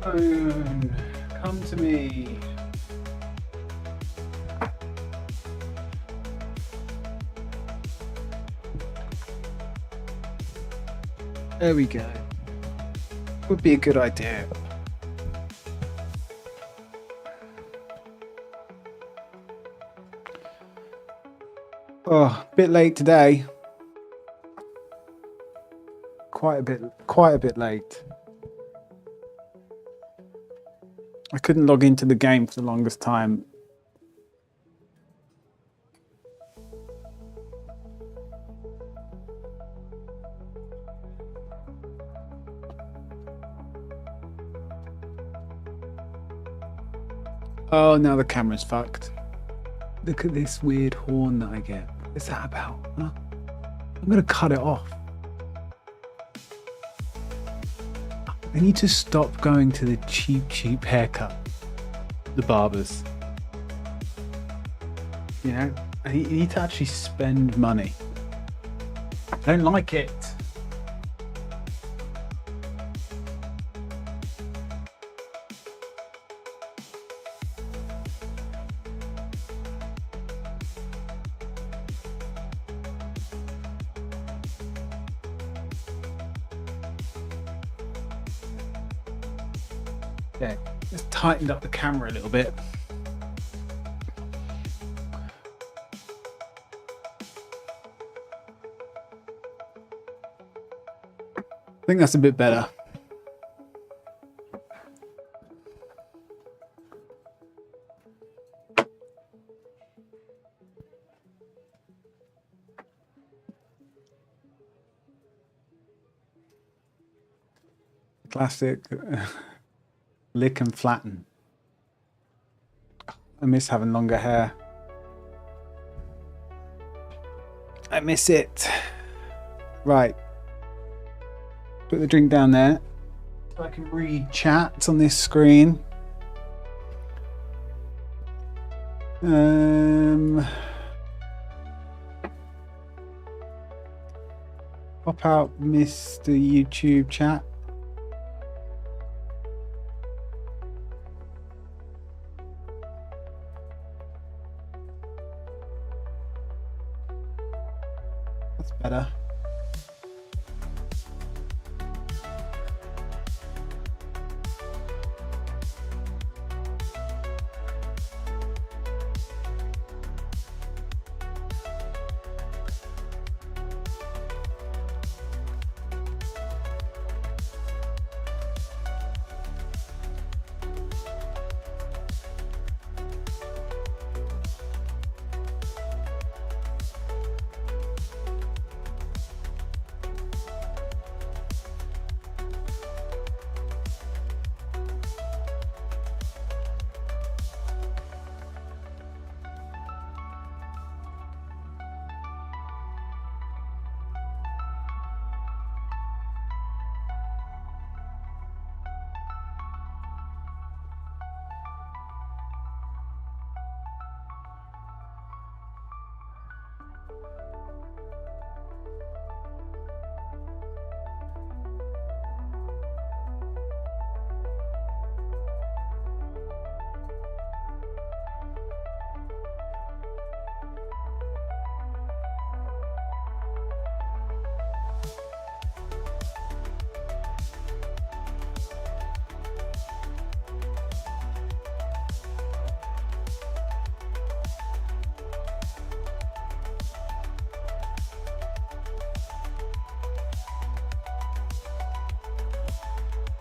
Phone, come to me. There we go. Would be a good idea. Oh, a bit late today. Quite a bit late. I couldn't log into the game for the longest time. Oh, now the camera's fucked. Look at this weird horn that I get. What's that about? Huh? I'm gonna cut it off. I need to stop going to the cheap haircut. The barbers. You know, you need to actually spend money. I don't like it. Okay, just tightened up the camera a little bit. I think that's a bit better. Classic lick and flatten. I miss having longer hair. I miss it. Right. Put the drink down there so I can read chats on this screen. Pop out Mr. YouTube chat. That's better.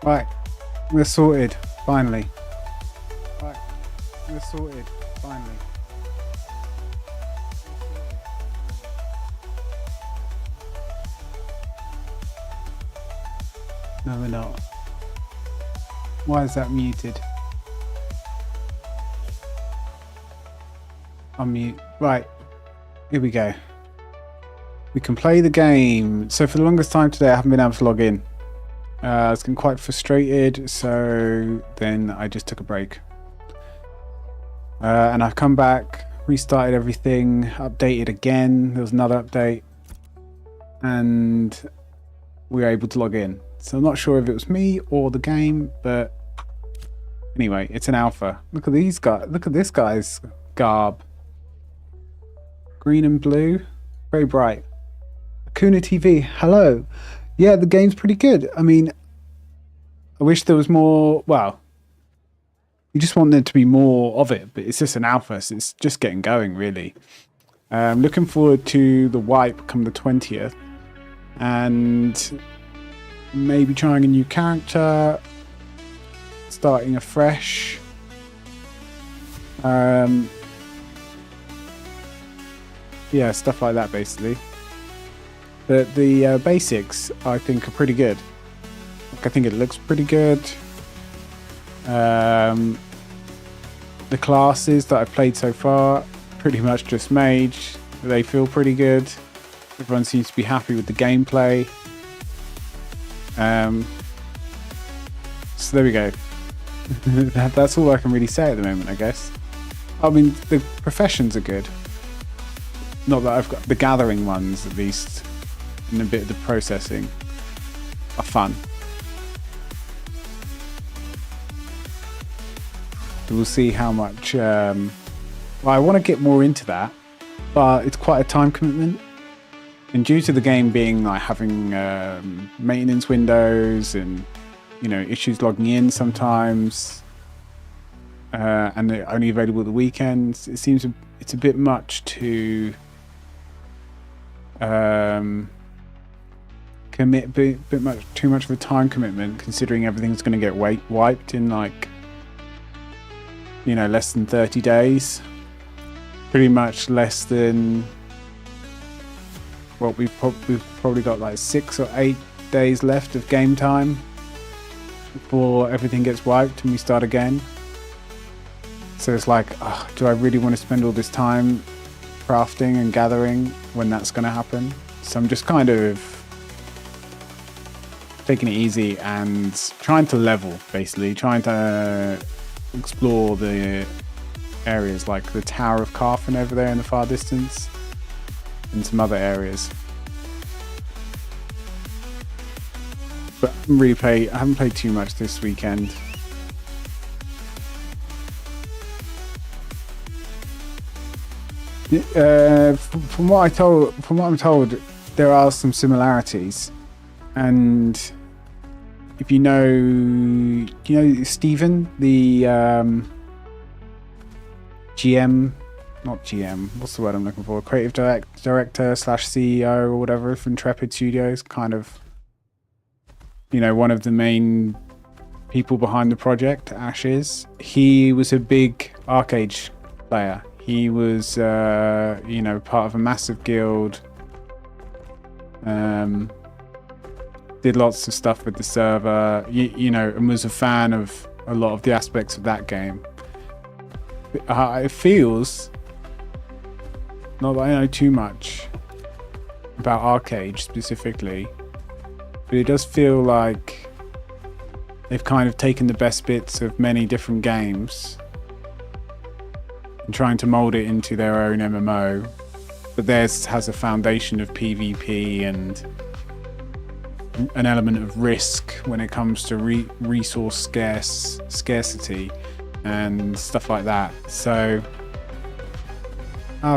Right, we're sorted, finally. Right, we're sorted, finally. No, we're not. Why is that muted? Unmute. Right, here we go. We can play the game. So for the longest time today, I haven't been able to log in. I was getting quite frustrated, so then I just took a break. And I've come back, restarted everything, updated again. There was another update, and we were able to log in. So I'm not sure if it was me or the game, but Anyway, it's an alpha. Look at these guys. Look at this guy's garb. Green and blue. Very bright. Akuna TV, hello. Yeah, the game's pretty good. I mean, I wish there was more. Well, you just want there to be more of it, but it's just an alpha, so it's just getting going, really. Looking forward to the wipe come the 20th, and maybe trying a new character, starting afresh. Yeah, stuff like that, basically. But the basics, I think, are pretty good. Like, I think it looks pretty good. The classes that I've played so far, pretty much just mage. They feel pretty good. Everyone seems to be happy with the gameplay. So there we go. That's all I can really say at the moment, I guess. I mean, the professions are good. Not that I've got the gathering ones, at least, and a bit of the processing are fun. We'll see how much. Well, I want to get more into that, but it's quite a time commitment. And due to the game being like having maintenance windows and issues logging in sometimes, and they're only available at the weekends, it seems it's a bit much to commit, too much of a time commitment, considering everything's going to get wiped in like less than 30 days. Pretty much less than. Well, we've probably got like 6 or 8 days left of game time before everything gets wiped and we start again. So it's like, do I really want to spend all this time crafting and gathering when that's going to happen? So I'm just kind of taking it easy and trying to level, basically, trying to explore the areas like the Tower of Carfen over there in the far distance, and some other areas. But I haven't played too much this weekend. From what I'm told, there are some similarities, and if you know Stephen, the GM. Not GM, what's the word I'm looking for? Creative director / CEO or whatever from Intrepid Studios, kind of, one of the main people behind the project, Ashes. He was a big Arcade player. He was, part of a massive guild. Did lots of stuff with the server, and was a fan of a lot of the aspects of that game. It feels. Not that I know too much about Arcade specifically, but it does feel like they've kind of taken the best bits of many different games and trying to mold it into their own MMO, but theirs has a foundation of PvP and an element of risk when it comes to resource scarcity and stuff like that. So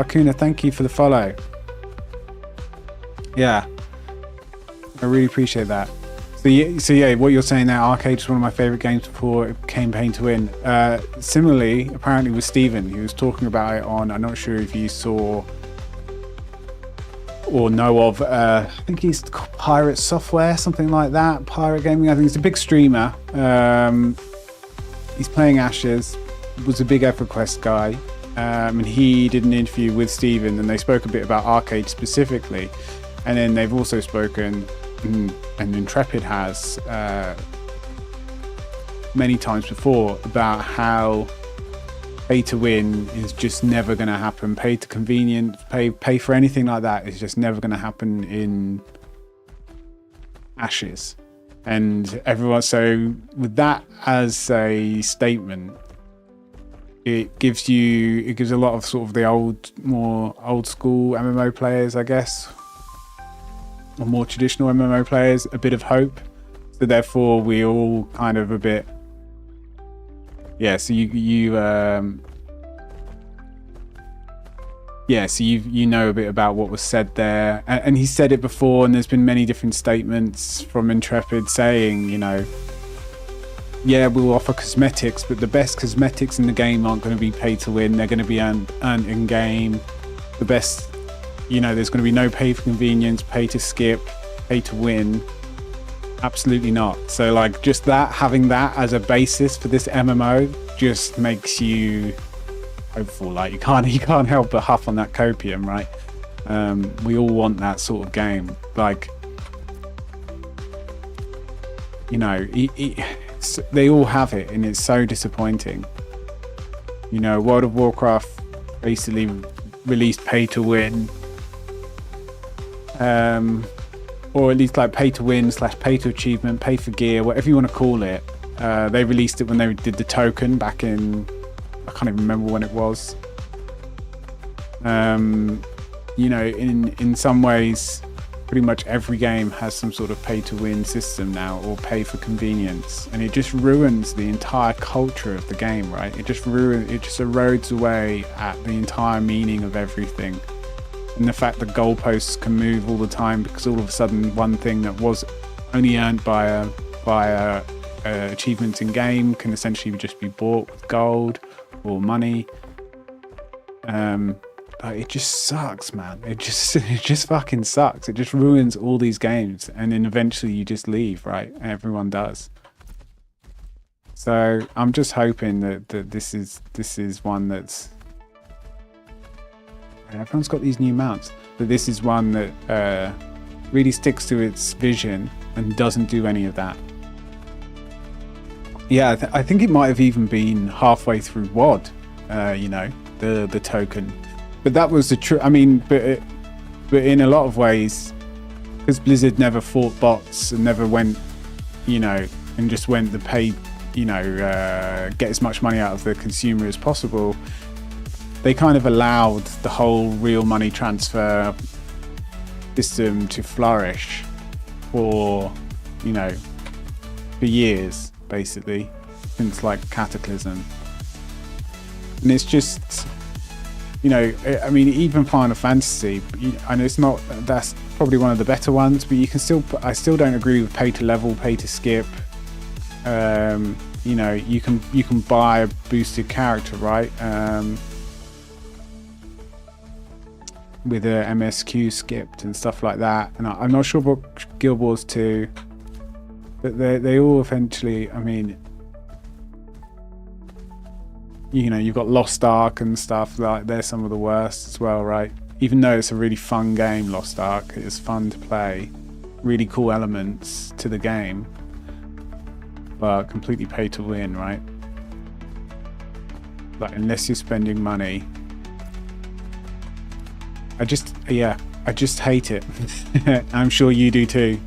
Kuna, thank you for the follow. Yeah, I really appreciate that. So yeah, what you're saying there, Arcade is one of my favourite games before it became Pain to Win. Similarly, apparently with Stephen, he was talking about it on, I'm not sure if you saw or know of, I think he's called Pirate Software, something like that, Pirate Gaming. I think he's a big streamer. He's playing Ashes, was a big EverQuest guy. And he did an interview with Stephen, and they spoke a bit about Arcade specifically, and then they've also spoken, and Intrepid has many times before, about how pay to win is just never going to happen. Pay to convenience, pay for anything like that is just never going to happen in Ashes. And everyone, so with that as a statement, it gives a lot of sort of the more old school MMO players, I guess, or more traditional MMO players, a bit of hope. So therefore we all kind of a bit Yeah, so you know a bit about what was said there, and he said it before, and there's been many different statements from Intrepid saying, you know, yeah, we'll offer cosmetics, but the best cosmetics in the game aren't going to be pay to win. They're going to be earned in game. The best, you know, there's going to be no pay for convenience, pay to skip, pay to win. Absolutely not. So like just that, having that as a basis for this MMO just makes you hopeful. Like you can't help but huff on that copium, right? We all want that sort of game. Like, you know, they all have it, and it's so disappointing. You know, World of Warcraft basically released pay to win, or at least like pay to win / pay to achievement, pay for gear, whatever you want to call it. They released it when they did the token back in, I can't even remember when it was. You know, in some ways, pretty much every game has some sort of pay to win system now, or pay for convenience, and it just ruins the entire culture of the game, right? It just erodes away at the entire meaning of everything. And the fact that goalposts can move all the time because all of a sudden one thing that was only earned by achievements in game can essentially just be bought with gold or money. It just sucks, man. It just fucking sucks. It just ruins all these games, and then eventually you just leave, right? Everyone does. So I'm just hoping that this is one that's, everyone's got these new mounts, but this is one that really sticks to its vision and doesn't do any of that. Yeah, I think it might have even been halfway through WoD, you know, the token. But that was the true. I mean, but in a lot of ways, because Blizzard never fought bots and never went, you know, and just went the paid, you know, get as much money out of the consumer as possible. They kind of allowed the whole real money transfer system to flourish for, you know, for years, basically, since like Cataclysm. And it's just, you know, I mean, even Final Fantasy, I know it's not, that's probably one of the better ones, but you can still, I still don't agree with pay to level, pay to skip. You know, you can buy a boosted character, right? With a MSQ skipped and stuff like that. And I'm not sure about Guild Wars 2, but they all eventually, I mean, you know, you've got Lost Ark and stuff, like they're some of the worst as well, right? Even though it's a really fun game, Lost Ark, it's fun to play, really cool elements to the game, but completely pay to win, right? Like, unless you're spending money. I just hate it. I'm sure you do too.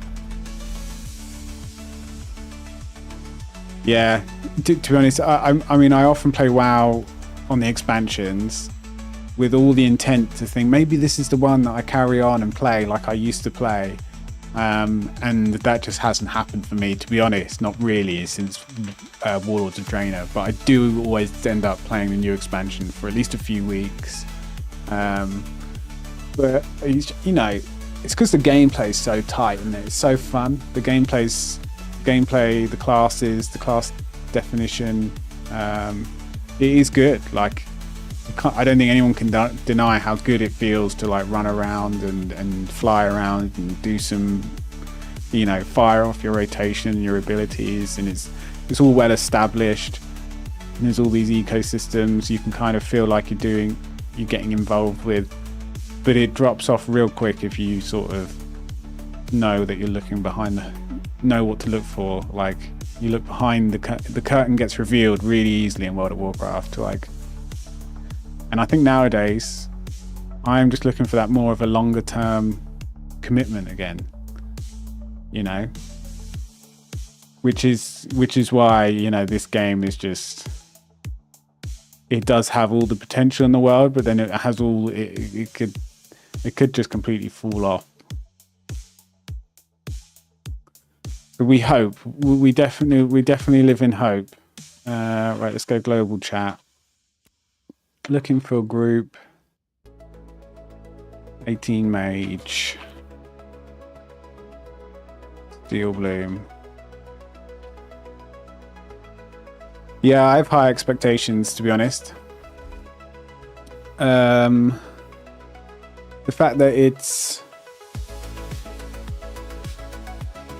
Yeah, to be honest, I mean, I often play WoW on the expansions with all the intent to think maybe this is the one that I carry on and play like I used to play, and that just hasn't happened for me, to be honest. Not really, since Warlords of Draenor, but I do always end up playing the new expansion for at least a few weeks. But you know, it's because the gameplay is so tight and it's so fun. The gameplay, the classes, the class definition, it is good. Like, I don't think anyone can deny how good it feels to like run around and fly around and do some, you know, fire off your rotation and your abilities, and it's all well established. And there's all these ecosystems you can kind of feel like you're getting involved with, but it drops off real quick if you sort of know that you're looking behind know what to look for. Like, you look behind the curtain gets revealed really easily in World of Warcraft, like. And I think nowadays I'm just looking for that more of a longer term commitment again, you know, which is why, you know, this game is just, it does have all the potential in the world, but then it has all, it could just completely fall off. But we hope, we definitely live in hope. Right, let's go global chat. Looking for a group. 18 mage. Steel Bloom. Yeah, I have high expectations, to be honest. The fact that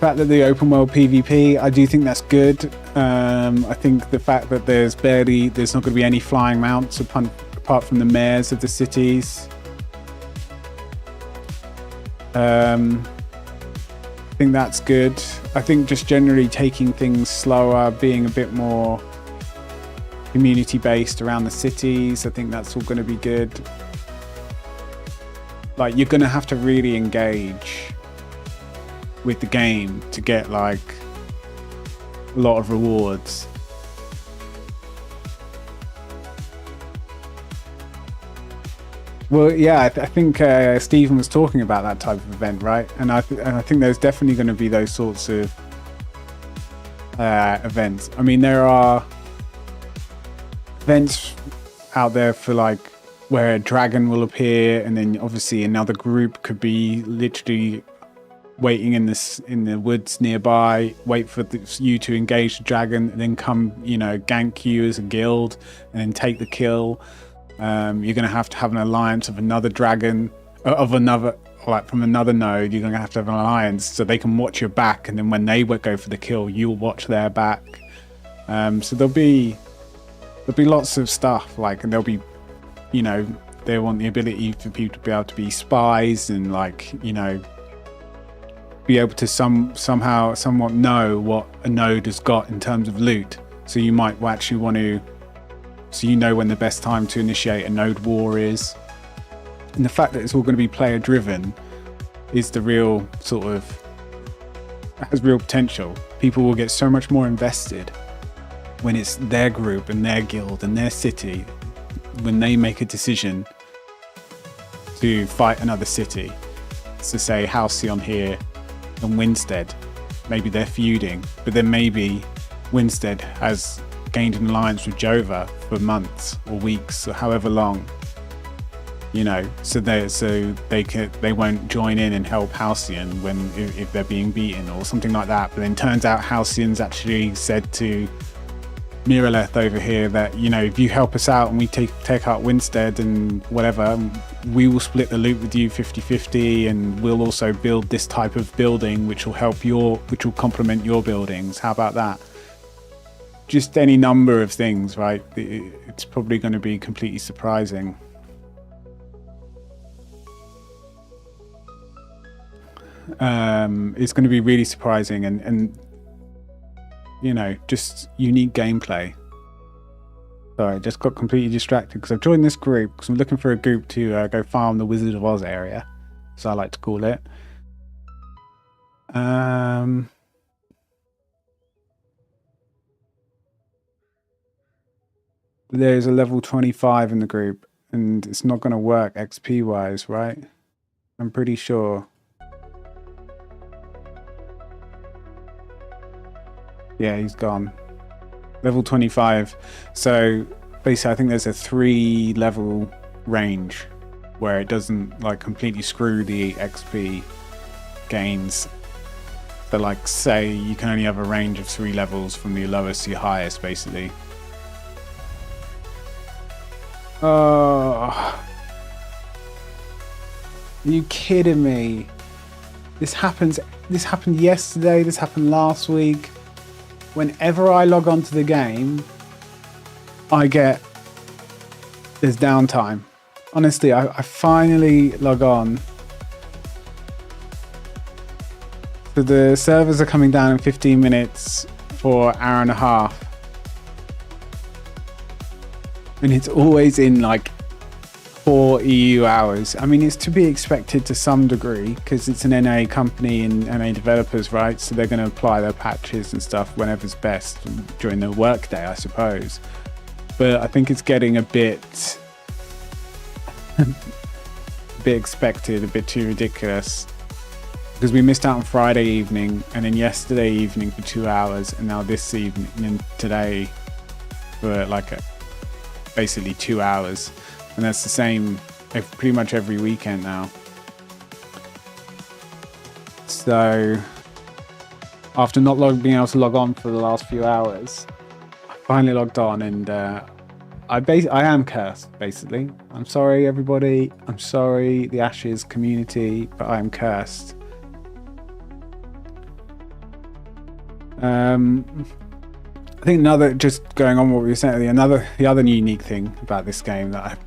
the open world PvP, I do think that's good. I think the fact that there's not going to be any flying mounts apart from the mayors of the cities. I think that's good. I think just generally taking things slower, being a bit more community based around the cities, I think that's all going to be good. Like, you're going to have to really engage with the game to get like a lot of rewards. Well, yeah, I think Stephen was talking about that type of event, right? And I think there's definitely going to be those sorts of events. I mean, there are events out there for like where a dragon will appear, and then obviously another group could be literally waiting in the woods nearby, wait for you to engage the dragon, and then come, gank you as a guild, and then take the kill. You're going to have an alliance of another dragon, from another node. You're going to have an alliance so they can watch your back, and then when they go for the kill, you'll watch their back. So there'll be lots of stuff, like, and there'll be, they want the ability for people to be able to be spies and be able to somewhat know what a node has got in terms of loot. So you might actually want to, when the best time to initiate a node war is. And the fact that it's all going to be player driven is the real has real potential. People will get so much more invested when it's their group and their guild and their city, when they make a decision to fight another city. So say Halcyon here and Winstead, maybe they're feuding, but then maybe Winstead has gained an alliance with Jova for months or weeks or however long, so they won't join in and help Halcyon if they're being beaten or something like that. But then turns out Halcyon's actually said to Miraleth over here that, if you help us out and we take out Winstead and whatever, we will split the loot with you 50-50, and we'll also build this type of building which will complement your buildings. How about that? Just any number of things, right? It's probably going to be completely surprising. It's going to be really surprising and just unique gameplay. Sorry, I just got completely distracted because I've joined this group because I'm looking for a group to go farm the Wizard of Oz area, as I like to call it. There's a level 25 in the group, and it's not going to work XP wise, right? I'm pretty sure. Yeah, he's gone. Level 25. So basically I think there's a 3-level range where it doesn't completely screw the XP gains. So say you can only have a range of 3 levels from the lowest to your highest, basically. Oh, are you kidding me? This happened yesterday, this happened last week. Whenever I log onto the game, there's downtime. Honestly, I finally log on. So the servers are coming down in 15 minutes for an hour and a half. And it's always in 4 EU hours. I mean, it's to be expected to some degree because it's an NA company and NA developers, right? So they're going to apply their patches and stuff whenever's best during the workday, I suppose. But I think it's getting a bit expected, a bit too ridiculous. Because we missed out on Friday evening and then yesterday evening for 2 hours and now this evening and today for like basically 2 hours, and that's the same pretty much every weekend now. So after not being able to log on for the last few hours, I finally logged on, and I am cursed, basically. I'm sorry, everybody. I'm sorry, the Ashes community, but I am cursed. I think just going on what we were saying, the other unique thing about this game that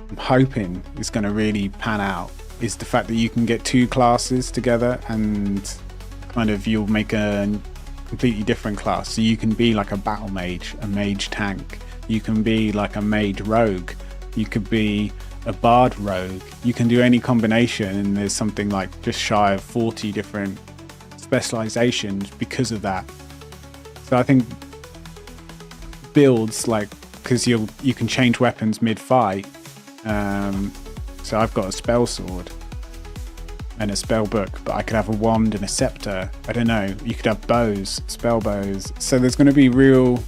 I'm hoping is going to really pan out is the fact that you can get 2 classes together, and kind of you'll make a completely different class. So you can be like a battle mage, a mage tank. You can be like a mage rogue. You could be a bard rogue. You can do any combination, and there's something like just shy of 40 different specializations because of that. So I think builds, like, because you can change weapons mid-fight. So I've got a spell sword and a spell book, but I could have a wand and a scepter. I don't know. You could have bows, spell bows. So there's going to be real,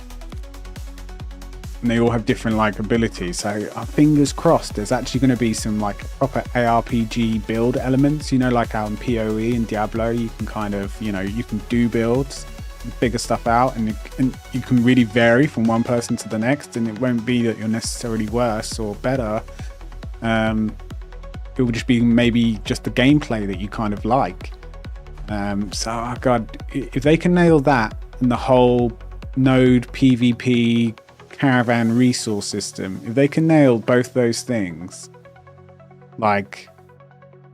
and they all have different like abilities. So fingers crossed, there's actually going to be some like proper ARPG build elements. You know, like out in PoE and Diablo, you can kind of, you know, you can do builds, figure stuff out, and you can really vary from one person to the next, and it won't be that you're necessarily worse or better. It will just be maybe just the gameplay that you kind of like. So, oh God, if they can nail that and the whole node PvP caravan resource system, if they can nail both those things, like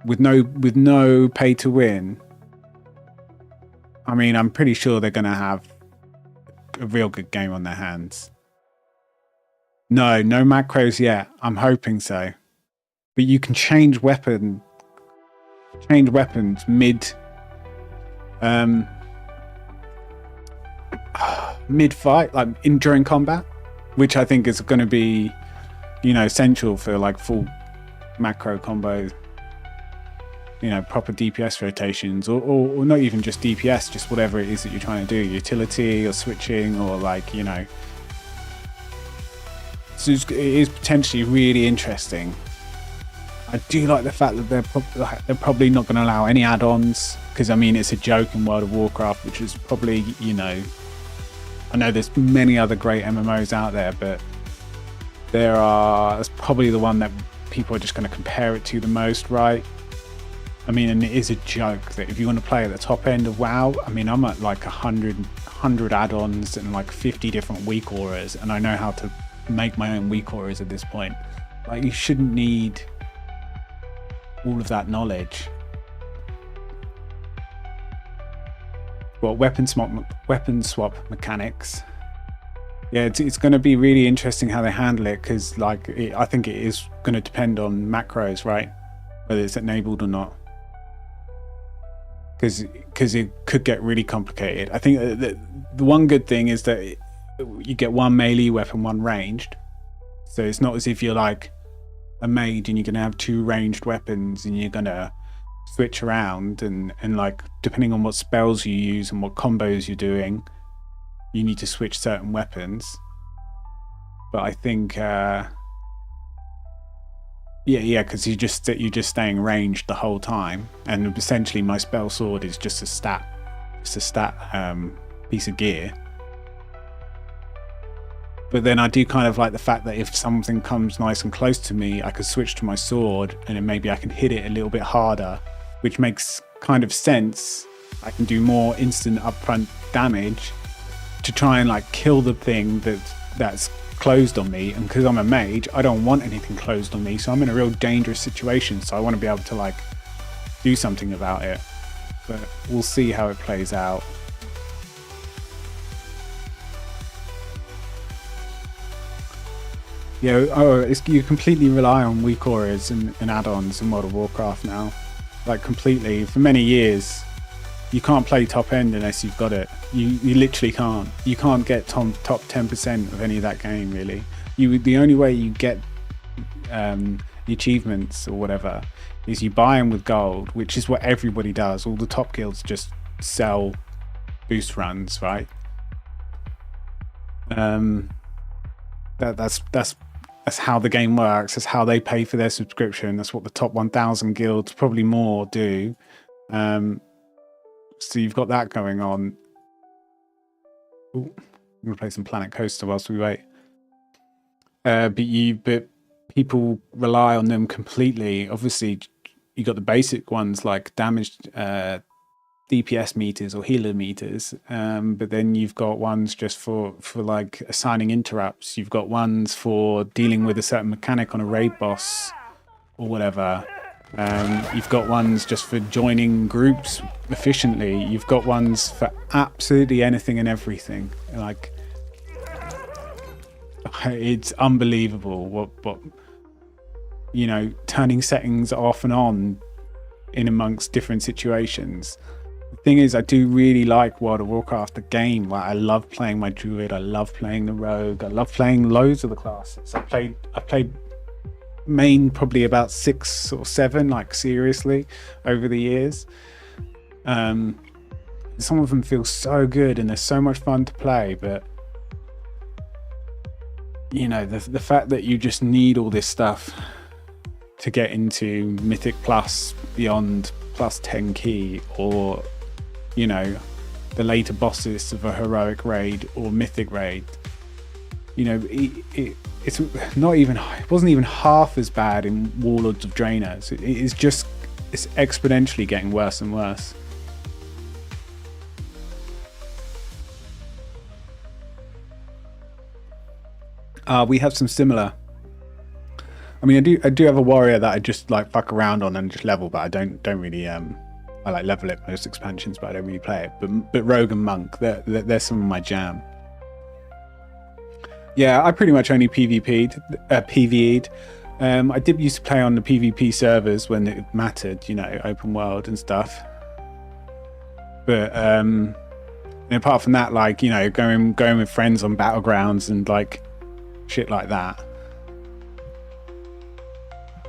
with no pay to win, I mean, I'm pretty sure they're going to have a real good game on their hands. No macros yet. I'm hoping so. But you can change weapons mid-fight, like during combat, which I think is going to be, you know, essential for like full macro combos. You know, proper DPS rotations, or not even just DPS, just whatever it is that you're trying to do, utility or switching, or like, you know. So it is potentially really interesting. I do like the fact that they're probably not going to allow any add-ons, because I mean, it's a joke in World of Warcraft, which is probably, you know, I know there's many other great MMOs out there, but it's probably the one that people are just going to compare it to the most, right? I mean, and it is a joke that if you want to play at the top end of WoW, I mean, I'm at like 100 add-ons and like 50 different weak auras, and I know how to make my own weak auras at this point. Like, you shouldn't need all of that knowledge. Well, weapon swap mechanics. Yeah, it's going to be really interesting how they handle it, because like I think it is going to depend on macros, right? Whether it's enabled or not. Because it could get really complicated. I think the one good thing is that you get one melee weapon, one ranged. So it's not as if you're like a mage and you're going to have 2 ranged weapons and you're going to switch around, and like depending on what spells you use and what combos you're doing, you need to switch certain weapons. But I think yeah, because you're just staying ranged the whole time, and essentially my spell sword is just a stat piece of gear. But then I do kind of like the fact that if something comes nice and close to me, I could switch to my sword, and then maybe I can hit it a little bit harder, which makes kind of sense. I can do more instant upfront damage to try and like kill the thing that's closed on me. And because I'm a mage, I don't want anything closed on me, so I'm in a real dangerous situation, so I want to be able to like do something about it. But we'll see how it plays out. Yeah, you completely rely on weak auras and add-ons in World of Warcraft now, like completely. For many years you can't play top end unless you've got it. You literally can't. You can't get top 10% of any of that game, really. The only way you get the achievements or whatever is you buy them with gold, which is what everybody does. All the top guilds just sell boost runs, right? That's how the game works. That's how they pay for their subscription. That's what the top 1,000 guilds, probably more, do. So you've got that going on. Ooh, I'm gonna play some Planet Coaster whilst we wait. But people rely on them completely. Obviously, you got the basic ones like damaged DPS meters or healer meters, but then you've got ones just for like assigning interrupts. You've got ones for dealing with a certain mechanic on a raid boss or whatever. You've got ones just for joining groups efficiently. You've got ones for absolutely anything and everything. Like, it's unbelievable what you know, turning settings off and on in amongst different situations. The thing is, I do really like World of Warcraft, the game. Like, I love playing my druid, I love playing the rogue, I love playing loads of the classes. I played main probably about 6 or 7, like, seriously, over the years. Some of them feel so good and they're so much fun to play, but you know, the fact that you just need all this stuff to get into Mythic Plus, Beyond plus 10 key, or you know, the later bosses of a heroic raid or mythic raid, you know, it's not even, it wasn't even half as bad in Warlords of Draenor. It's exponentially getting worse and worse. We have some similar. I mean, I do have a warrior that I just like fuck around on and just level, but I don't really I like level it most expansions, but I don't really play it. But rogue and monk, they're some of my jam. Yeah, I pretty much only PvP'd. I did used to play on the PvP servers when it mattered, you know, open world and stuff. But and apart from that, like, you know, going with friends on battlegrounds and like shit like that.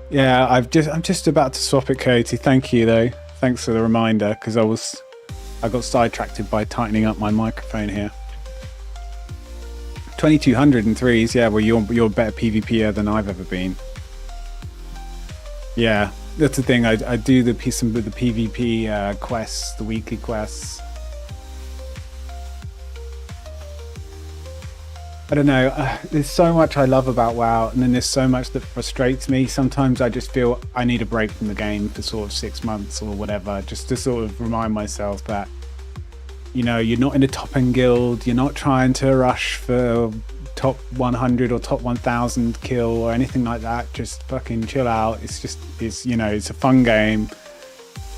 Yeah, I'm just about to swap it, Cody. Thank you though. Thanks for the reminder, because I got sidetracked by tightening up my microphone here. 2200 and threes, yeah. Well, you're a better PvPer than I've ever been. Yeah, that's the thing. I do some of the PvP quests, the weekly quests. I don't know, there's so much I love about WoW, and then there's so much that frustrates me. Sometimes I just feel I need a break from the game for sort of 6 months or whatever, just to sort of remind myself that, you know, you're not in a top end guild, you're not trying to rush for top 100 or top 1000 kill or anything like that. Just fucking chill out. It's you know, it's a fun game.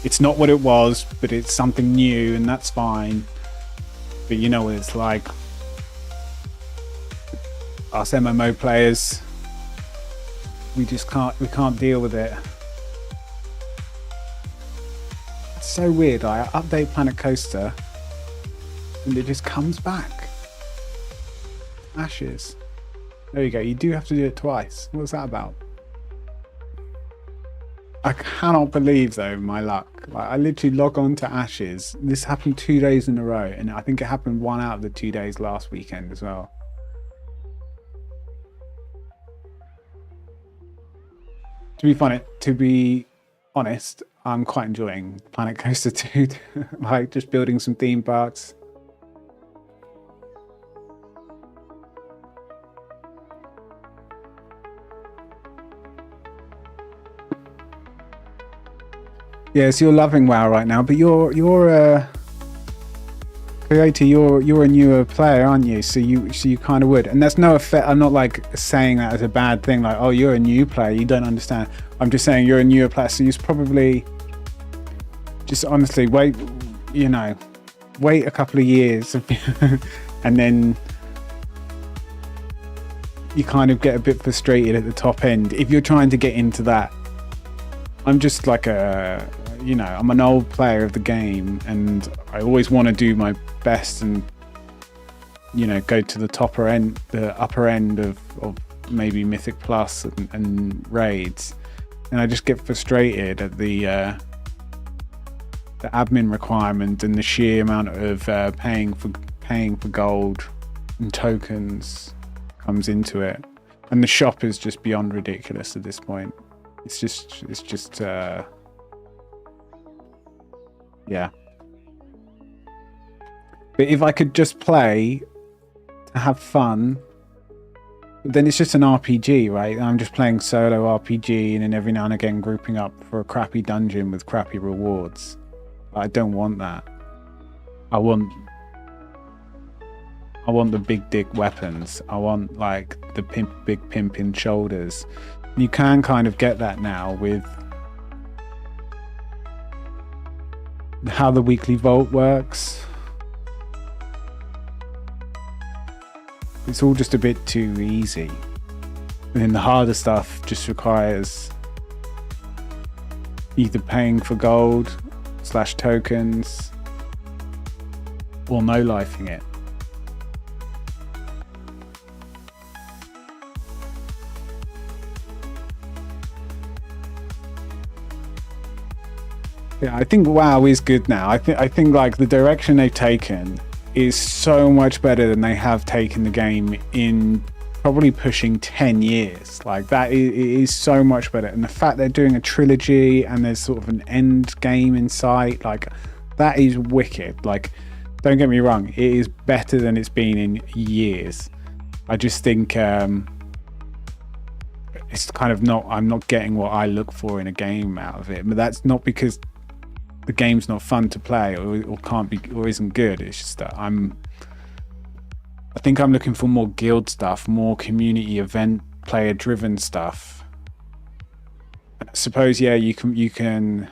It's not what it was, but it's something new, and that's fine. But you know what it's like. Us MMO players, we can't deal with it. It's so weird. I update Planet Coaster and it just comes back. Ashes. There you go. You do have to do it twice. What's that about? I cannot believe though my luck. Like, I literally log on to Ashes. This happened 2 days in a row, and I think it happened 1 out of the 2 days last weekend as well. To be honest, I'm quite enjoying Planet Coaster 2. Like, just building some theme parks. Yeah, so you're loving WoW right now, but you're Coyote, you're a newer player, aren't you? So you kind of would, and that's no effect. I'm not like saying that as a bad thing, like, oh, you're a new player, you don't understand. I'm just saying you're a newer player, so you probably just honestly wait a couple of years and then you kind of get a bit frustrated at the top end if you're trying to get into that. I'm just like I'm an old player of the game, and I always want to do my best and, you know, go to the upper end of maybe Mythic Plus and raids, and I just get frustrated at the admin requirement and the sheer amount of paying for gold and tokens. comes into it. And the shop is just beyond ridiculous at this point. It's just yeah. But if I could just play to have fun, then it's just an RPG, right? I'm just playing solo RPG and then every now and again grouping up for a crappy dungeon with crappy rewards. I don't want that. I want the big dick weapons. I want like the big pimping shoulders. And you can kind of get that now with how the weekly vault works. It's all just a bit too easy. And then the harder stuff just requires either paying for gold / tokens or no lifing it. Yeah, I think WoW is good now. I think like the direction they've taken is so much better than they have taken the game in probably pushing 10 years. Like that is so much better. And the fact they're doing a trilogy and there's sort of an end game in sight, like that is wicked. Like, don't get me wrong, it is better than it's been in years. I just think it's kind of I'm not getting what I look for in a game out of it. But that's not because the game's not fun to play or can't be or isn't good. It's just that I think I'm looking for more guild stuff, more community event player driven stuff. I suppose, yeah, you can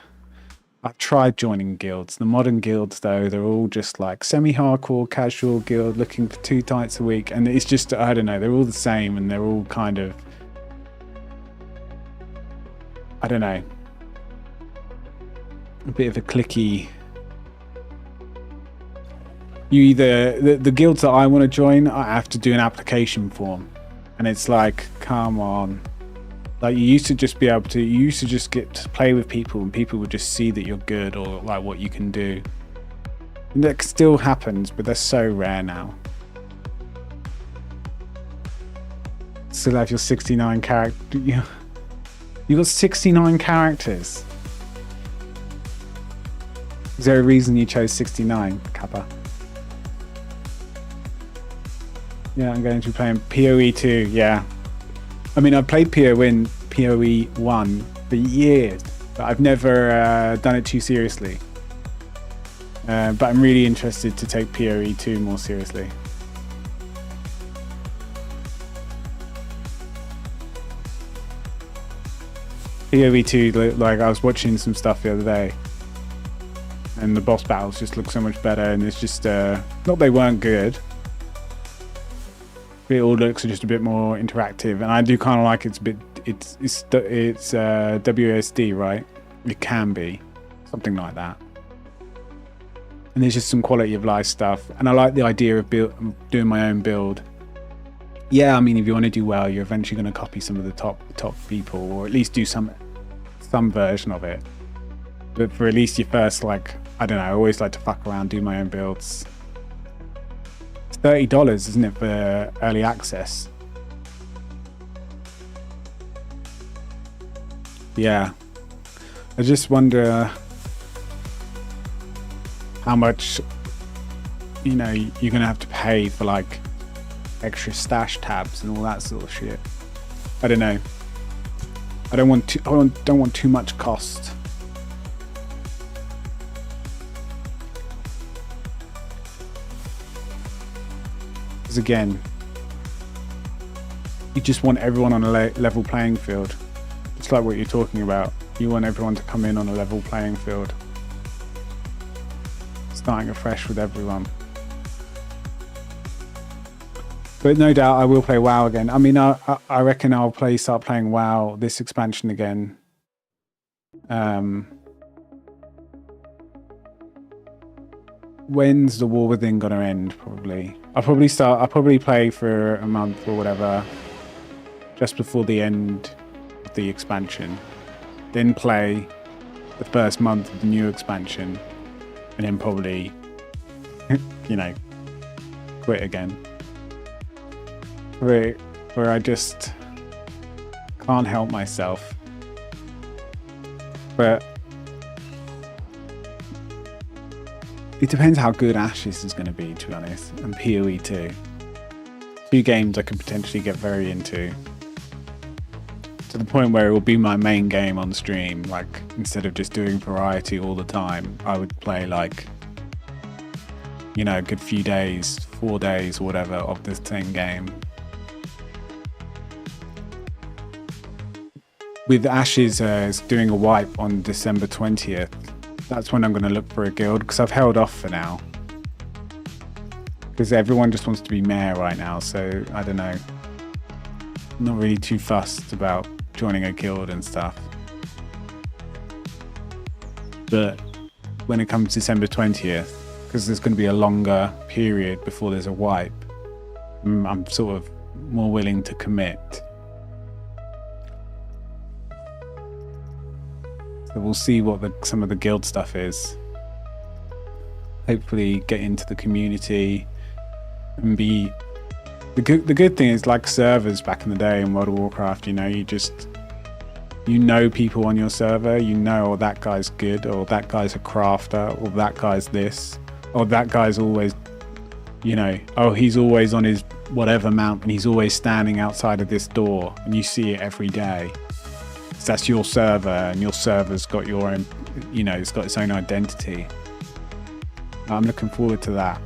I've tried joining guilds. The modern guilds though, they're all just like semi-hardcore casual guild looking for 2 nights a week, and it's just, I don't know, they're all the same and they're all kind of, I don't know, a bit of a cliquey. You either the guilds that I want to join, I have to do an application form, and it's like, come on. Like you used to just be able to, you used to just get to play with people and people would just see that you're good or like what you can do. And that still happens, but they're so rare now. Still have your 69 character. You got 69 characters. Is there a reason you chose 69, Kappa? Yeah, I'm going to be playing PoE 2, yeah. I mean, I've played PoE 1 for years, but I've never done it too seriously. But I'm really interested to take PoE 2 more seriously. PoE 2, like I was watching some stuff the other day, and the boss battles just look so much better, and it's just, not they weren't good, it all looks just a bit more interactive, and I do kind of like it's a bit, it's WSD, right? It can be something like that, and there's just some quality of life stuff, and I like the idea of doing my own build. Yeah, I mean, if you want to do well, you're eventually going to copy some of the top people, or at least do some version of it. But for at least your first, like, I don't know, I always like to fuck around, do my own builds. $30, isn't it, for early access? Yeah. I just wonder how much, you know, you're gonna have to pay for like extra stash tabs and all that sort of shit. I don't know. I don't want too much cost. Because again, you just want everyone on a level playing field. It's like what you're talking about. You want everyone to come in on a level playing field. Starting afresh with everyone. But no doubt I will play WoW again. I mean, I reckon I'll start playing WoW, this expansion again. When's the War Within gonna end? Probably. I'll probably play for a month or whatever, just before the end of the expansion. Then play the first month of the new expansion, and then probably, you know, quit again. where I just can't help myself. But it depends how good Ashes is going to be, to be honest, and PoE too. 2 games I could potentially get very into, to the point where it will be my main game on stream. Like, instead of just doing variety all the time, I would play like, you know, a good few days, 4 days or whatever of this same game. With Ashes doing a wipe on December 20th, that's when I'm going to look for a guild, because I've held off for now. Because everyone just wants to be mayor right now, so I don't know. I'm not really too fussed about joining a guild and stuff. But when it comes December 20th, because there's going to be a longer period before there's a wipe, I'm sort of more willing to commit. So we'll see what some of the guild stuff is. Hopefully get into the community and be... The good thing is, like servers back in the day in World of Warcraft, you know, you know people on your server, you know, oh, that guy's good, or that guy's a crafter, or that guy's this, or that guy's always, you know, oh, he's always on his whatever mount and he's always standing outside of this door, and you see it every day. So that's your server, and your server's got your own, you know, it's got its own identity. I'm looking forward to that.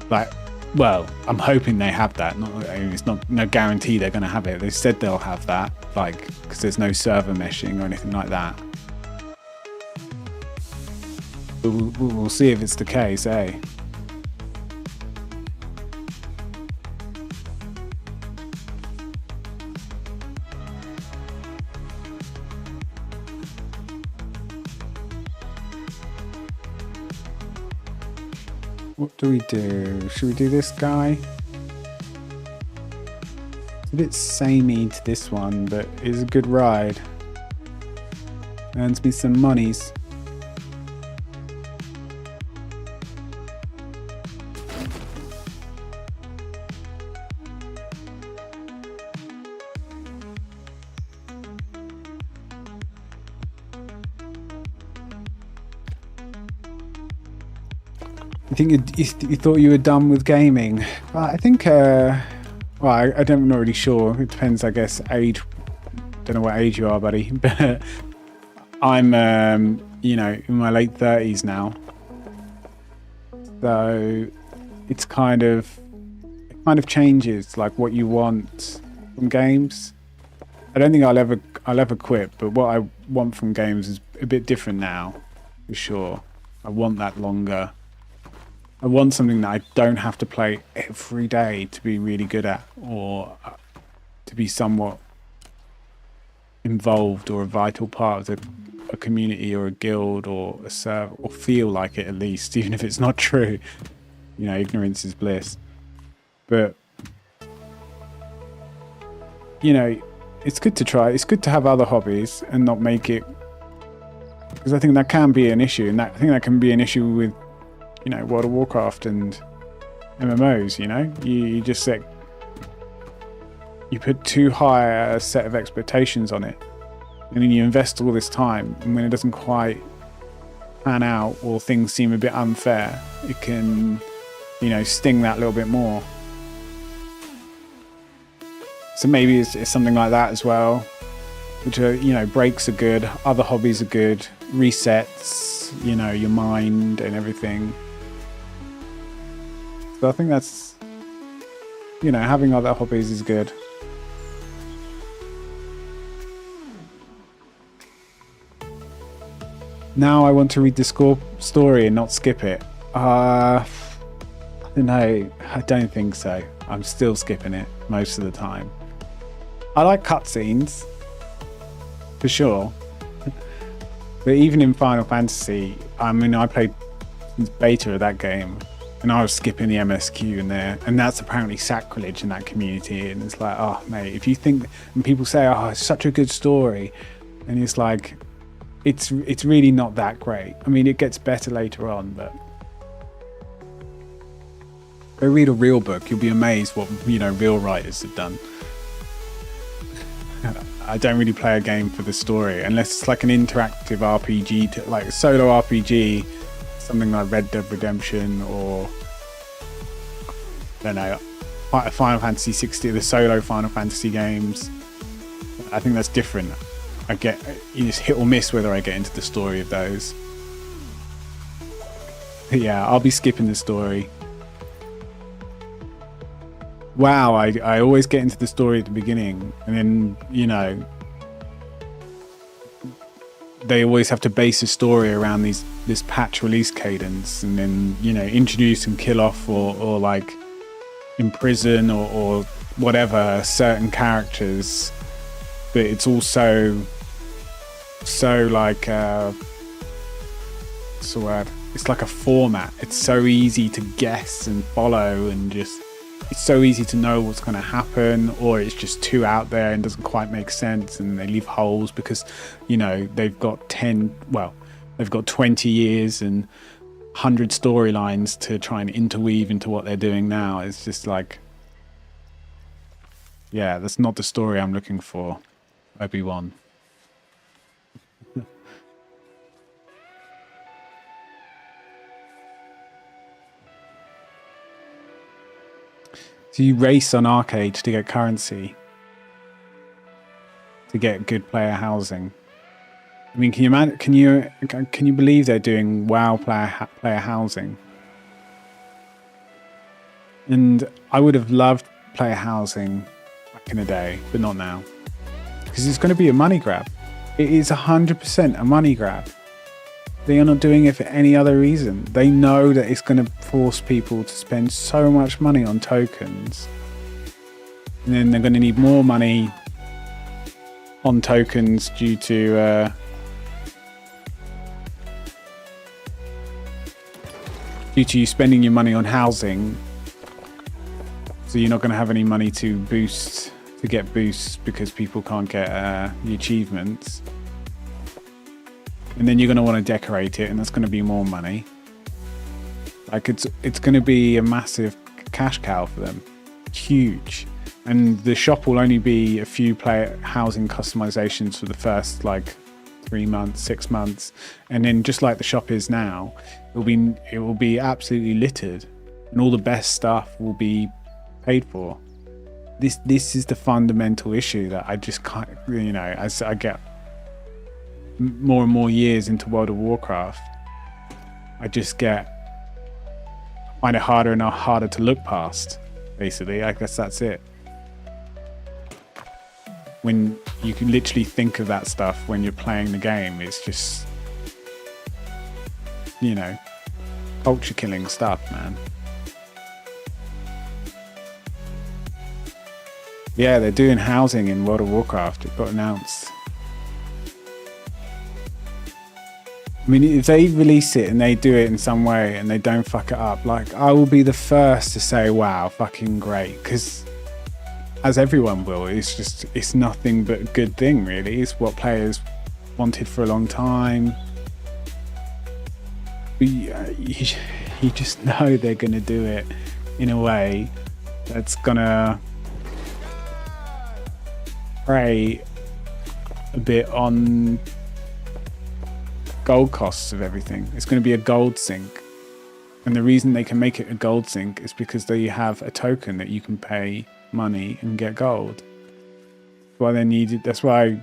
Like, well, I'm hoping they have that. It's not no guarantee they're going to have it. They said they'll have that, like, because there's no server meshing or anything like that. But we'll see if it's the case, eh? What do we do? Should we do this guy? It's a bit samey to this one, but it's a good ride. Earns me some monies. I think you thought you were done with gaming. I think, well, I'm not really sure. It depends, I guess, age. Don't know what age you are, buddy. But I'm, you know, in my late 30s now. So it kind of changes, like, what you want from games. I don't think I'll ever quit, but what I want from games is a bit different now, for sure. I want that longer. I want something that I don't have to play every day to be really good at, or to be somewhat involved or a vital part of a community or a guild or a server, or feel like it at least, even if it's not true. You know, ignorance is bliss. But, you know, it's good to try. It's good to have other hobbies and not make it, because I think that can be an issue, and I think that can be an issue with, you know, World of Warcraft and MMOs. You know, you just set, you put too high a set of expectations on it, and then you invest all this time, and when it doesn't quite pan out or things seem a bit unfair, it can, you know, sting that little bit more. So maybe it's something like that as well, which are, you know, breaks are good, other hobbies are good, resets, you know, your mind and everything. So I think that's, you know, having other hobbies is good. Now I want to read the story and not skip it. I don't know. I don't think so. I'm still skipping it most of the time. I like cutscenes, for sure. But even in Final Fantasy, I mean, I played beta of that game, and I was skipping the MSQ in there, and that's apparently sacrilege in that community. And it's like, oh mate, if you think, and people say, oh, it's such a good story, and it's like, it's really not that great. I mean, it gets better later on, but Go read a real book. You'll be amazed what, you know, real writers have done. I don't really play a game for the story unless it's like an interactive RPG, like a solo RPG, something like Red Dead Redemption or I don't know, Final Fantasy 60, the solo Final Fantasy games. I think that's different. It's hit or miss whether I get into the story of those. But yeah, I'll be skipping the story. Wow, I always get into the story at the beginning, and then, you know, they always have to base a story around this patch release cadence, and then, you know, introduce and kill off or like imprison or whatever certain characters. But it's also so like what's the word? It's like a format. It's so easy to guess and follow, and just it's so easy to know what's going to happen, or it's just too out there and doesn't quite make sense, and they leave holes because, you know, they've got 20 years and 100 storylines to try and interweave into what they're doing now. It's just like, yeah, that's not the story I'm looking for, Obi-Wan. So you race on Arcade to get currency, to get good player housing. I mean, can you believe they're doing WoW player housing? And I would have loved player housing back in the day, but not now, because it's going to be a money grab. It is 100% a money grab. They are not doing it for any other reason. They know that it's going to force people to spend so much money on tokens. And then they're going to need more money on tokens due to you spending your money on housing. So you're not going to have any money to get boosts because people can't get the achievements. And then you're going to want to decorate it, and that's going to be more money. Like it's going to be a massive cash cow for them. Huge. And the shop will only be a few player housing customizations for the first like 3 months, 6 months. And then just like the shop is now, it will be absolutely littered, and all the best stuff will be paid for. This is the fundamental issue that I just can't, you know, as I get more and more years into World of Warcraft, I find it harder and harder to look past, basically. I guess that's it. When you can literally think of that stuff when you're playing the game, it's just, you know, culture killing stuff, man. Yeah, they're doing housing in World of Warcraft. It got announced. I mean, if they release it and they do it in some way and they don't fuck it up, like, I will be the first to say, wow, fucking great. Because, as everyone will, it's nothing but a good thing, really. It's what players wanted for a long time. But you just know they're going to do it in a way that's going to prey a bit on gold costs of everything. It's going to be a gold sink, and the reason they can make it a gold sink is because they have a token that you can pay money and get gold. That's why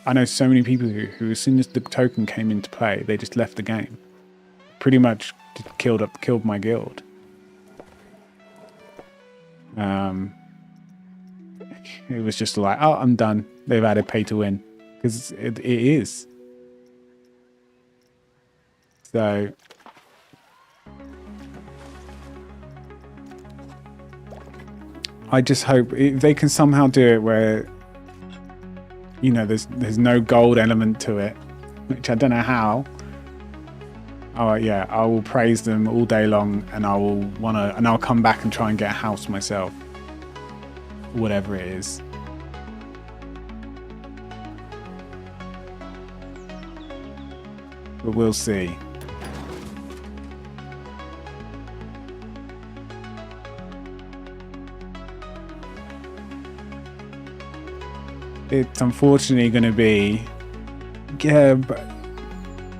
I know so many people who as soon as the token came into play, they just left the game. Pretty much killed my guild. It was just like, oh, I'm done. They've added pay to win, because it is. So I just hope if they can somehow do it where, you know, there's no gold element to it, which I don't know how. Oh yeah, I will praise them all day long, and I'll come back and try and get a house myself, whatever it is. But we'll see. it's unfortunately going to be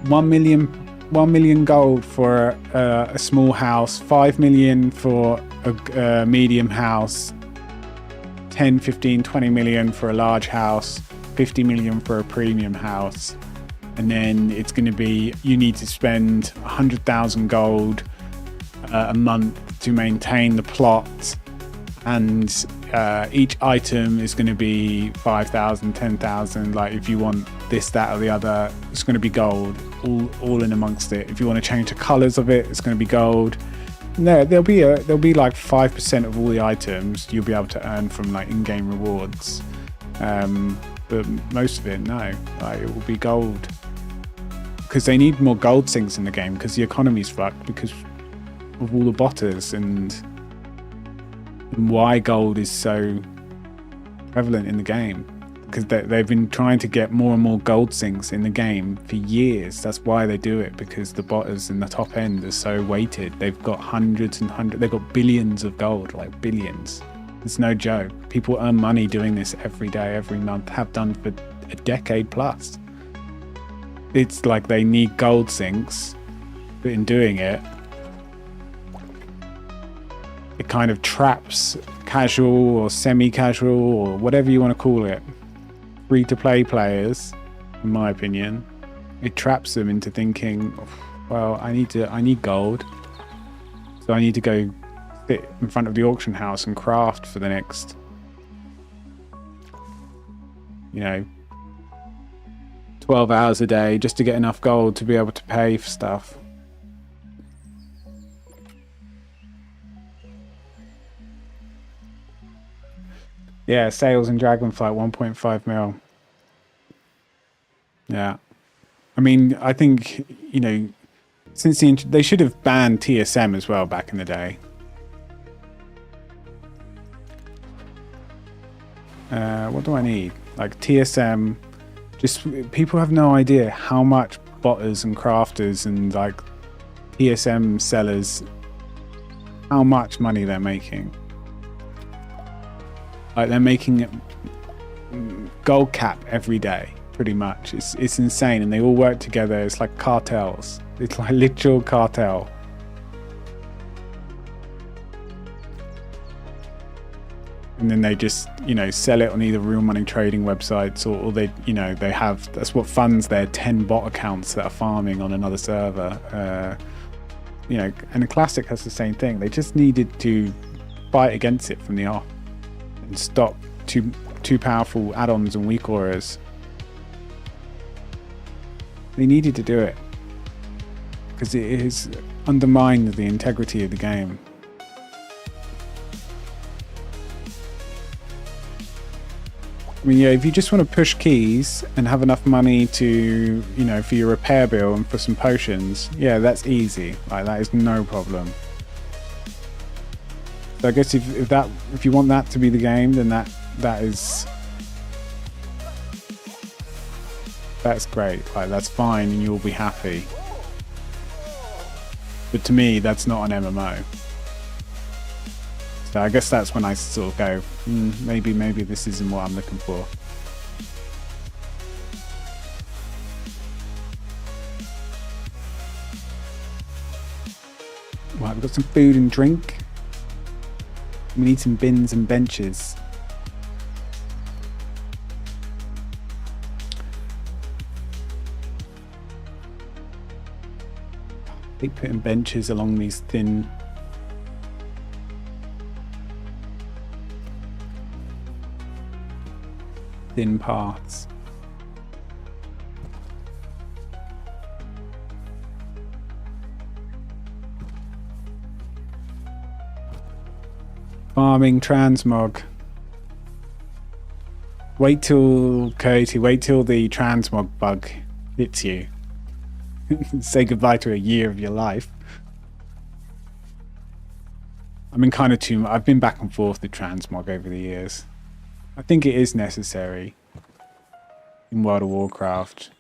1 million gold for a small house, 5 million for a medium house, 10, 15, 20 million for a large house, 50 million for a premium house. And then it's going to be, you need to spend 100,000 gold a month to maintain the plot. And each item is going to be 5,000, 10,000. Like if you want this, that, or the other, it's going to be gold, all in amongst it. If you want to change the colors of it, it's going to be gold. No, there'll be like 5% of all the items you'll be able to earn from like in-game rewards. But most of it, no, like it will be gold. Because they need more gold sinks in the game because the economy's fucked because of all the botters and why gold is so prevalent in the game. Because they've been trying to get more and more gold sinks in the game for years. That's why they do it, because the botters in the top end are so weighted. They've got hundreds and hundreds, they've got billions of gold, like billions. It's no joke. People earn money doing this every day, every month, have done for a decade plus. It's like they need gold sinks, but in doing it, it kind of traps casual or semi-casual or whatever you want to call it, free-to-play players, in my opinion. It traps them into thinking, well, I need gold, so I need to go sit in front of the auction house and craft for the next, 12 hours a day just to get enough gold to be able to pay for stuff. Yeah, sales in Dragonflight 1.5 mil. Yeah. I mean, I think, since they should have banned TSM as well back in the day. What do I need? Like TSM, just people have no idea how much botters and crafters and like TSM sellers, how much money they're making. Like they're making gold cap every day, pretty much. It's insane, and they all work together. It's like cartels. It's like literal cartel. And then they just, sell it on either real money trading websites or they, they have, that's what funds their 10 bot accounts that are farming on another server. And the Classic has the same thing. They just needed to fight against it from the off and stop too powerful add-ons and weak auras. They needed to do it because it has undermined the integrity of the game. I mean, yeah, if you just want to push keys and have enough money to, for your repair bill and for some potions, yeah, that's easy. Like, that is no problem. So I guess if you want that to be the game, then that's great. Like, that's fine, and you'll be happy. But to me, that's not an MMO. So I guess that's when I sort of go, maybe this isn't what I'm looking for. Right, we've got some food and drink. We need some bins and benches. I think putting benches along these thin paths. Farming transmog. Wait till the transmog bug hits you. Say goodbye to a year of your life. I've been back and forth with transmog over the years. I think it is necessary in World of Warcraft,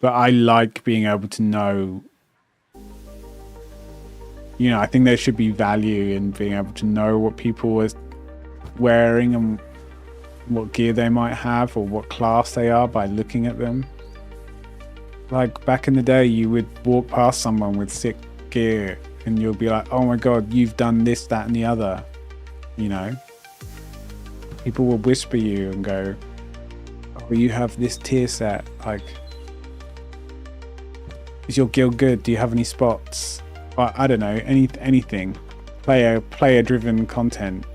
but I like being able to know, I think there should be value in being able to know what people are wearing and what gear they might have or what class they are by looking at them. Like back in the day, you would walk past someone with sick gear and you'll be like, oh my god, you've done this, that and the other, you know. People will whisper you and go, oh, you have this tier set, like, is your guild good? Do you have any spots? Or, I don't know, anything. Player driven content.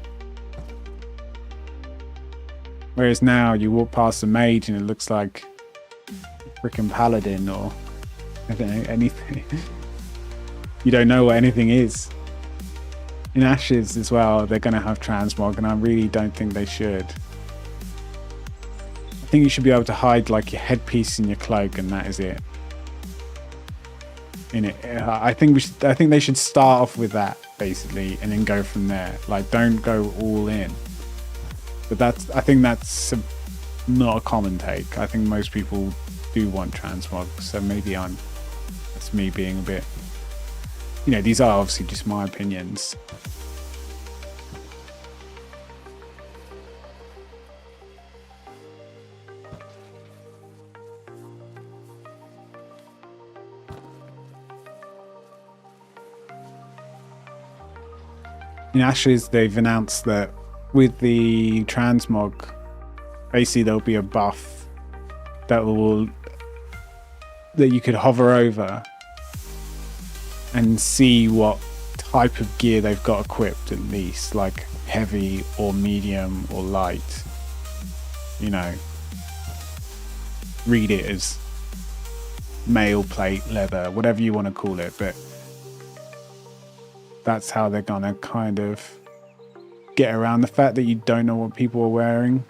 Whereas now you walk past a mage and it looks like freaking paladin or I don't know, anything. You don't know what anything is. In Ashes as well, they're going to have transmog, and I really don't think they should. I think you should be able to hide like your headpiece and your cloak, and that is it. In it, I think they should start off with that basically, and then go from there. Like, don't go all in. But I think that's not a common take. I think most people do want transmog, so maybe that's me being a bit, you know, these are obviously just my opinions. In Ashes, they've announced that with the transmog, basically there'll be a buff that you could hover over and see what type of gear they've got equipped, at least, like heavy or medium or light. You know, read it as mail plate, leather, whatever you want to call it, but that's how they're gonna kind of get around the fact that you don't know what people are wearing.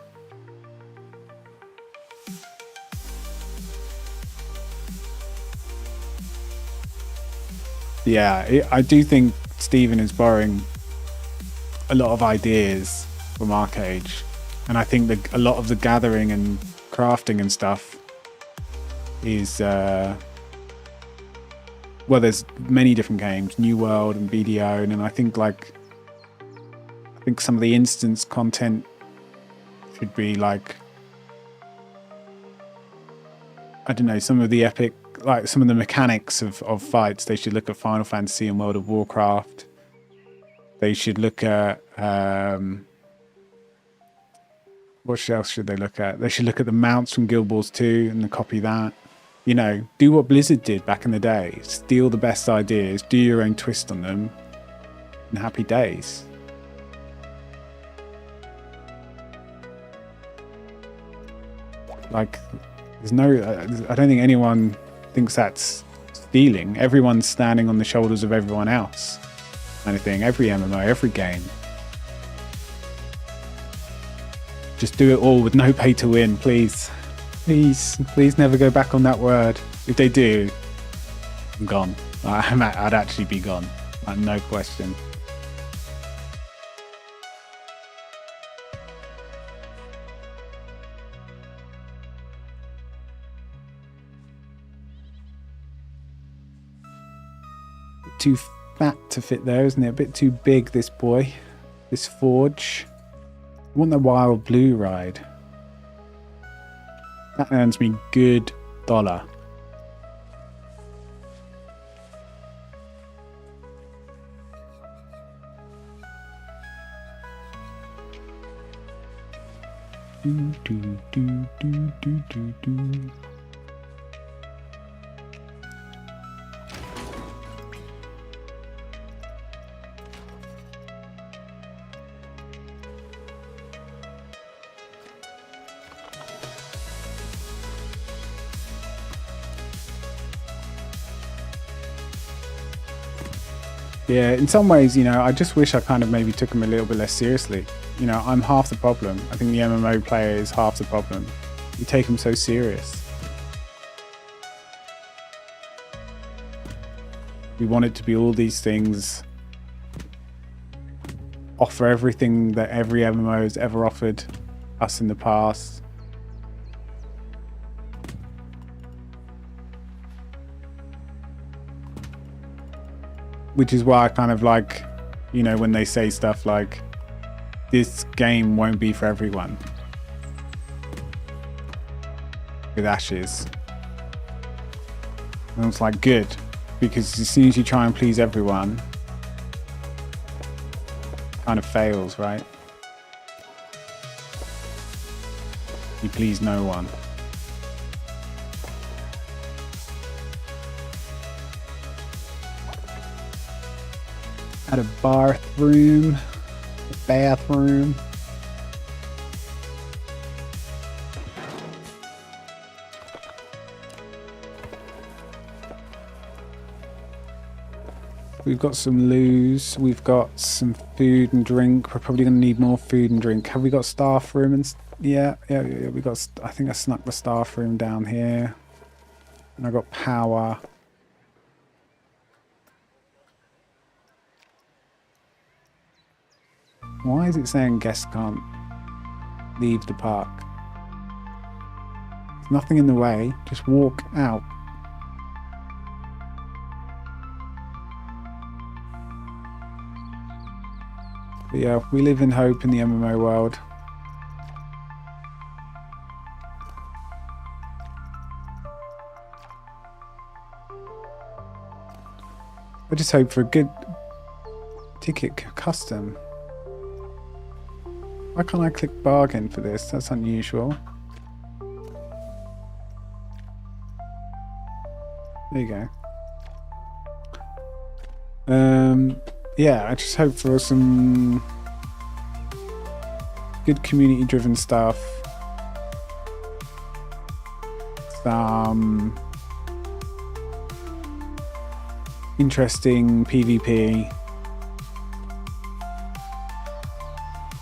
Yeah, I do think Stephen is borrowing a lot of ideas from Arcade, and I think that a lot of the gathering and crafting and stuff is well, there's many different games, New World and BDO, and I think some of the instance content should be like, I don't know, some of the epic, like some of the mechanics of fights. They should look at Final Fantasy and World of Warcraft. They should look at what else should they look at? They should look at the mounts from Guild Wars 2 and copy that. You know, do what Blizzard did back in the day. Steal the best ideas, do your own twist on them, and happy days. Like, there's no, I don't think anyone thinks that's stealing. Everyone's standing on the shoulders of everyone else, kind of thing. Every MMO, every game. Just do it all with no pay to win, please. Please never go back on that word. If they do, I'm gone. I'd actually be gone. No question. Too fat to fit there, isn't it? A bit too big, this boy. This forge. I want the wild blue ride. That earns me good dollar. Do, do, do, do, do, do, do. Yeah, in some ways, you know, I just wish I kind of maybe took them a little bit less seriously. You know, I'm half the problem. I think the MMO player is half the problem. You take them so serious. We want it to be all these things. Offer everything that every MMO has ever offered us in the past. Which is why I kind of like, you know, when they say stuff like, this game won't be for everyone. with Ashes. And it's like good, because as soon as you try and please everyone, it kind of fails, right? You please no one. At a bathroom. We've got some loos. We've got some food and drink. We're probably going to need more food and drink. Have we got staff room? And yeah. We got. I think I snuck the staff room down here. And I got power. Why is it saying guests can't leave the park? There's nothing in the way. Just walk out. But yeah, we live in hope in the MMO world. I just hope for a good ticket custom. Why can't I click bargain for this? That's unusual. There you go. Yeah, I just hope for some good community-driven stuff. Some interesting PvP.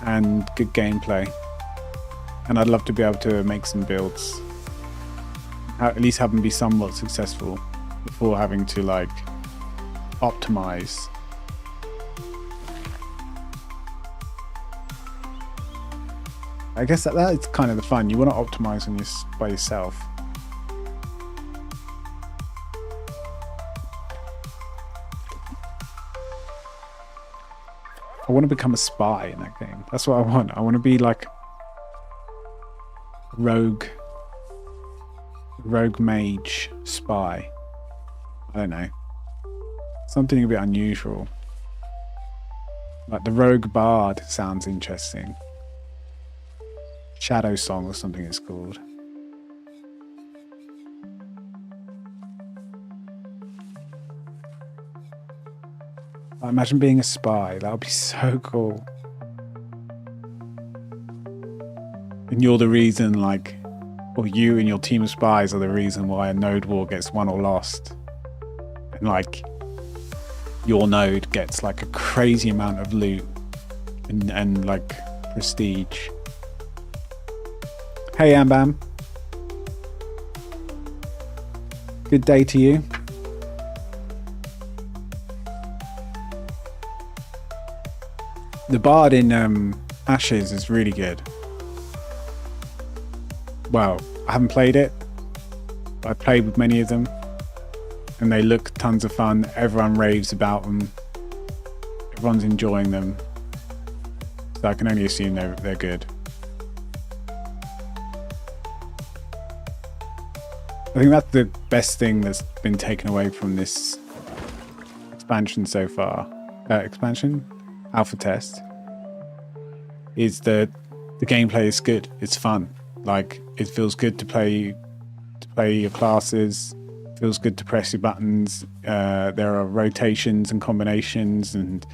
And good gameplay. And I'd love to be able to make some builds. At least have them be somewhat successful before having to like optimize. I guess that is kind of the fun. You want to optimize on by yourself. I want to become a spy in that game. That's what I want. I want to be like rogue mage spy. I don't know. Something a bit unusual. Like the rogue bard sounds interesting. Shadow Song or something it's called. I imagine being a spy. That would be so cool. And you're the reason, like, or you and your team of spies are the reason why a node war gets won or lost. And like, your node gets like a crazy amount of loot and like prestige. Hey Ambam. Good day to you. The bard in Ashes is really good. Well, I haven't played it, but I've played with many of them, and they look tons of fun. Everyone raves about them. Everyone's enjoying them. So I can only assume they're good. I think that's the best thing that's been taken away from this expansion so far. Alpha test. Is that the gameplay is good. It's fun. Like, it feels good to play your classes. It feels good to press your buttons. There are rotations and combinations and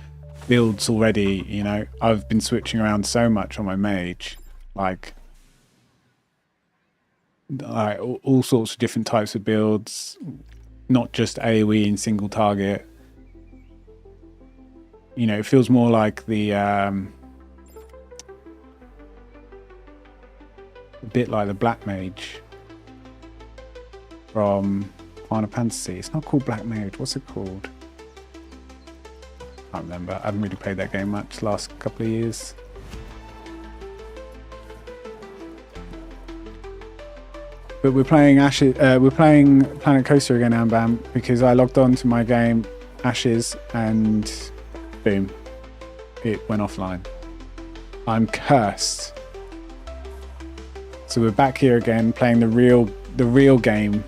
builds already. You know, I've been switching around so much on my mage, like all sorts of different types of builds, not just AoE and single target. You know, it feels more like the a bit like the Black Mage from Final Fantasy. It's not called Black Mage. What's it called? I can't remember. I haven't really played that game much last couple of years. But we're playing Ashes. We're playing Planet Coaster again, Ambam, because I logged on to my game Ashes and boom, it went offline. I'm cursed. So we're back here again, playing the real the real game.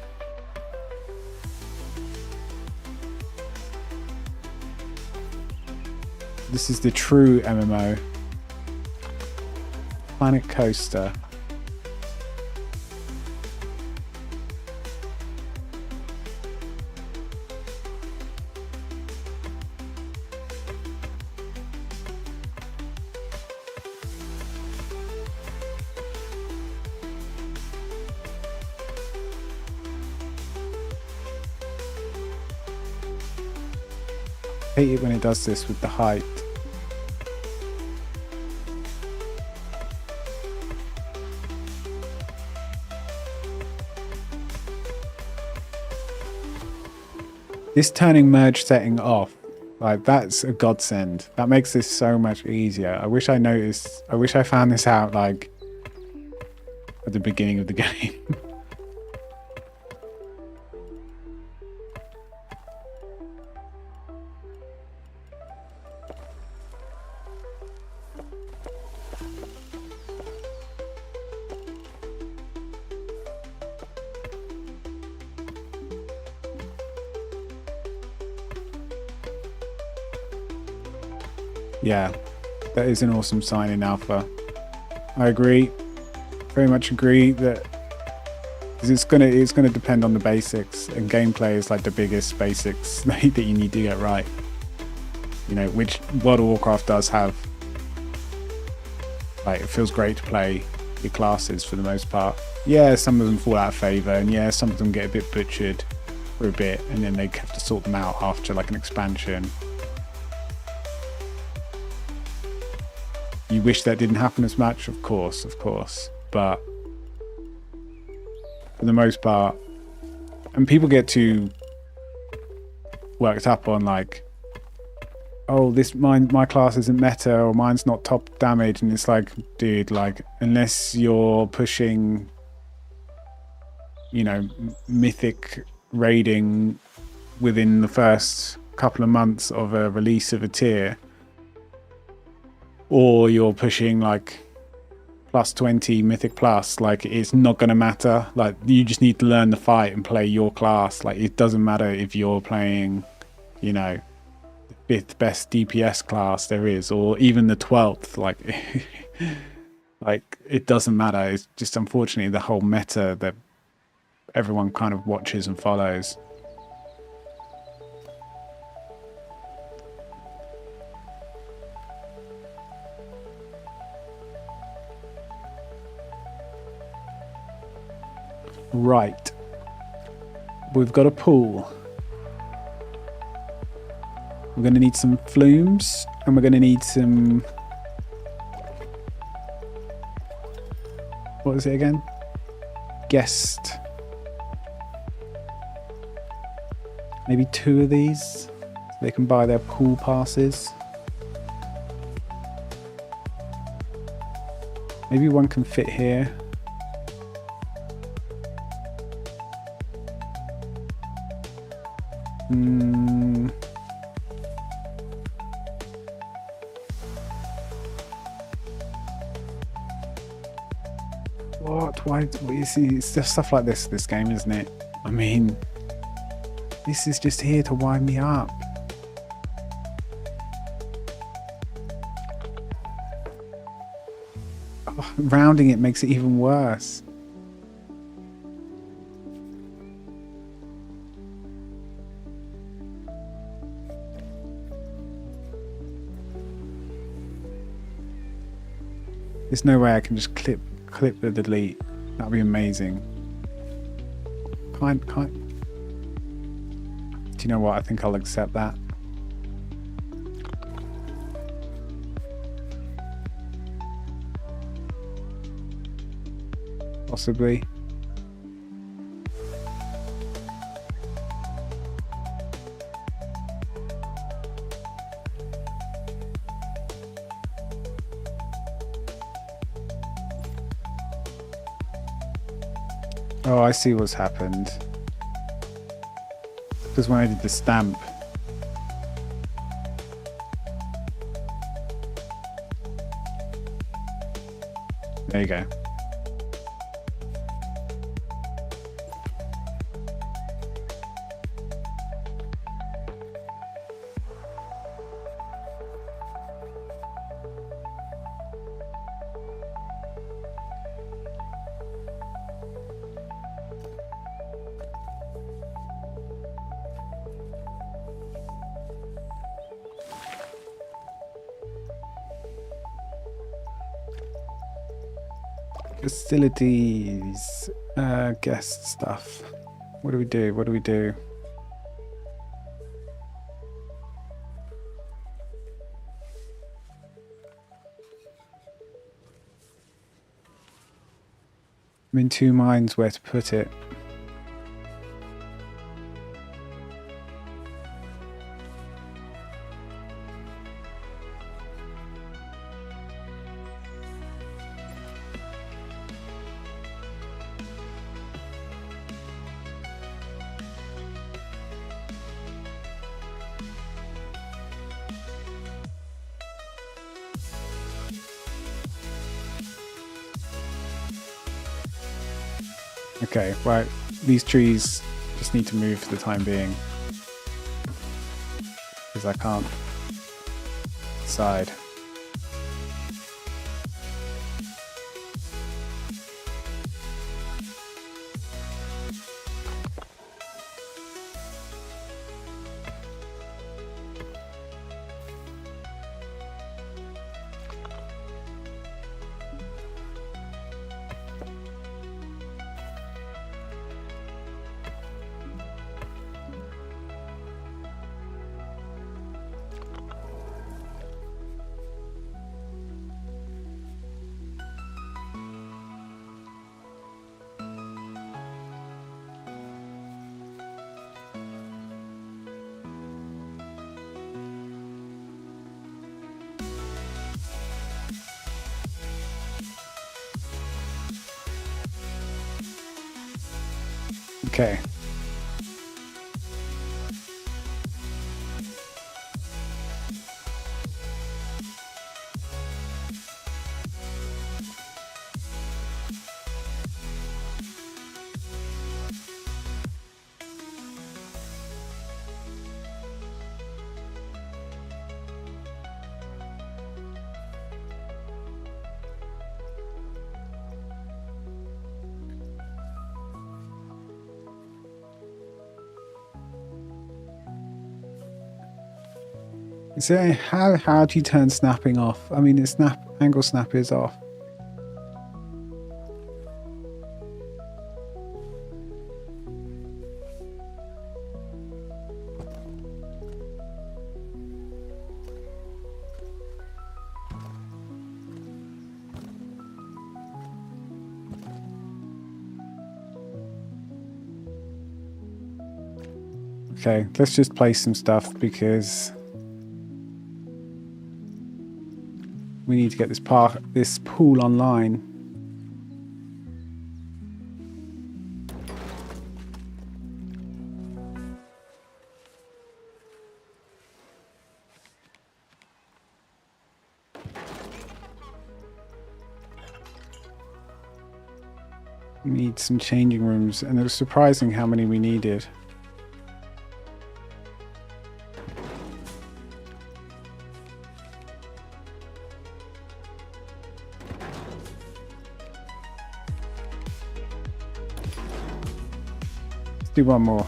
This is the true MMO. Planet Coaster. I hate it when it does this with the height. This turning merge setting off, like that's a godsend. That makes this so much easier. I wish I found this out like at the beginning of the game. Yeah, that is an awesome sign in alpha. I agree, very much agree that it's gonna depend on the basics, and gameplay is like the biggest basics that you need to get right. You know, which World of Warcraft does have. Like, it feels great to play your classes for the most part. Yeah, some of them fall out of favour, and yeah, some of them get a bit butchered for a bit, and then they have to sort them out after like an expansion. You wish that didn't happen as much, of course, but for the most part, and people get too worked up on like, oh, my class isn't meta, or mine's not top damage, and it's like, dude, like, unless you're pushing, you know, mythic raiding within the first couple of months of a release of a tier, or you're pushing like plus 20 mythic plus, like, it's not going to matter. Like, you just need to learn the fight and play your class. Like, it doesn't matter if you're playing, you know, the 5th best DPS class there is, or even the 12th. Like, like, it doesn't matter. It's just unfortunately the whole meta that everyone kind of watches and follows. Right, we've got a pool. We're going to need some flumes, and we're going to need some, what is it again? Guest. Maybe 2 of these, so they can buy their pool passes. Maybe one can fit here. What? Why? You see, it's just stuff like this game, isn't it? I mean, this is just here to wind me up. Oh, rounding it makes it even worse. There's no way I can just clip the delete. That'd be amazing. Can't. Do you know what? I think I'll accept that. Possibly. Oh, I see what's happened. Because when I did the stamp, there you go. Facilities. Guest stuff. What do we do? What do we do? I'm in two minds where to put it. Okay, right. These trees just need to move for the time being. Because I can't decide. Okay. So how do you turn snapping off? I mean, the angle snap is off. Okay, let's just place some stuff because we need to get this pool online. We need some changing rooms, and it was surprising how many we needed. Do one more.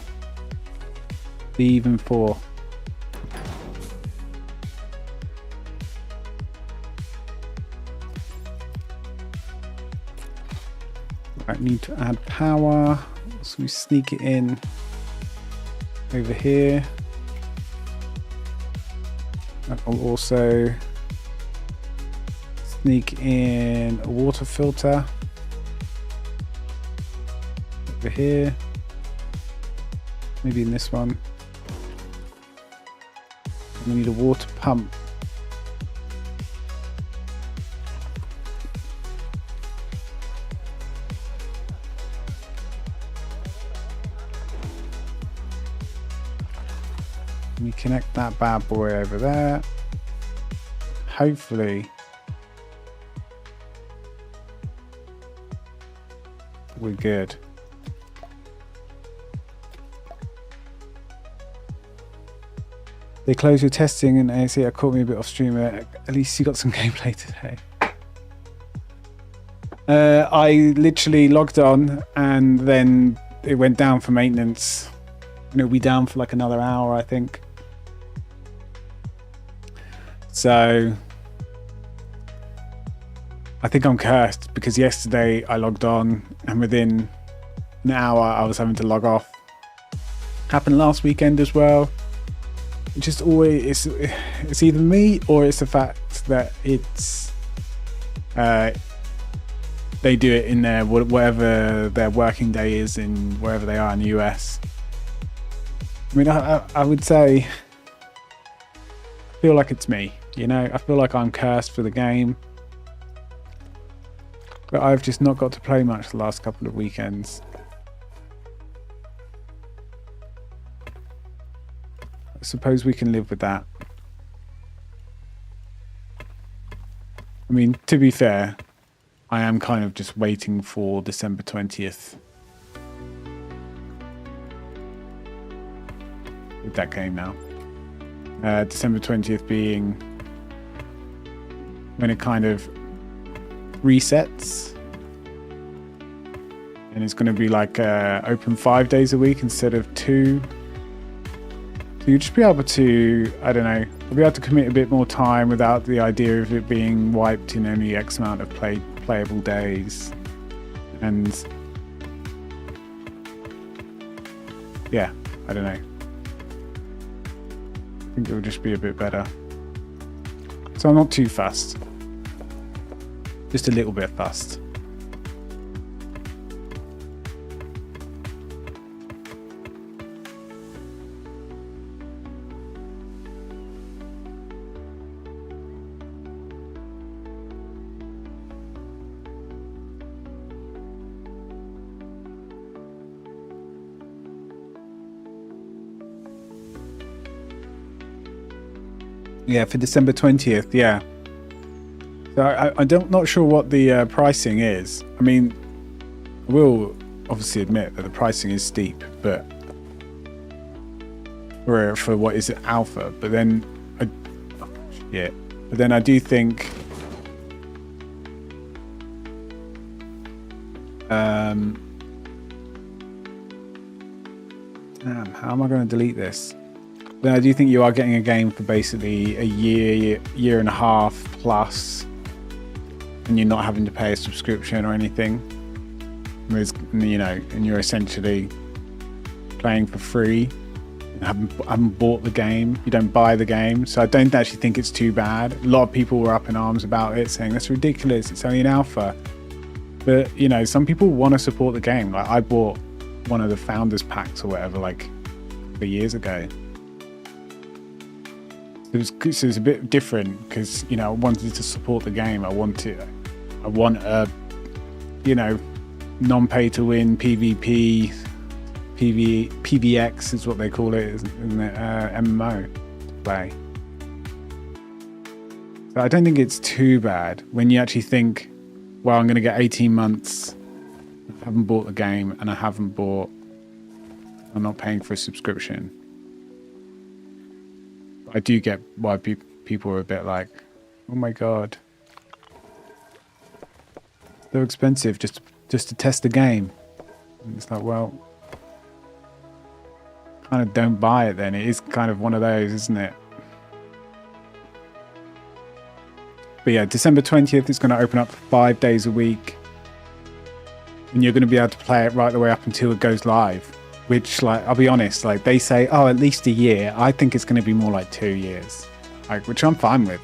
Be even 4. Right, need to add power. So we sneak it in over here. That will also sneak in a water filter over here. Maybe in this one. We need a water pump. We connect that bad boy over there. Hopefully we're good. They closed your testing and ASA caught me a bit off stream. At least you got some gameplay today. I literally logged on and then it went down for maintenance. And it'll be down for like another hour, I think. So I think I'm cursed because yesterday I logged on and within an hour I was having to log off. Happened last weekend as well. It just always, it's either me or it's the fact that it's they do it in their whatever their working day is in wherever they are in the US. I mean, I would say I feel like it's me, you know. I feel like I'm cursed for the game, but I've just not got to play much the last couple of weekends. I suppose we can live with that. I mean, to be fair, I am kind of just waiting for December 20th with that game now. December 20th being when it kind of resets. And it's going to be like open 5 days a week instead of 2. So you'll just be able to, I don't know, I'll be able to commit a bit more time without the idea of it being wiped in only X amount of playable days. And yeah, I don't know. I think it will just be a bit better. So I'm not too fussed. Just a little bit fussed. Yeah, for December 20th, yeah. So I'm not sure what the pricing is. I mean, I will obviously admit that the pricing is steep, but for what is it, alpha. But then, But then I do think, damn, how am I going to delete this? Then I do think you are getting a game for basically a year and a half plus, and you're not having to pay a subscription or anything. You know, and you're essentially playing for free. You haven't bought the game. You don't buy the game, so I don't actually think it's too bad. A lot of people were up in arms about it, saying that's ridiculous. It's only an alpha. But you know, some people want to support the game. Like I bought one of the founders packs or whatever, like 3 years ago. So it's a bit different because, you know, I wanted to support the game. I want a, you know, non-pay to win PvP, PvX is what they call it, isn't it? MMO to play. So I don't think it's too bad when you actually think, well, I'm going to get 18 months. I haven't bought the game and I'm not paying for a subscription. I do get why people are a bit like, oh my god, so expensive just to test the game. And it's like, well, kind of don't buy it then. It is kind of one of those, isn't it? But yeah, December 20th is going to open up 5 days a week, and you're going to be able to play it right the way up until it goes live. Which, like, I'll be honest, like they say, oh, at least a year. I think it's going to be more like 2 years, like, which I'm fine with.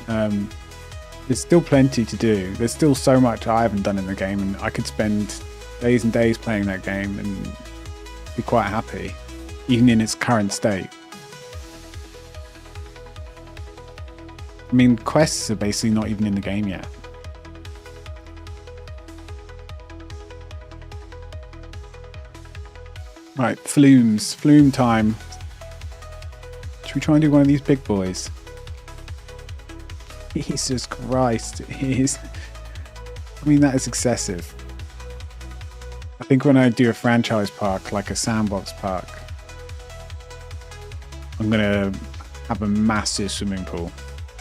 There's still plenty to do. There's still so much I haven't done in the game, and I could spend days and days playing that game and be quite happy, even in its current state. I mean, quests are basically not even in the game yet. Right, flume time. Should we try and do one of these big boys? Jesus Christ, it is. I mean, that is excessive. I think when I do a franchise park, like a sandbox park, I'm gonna have a massive swimming pool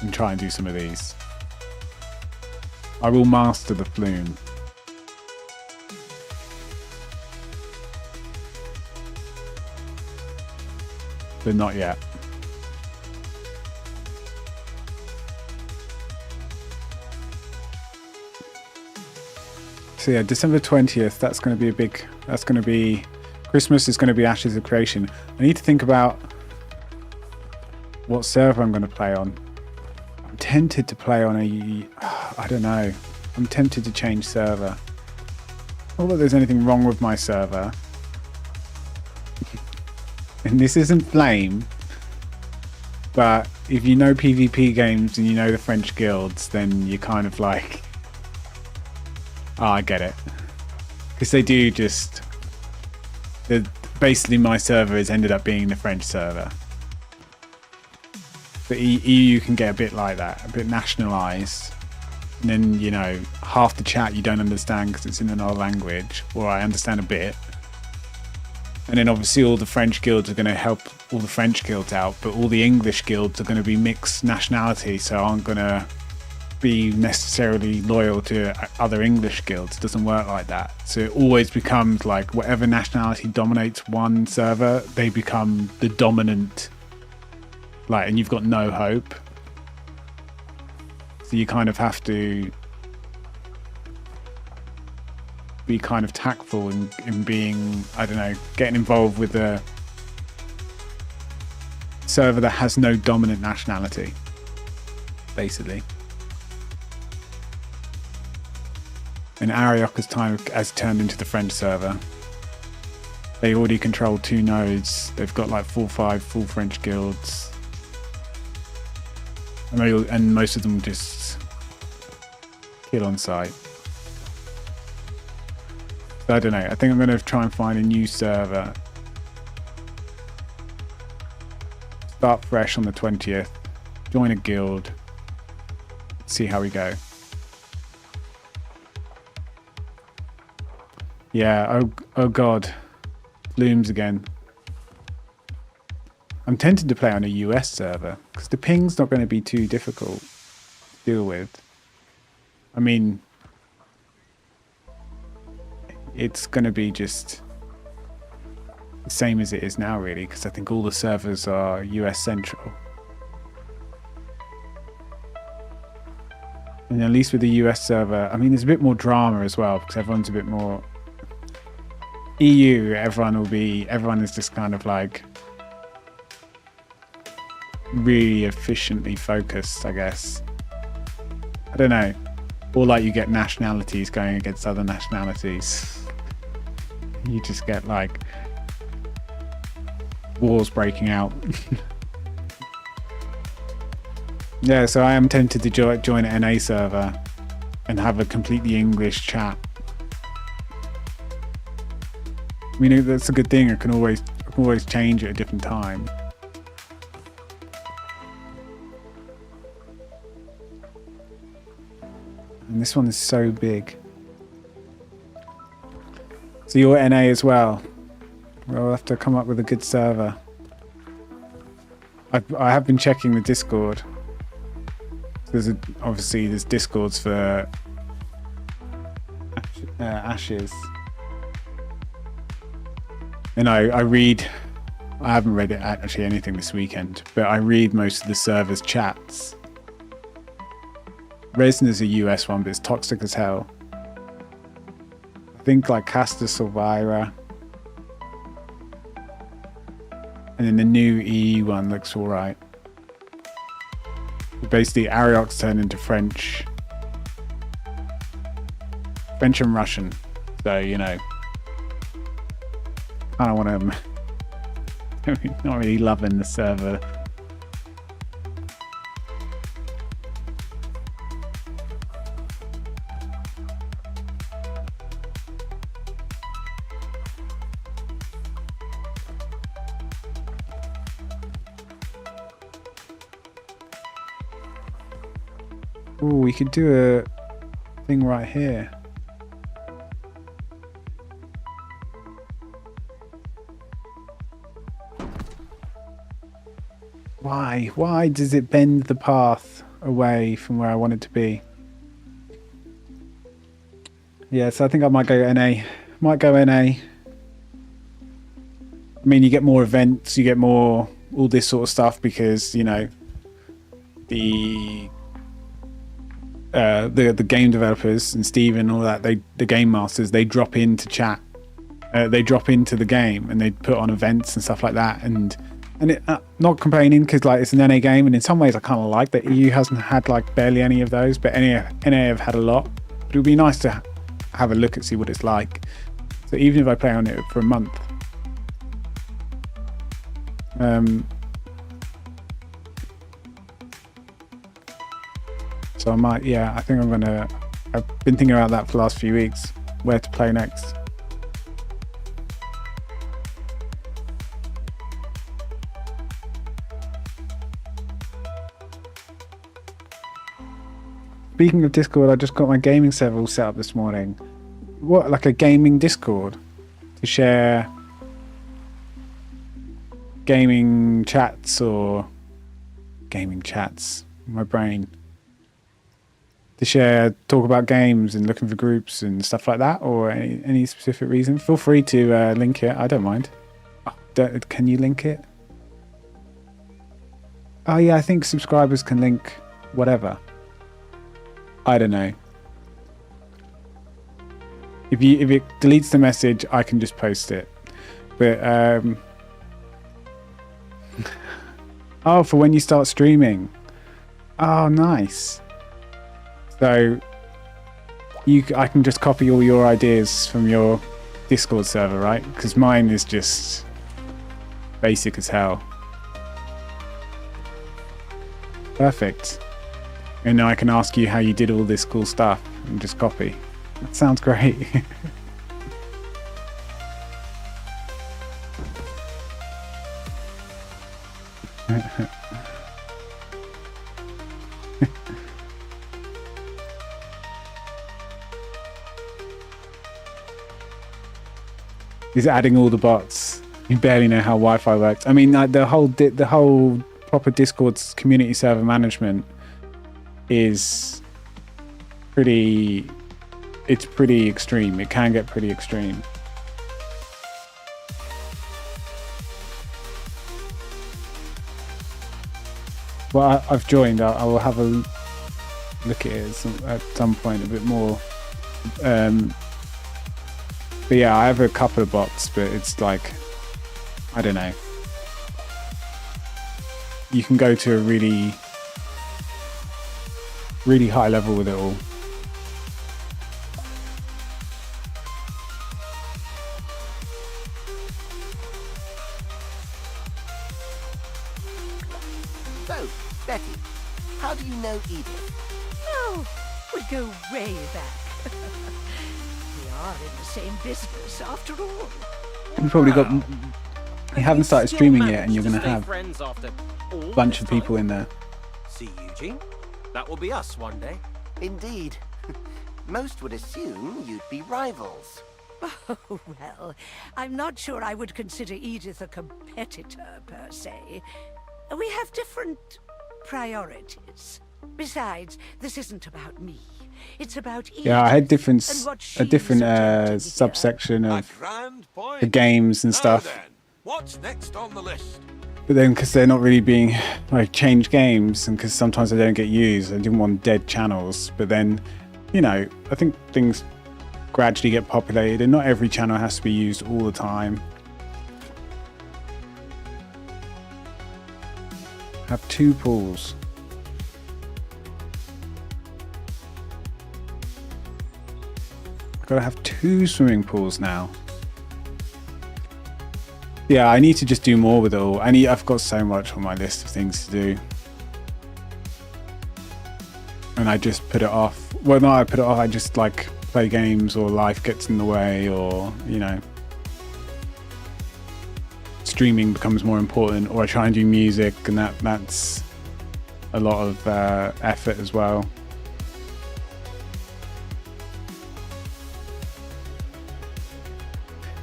and try and do some of these. I will master the flume. But not yet. So yeah, December 20th, that's going to be a big, that's going to be, Christmas is going to be Ashes of Creation. I need to think about what server I'm going to play on. I'm tempted to play on I don't know. I'm tempted to change server. Not that there's anything wrong with my server. And this isn't Flame. But if you know PvP games and you know the French guilds, then you're kind of like, oh, I get it. Because they do just... Basically, my server has ended up being the French server. But EU can get a bit like that, a bit nationalised. And then, you know, half the chat you don't understand because it's in another language. Or I understand a bit. And then obviously all the French guilds are going to help all the French guilds out. But all the English guilds are going to be mixed nationality. So aren't going to be necessarily loyal to other English guilds. It doesn't work like that. So it always becomes like whatever nationality dominates one server, they become the dominant, like, and you've got no hope. So you kind of have to be kind of tactful in being, I don't know, getting involved with a server that has no dominant nationality, basically. And Arioch's time has turned into the French server. They already control 2 nodes. They've got like 4-5 full French guilds. And most of them just kill on sight. So I don't know. I think I'm going to try and find a new server. Start fresh on the 20th. Join a guild. See how we go. Yeah, oh god. Blooms again. I'm tempted to play on a US server, because the ping's not going to be too difficult to deal with. I mean, it's going to be just the same as it is now, really, because I think all the servers are US central. And at least with the US server, I mean, there's a bit more drama as well, because everyone's a bit more... EU, everyone is just kind of like really efficiently focused, I guess. I don't know. Or like you get nationalities going against other nationalities. You just get like wars breaking out. Yeah, so I am tempted to join an NA server and have a completely English chat. I mean, that's a good thing. I can always change at a different time. And this one is so big. So you're NA as well. We'll have to come up with a good server. I have been checking the Discord. Obviously there's Discords for Ashes. And I haven't read it actually anything this weekend, but I read most of the server's chats. Resin is a US one, but it's toxic as hell. I think like Casta Silvira. And then the new EU one looks alright. Basically, Arioch's turned into French. French and Russian. So, you know. I don't want to... not really loving the server. Oh, we could do a thing right here. Why? Why does it bend the path away from where I want it to be? Yeah, so I think I might go NA. Might go NA. I mean, you get more events, you get more all this sort of stuff because, you know, the the game developers and Steve and all that, the game masters, they drop into chat, they drop into the game and they put on events and stuff like that, and it, not complaining because like it's an NA game, and in some ways I kind of like that EU hasn't had like barely any of those, but NA have had a lot. But it would be nice to have a look and see what it's like. So even if I play on it for a month, so I might, I think I've been thinking about that for the last few weeks, where to play next. Speaking of Discord, I just got my gaming server all set up this morning. What, like a gaming Discord to share gaming chats or gaming chats? My brain. To share, talk about games and looking for groups and stuff like that, or any specific reason? Feel free to link it. I don't mind. Can you link it? Oh yeah, I think subscribers can link whatever. I don't know. If it deletes the message, I can just post it. But oh, for when you start streaming. Oh, nice. So I can just copy all your ideas from your Discord server, right? Because mine is just basic as hell. Perfect. And now I can ask you how you did all this cool stuff and just copy. That sounds great. He's adding all the bots. You barely know how Wi-Fi works. I mean, the whole proper Discord's community server management is pretty extreme. It can get pretty extreme. Well, I've joined. I will have a look at it at some point a bit more. But yeah, I have a couple of bots, but it's like, I don't know. You can go to a really high level with it all. So, Betty, how do you know Edith? Oh, we go way back. We are in the same business after all. You probably got. You haven't started streaming yet, and you're going to have a bunch of people in there. See, Eugene? That will be us one day. Indeed. Most would assume you'd be rivals. Oh, well, I'm not sure I would consider Edith a competitor, per se. We have different priorities. Besides, this isn't about me. It's about Edith. Yeah, I had a different subsection of the games and stuff. Then, what's next on the list? But then, because they're not really being like change games, and because sometimes they don't get used, I didn't want dead channels. But then, you know, I think things gradually get populated, and not every channel has to be used all the time. Have 2 pools. I've got to have 2 swimming pools now. Yeah, I need to just do more with it all. I've got so much on my list of things to do. And I just put it off. Well, no, I put it off. I just like play games, or life gets in the way, or, you know, streaming becomes more important, or I try and do music, and that's a lot of effort as well.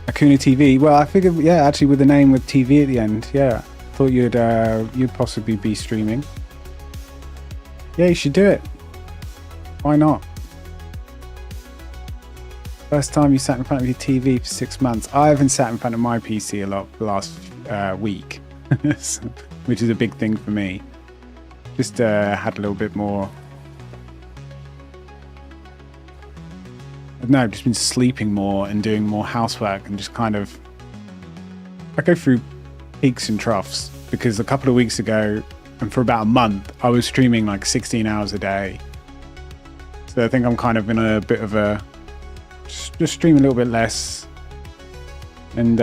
Akuna TV. Well, I figured, yeah, actually with the name with TV at the end, yeah, thought you'd possibly be streaming. Yeah, you should do it. Why not? First time you sat in front of your TV for 6 months. I haven't sat in front of my PC a lot the last week, which is a big thing for me. Just had a little bit more no, I've just been sleeping more and doing more housework and just kind of, I go through peaks and troughs because a couple of weeks ago and for about a month, I was streaming like 16 hours a day. So I think I'm kind of in a bit of a, just stream a little bit less and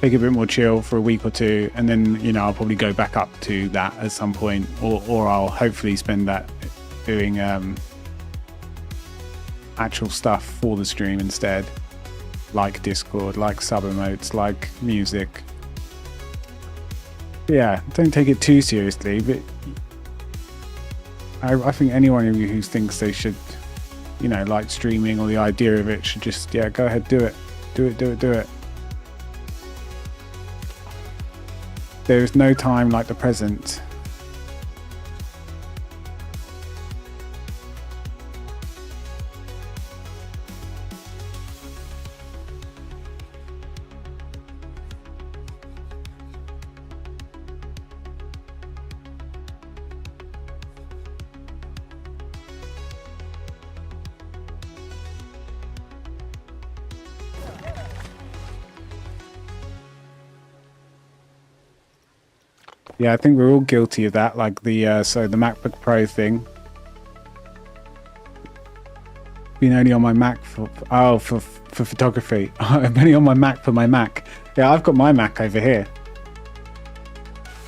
take a bit more chill for a week or two. And then, you know, I'll probably go back up to that at some point, or I'll hopefully spend that doing actual stuff for the stream instead, like Discord, like sub emotes, like music. Yeah, don't take it too seriously, but I think anyone of you who thinks they should, you know, like streaming or the idea of it should just, yeah, go ahead, do it. Do it. There is no time like the present. Yeah, I think we're all guilty of that. Like the so the MacBook Pro thing. Been only on my Mac for photography. I'm only on my Mac for my Mac. Yeah, I've got my Mac over here.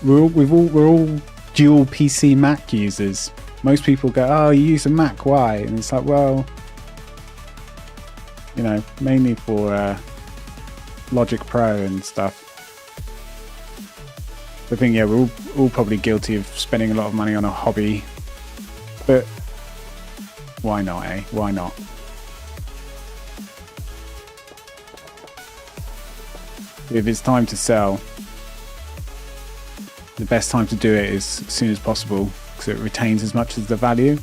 We're all dual PC Mac users. Most people go, "Oh, you use a Mac? Why?" And it's like, well, you know, mainly for Logic Pro and stuff. I think, yeah, we're all probably guilty of spending a lot of money on a hobby, but why not, eh? Why not? If it's time to sell, the best time to do it is as soon as possible because it retains as much as the value.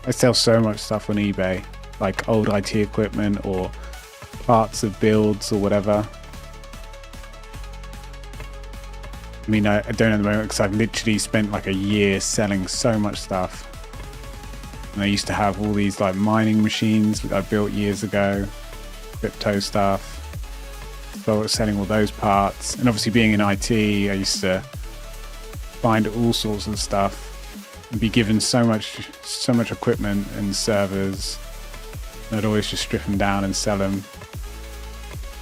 I sell so much stuff on eBay, like old IT equipment or parts of builds or whatever. I mean, I don't at the moment because I've literally spent like a year selling so much stuff. And I used to have all these like mining machines that I built years ago, crypto stuff. So I was selling all those parts. And obviously being in IT, I used to find all sorts of stuff. Be given so much equipment and servers. I'd always just strip them down and sell them.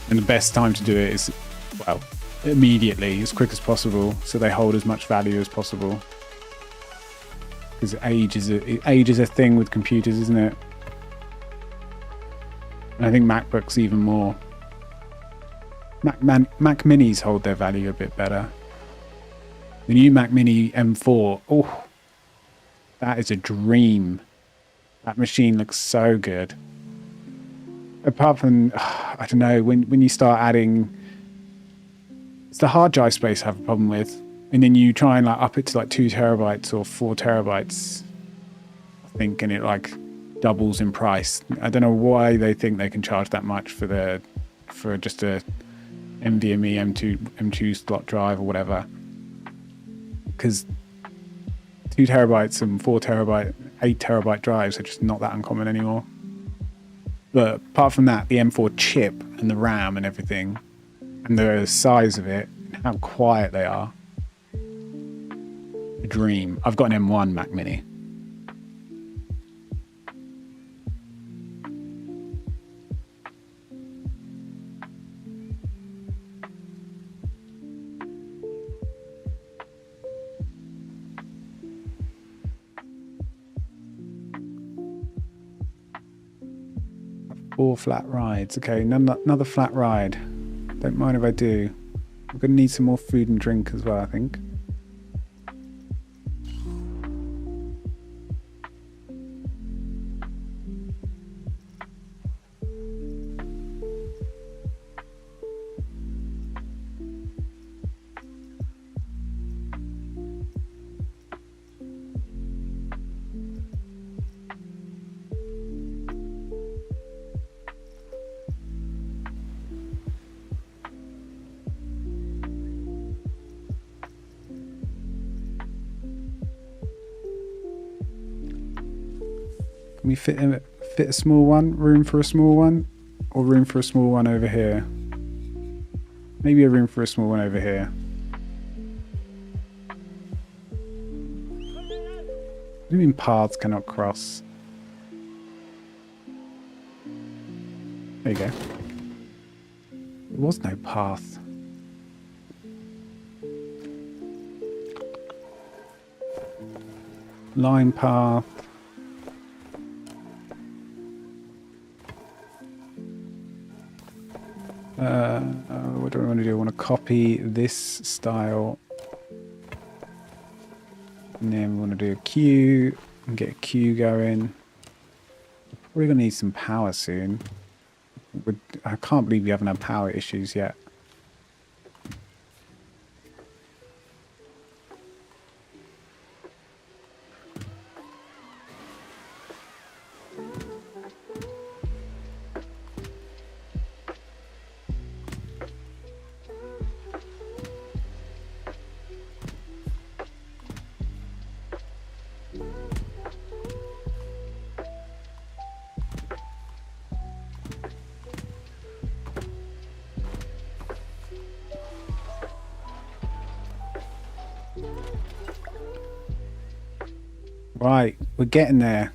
And the best time to do it is, well, immediately, as quick as possible, so they hold as much value as possible. Because age is a thing with computers, isn't it? And I think MacBooks even more. Mac Minis hold their value a bit better. The new Mac Mini M4, oh. That is a dream. That machine looks so good. Apart from, I don't know, when you start adding, it's the hard drive space I have a problem with. And then you try and like up it to like 2 terabytes or 4 terabytes, I think, and it like doubles in price. I don't know why they think they can charge that much for just a NVMe M2 slot drive or whatever. Because 2 terabytes and 4 terabyte, 8 terabyte drives are just not that uncommon anymore. But apart from that, the M4 chip and the RAM and everything, and the size of it, and how quiet they are, a dream. I've got an M1 Mac Mini. Four flat rides. Okay, another flat ride. Don't mind if I do. I'm going to need some more food and drink as well, I think. Can we fit a small one? Room for a small one? Or room for a small one over here? Maybe a room for a small one over here. What do you mean paths cannot cross? There you go. There was no path. Line path. What do I want to do? I want to copy this style. And then we want to do a queue and get a queue going. We're going to need some power soon. I can't believe we haven't had power issues yet. Right, we're getting there.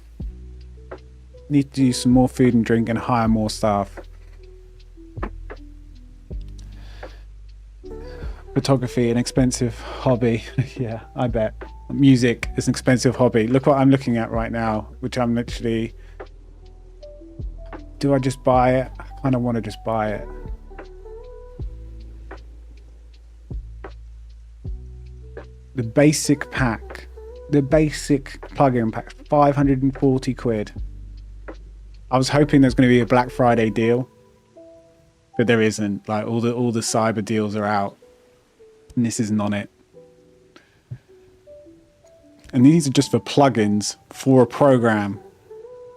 Need to do some more food and drink and hire more staff. Photography, an expensive hobby. Yeah, I bet. Music is an expensive hobby. Look what I'm looking at right now, which I'm literally... Do I just buy it? I kind of want to just buy it. The basic pack. The basic plug-in pack, 540 quid. I was hoping there's going to be a Black Friday deal, but there isn't. Like all the cyber deals are out, and this isn't on it. And these are just for plugins for a program.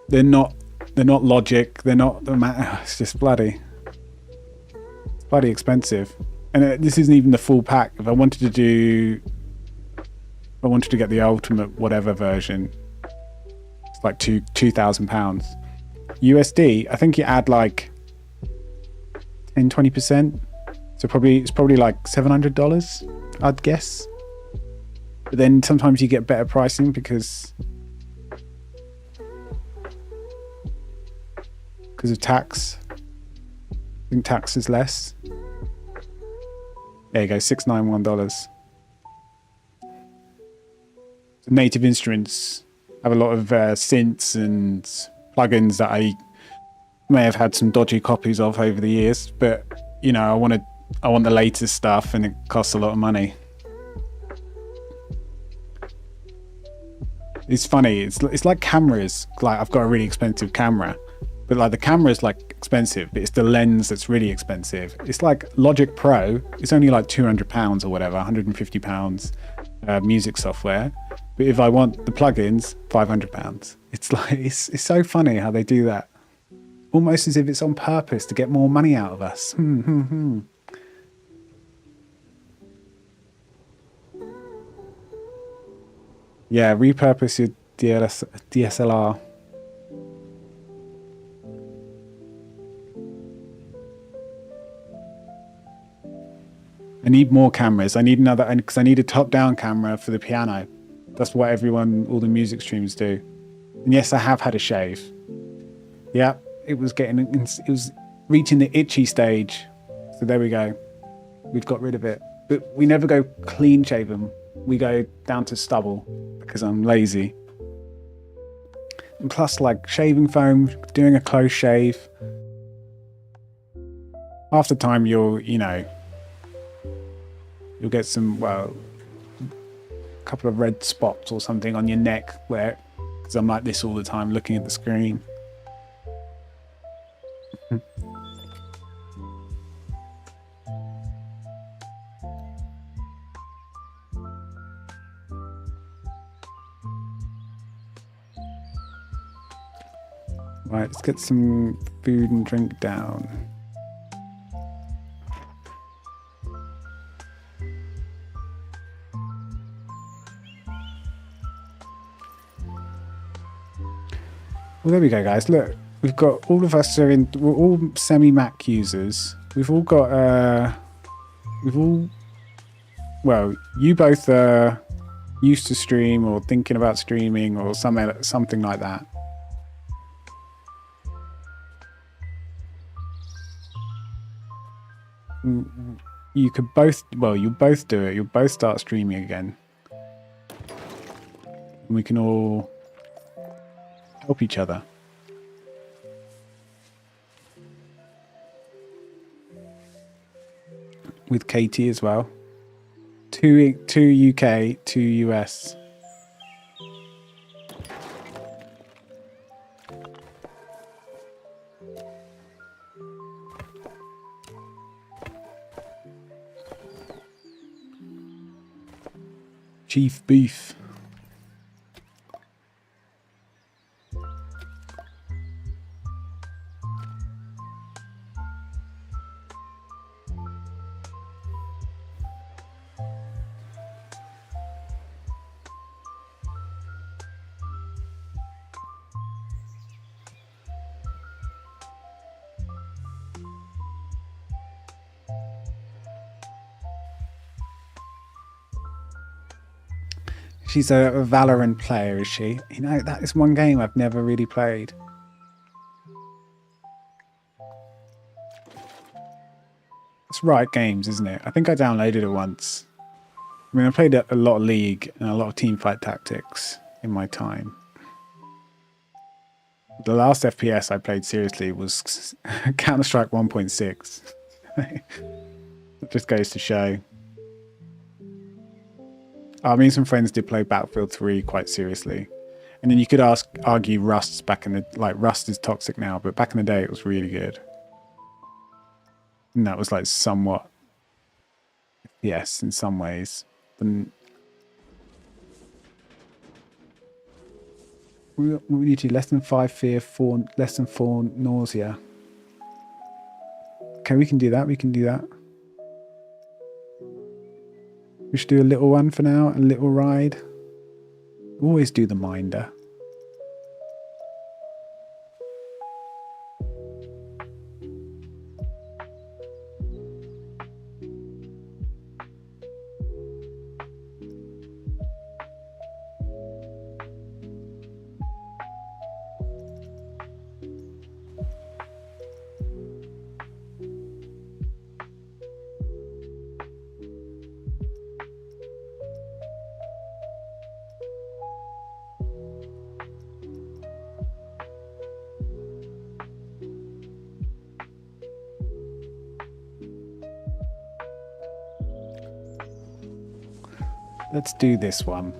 They're not Logic. They're not the it's just bloody expensive. And this isn't even the full pack. If I wanted to get the ultimate whatever version, it's like £2,000 USD. I think you add like 10-20%, so it's probably like $700, I'd guess. But then sometimes you get better pricing because of tax. I think tax is less. There you go, $691. Native Instruments have a lot of synths and plugins that I may have had some dodgy copies of over the years, but you know, I want the latest stuff, and it costs a lot of money. It's funny. It's like cameras. Like I've got a really expensive camera, but like the camera is like expensive, but it's the lens that's really expensive. It's like Logic Pro. It's only like £200 or whatever, £150 music software. But if I want the plugins, £500. It's like it's so funny how they do that. Almost as if it's on purpose to get more money out of us. Yeah, repurpose your DSLR. I need more cameras. I need another, because I need a top-down camera for the piano. That's what all the music streams do. And yes, I have had a shave. Yeah, it was reaching the itchy stage. So there we go. We've got rid of it. But we never go clean shave them. We go down to stubble because I'm lazy. And plus, like shaving foam, doing a close shave. Half the time you'll get some, couple of red spots or something on your neck because I'm like this all the time looking at the screen. Right, let's get some food and drink down. Well, there we go, guys. Look, we've got all of us are in. We're all semi-Mac users. We've all got. Well, you both are used to stream or thinking about streaming or something like that. You could both. Well, you'll both do it. You'll both start streaming again. And we can all help each other. With Katie as well. Two UK, two US. Chief Beef. She's a Valorant player, is she? You know, that is one game I've never really played. It's Riot Games, isn't it? I think I downloaded it once. I mean, I played a lot of League and a lot of Teamfight Tactics in my time. The last FPS I played seriously was Counter-Strike 1.6. It just goes to show. Me and some friends did play Battlefield 3 quite seriously. And then you could argue Rust's back in the... Like, Rust is toxic now, but back in the day it was really good. And that was like somewhat... Yes, in some ways. But we need to less than 5 fear, less than 4 nausea. Okay, we can do that, we can do that. We should do a little one for now, a little ride. Always do the minder. Let's do this one.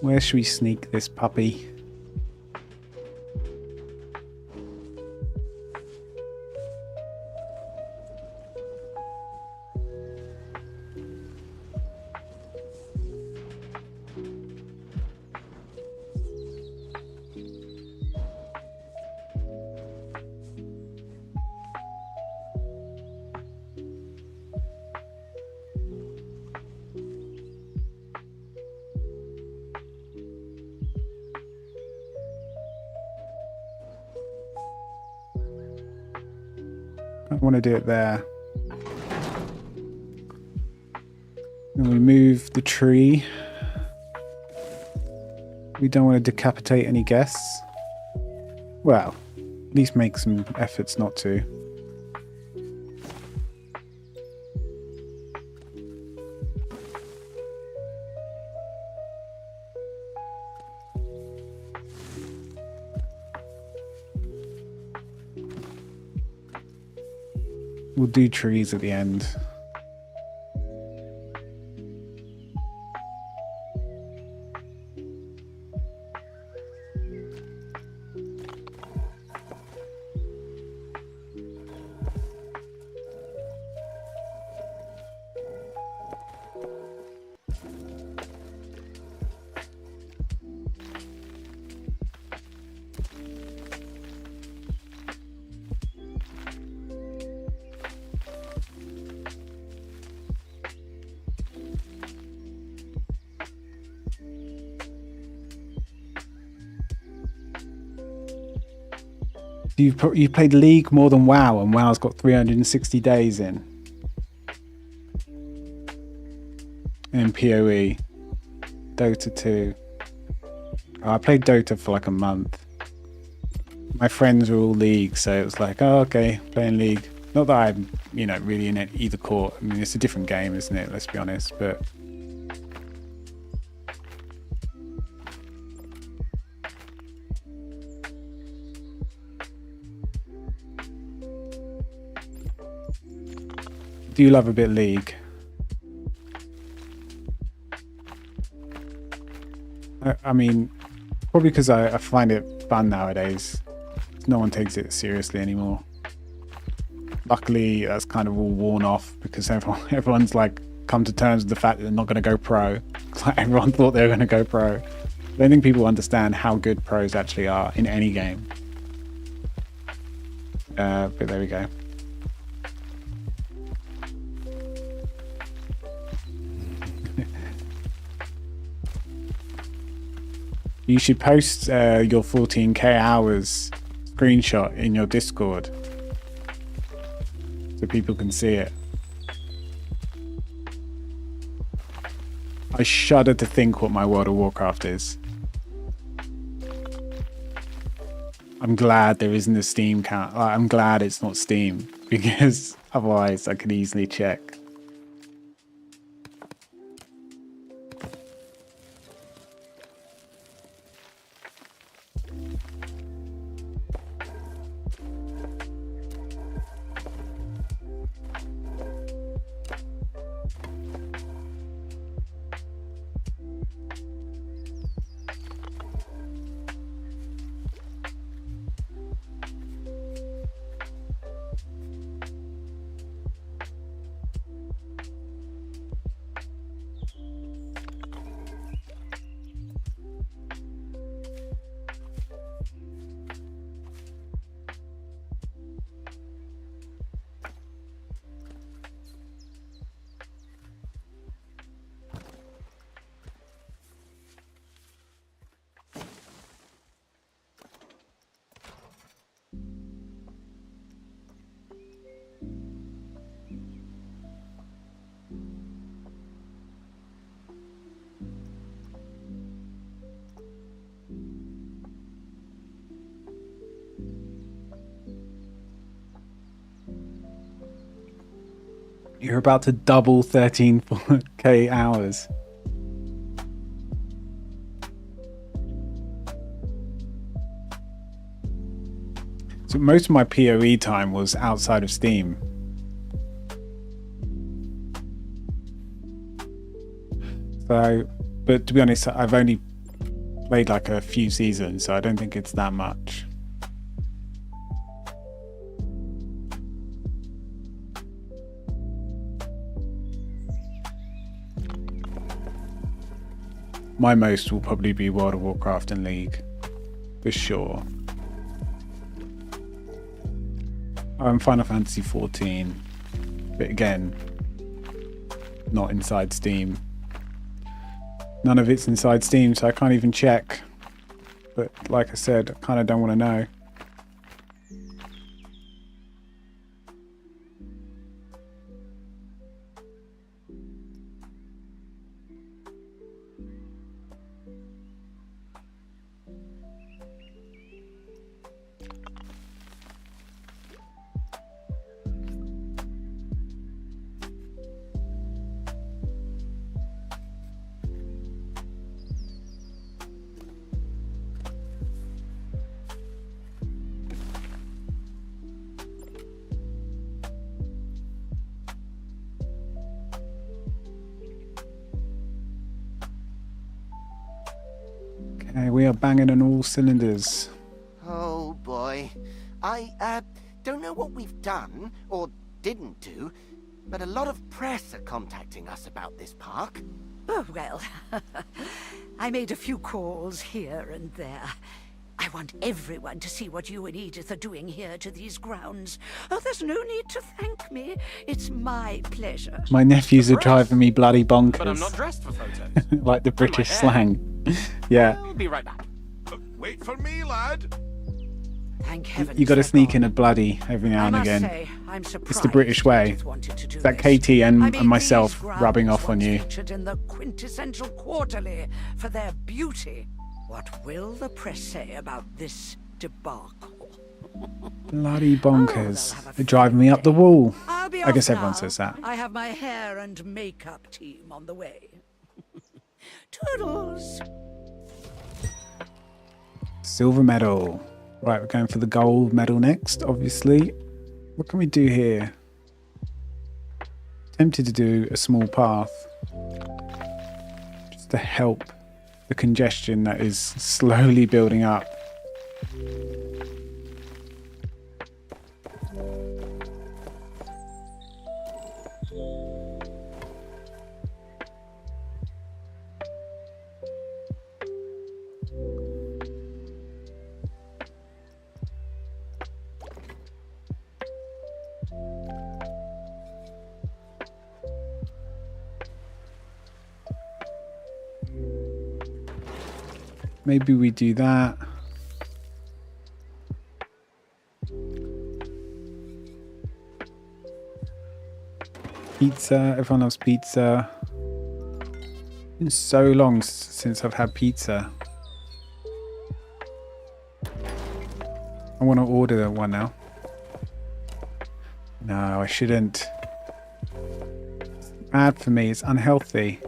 Where should we sneak this puppy? I want to do it there. Then we move the tree. We don't want to decapitate any guests. Well, at least make some efforts not to. We'll do trees at the end. You've played League more than WoW, and WoW's got 360 days in. And PoE. Dota 2. Oh, I played Dota for like a month. My friends were all League, so it was like, oh, okay, playing League. Not that I'm, really in either court. I mean, it's a different game, isn't it? Let's be honest, but... Do you love a bit League? I mean, probably because I find it fun nowadays. No one takes it seriously anymore. Luckily, that's kind of all worn off because everyone's like come to terms with the fact that they're not going to go pro. It's like everyone thought they were going to go pro. I don't think people understand how good pros actually are in any game. But there we go. You should post your 14k hours screenshot in your Discord so people can see it. I shudder to think what my World of Warcraft is. I'm glad there isn't a Steam count. I'm glad it's not Steam because otherwise I could easily check. You're about to double 13k hours. So most of my PoE time was outside of Steam. So, but to be honest, I've only played like a few seasons, so I don't think it's that much. My most will probably be World of Warcraft and League, for sure. I'm Final Fantasy 14, but again, not inside Steam. None of it's inside Steam, so I can't even check. But like I said, I kind of don't want to know. Okay, we are banging on all cylinders. Oh boy. I don't know what we've done, or didn't do, but a lot of press are contacting us about this park. Oh, well, I made a few calls here and there. I want everyone to see what you and Edith are doing here to these grounds. Oh, there's no need to thank me. It's my pleasure. My nephews are driving me bloody bonkers. But I'm not dressed for photos. Like the British slang. Yeah. I'll be right back. Wait for me, lad. Thank heavens. You got to they're sneak gone. in a bloody every now I and must again. say, I'm surprised It's the British way. Edith wanted to do Is that this. KT and, I mean, and myself these rubbing grounds off on once you? featured in the quintessential quarterly for their beauty. What will the press say about this debacle? Bloody bonkers. they'll have a They're driving me up the wall. I'll be I guess off everyone now. says that. I have my hair and makeup team on the way. Toodles. Silver medal. Right, we're going for the gold medal next, obviously. What can we do here? Tempted to do a small path. Just to help the congestion that is slowly building up. Maybe we do that. Pizza. Everyone loves pizza. It's been so long since I've had pizza. I want to order one now. No, I shouldn't. It's bad for me. It's unhealthy.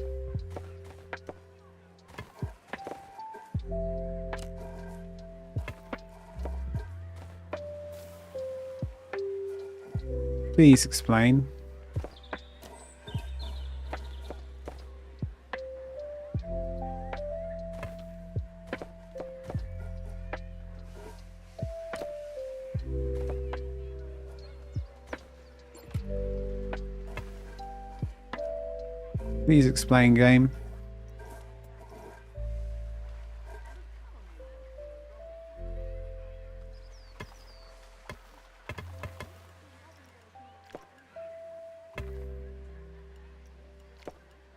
Please explain. Please explain, game.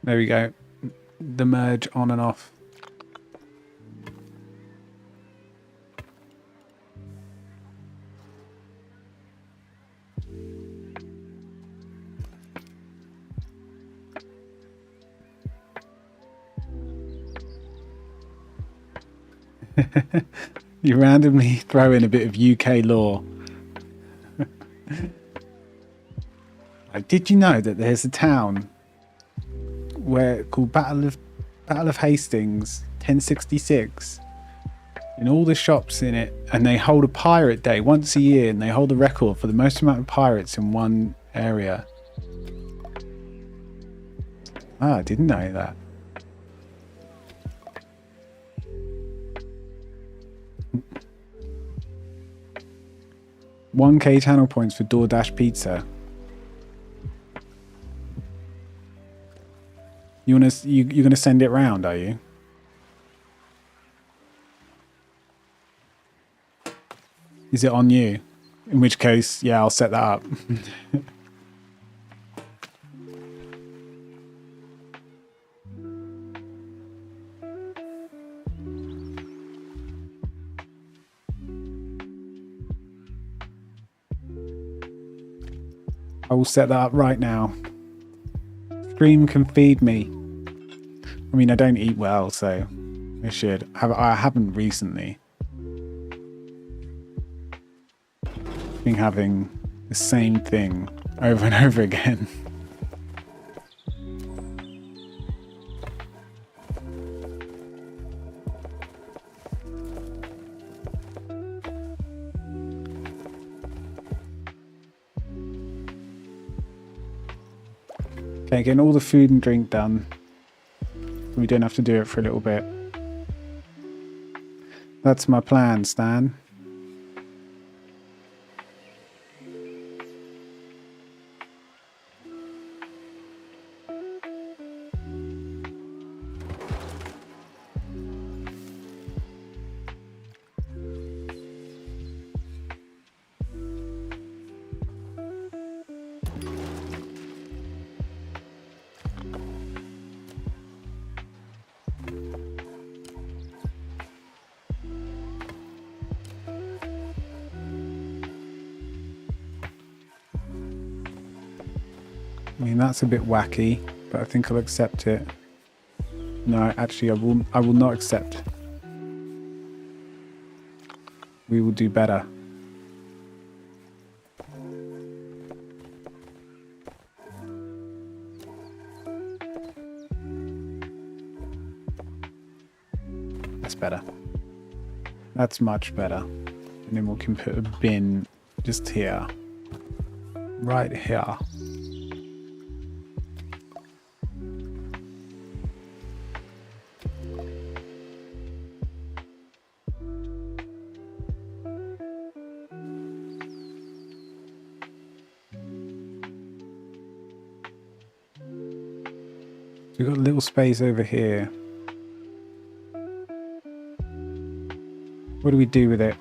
There we go. The merge on and off. You randomly throw in a bit of UK lore. Did you know that there's a town called Battle of Hastings 1066, and all the shops in it, and they hold a pirate day once a year, and they hold the record for the most amount of pirates in one area. I didn't know that. $1K channel points for DoorDash pizza. You're gonna send it round, are you? Is it on you? In which case, yeah, I'll set that up. I will set that up right now. Stream can feed me. I mean, I don't eat well, so I should. I haven't recently. Been having the same thing over and over again. Okay, getting all the food and drink done. We don't have to do it for a little bit. That's my plan, Stan. I mean, that's a bit wacky, but I think I'll accept it. No, actually, I will not accept. We will do better. That's better. That's much better. And then we can put a bin just here. Right here. We've got a little space over here. What do we do with it?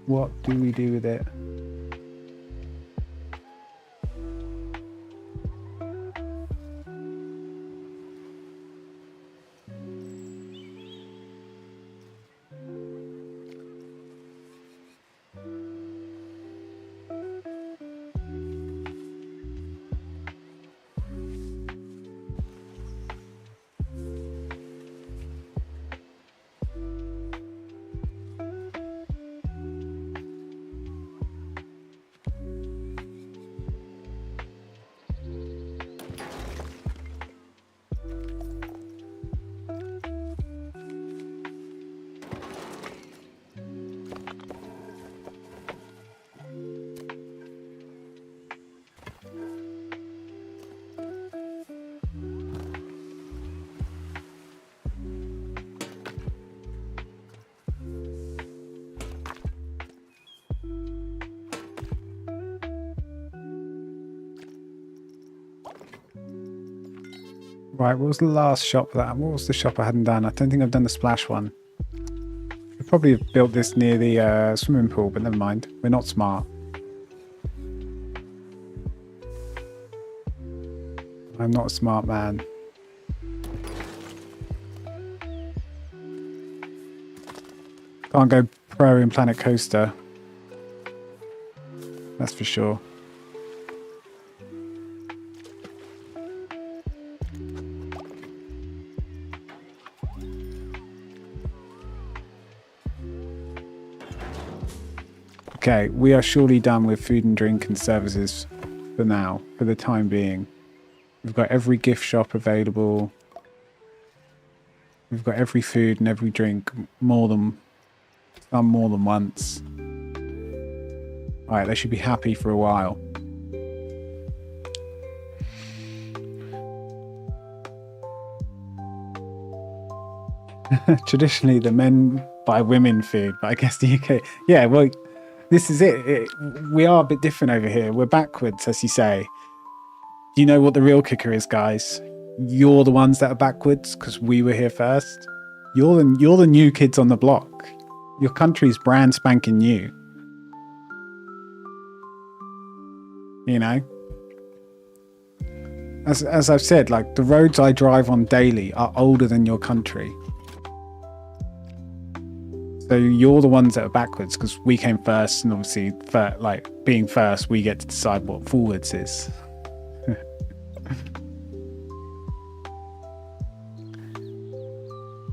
What do we do with it? Right, what was the last shop that? What was the shop I hadn't done? I don't think I've done the splash one. I probably have built this near the swimming pool, but never mind. We're not smart. I'm not a smart man. Can't go pro in Planet Coaster. That's for sure. Okay, we are surely done with food and drink and services for now, for the time being. We've got every gift shop available. We've got every food and every drink, more than once. Alright, they should be happy for a while. Traditionally, the men buy women food, but I guess the UK... Yeah, well... This is it. We are a bit different over here. We're backwards, as you say. Do you know what the real kicker is, guys? You're the ones that are backwards because we were here first. You're the new kids on the block. Your country's brand spanking new. You know? As I've said, like, the roads I drive on daily are older than your country. So you're the ones that are backwards because we came first, and obviously, like being first, we get to decide what forwards is.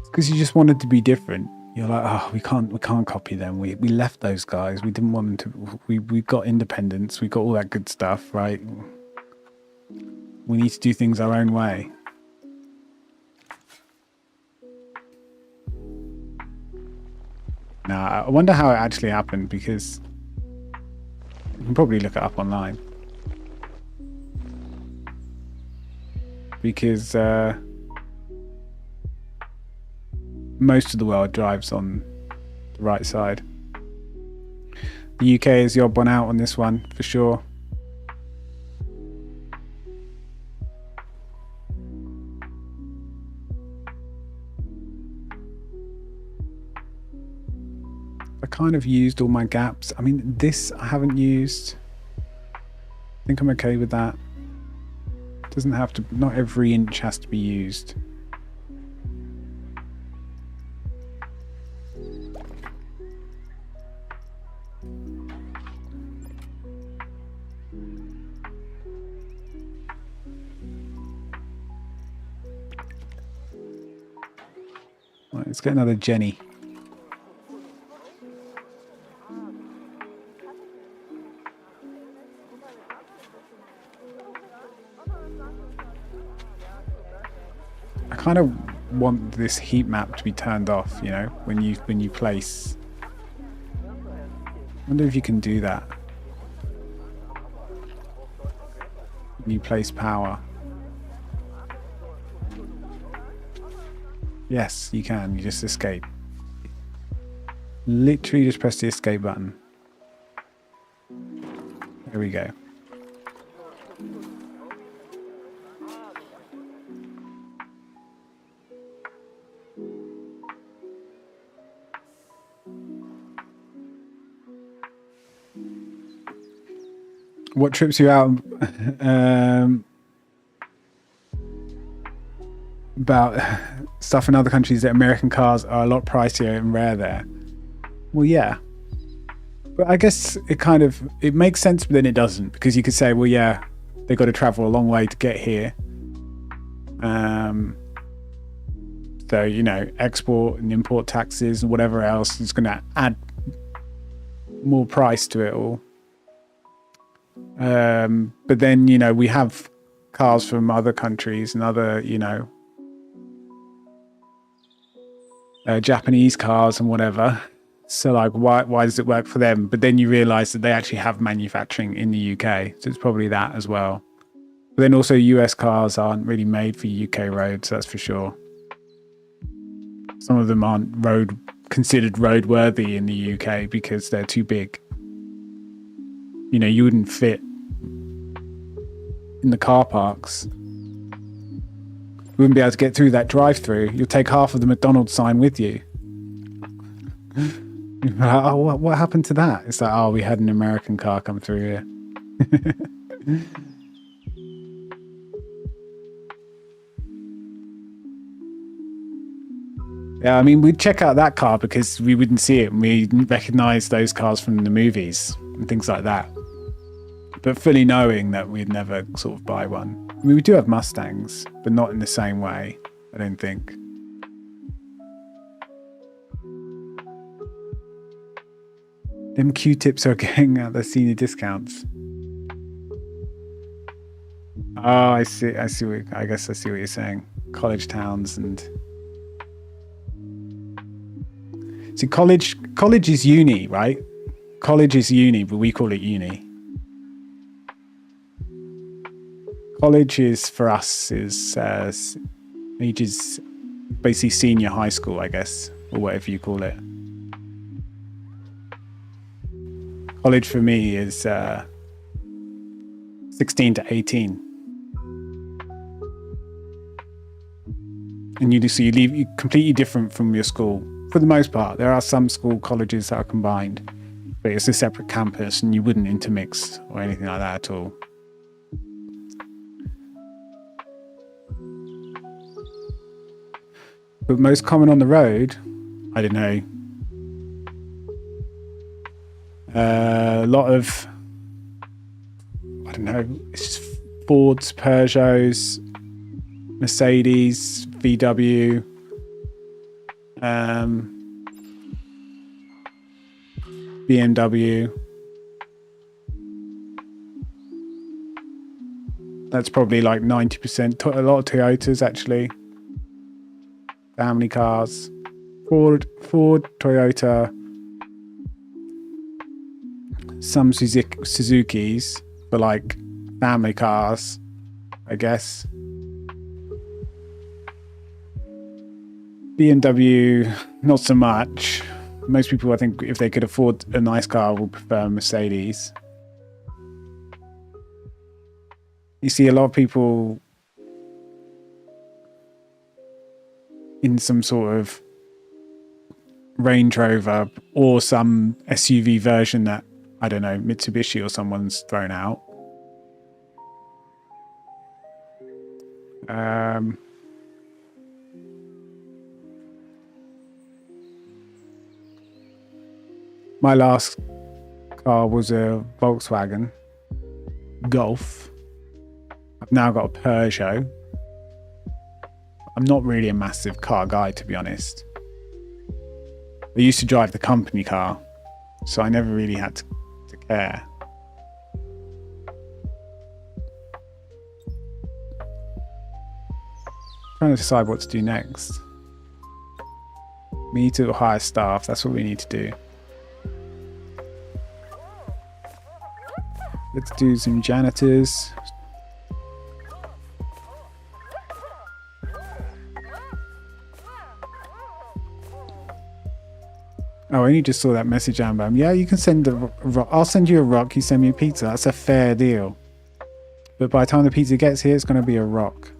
Because you just wanted to be different. You're like, oh, we can't copy them. We left those guys. We didn't want them to. We got independence. We got all that good stuff, right? We need to do things our own way. Now, I wonder how it actually happened, because you can probably look it up online. Because most of the world drives on the right side. The UK is the odd one out on this one, for sure. I kind of used all my gaps. I mean, this I haven't used. I think I'm okay with that. Doesn't have to, not every inch has to be used. Let's get another Jenny. I kind of want this heat map to be turned off, you know, when you place. I wonder if you can do that. When you place power. Yes, you can. You just escape. Literally just press the escape button. There we go. What trips you out about stuff in other countries that American cars are a lot pricier and rare there? Well, yeah. But I guess it makes sense, but then it doesn't, because you could say, well, yeah, they got to travel a long way to get here. So, you know, export and import taxes and whatever else is going to add more price to it all. But then, you know, we have cars from other countries and other, you know, Japanese cars and whatever. So like, why does it work for them? But then you realize that they actually have manufacturing in the UK. So it's probably that as well. But then also US cars aren't really made for UK roads, that's for sure. Some of them aren't considered roadworthy in the UK because they're too big. You know, you wouldn't fit in the car parks. You wouldn't be able to get through that drive-through. You'll take half of the McDonald's sign with you. You're like, oh, what happened to that? It's like, oh, we had an American car come through here. Yeah, I mean, we'd check out that car because we wouldn't see it and we recognize those cars from the movies and things like that. But fully knowing that we'd never sort of buy one. I mean, we do have Mustangs, but not in the same way, I don't think. Them Q-tips are getting their senior discounts. Oh, I see. I guess I see what you're saying. College towns and... See, college is uni, right? College is uni, but we call it uni. College is, for us, is ages, basically senior high school, I guess, or whatever you call it. College for me is 16 to 18. And you're completely different from your school. For the most part, there are some colleges that are combined, but it's a separate campus and you wouldn't intermix or anything like that at all. But most common on the road, I don't know, a lot of, I don't know, it's just Fords, Peugeots, Mercedes, VW, BMW. That's probably like 90%. A lot of Toyotas, actually. Family cars. Ford, Toyota. Some Suzukis, but like family cars, I guess. BMW, not so much. Most people, I think, if they could afford a nice car, will prefer a Mercedes. You see a lot of people in some sort of Range Rover or some SUV version that, I don't know, Mitsubishi or someone's thrown out. My last car was a Volkswagen Golf. I've now got a Peugeot. I'm not really a massive car guy, to be honest. I used to drive the company car, so I never really had to care. Trying to decide what to do next. We need to hire staff. That's what we need to do. Let's do some janitors. Oh, I only just saw that message, Ambam. Yeah, you can send a rock. I'll send you a rock. You send me a pizza. That's a fair deal. But by the time the pizza gets here, it's going to be a rock.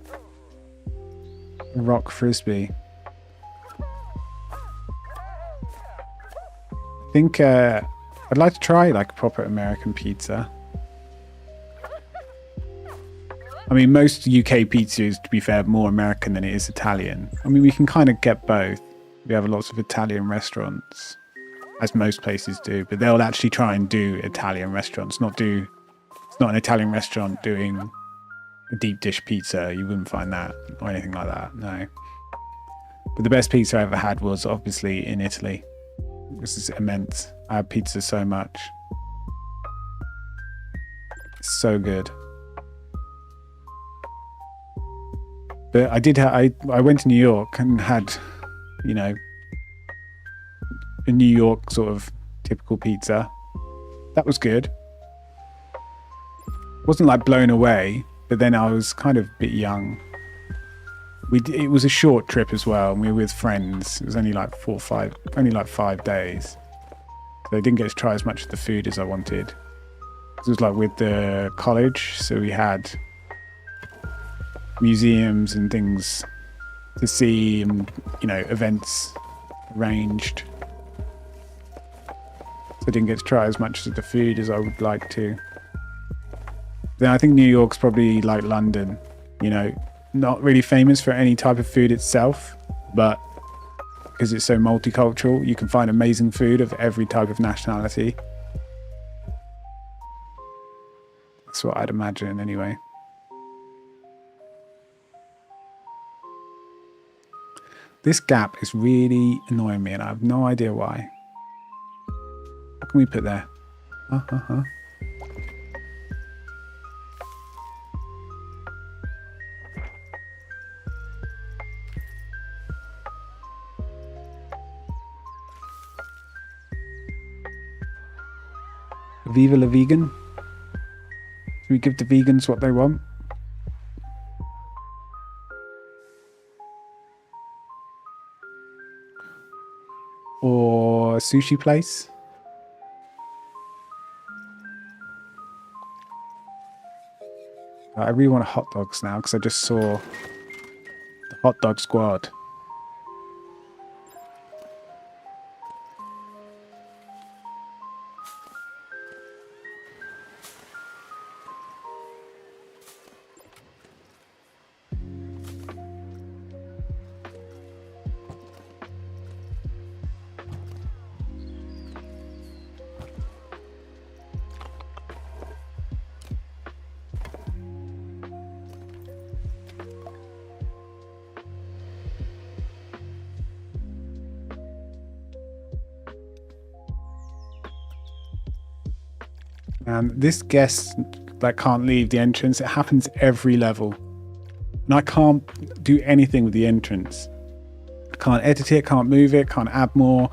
A rock frisbee. I think I'd like to try like a proper American pizza. I mean, most UK pizza is, to be fair, more American than it is Italian. I mean, we can kind of get both. We have lots of Italian restaurants, as most places do, but they'll actually try and do Italian restaurants, it's not an Italian restaurant doing a deep dish pizza. You wouldn't find that or anything like that, no. But the best pizza I ever had was obviously in Italy. This is immense. I have pizza so much. It's so good. But I went to New York and had, you know, a New York sort of typical pizza. That was good. Wasn't like blown away, but then I was kind of a bit young. It was a short trip as well, and we were with friends. It was only like 5 days. So I didn't get to try as much of the food as I wanted. It was like with the college, so we had museums and things to see, and you know, events arranged. So I didn't get to try as much of the food as I would like to. Then I think New York's probably like London, you know, not really famous for any type of food itself, but because it's so multicultural, you can find amazing food of every type of nationality. That's what I'd imagine anyway. This gap is really annoying me and I have no idea why. What can we put there? Viva la vegan. Should we give the vegans what they want? Or a sushi place? I really want hot dogs now because I just saw the hot dog squad. And this guest that can't leave the entrance, it happens every level. And I can't do anything with the entrance. Can't edit it, can't move it, can't add more.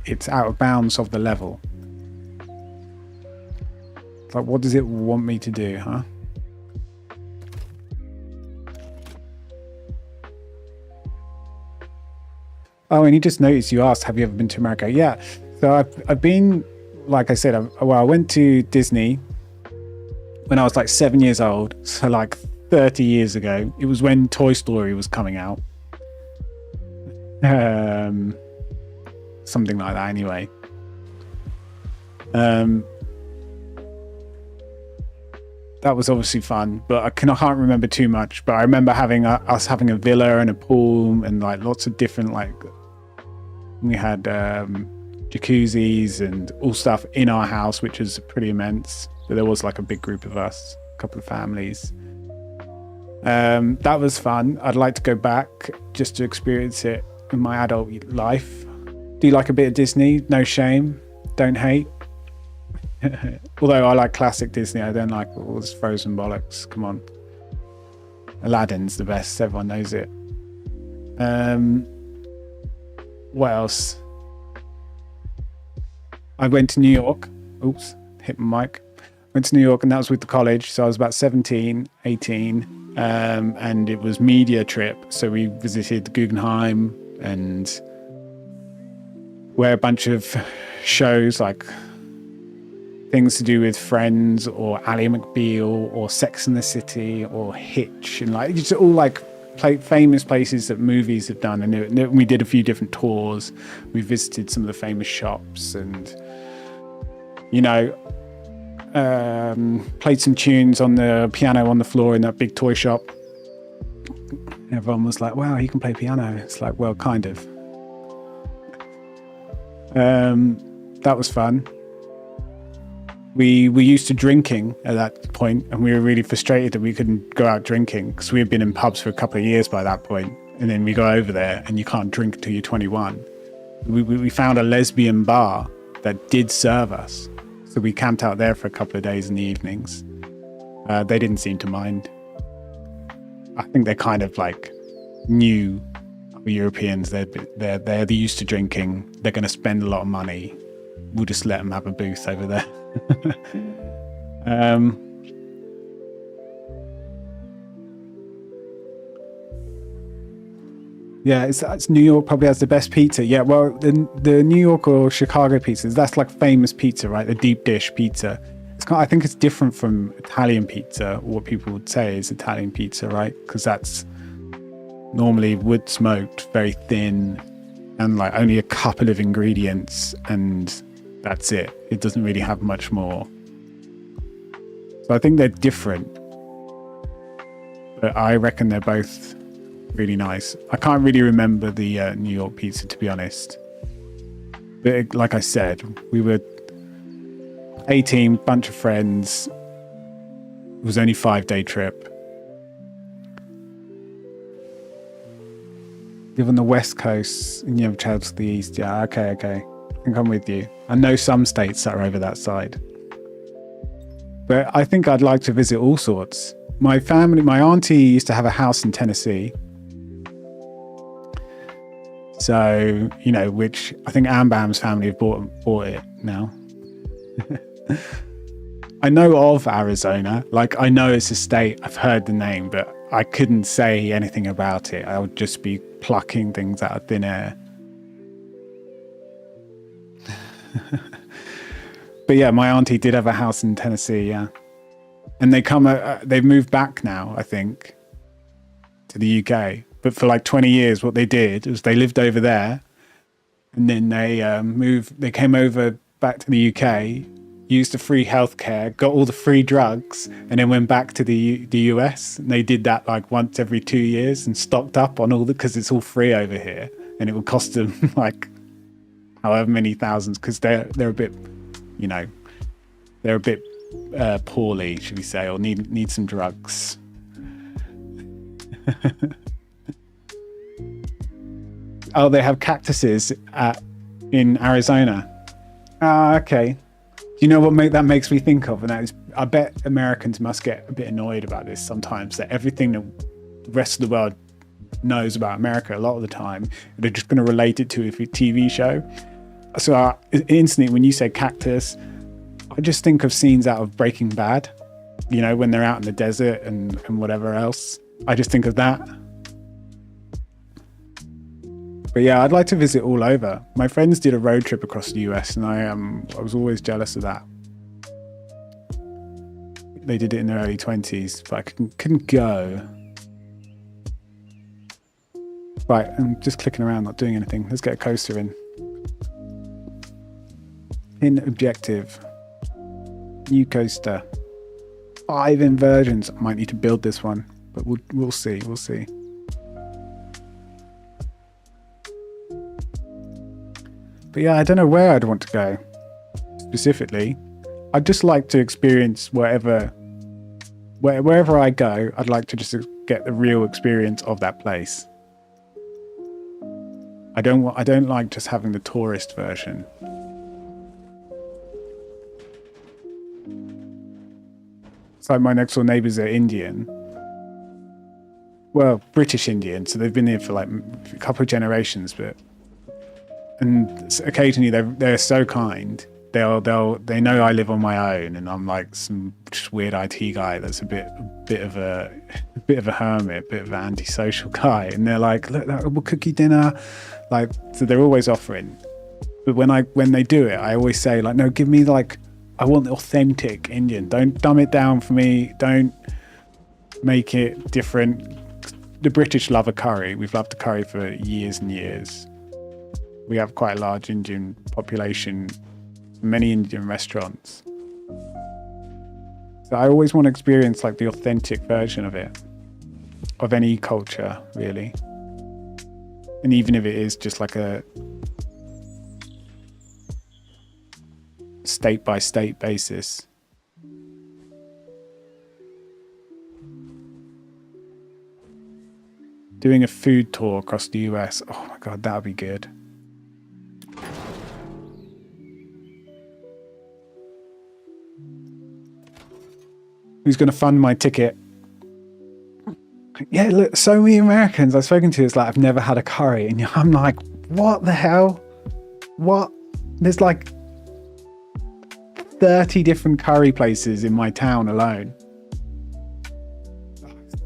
It's out of bounds of the level. It's like, what does it want me to do, huh? Oh, and you just noticed you asked, have you ever been to America? Yeah. So I've been, like I said, I went to Disney when I was like 7 years old. So like 30 years ago. It was when Toy Story was coming out. Something like that anyway. That was obviously fun, but I can't remember too much. But I remember us having a villa and a pool and like lots of different, like we had jacuzzis and all stuff in our house, which was pretty immense. But there was like a big group of us, a couple of families. That was fun. I'd like to go back just to experience it in my adult life. Do like a bit of Disney, no shame, don't hate. Although I like classic Disney, I don't like all this Frozen bollocks. Come on. Aladdin's the best, everyone knows it. What else? I went to New York. Oops, hit my mic. Went to New York, and that was with the college. So I was about 17, 18, and it was media trip. So we visited the Guggenheim and where a bunch of shows like things to do with Friends or Ally McBeal or Sex and the City or Hitch, and like just all like famous places that movies have done. And we did a few different tours. We visited some of the famous shops, and played some tunes on the piano on the floor in that big toy shop. Everyone was like, wow, you can play piano. It's like, well, kind of. That was fun. We were used to drinking at that point, and we were really frustrated that we couldn't go out drinking because we had been in pubs for a couple of years by that point. And then we go over there and you can't drink until you're 21. We found a lesbian bar that did serve us. So we camped out there for a couple of days in the evenings. They didn't seem to mind. I think they're kind of like new Europeans. They're used to drinking. They're going to spend a lot of money. We'll just let them have a booth over there. Yeah, it's New York probably has the best pizza. Yeah, well, the New York or Chicago pizzas, that's like famous pizza, right? The deep dish pizza. I think it's different from Italian pizza, or what people would say is Italian pizza, right? Because that's normally wood smoked, very thin, and like only a couple of ingredients, and that's it. It doesn't really have much more. So I think they're different, but I reckon they're both really nice. I can't really remember the New York pizza, to be honest. But like I said, we were 18, bunch of friends. It was only a 5-day trip. Live on the West Coast and you have traveled to the East. Yeah, okay. I think I'm with you. I know some states that are over that side. But I think I'd like to visit all sorts. My auntie used to have a house in Tennessee. So, which I think Ambam's family have bought it now. I know of Arizona. Like, I know it's a state. I've heard the name, but I couldn't say anything about it. I would just be plucking things out of thin air. But yeah, my auntie did have a house in Tennessee, yeah. And they've moved back now, I think, to the UK. But for like 20 years, what they did was they lived over there, and then they came over back to the UK, used the free healthcare, got all the free drugs, and then went back to the US. And they did that like once every 2 years and stocked up on all because it's all free over here, and it would cost them like however many thousands, because they're a bit, they're a bit poorly, should we say, or need some drugs. Oh, they have cactuses in Arizona. Okay. Do you know what that makes me think of? And that is, I bet Americans must get a bit annoyed about this sometimes, that everything that the rest of the world knows about America a lot of the time, they're just going to relate it to a TV show. So instantly, when you say cactus, I just think of scenes out of Breaking Bad, when they're out in the desert and whatever else. I just think of that. But yeah, I'd like to visit all over. My friends did a road trip across the US, and I was always jealous of that. They did it in their early 20s, but I couldn't go. Right, I'm just clicking around, not doing anything. Let's get a coaster in. Pin objective. New coaster. 5 inversions. I might need to build this one, but we'll see. We'll see. But yeah, I don't know where I'd want to go specifically. I'd just like to experience wherever I go. I'd like to just get the real experience of that place. I don't like just having the tourist version. It's like my next door neighbours are Indian. Well, British Indian, so they've been here for like a couple of generations, and occasionally they're so kind. They know I live on my own, and I'm like some just weird IT guy that's a bit of a hermit, a bit of an antisocial guy, and they're like, look, we'll cook you dinner, like, so they're always offering. But when they do it, I always say like, no, give me like, I want authentic Indian. Don't dumb it down for me. Don't make it different. The British love a curry. We've loved the curry for years and years. We have quite a large Indian population, many Indian restaurants. So I always want to experience like the authentic version of it, of any culture, really. And even if it is just like a state by state basis. Doing a food tour across the US. Oh my God, that would be good. Who's going to fund my ticket? Yeah, look, so many Americans I've spoken to is like, I've never had a curry. And I'm like, what the hell? What? There's like 30 different curry places in my town alone.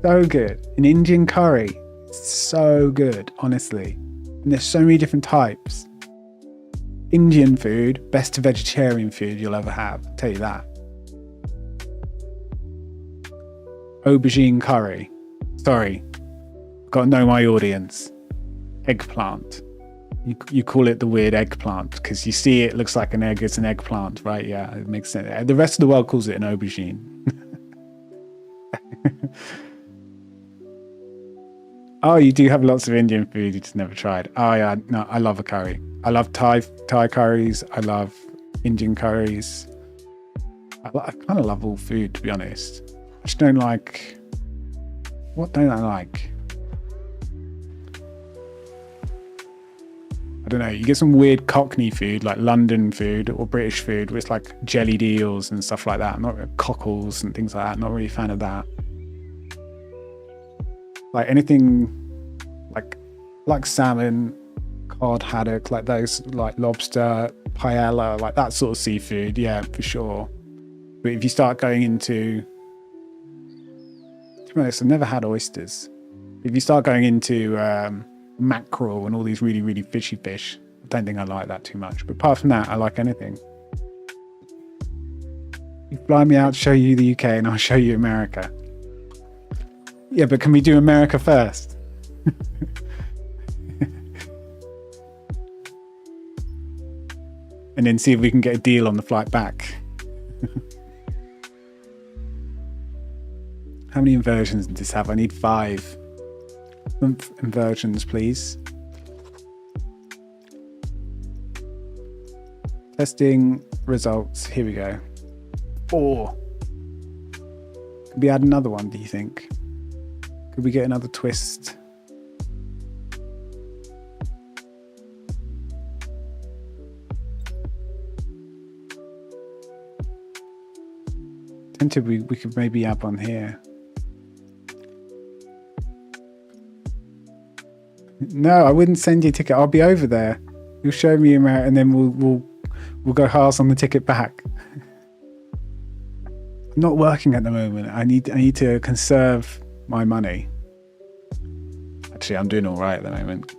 So good. An Indian curry. So good, honestly. And there's so many different types. Indian food, best vegetarian food you'll ever have. I'll tell you that. Aubergine curry. Sorry, got to know my audience. Eggplant. You call it the weird eggplant because you see it looks like an egg. It's an eggplant, right? Yeah, it makes sense. The rest of the world calls it an aubergine. Oh, you do have lots of Indian food you just never tried. Oh yeah, no, I love a curry. I love Thai curries. I love Indian curries. I kind of love all food, to be honest. I just don't like... What don't I like? I don't know. You get some weird Cockney food, like London food or British food, where it's like jellied eels and stuff like that. I'm not cockles and things like that. Not really a fan of that. Like anything like salmon, cod, haddock, like those, like lobster, paella, like that sort of seafood. Yeah, for sure. But if you start going into... To be honest, I've never had oysters. If you start going into mackerel and all these really, really fishy fish, I don't think I like that too much. But apart from that, I like anything. You fly me out to show you the UK and I'll show you America. Yeah, but can we do America first? And then see if we can get a deal on the flight back. How many inversions does this have? I need 5 inversions, please. Testing results. Here we go. 4. Could we add another one, do you think? Could we get another twist? Tempted we could maybe add one here. No, I wouldn't send you a ticket. I'll be over there. You'll show me America, and then we'll go halves on the ticket back. I'm not working at the moment. I need to conserve my money. Actually, I'm doing all right at the moment.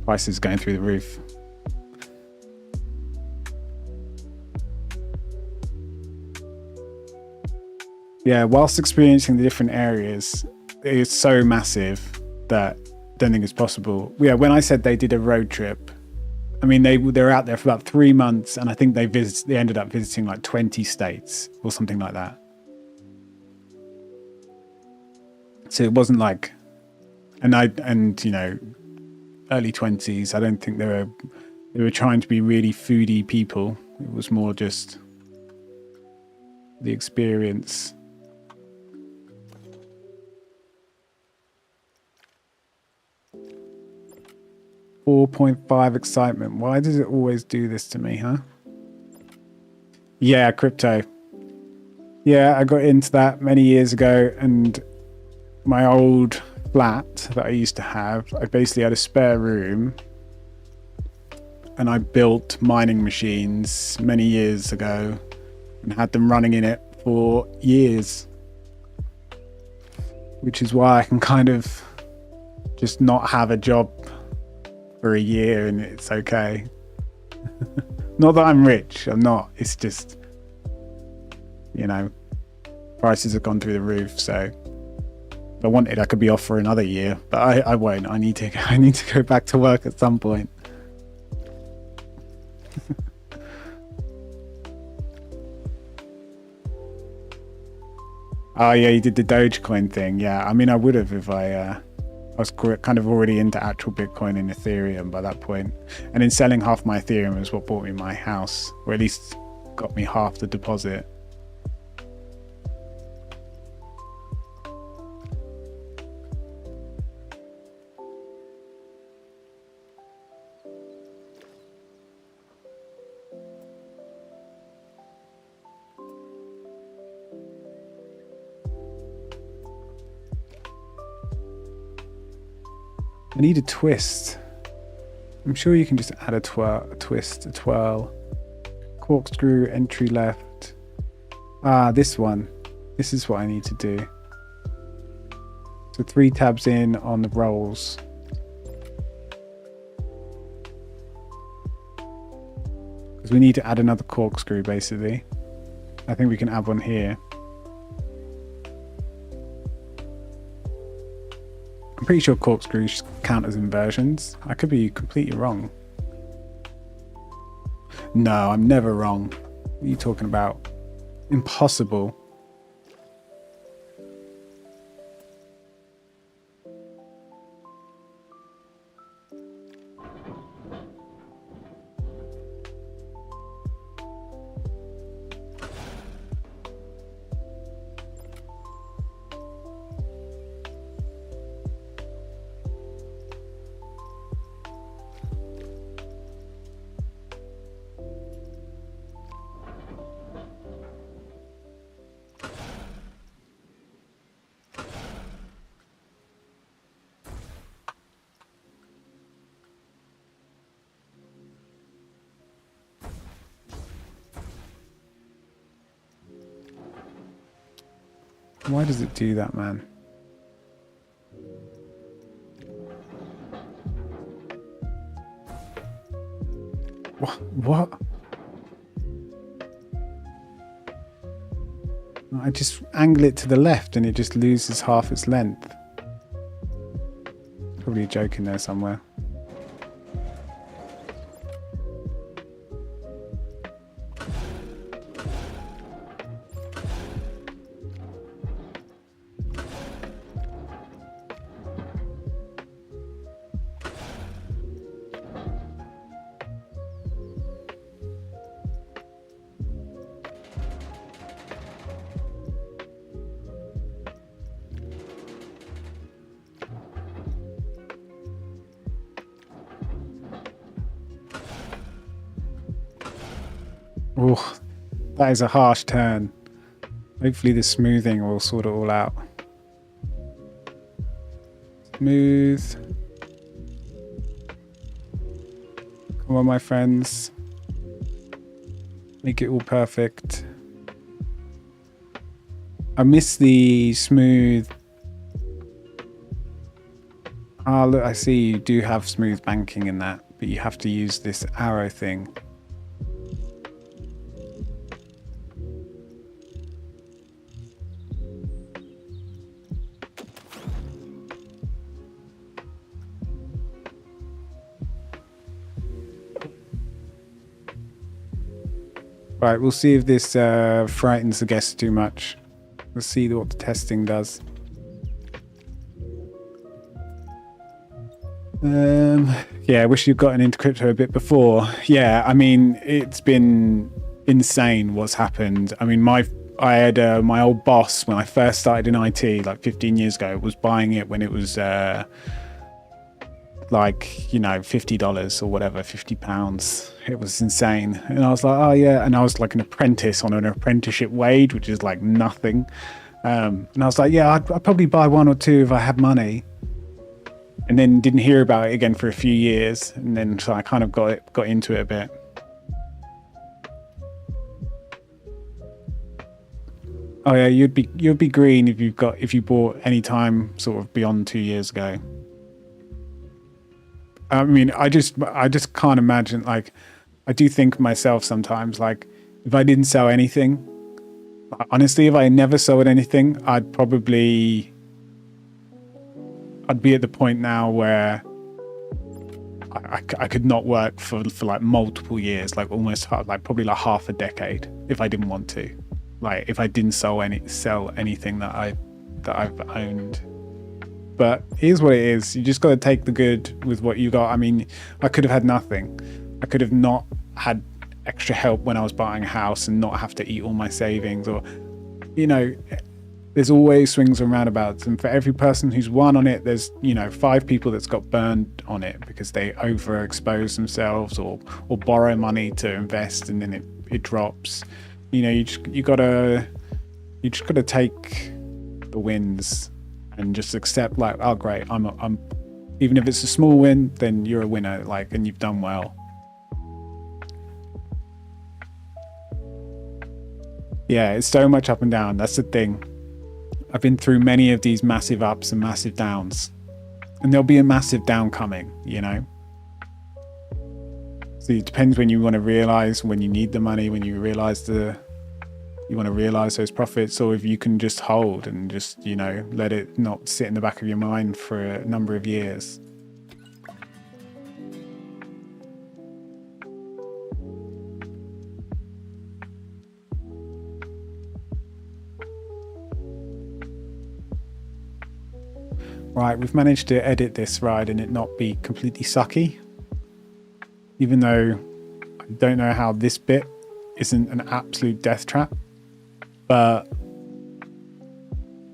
Prices going through the roof. Yeah, whilst experiencing the different areas, it's so massive that I don't think it's possible. Yeah, when I said they did a road trip, I mean, they were out there for about 3 months, and I think they ended up visiting like 20 states or something like that. So it wasn't like, and you know, early 20s. I don't think they were trying to be really foodie people. It was more just the experience. 4.5 excitement. Why does it always do this to me, huh? Yeah, crypto. Yeah, I got into that many years ago, and my old flat that I used to have, I basically had a spare room, and I built mining machines many years ago and had them running in it for years, which is why I can kind of just not have a job for a year and it's okay. Not that I'm rich, I'm not. It's just, you know, prices have gone through the roof. So if I wanted, I could be off for another year, but I won't. I need to go back to work at some point. Oh yeah, you did the Dogecoin thing. Yeah, I mean, I would have if I was kind of already into actual Bitcoin and Ethereum by that point. And then selling half my Ethereum is what bought me my house, or at least got me half the deposit. I need a twist. I'm sure you can just add a twist, a twirl. Corkscrew, entry left. Ah, this one. This is what I need to do. So 3 tabs in on the rolls. Because we need to add another corkscrew, basically. I think we can add one here. I'm pretty sure corkscrews count as inversions. I could be completely wrong. No, I'm never wrong. What are you talking about? Impossible. Why does it do that, man? What? I just angle it to the left and it just loses half its length. Probably a joke in there somewhere. Oh, that is a harsh turn. Hopefully the smoothing will sort it all out. Smooth. Come on, my friends. Make it all perfect. I miss the smooth. Ah, look, I see you do have smooth banking in that, but you have to use this arrow thing. Right, we'll see if this frightens the guests too much. We'll see what the testing does. Yeah, I wish you'd gotten into crypto a bit before. Yeah, I mean, it's been insane what's happened. I mean, I had my old boss when I first started in IT, like 15 years ago, was buying it when it was like, you know, $50 or whatever, £50. It was insane. And I was like, oh yeah. And I was like an apprentice on an apprenticeship wage, which is like nothing. And I was like, yeah, I'd probably buy one or two if I had money. And then didn't hear about it again for a few years. And then so I kind of got into it a bit. Oh yeah, you'd be green if you bought any time sort of beyond 2 years ago. I mean, I just can't imagine. Like, I do think myself sometimes, like, if I didn't sell anything, honestly, if I never sold anything, I'd be at the point now where I could not work for like multiple years, like almost like probably like half a decade if I didn't want to. Like, if I didn't sell anything that I've owned. But here's what it is. You just got to take the good with what you got. I mean, I could have had nothing. I could have not had extra help when I was buying a house and not have to eat all my savings, or, you know, there's always swings and roundabouts. And for every person who's won on it, there's, you know, 5 people that's got burned on it because they overexpose themselves or borrow money to invest and then it drops. You know, you just gotta take the wins and just accept, like, oh great, I'm even if it's a small win, then you're a winner, like, and you've done well. Yeah, it's so much up and down. That's the thing. I've been through many of these massive ups and massive downs, and there'll be a massive down coming, you know. So it depends when you want to realize, when you need the money, when you realize you want to realize those profits, or if you can just hold and just, you know, let it not sit in the back of your mind for a number of years. Right, we've managed to edit this ride and it not be completely sucky. Even though I don't know how this bit isn't an absolute death trap. But,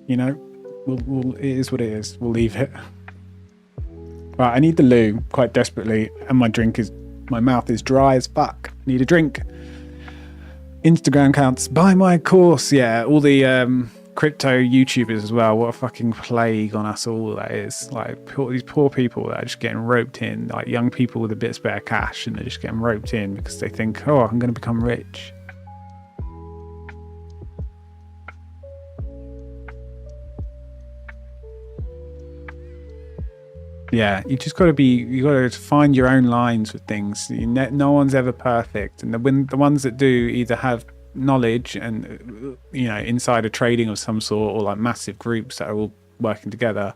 you know, it is what it is. We'll leave it. Right, I need the loo quite desperately, and my mouth is dry as fuck. I need a drink. Instagram counts, buy my course. Yeah, all the crypto YouTubers as well. What a fucking plague on us all that is. Like, these poor people that are just getting roped in, like young people with a bit of spare cash, and they're just getting roped in because they think, oh, I'm going to become rich. Yeah, you got to find your own lines with things. No one's ever perfect, and the ones that do either have knowledge and, you know, insider trading of some sort, or like massive groups that are all working together,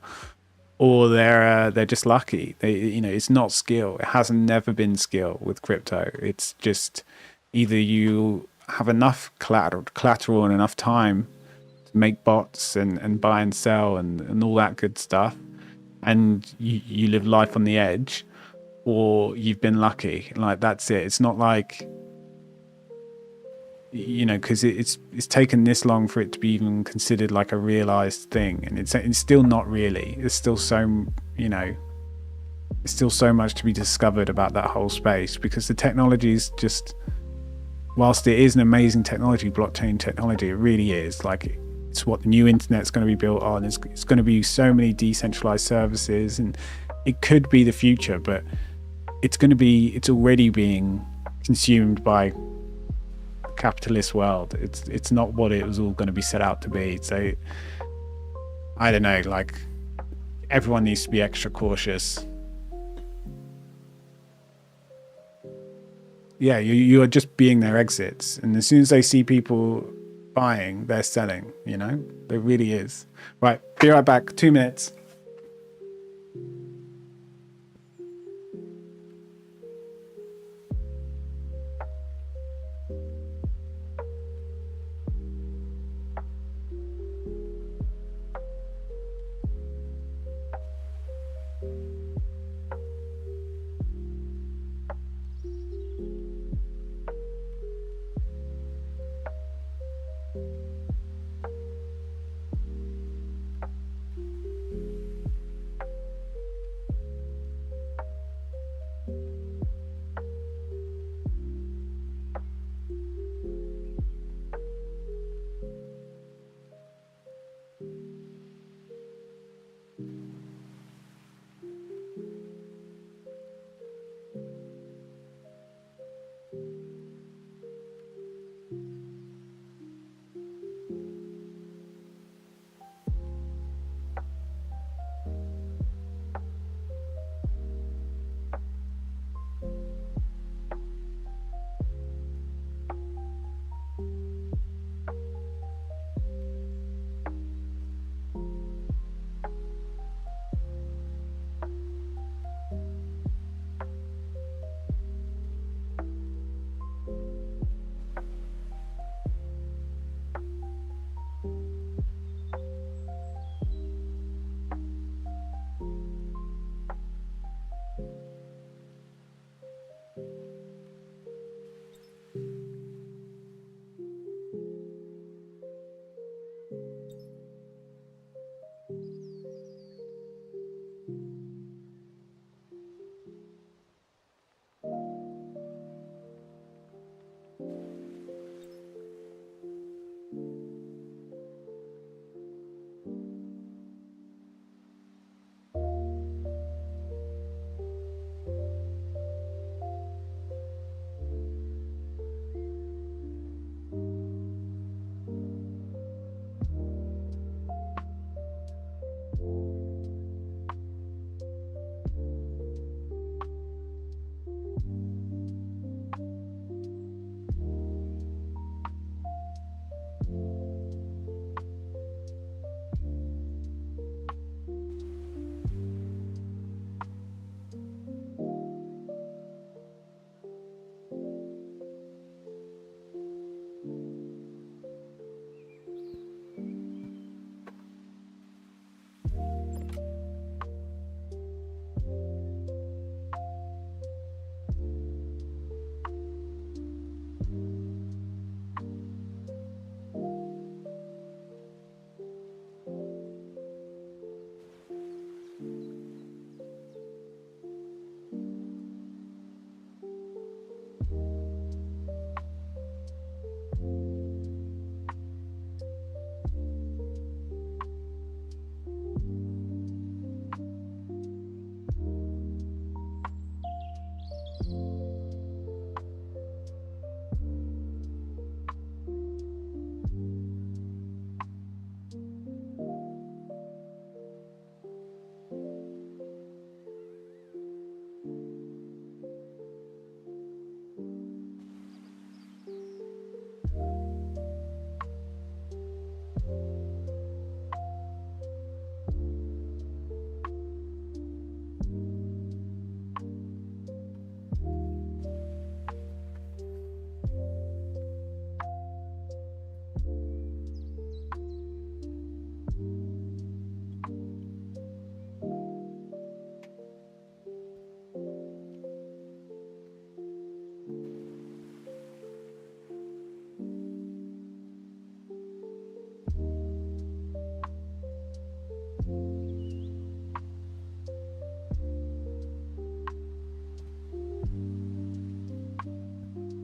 or they're just lucky. You know, it's not skill. It has never been skill with crypto. It's just either you have enough collateral and enough time to make bots and buy and sell and all that good stuff, and you live life on the edge, or you've been lucky. Like, that's it. It's not like, you know, because it's taken this long for it to be even considered like a realized thing, and it's still not really. There's still so, you know, there's still so much to be discovered about that whole space, because the technology is just, whilst it is an amazing technology, blockchain technology, it really is like, it's what the new internet's going to be built on. It's going to be so many decentralized services, and it could be the future, but it's already being consumed by the capitalist world. It's not what it was all going to be set out to be. So I don't know, like, everyone needs to be extra cautious. Yeah, you are just being their exits, and as soon as they see people buying, they're selling, you know. There really is. Right, be right back. 2 minutes.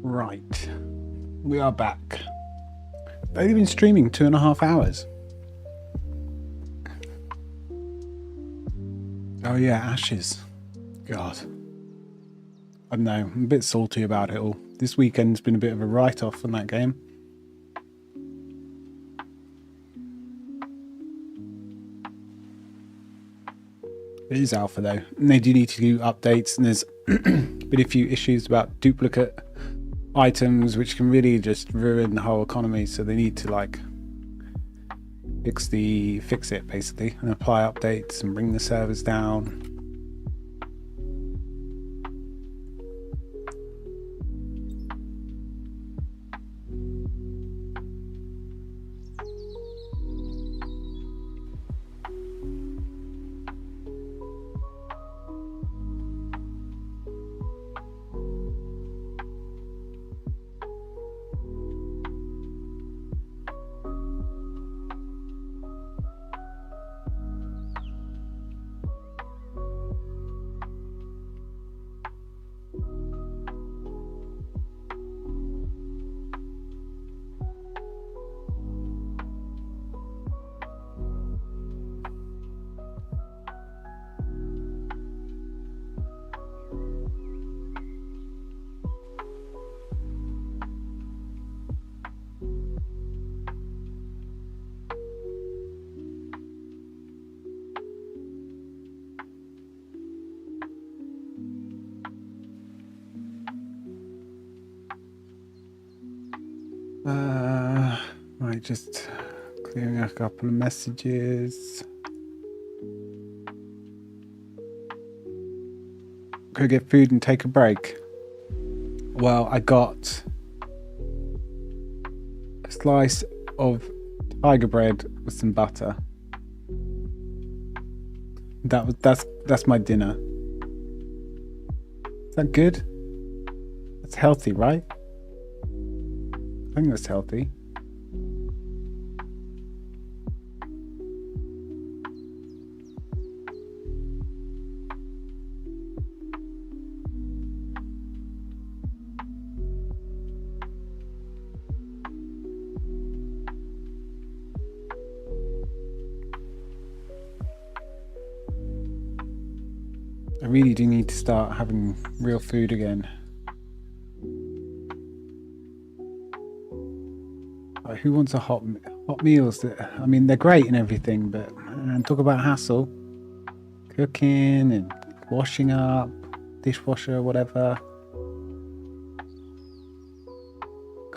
Right. We are back. They've only been streaming 2.5 hours. Oh yeah, Ashes. God. I don't know. I'm a bit salty about it all. This weekend's been a bit of a write-off on that game. It is alpha though, and they do need to do updates, and there's been a few issues about duplicate items which can really just ruin the whole economy, so they need to like fix it basically and apply updates and bring the servers down. Right, just clearing a couple of messages. Go get food and take a break. Well, I got a slice of tiger bread with some butter. That's my dinner. Is that good? That's healthy, right? I think that's healthy. I really do need to start having real food again. Like, who wants a hot meals? I mean, they're great and everything, but talk about hassle. Cooking and washing up, dishwasher, whatever.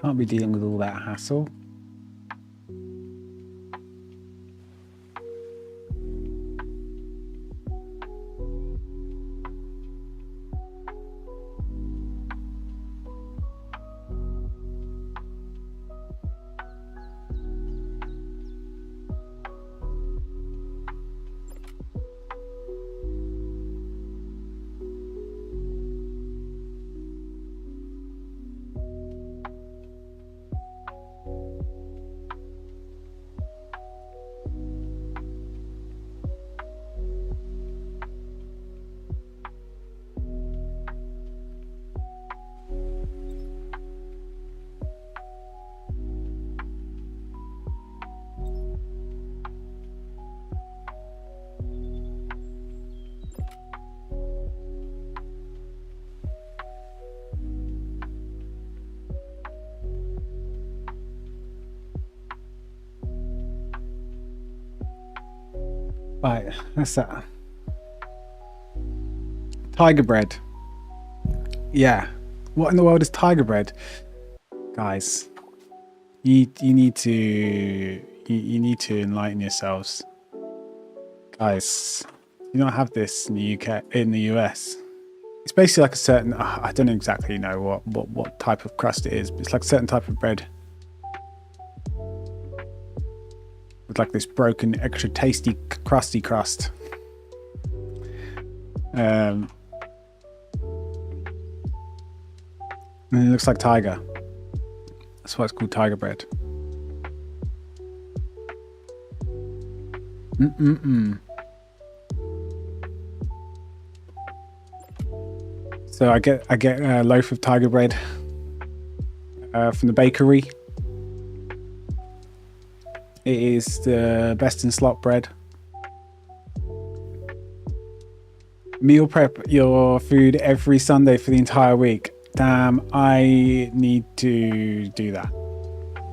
Can't be dealing with all that hassle. Right, that's that. Tiger bread. Yeah. What in the world is tiger bread? Guys, you need to enlighten yourselves. Guys, you don't have this in the UK, in the US. It's basically like a certain, I don't exactly know what type of crust it is, but it's like a certain type of bread. With like this broken, extra tasty, crusty crust. And it looks like tiger. That's why it's called tiger bread. So I get a loaf of tiger bread from the bakery. It is the best in slot bread. Meal prep your food every Sunday for the entire week. Damn, I need to do that.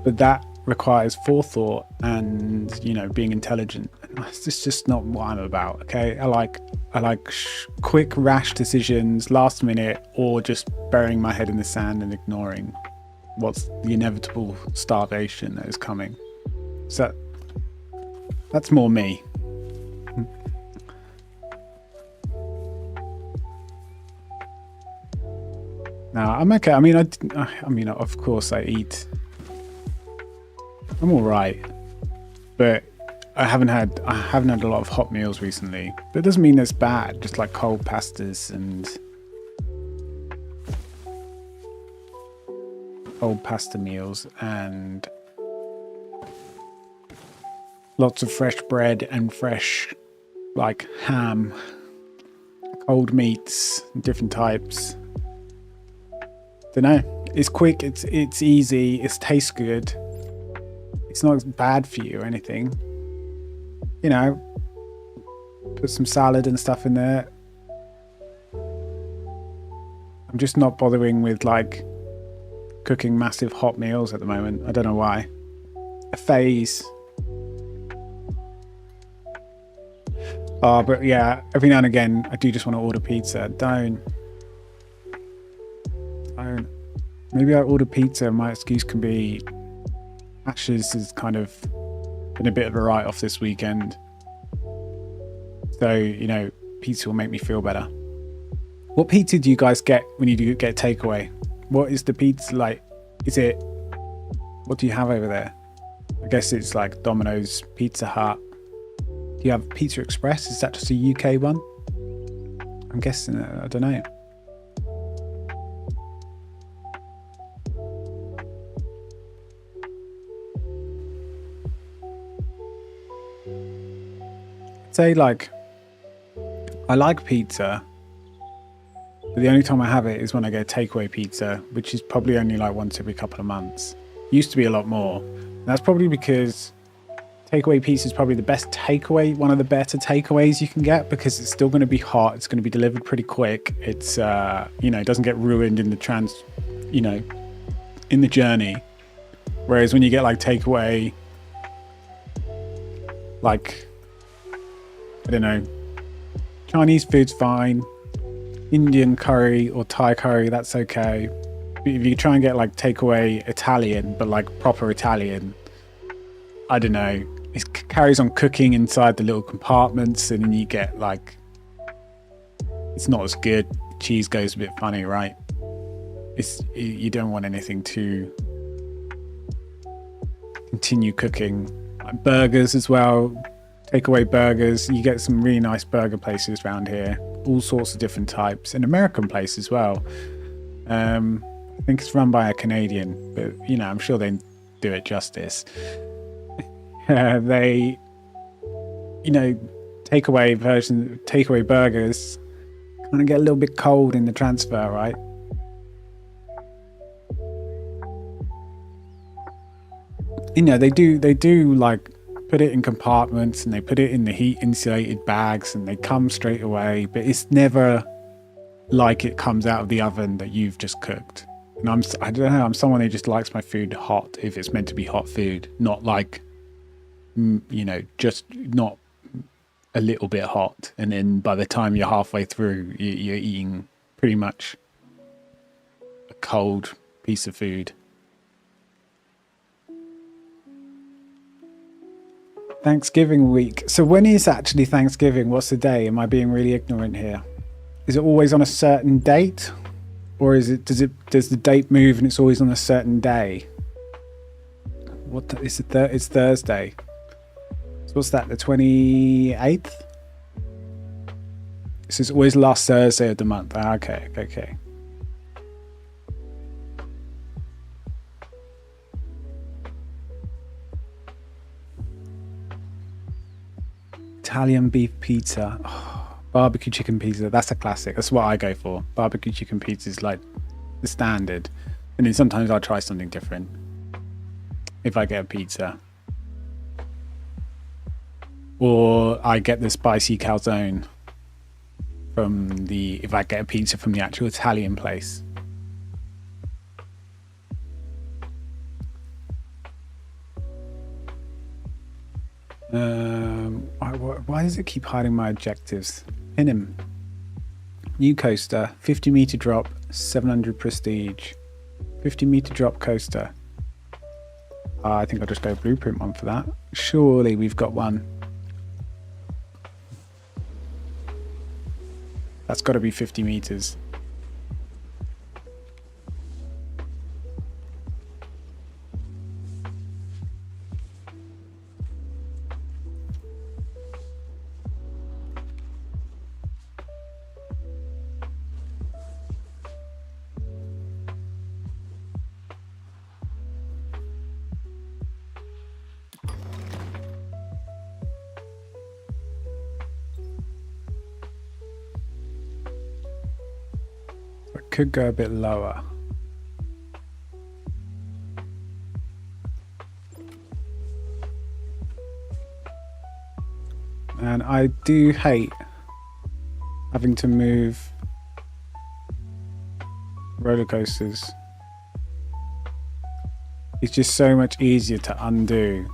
But that requires forethought and, you know, being intelligent. It's just not what I'm about, okay? I like quick, rash decisions, last minute, or just burying my head in the sand and ignoring what's the inevitable starvation that is coming. So that's more me. No, I'm okay. I mean, of course I eat. I'm all right, but I haven't had a lot of hot meals recently. That doesn't mean it's bad. Just like cold pastas and cold pasta meals and lots of fresh bread and fresh like ham, cold meats, different types. Don't know. It's quick. It's easy. It tastes good. It's not bad for you or anything. You know, put some salad and stuff in there. I'm just not bothering with like cooking massive hot meals at the moment. I don't know why. A phase. Oh, but yeah, every now and again, I do just want to order pizza. Don't. Maybe I order pizza and my excuse can be Ashes has kind of been a bit of a write-off this weekend. So, you know, pizza will make me feel better. What pizza do you guys get when you do get takeaway? What is the pizza like? What do you have over there? I guess it's like Domino's, Pizza Hut. Do you have Pizza Express? Is that just a UK one? I'm guessing, I don't know. Say like, I like pizza, but the only time I have it is when I get takeaway pizza, which is probably only like once every couple of months. Used to be a lot more. And that's probably because takeaway pizza is probably the best takeaway, one of the better takeaways you can get, because it's still going to be hot. It's going to be delivered pretty quick. It's, you know, it doesn't get ruined in the in the journey. Whereas when you get like takeaway, like, I don't know, Chinese food's fine, Indian curry or Thai curry, that's okay. But if you try and get like takeaway Italian, but like proper Italian, I don't know, it carries on cooking inside the little compartments, and then you get like, it's not as good. Cheese goes a bit funny, right? You don't want anything to continue cooking. Like burgers as well. Takeaway burgers, you get some really nice burger places around here, all sorts of different types, and American place as well. I think it's run by a Canadian, but you know, I'm sure they do it justice. They, you know, takeaway burgers kind of get a little bit cold in the transfer, right? You know, they do like put it in compartments and they put it in the heat insulated bags and they come straight away, but it's never like it comes out of the oven that you've just cooked. And I don't know, I'm someone who just likes my food hot if it's meant to be hot food, not like, you know, just not a little bit hot, and then by the time you're halfway through, you're eating pretty much a cold piece of food. Thanksgiving week. So when is actually Thanksgiving? What's the day? Am I being really ignorant here? Is it always on a certain date, or does the date move and it's always on a certain day? It's Thursday. So what's that? The 28th? This is always last Thursday of the month. Okay. Italian beef pizza. Oh, barbecue chicken pizza. That's a classic. That's what I go for. Barbecue chicken pizza is like the standard. And then sometimes I'll try something different. If I get a pizza. Or I get the spicy calzone from if I get a pizza from the actual Italian place. Why does it keep hiding my objectives? Pin him. New coaster, 50-meter drop, 700 prestige. 50-meter drop coaster. I think I'll just go blueprint one for that. Surely we've got one. That's got to be 50 meters. Could go a bit lower. And I do hate having to move roller coasters. It's just so much easier to undo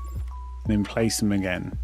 and then place them again.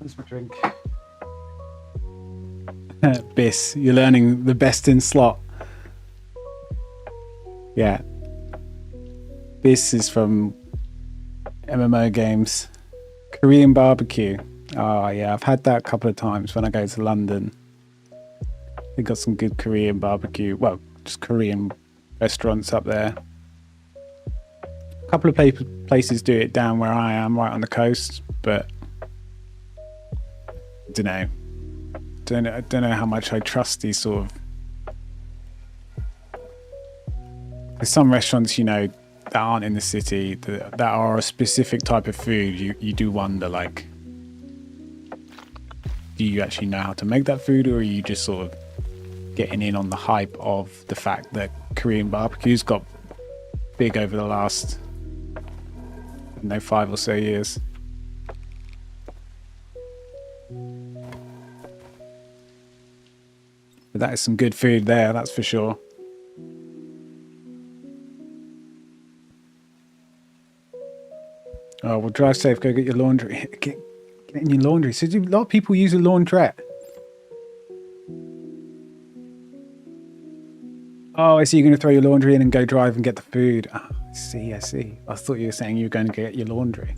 Where's my drink? Biss, you're learning the best in slot. Yeah. Biss is from MMO games. Korean barbecue. Oh yeah, I've had that a couple of times when I go to London. They got some good Korean barbecue. Well, just Korean restaurants up there. A couple of places do it down where I am, right on the coast, but I don't know how much I trust these sort of. There's some restaurants, that aren't in the city that are a specific type of food. You do wonder, like, do you actually know how to make that food, or are you just sort of getting in on the hype of the fact that Korean barbecue's got big over the last 5 or so years? But that is some good food there, that's for sure. Oh, well, drive safe, go get your laundry. Get in your laundry. So do a lot of people use a laundrette? Oh, I see, you're going to throw your laundry in and go drive and get the food. Oh, I see. I thought you were saying you were going to get your laundry.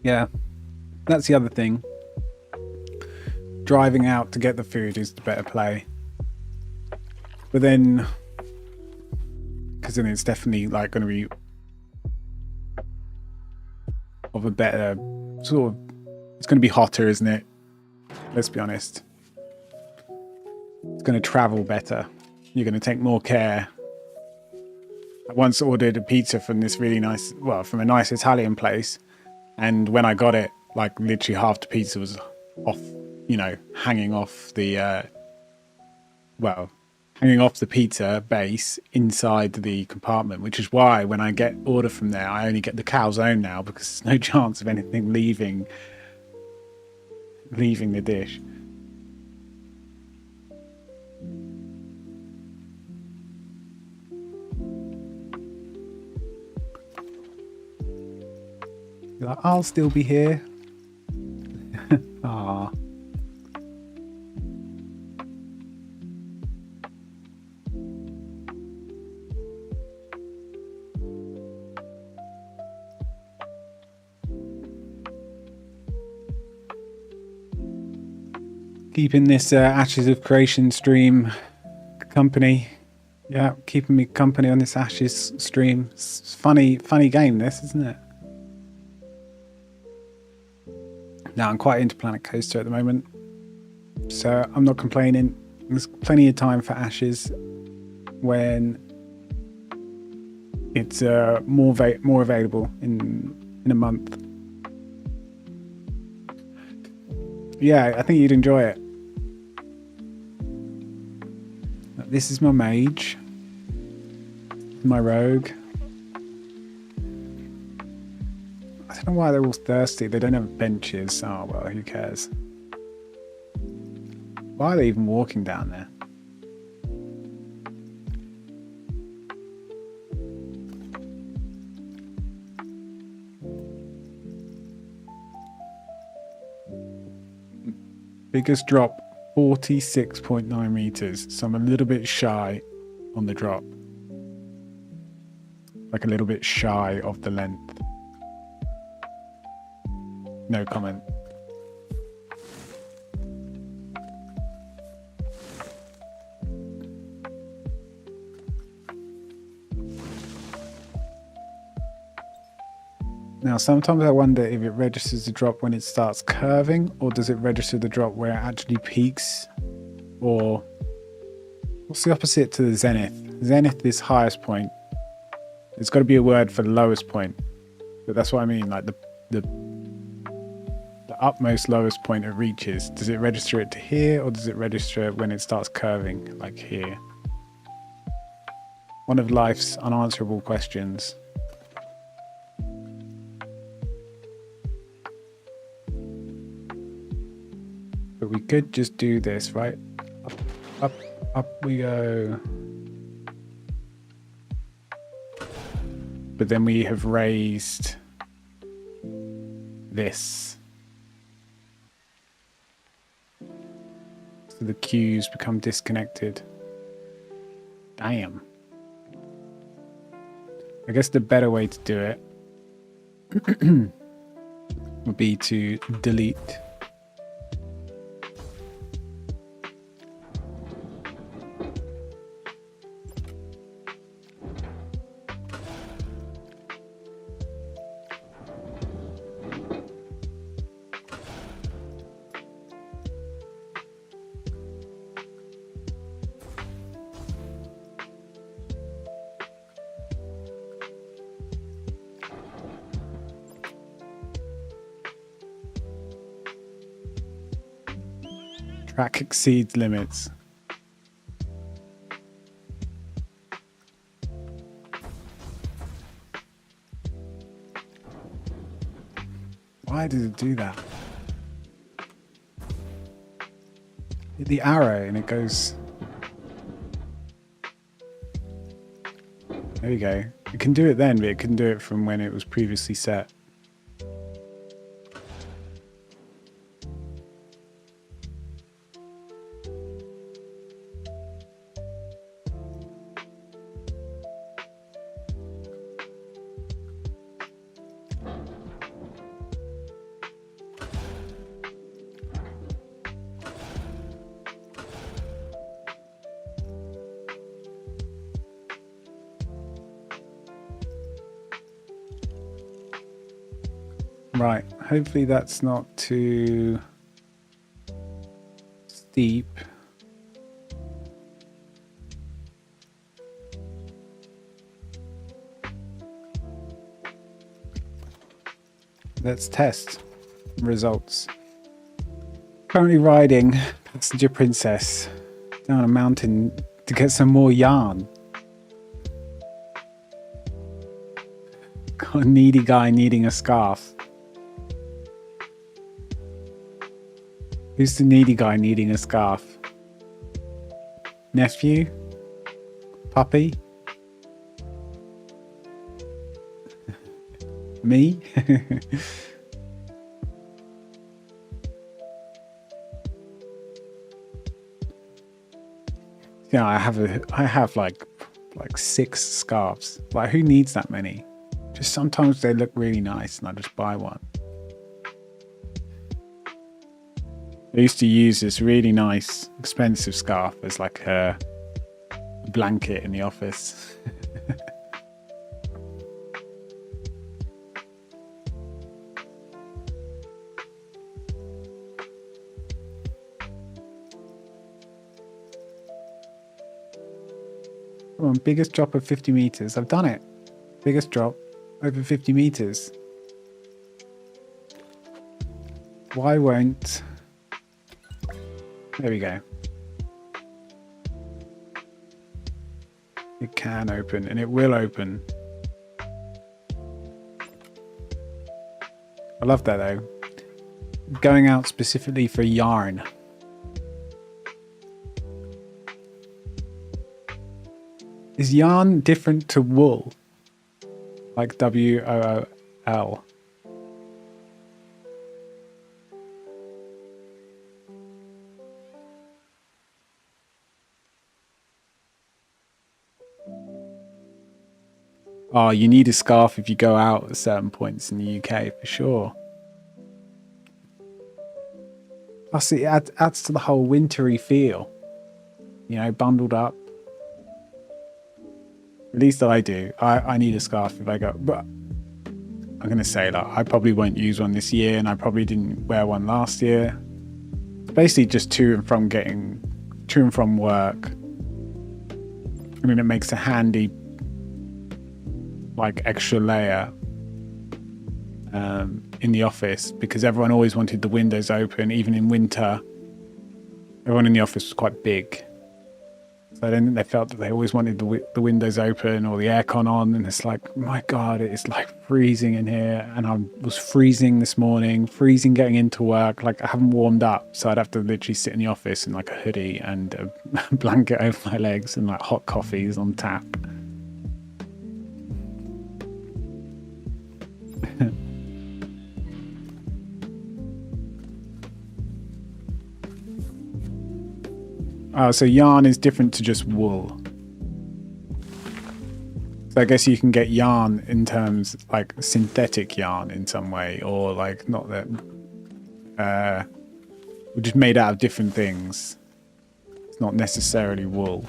Yeah. That's the other thing. Driving out to get the food is the better play. But then, because then it's definitely like going to be of a better sort of, it's going to be hotter, isn't it? Let's be honest. it's going to travel better. You're going to take more care. I once ordered a pizza from this really nice, well, from a nice Italian place. And when I got it, like literally half the pizza was off, you know, hanging off the, hanging off the pizza base inside the compartment, which is why when I get order from there, I only get the calzone now because there's no chance of anything leaving the dish. You're like, I'll still be here. Ah. Keeping this Ashes of Creation stream company. Yeah, keeping me company on this Ashes stream. It's funny game, this, isn't it? Now, I'm quite into Planet Coaster at the moment, so I'm not complaining. There's plenty of time for Ashes when it's more available in a month. Yeah, I think you'd enjoy it. This is my mage, my rogue. I don't know why they're all thirsty. They don't have benches. Oh, well, who cares? Why are they even walking down there? Biggest drop, 46.9 meters. So I'm a little bit shy on the drop. Like a little bit shy of the length. No comment. Now, sometimes I wonder if it registers the drop when it starts curving, or does it register the drop where it actually peaks? Or what's the opposite to the zenith? Zenith is highest point. There's got to be a word for the lowest point. But that's what I mean, like the utmost lowest point it reaches. Does it register it to here, or does it register it when it starts curving, like here? One of life's unanswerable questions. But we could just do this, right? Up we go. But then we have raised this. So the cues become disconnected. Damn. I guess the better way to do it would be to delete. Track exceeds limits. Why did it do that? Hit the arrow and it goes. There we go. It can do it then, but it couldn't do it from when it was previously set. Right, hopefully that's not too steep. let's test results. Currently riding Passenger Princess down a mountain to get some more yarn. Got a needy guy needing a scarf. Who's the needy guy needing a scarf? Nephew? Puppy? Me? Yeah, I have like 6 scarves. Like, who needs that many? Just sometimes they look really nice and I just buy one. I used to use this really nice, expensive scarf as like a blanket in the office. Come on, biggest drop of 50 meters. I've done it. Biggest drop over 50 meters. Why won't... There we go. It can open, and it will open. I love that though. Going out specifically for yarn. Is yarn different to wool? Like WOOL? Oh, you need a scarf if you go out at certain points in the UK, for sure. Plus, it adds to the whole wintry feel. You know, bundled up. At least I do. I need a scarf if I go. But I'm going to say that I probably won't use one this year, and I probably didn't wear one last year. It's basically just to and from work. I mean, it makes a handy like extra layer in the office because everyone always wanted the windows open, even in winter. Everyone in the office was quite big, so I don't think they felt that they always wanted the windows open or the aircon on. And it's like, my God, it's like freezing in here, and I was freezing this morning, freezing getting into work. Like, I haven't warmed up, so I'd have to literally sit in the office in like a hoodie and a blanket over my legs and like hot coffees on tap. So yarn is different to just wool. So I guess you can get yarn in terms like synthetic yarn in some way, or like not that, which is made out of different things. It's not necessarily wool.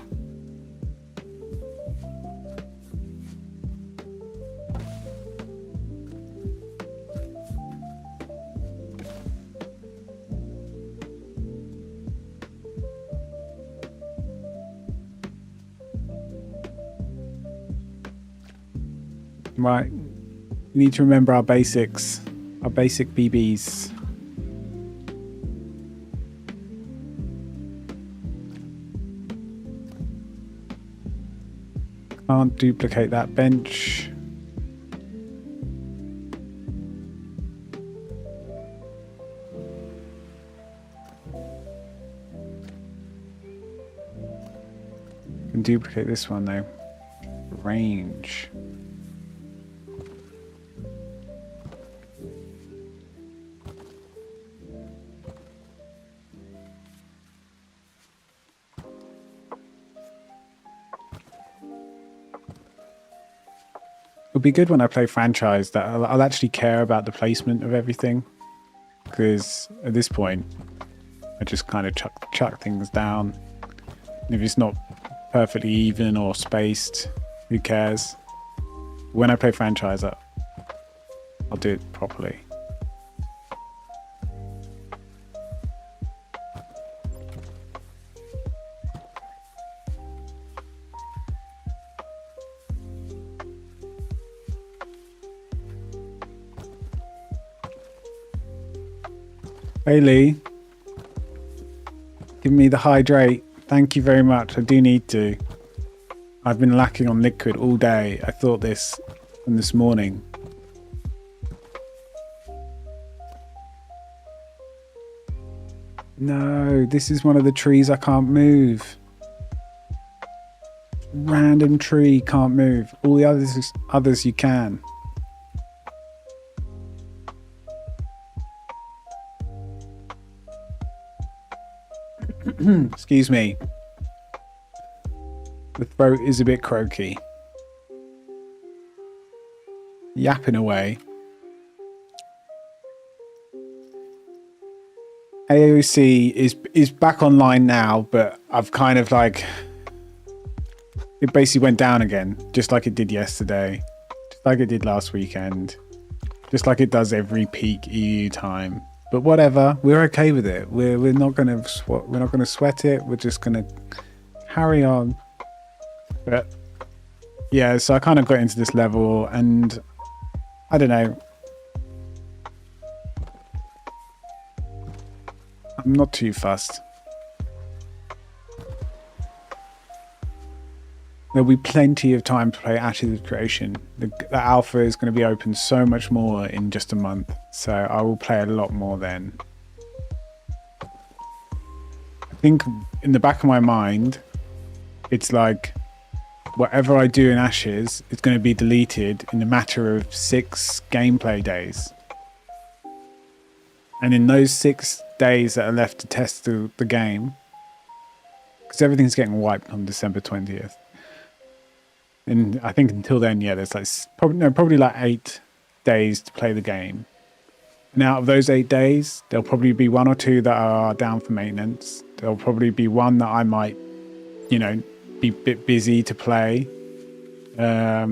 Right, we need to remember our basics, our basic BBs. Can't duplicate that bench. Can duplicate this one though. Range. It'll be good when I play franchise that I'll actually care about the placement of everything, because at this point I just kind of chuck things down. And if it's not perfectly even or spaced, who cares? When I play franchise, I'll do it properly. Bailey, give me the hydrate. Thank you very much. I do need to. I've been lacking on liquid all day. I thought this from this morning. No, this is one of the trees I can't move. Random tree can't move. All the others you can. Excuse me. The throat is a bit croaky. Yapping away. AOC is back online now, but I've kind of like... It basically went down again, just like it did yesterday. Just like it did last weekend. Just like it does every peak EU time. But whatever, we're okay with it. We're not gonna sweat it. We're just gonna carry on. But yeah, so I kind of got into this level, and I don't know. I'm not too fussed. There'll be plenty of time to play Ashes of Creation. The alpha is going to be open so much more in just a month, so I will play a lot more then. I think in the back of my mind, it's like whatever I do in Ashes is going to be deleted in a matter of 6 gameplay days. And in those 6 days that are left to test the game, because everything's getting wiped on December 20th. And I think until then, yeah, there's like probably like 8 days to play the game. And out of those 8 days, there'll probably be 1 or 2 that are down for maintenance. There'll probably be 1 that I might, be a bit busy to play. So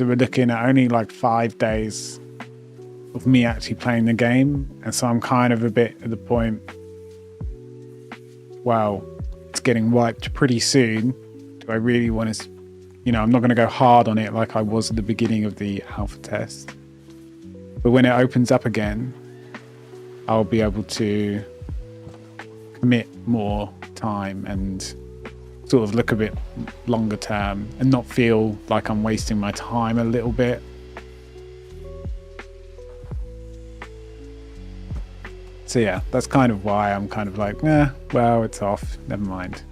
we're looking at only like 5 days of me actually playing the game. And so I'm kind of a bit at the point, wow, it's getting wiped pretty soon. Do I really want to... I'm not going to go hard on it like I was at the beginning of the alpha test. But when it opens up again, I'll be able to commit more time and sort of look a bit longer term and not feel like I'm wasting my time a little bit. So yeah, that's kind of why I'm kind of like, well, it's off. Never mind.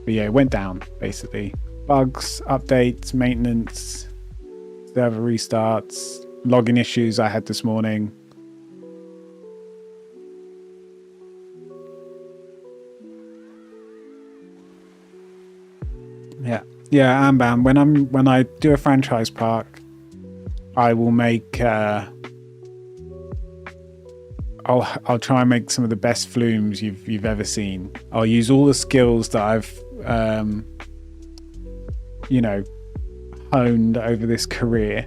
But yeah, it went down, basically. Bugs, updates, maintenance, server restarts, login issues I had this morning. Yeah, Ambam. When I do a franchise park, I will make I'll try and make some of the best flumes you've ever seen. I'll use all the skills that I've honed over this career,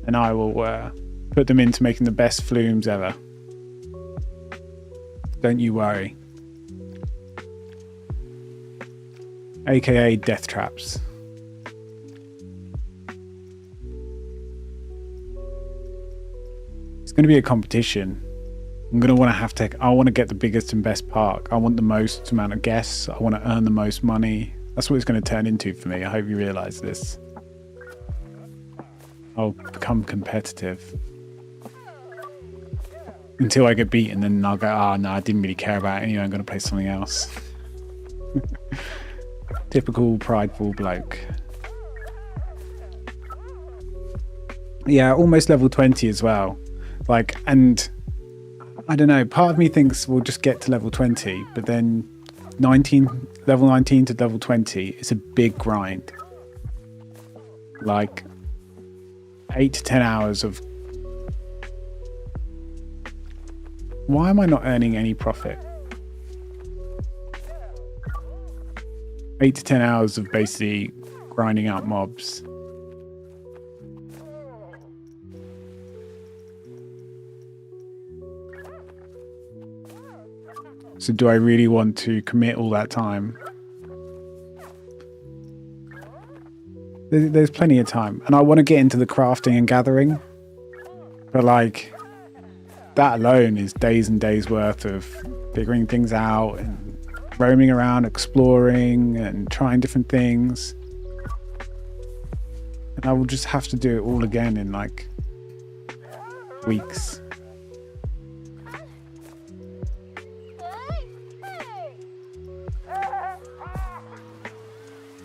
and I will put them into making the best flumes ever. Don't you worry. AKA death traps. It's going to be a competition. I'm going to I want to get the biggest and best park. I want the most amount of guests. I want to earn the most money. That's what it's going to turn into for me. I hope you realize this. I'll become competitive. Until I get beaten, then I'll go, no, I didn't really care about it anyway. I'm going to play something else. Typical prideful bloke. Yeah, almost level 20 as well. And I don't know, part of me thinks we'll just get to level 20, but then level 19 to level 20 is a big grind. 8 to 10 hours of... Why am I not earning any profit? 8 to 10 hours of basically grinding out mobs. So do I really want to commit all that time? There's plenty of time. And I want to get into the crafting and gathering. But like, that alone is days and days worth of figuring things out and roaming around, exploring and trying different things. And I will just have to do it all again in like weeks.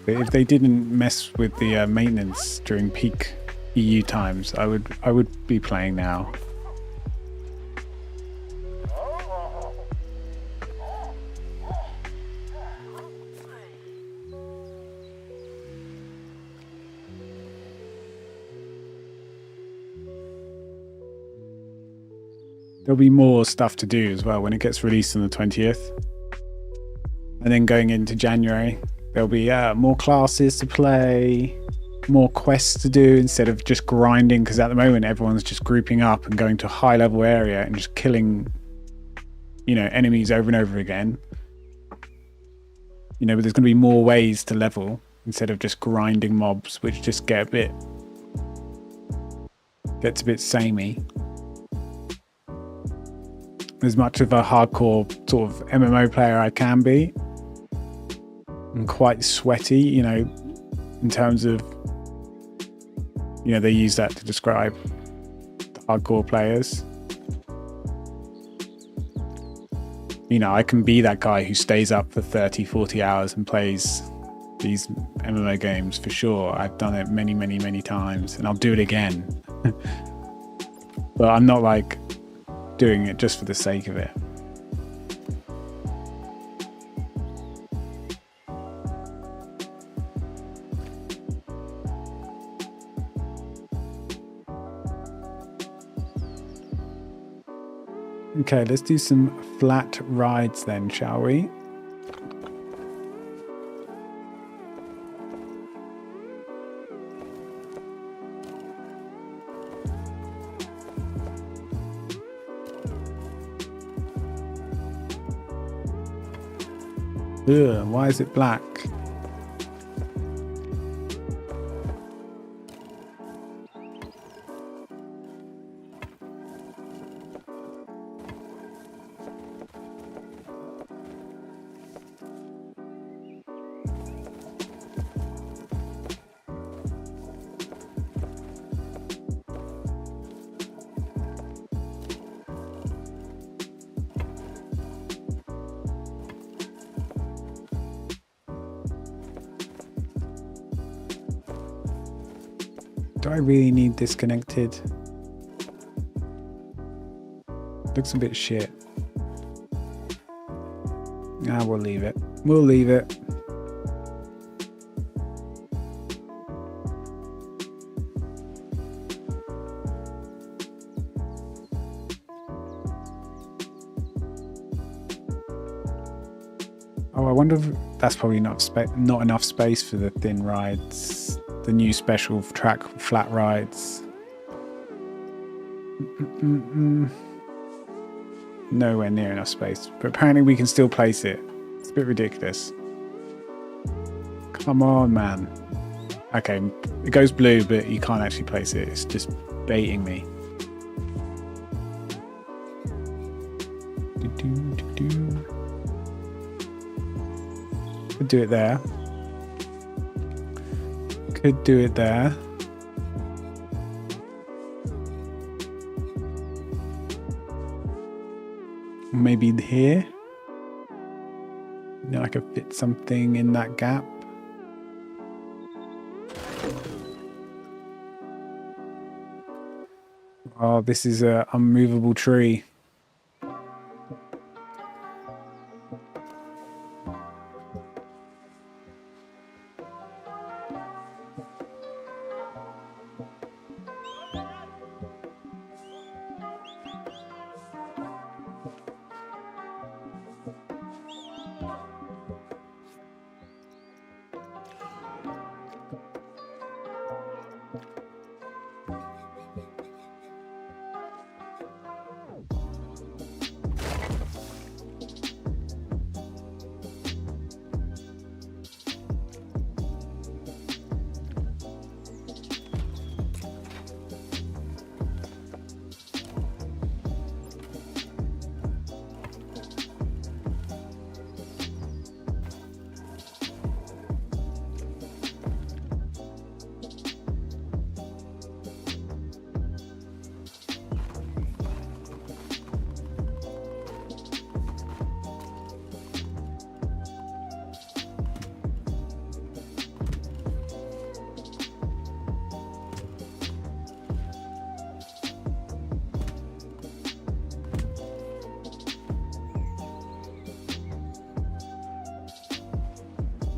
But if they didn't mess with the maintenance during peak EU times, I would be playing now. There'll be more stuff to do as well when it gets released on the 20th. And then going into January, there'll be more classes to play, more quests to do instead of just grinding, because at the moment everyone's just grouping up and going to a high level area and just killing, you know, enemies over and over again. You know, but there's going to be more ways to level instead of just grinding mobs, which just gets a bit samey. As much of a hardcore sort of MMO player I can be, I'm quite sweaty, you know, in terms of, you know, they use that to describe the hardcore players. You know, I can be that guy who stays up for 30, 40 hours and plays these MMO games for sure. I've done it many, many, many times, and I'll do it again. But I'm not like doing it just for the sake of it. Okay, let's do some flat rides then, shall we? Ugh, why is it black? Do I really need disconnected? Looks a bit shit. Ah, we'll leave it. We'll leave it. Oh, I wonder if that's probably not enough space for the thin rides. The new special track flat rides. Nowhere near enough space, but apparently we can still place it. It's a bit ridiculous. Come on, man. Okay, it goes blue, but you can't actually place it. It's just baiting me. Could do it there. Could do it there. Maybe here. You know, I could fit something in that gap. Oh, this is a unmovable tree.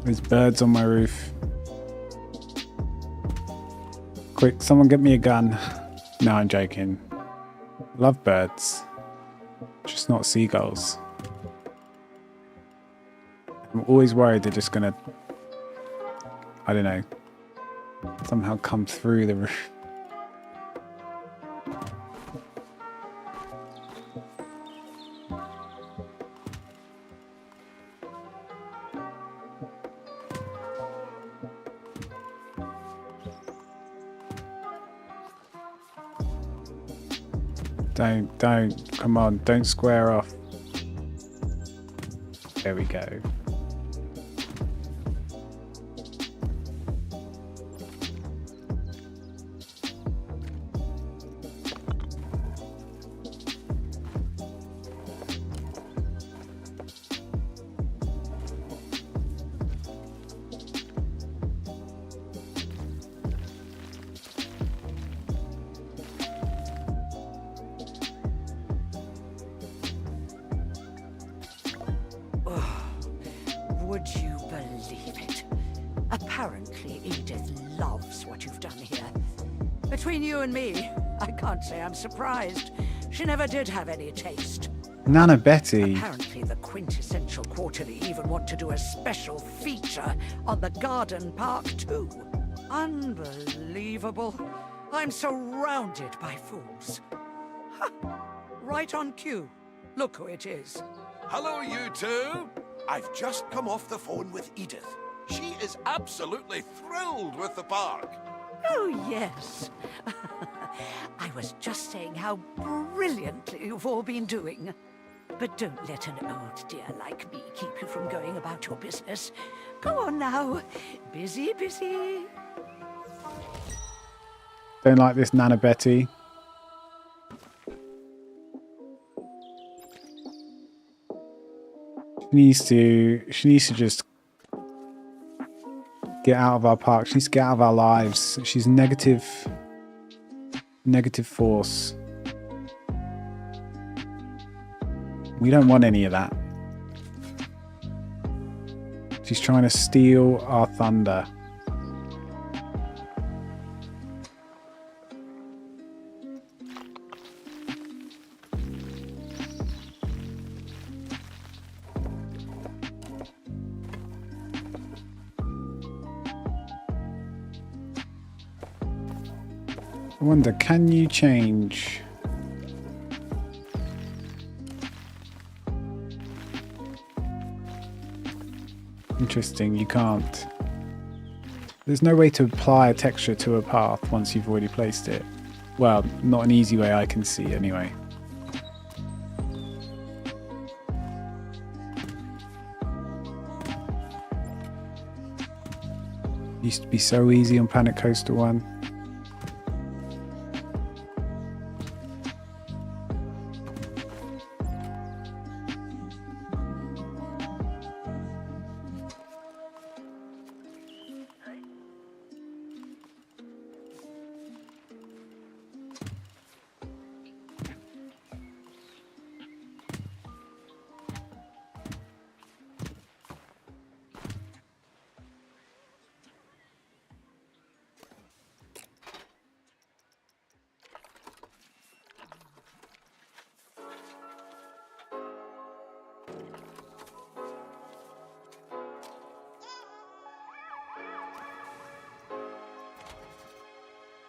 There's birds on my roof. Quick, someone get me a gun. No, I'm joking. Love birds. Just not seagulls. I'm always worried they're just gonna, I don't know, somehow come through the roof. Don't, come on, don't square off. There we go. Would you believe it? Apparently Edith loves what you've done here. Between you and me, I can't say I'm surprised. She never did have any taste. Nana Betty. Apparently the quintessential quarterly even want to do a special feature on the garden park too. Unbelievable. I'm surrounded by fools. Ha! Right on cue. Look who it is. Hello, you two. I've just come off the phone with Edith. She is absolutely thrilled with the park. Oh, yes. I was just saying how brilliantly you've all been doing. But don't let an old dear like me keep you from going about your business. Go on now. Busy, busy. Don't like this, Nana Betty. She needs to just get out of our park. She needs to get out of our lives. She's negative force. We don't want any of that. She's trying to steal our thunder. I wonder, can you change? Interesting, you can't. There's no way to apply a texture to a path once you've already placed it. Well, not an easy way I can see anyway. Used to be so easy on Planet Coaster 1.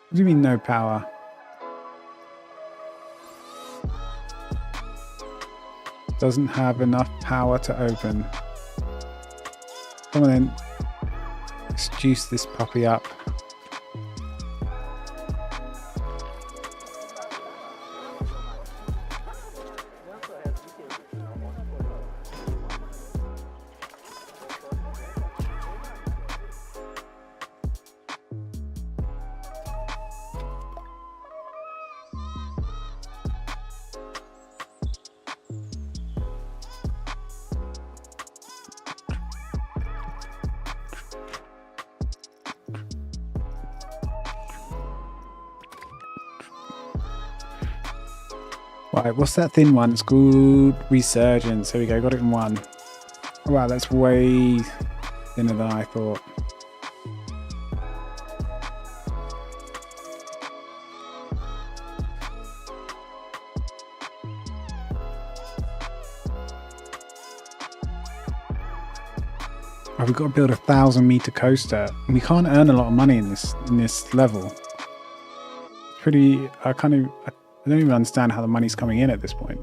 What do you mean no power? Doesn't have enough power to open. Come on in. Let's juice this puppy up. Right, what's that thin one? It's called Resurgence. There we go, got it in one. Wow, that's way thinner than I thought. Oh, we've got to build a 1,000-meter coaster. We can't earn a lot of money in this level. It's pretty. I don't even understand how the money's coming in at this point.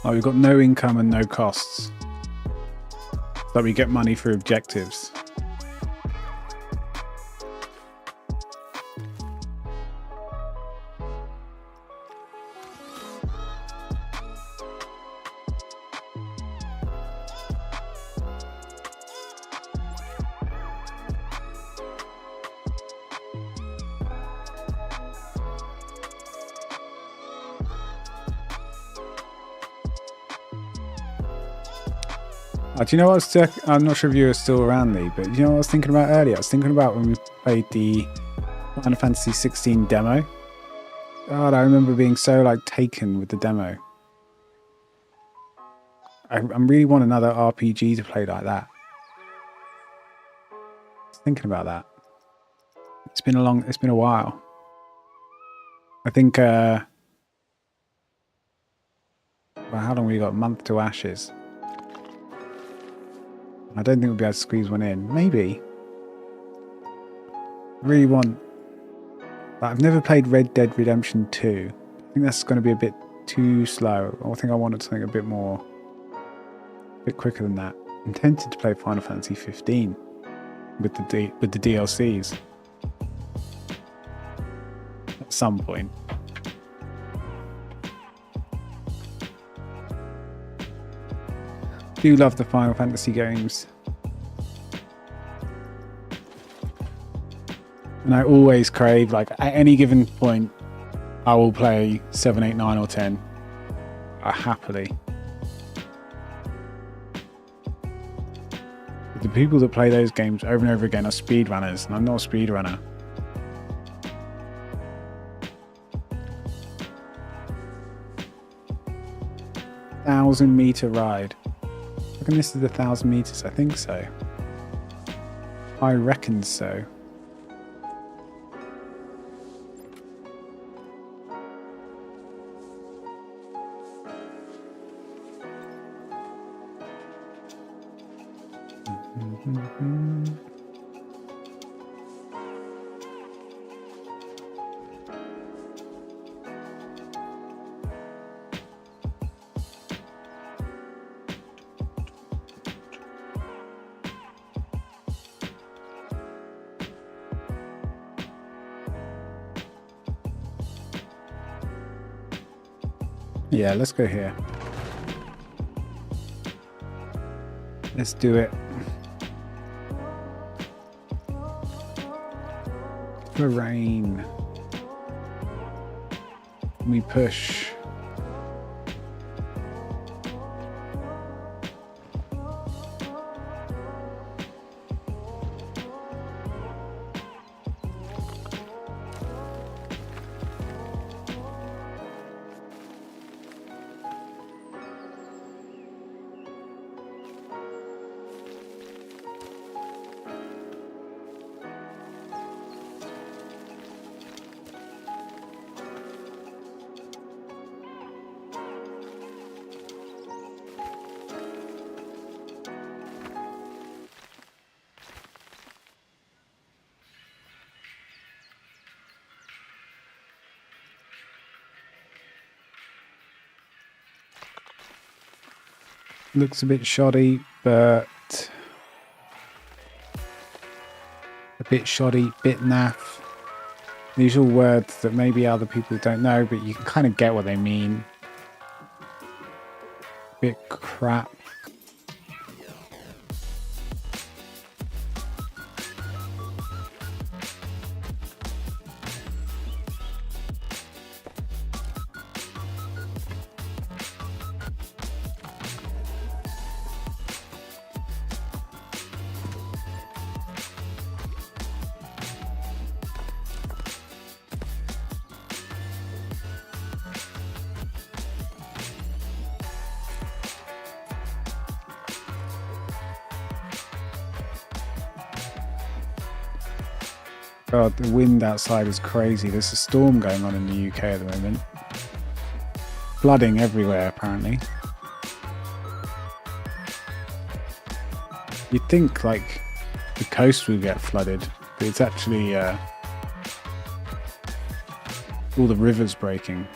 Oh, we've got no income and no costs. But we get money for objectives. Do you know what I'm not sure if you were still around, Lee, but you know what I was thinking about earlier? I was thinking about when we played the Final Fantasy 16 demo. God, I remember being so like taken with the demo. I really want another RPG to play like that. I was thinking about that. It's been a while. I think well, how long have we got? A month to Ashes. I don't think we'll be able to squeeze one in. Maybe. I really want... But I've never played Red Dead Redemption 2. I think that's going to be a bit too slow. I think I wanted something a bit more... a bit quicker than that. I'm tempted to play Final Fantasy 15 with the DLCs. At some point. Do love the Final Fantasy games. And I always crave, like, at any given point, I will play 7, 8, 9 or 10. Happily. But the people that play those games over and over again are speedrunners, and I'm not a speedrunner. $1,000-meter ride. I reckon this is 1,000 meters. I think so. I reckon so. Yeah, let's go here. Let's do it. For rain. We push. Looks a bit shoddy, but a bit shoddy, bit naff. These are all words that maybe other people don't know, but you can kind of get what they mean. Bit crap. God, the wind outside is crazy. There's a storm going on in the UK at the moment. Flooding everywhere, apparently. You'd think, like, the coast would get flooded, but it's actually all the rivers breaking.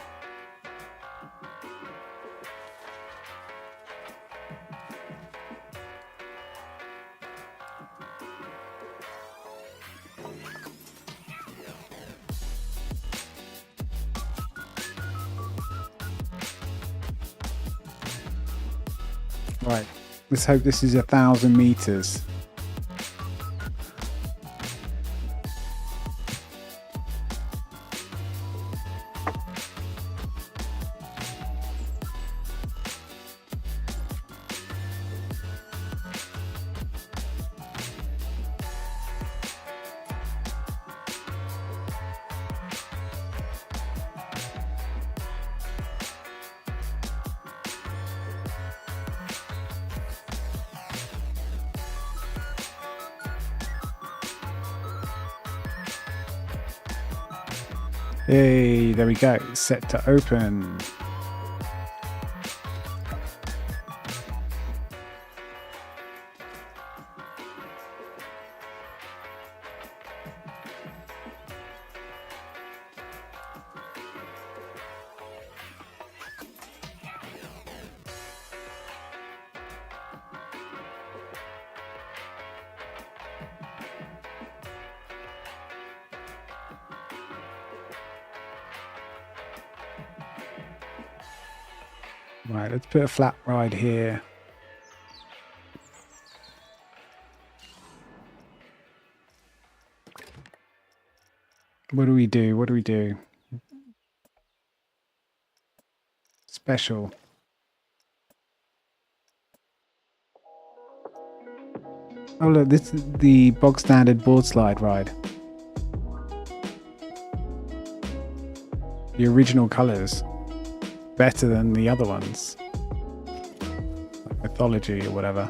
Right, let's hope this is 1,000 meters. Hey, there we go. Set to open. Right, let's put a flat ride here. What do we do? What do we do? Special. Oh look, this is the bog standard board slide ride. The original colours. Better than the other ones. Like Mythology or whatever.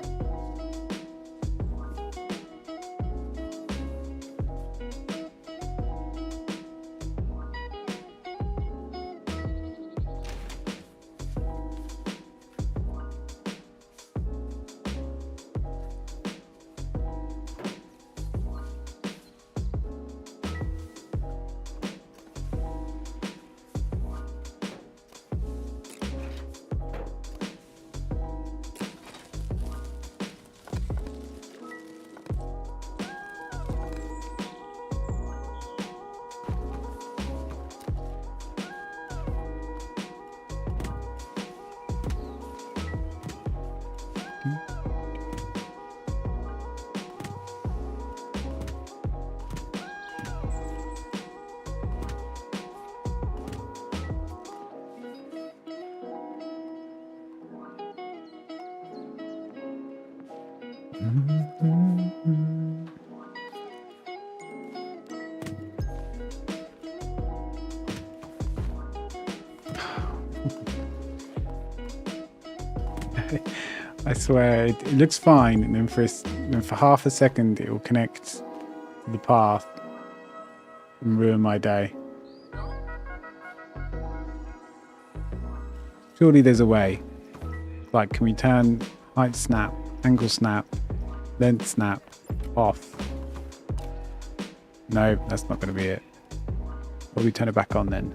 I swear, it looks fine, and then for half a second it will connect to the path and ruin my day. Surely there's a way. Like, can we turn height snap, angle snap, length snap off? No, that's not going to be it. But we turn it back on then.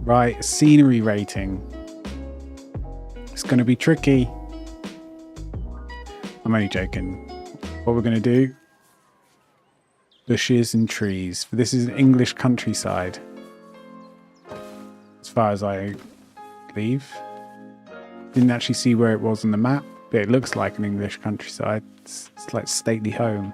Right, scenery rating. It's going to be tricky. I'm only joking. what we're going to do. Bushes and trees. This is an English countryside. As far as I believe. Didn't actually see where it was on the map, but it looks like an English countryside. It's like stately home.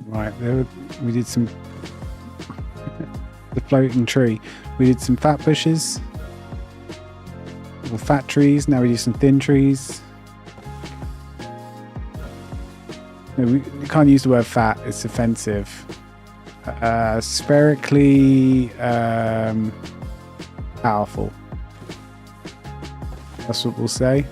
Right, there we did some the floating tree. We did some fat bushes, or fat trees. Now we do some thin trees. No, we can't use the word fat. It's offensive. Spherically powerful. That's what we'll say.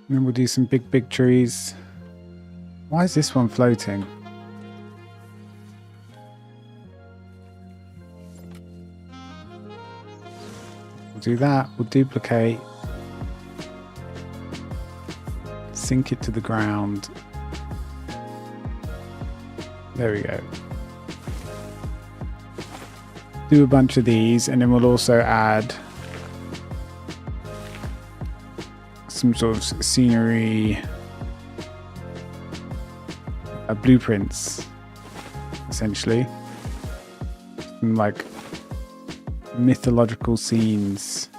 And then we'll do some big trees. Why is this one floating? We'll do that. We'll duplicate. Sink it to the ground. There we go. Do a bunch of these, and then we'll also add some sort of scenery blueprints, essentially. Some, like, mythological scenes.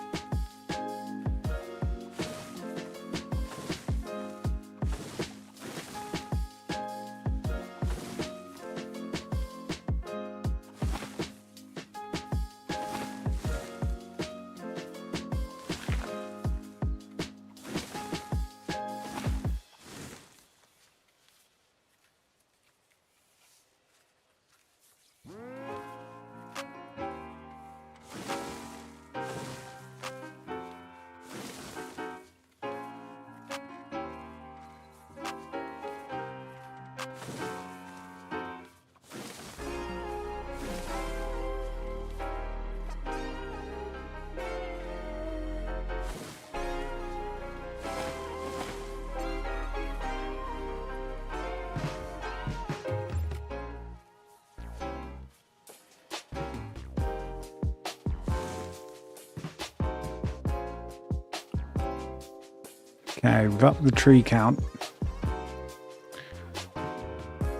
Okay, we've upped the tree count.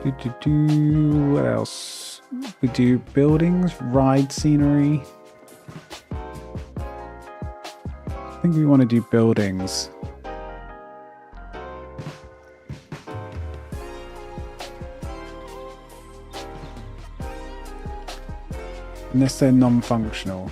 What else? We do buildings, ride scenery. think we want to do buildings. Unless they're non-functional.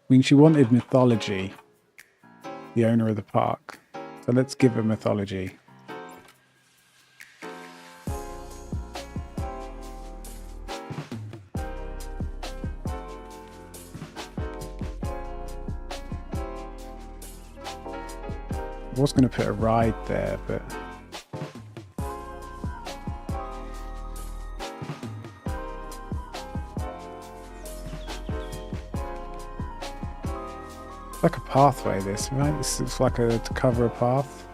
I mean, she wanted mythology, the owner of the park. So let's give her mythology. I was going to put a ride there, but... like a pathway, this, right? This is like to cover a path.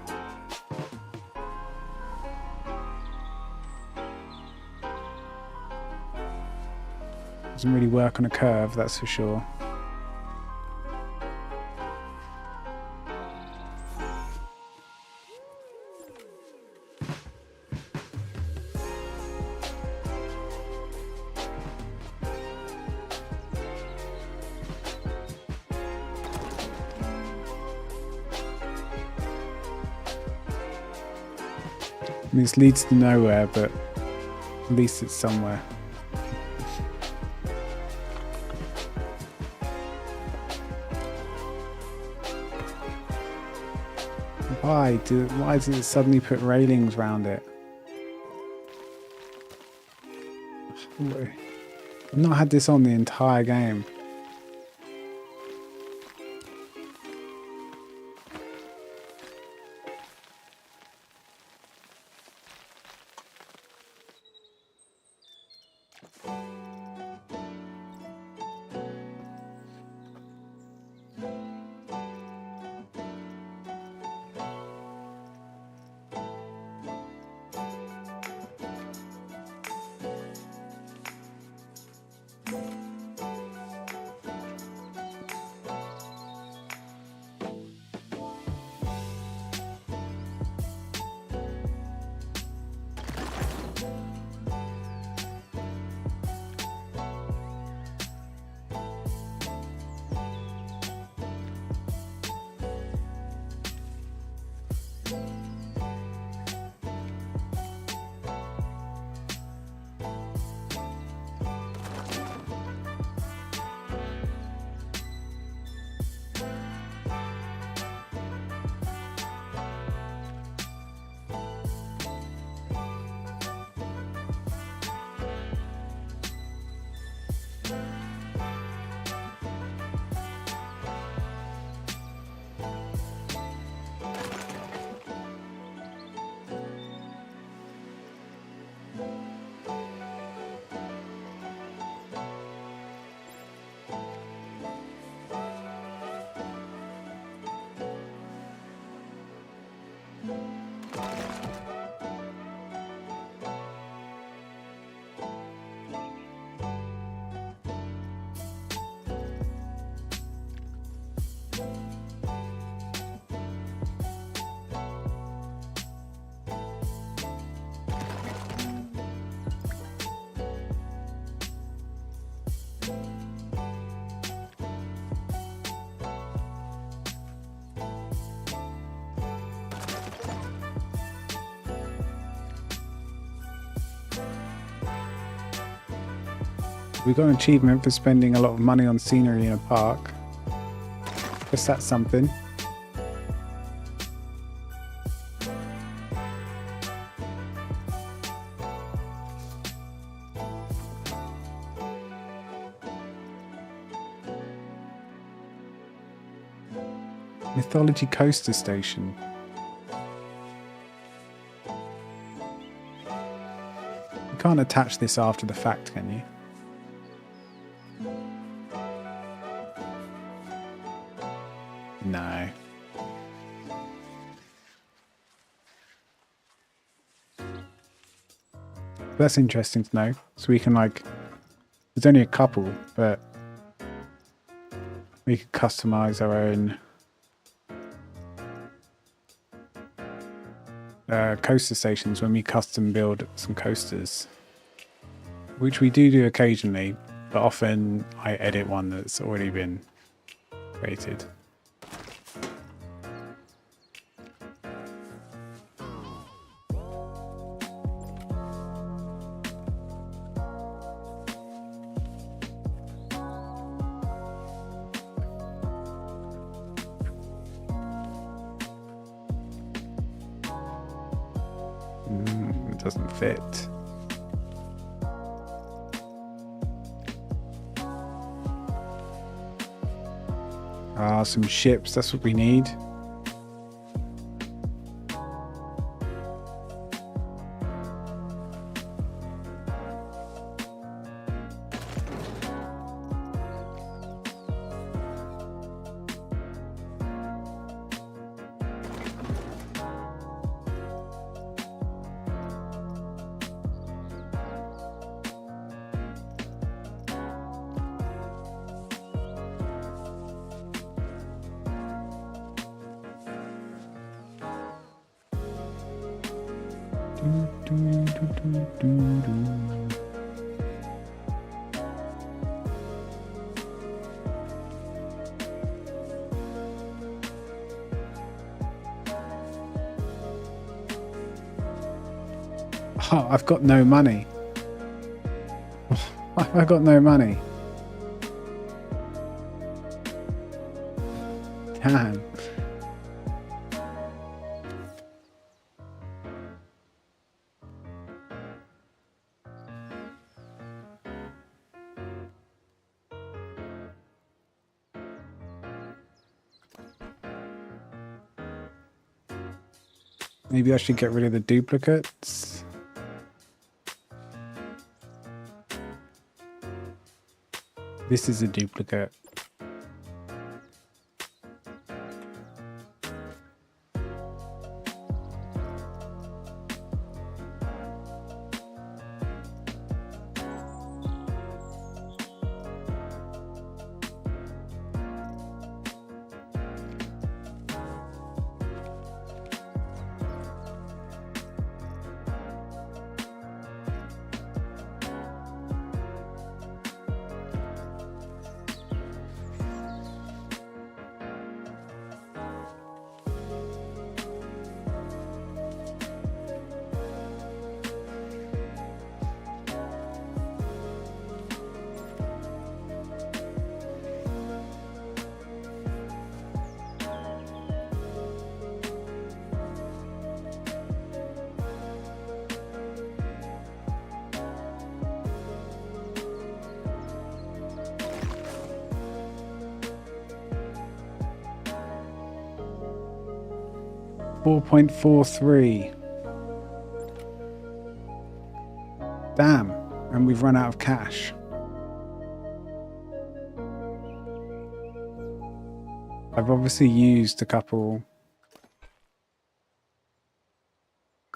Doesn't really work on a curve, that's for sure. I mean, this leads to nowhere, but at least it's somewhere. Why does it suddenly put railings around it? I've not had this on the entire game. We got an achievement for spending a lot of money on scenery in a park. Guess that's something. Mythology Coaster Station. You can't attach this after the fact, can you? No. That's interesting to know. So we can like, there's only a couple, but we could customize our own coaster stations when we custom build some coasters, which we do occasionally, but often I edit one that's already been created. It doesn't fit. Some ships, that's what we need. Oh, I've got no money. I've got no money. Damn. Maybe I should get rid of the duplicates. This is a duplicate. $4.43. Damn, and we've run out of cash. I've obviously used a couple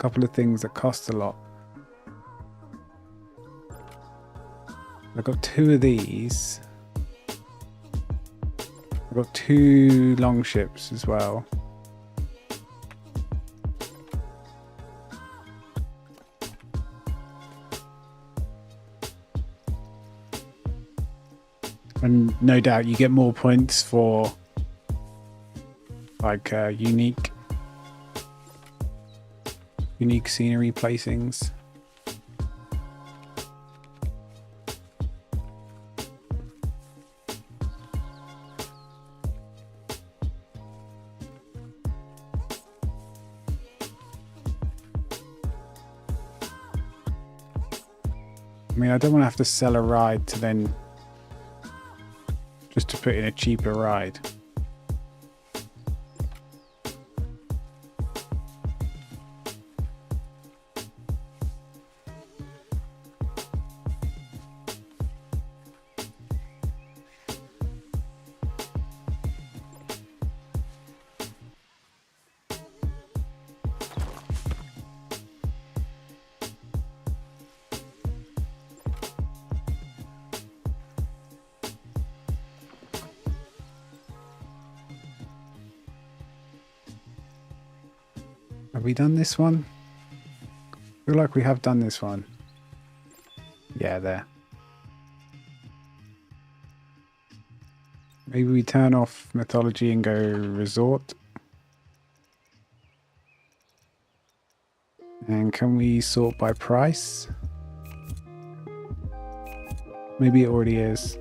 of things that cost a lot. I've got 2 of these. I've got 2 long ships as well. And no doubt you get more points for like unique scenery placings. I mean, I don't want to have to sell a ride to then just to put in a cheaper ride. we done this one? I feel like we have done this one. Yeah, there. Maybe we turn off mythology and go resort. And can we sort by price? Maybe it already is.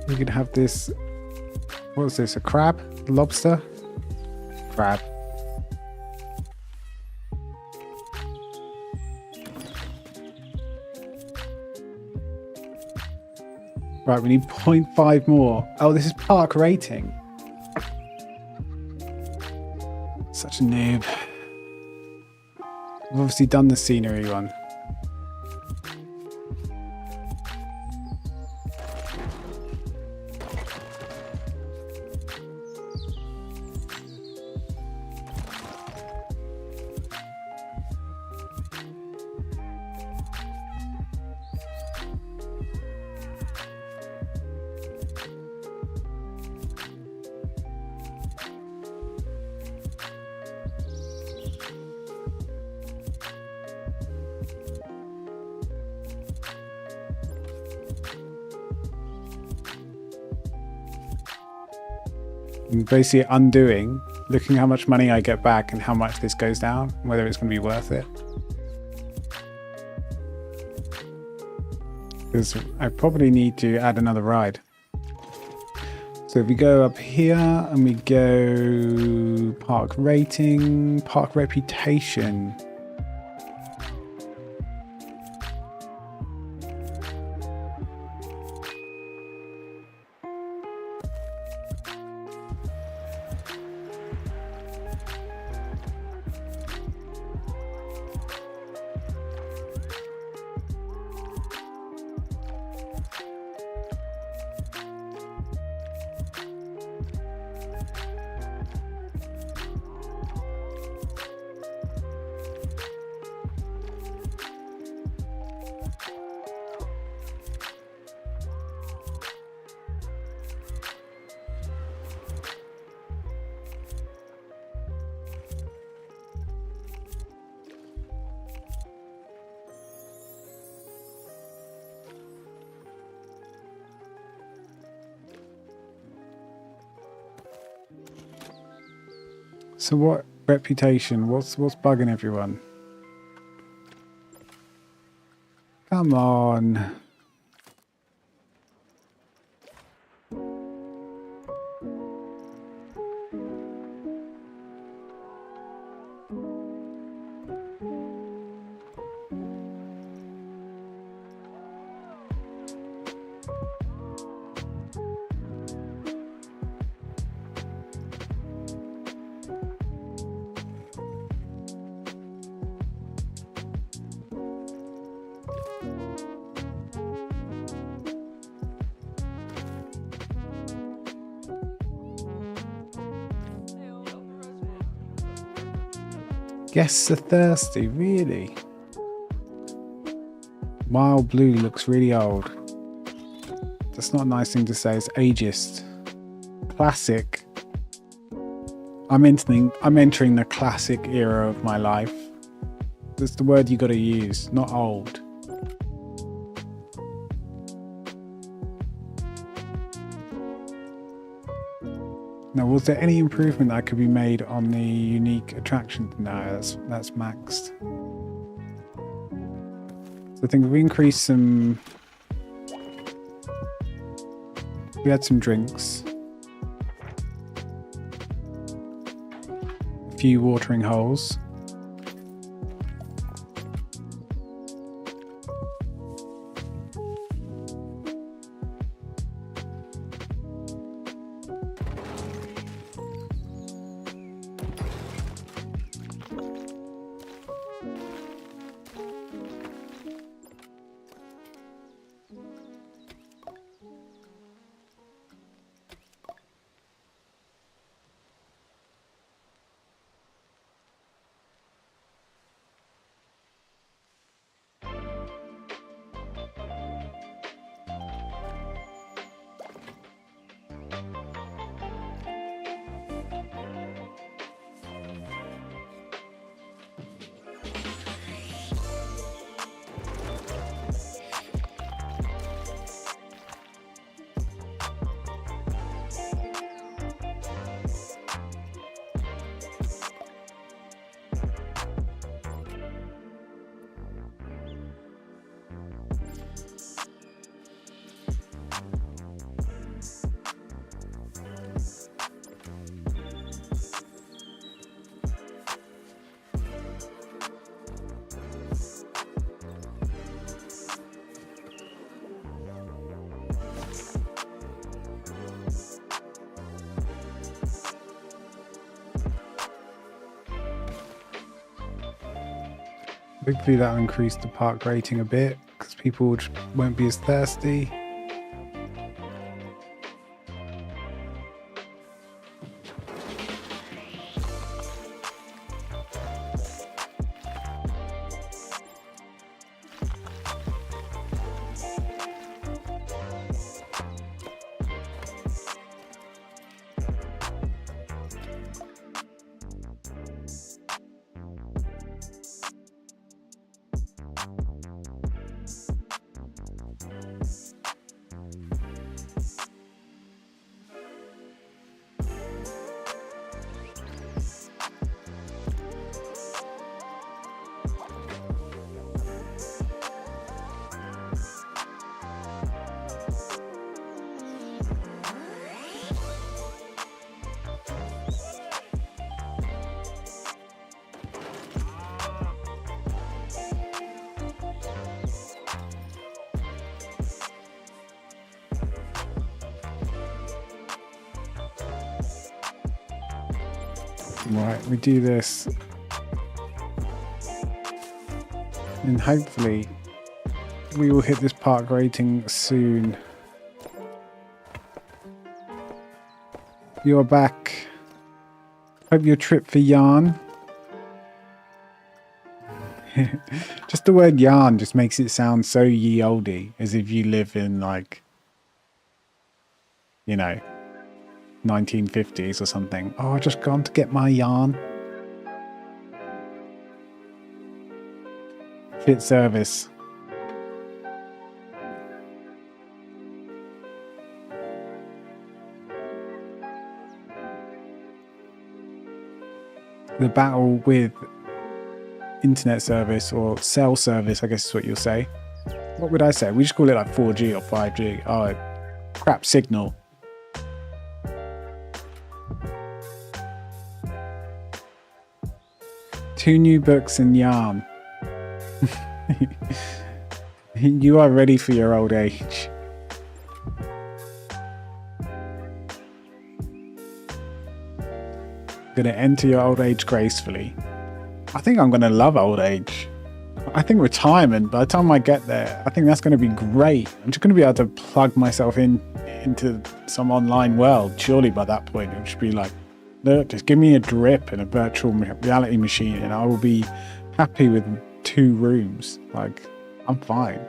We could have this. What is this? A crab? Lobster? Crab. Right, we need 0.5 more. Oh, this is park rating. Such a noob. We've obviously done the scenery one. I'm basically undoing, looking how much money I get back and how much this goes down, whether it's going to be worth it. Because I probably need to add another ride. So if we go up here and we go park rating, park reputation. So what reputation? What's bugging everyone? Come on. Guests are thirsty, really? Wild Blue looks really old. That's not a nice thing to say, it's ageist. Classic. I'm entering the classic era of my life. That's the word you gotta use, not old. Now, was there any improvement that could be made on the unique attraction? No, that's maxed. So I think if we increase some... We had some drinks. A few watering holes. Hopefully that'll increase the park rating a bit, because people won't be as thirsty. Right, we do this, and hopefully we will hit this park rating soon. You're back. Hope your trip for yarn. Just the word yarn just makes it sound so ye olde, as if you live in, like, you know, 1950s or something. Oh, I just gone to get my yarn. Fit service. The battle with internet service, or cell service, I guess is what you'll say. What would I say? We just call it like 4G or 5G. Oh, crap signal. Two new books and yarn. You are ready for your old age. Gonna enter your old age gracefully. I think I'm gonna love old age. I think retirement, by the time I get there, I think that's gonna be great. I'm just gonna be able to plug myself into some online world. Surely by that point, it should be like Look, just give me a drip and a virtual reality machine and I will be happy with 2 rooms. Like, I'm fine.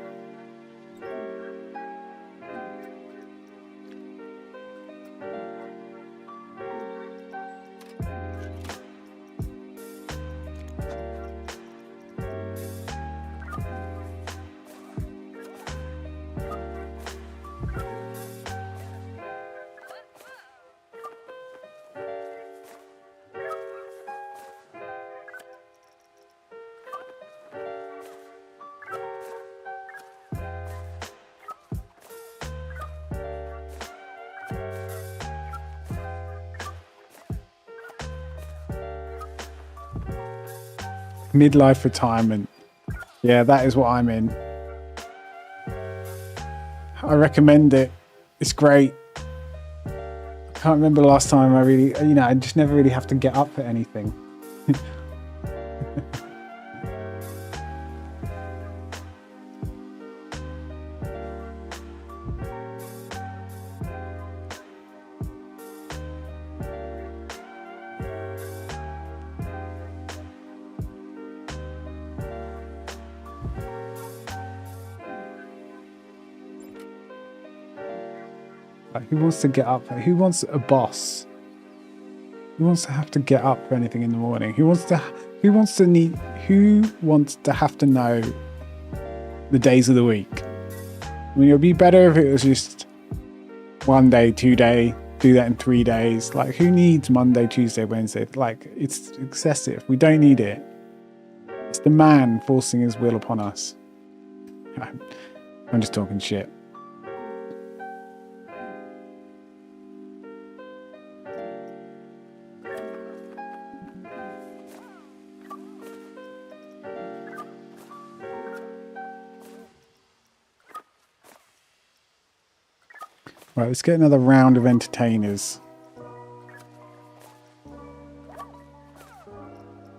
Midlife retirement. Yeah, that is what I'm in. I recommend it. It's great. I can't remember the last time I really, I just never really have to get up for anything. Like, who wants to get up? Who wants a boss? Who wants to have to get up for anything in the morning? Who wants to have to know the days of the week? I mean, it would be better if it was just 1 day, 2 day, do that in 3 days. Like, who needs Monday, Tuesday, Wednesday? Like, it's excessive. We don't need it. It's the man forcing his will upon us. I'm just talking shit. Right, let's get another round of entertainers.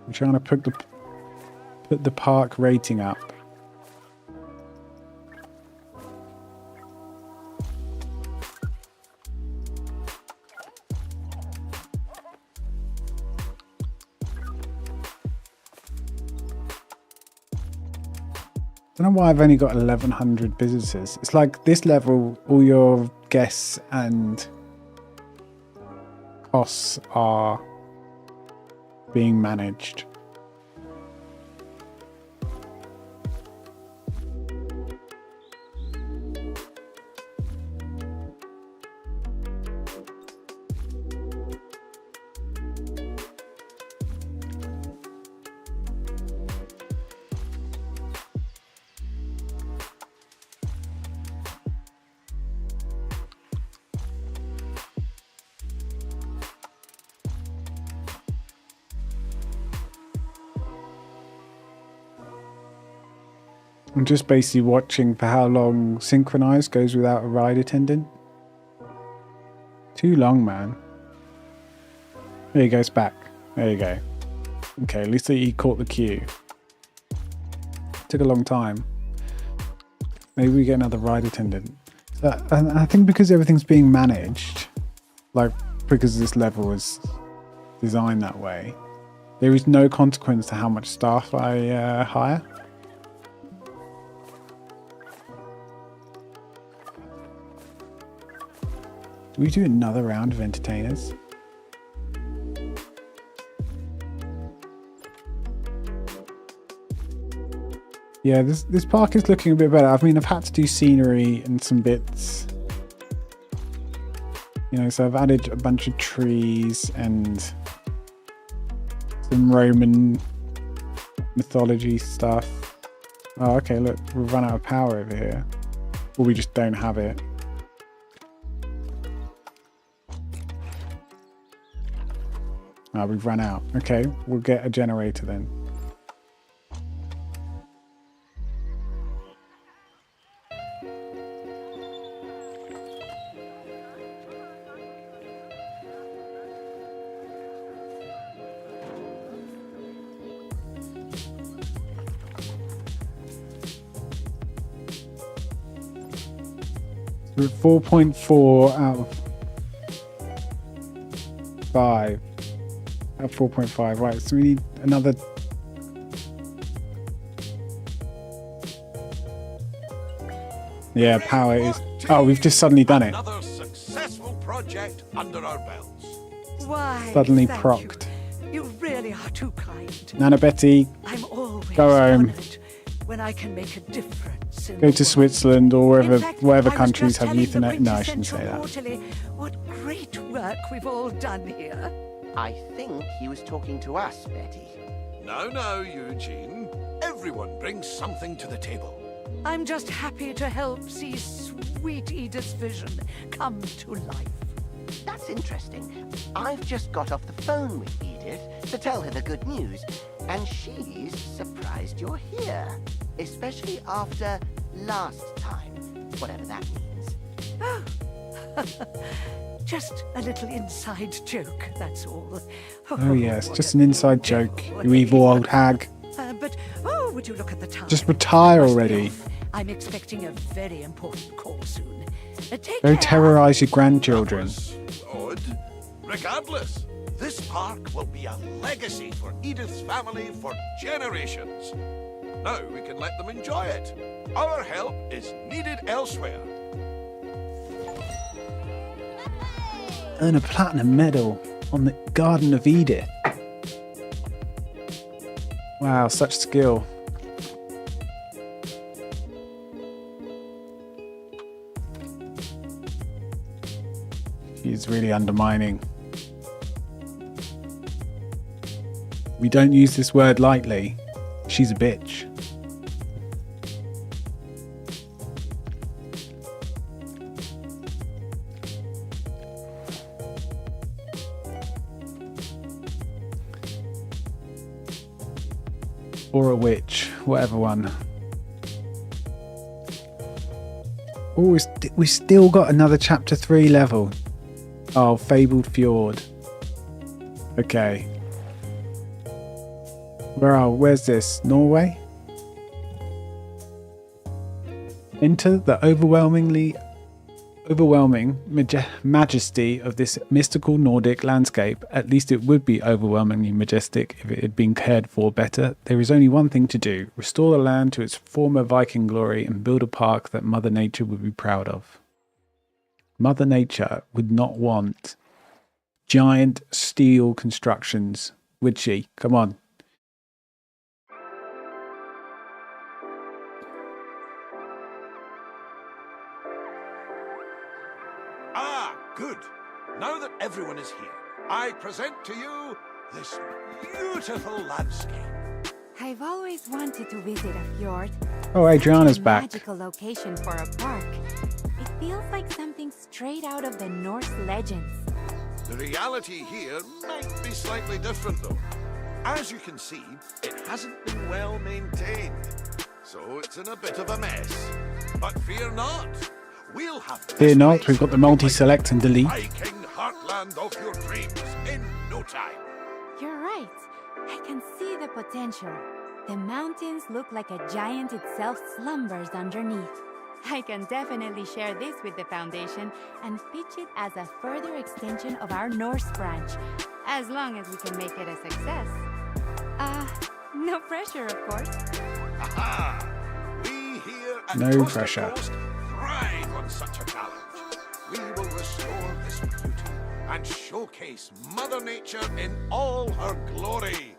I'm trying to put the park rating up. I don't know why I've only got 1,100 visitors. It's like this level, all your guests and costs are being managed. I'm just basically watching for how long Synchronized goes without a ride attendant. Too long, man. There he goes back. There you go. Okay, at least he caught the queue. Took a long time. Maybe we get another ride attendant. And I think because everything's being managed, like because this level is designed that way, there is no consequence to how much staff I hire. Do we do another round of entertainers? Yeah, this park is looking a bit better. I mean, I've had to do scenery and some bits. So I've added a bunch of trees and some Roman mythology stuff. Oh, okay, look, we've run out of power over here. Or we just don't have it. We've run out. Okay, we'll get a generator then. We're at 4.4 out of 5. At 4.5, right, so we need another... Yeah, power is... Oh, we've just suddenly done it. Another successful project under our belts. Why? Suddenly thank procced. You really are too kind. Nana Betty, I'm always Go home. honored when I can make a difference. In go the to world. Switzerland or In wherever, fact, wherever I was countries just have telling the Ethernet. No, I shouldn't say quintessential that. Quarterly what great work we've all done here. I think he was talking to us, Betty. Now, Eugene. Everyone brings something to the table. I'm just happy to help see sweet Edith's vision come to life. That's interesting. I've just got off the phone with Edith to tell her the good news, and she's surprised you're here. Especially after last time, whatever that means. Just a little inside joke, that's all. Oh yes, what just a an inside joke, you way. evil old hag. But, would you look at the time? Just retire I must be already. off. I'm expecting a very important call soon. Take Go care. terrorise your grandchildren. Odd. Regardless, this park will be a legacy for Edith's family for generations. Now we can let them enjoy it. Our help is needed elsewhere. Earn a platinum medal on the Garden of Edith. Wow, such skill. He's really undermining. We don't use this word lightly. She's a bitch. Or a witch, whatever one. Oh, we still got another chapter 3 level. Oh, Fabled Fjord. Okay. Where's this? Norway? Enter the overwhelming majesty of this mystical Nordic landscape. At least it would be overwhelmingly majestic if it had been cared for better. There is only one thing to do: restore the land to its former Viking glory and build a park that Mother Nature would be proud of. Mother Nature would not want giant steel constructions, would she? Come on. Ah, good. Now that everyone is here, I present to you this beautiful landscape. I've always wanted to visit a fjord. Oh, Adriana's a back. Magical location for a park. It feels like something straight out of the Norse legends. The reality here might be slightly different though. As you can see, it hasn't been well maintained, so it's in a bit of a mess. But fear not, we'll have this Fear not, place we've got the looking multi-select and delete. like Viking heartland of your dreams in no time. You're right. I can see the potential. The mountains look like a giant itself slumbers underneath. I can definitely share this with the Foundation and pitch it as a further extension of our Norse branch, as long as we can make it a success. No pressure, of course. Aha! We here at No Coast to pressure. Coast thrive on such a challenge. We will restore this beauty and showcase Mother Nature in all her glory.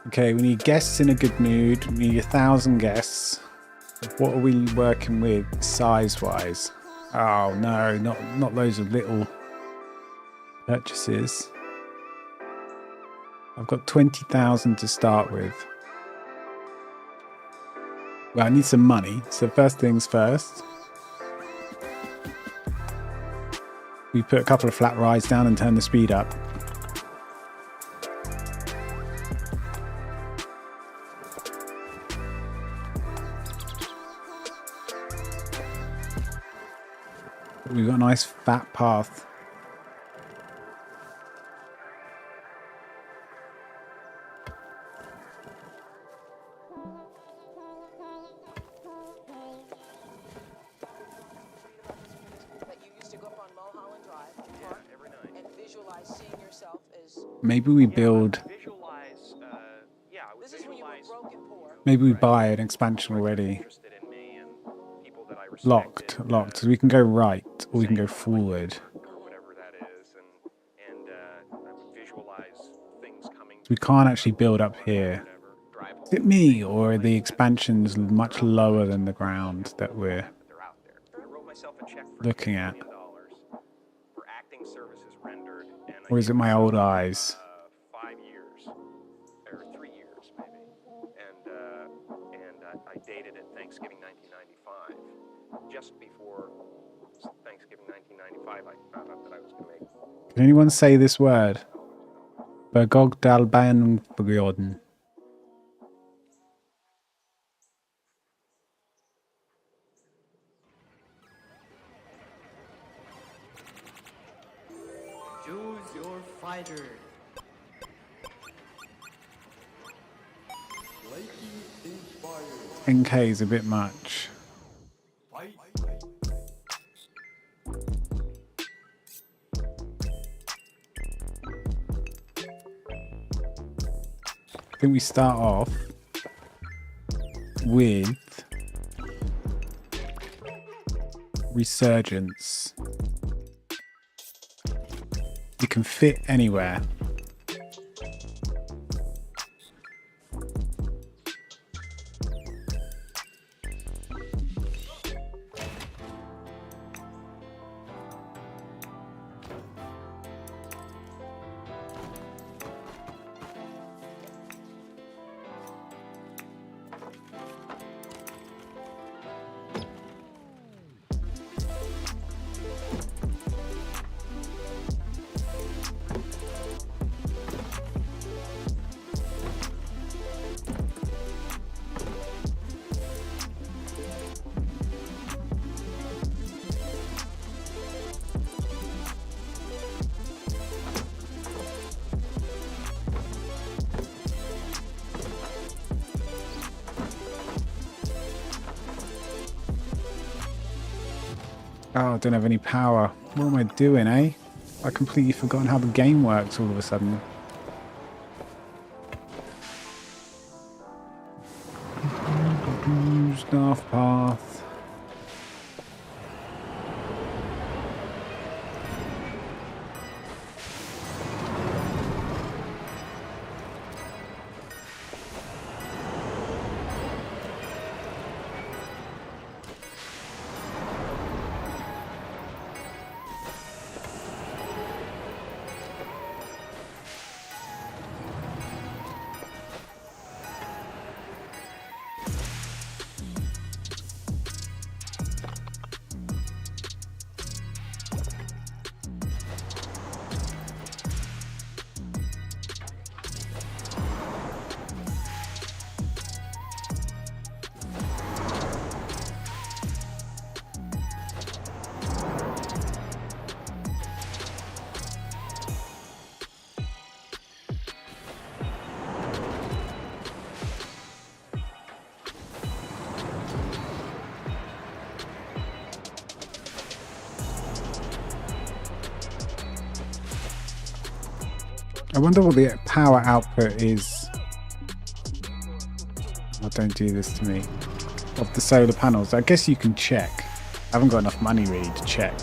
Okay, we need guests in a good mood. We need 1,000 guests. What are we working with size-wise? Oh no, not loads of little purchases. I've got 20,000 to start with. Well, I need some money. So first things first. We put a couple of flat rides down and turn the speed up. We've got a nice fat path. Maybe we build... Visualize, yeah, I would visualize Maybe we buy an expansion already. interested in me and people that I respected, Locked. So we can go right, or we can go forward. or whatever that is, and I would visualize things coming. We can't actually build up here. Drive Is it me, or are the expansions much lower than the ground that we're they're out there. I wrote myself a check for looking $10 at? million for acting services rendered, and Or is it my old eyes? 5 years or 3 years maybe, and I dated it Thanksgiving 1995. Just before Thanksgiving 1995, I found out that I was going to make. Can anyone say this word? Bergogdalbanfjorden. Choose your fighter. 10k is a bit much. I think we start off with Resurgence. You can fit anywhere. Oh, I don't have any power. What am I doing, eh? I completely forgotten how the game works all of a sudden. Staff path. I wonder what the power output is. Oh, don't do this to me. Of the solar panels. I guess you can check. I haven't got enough money really to check.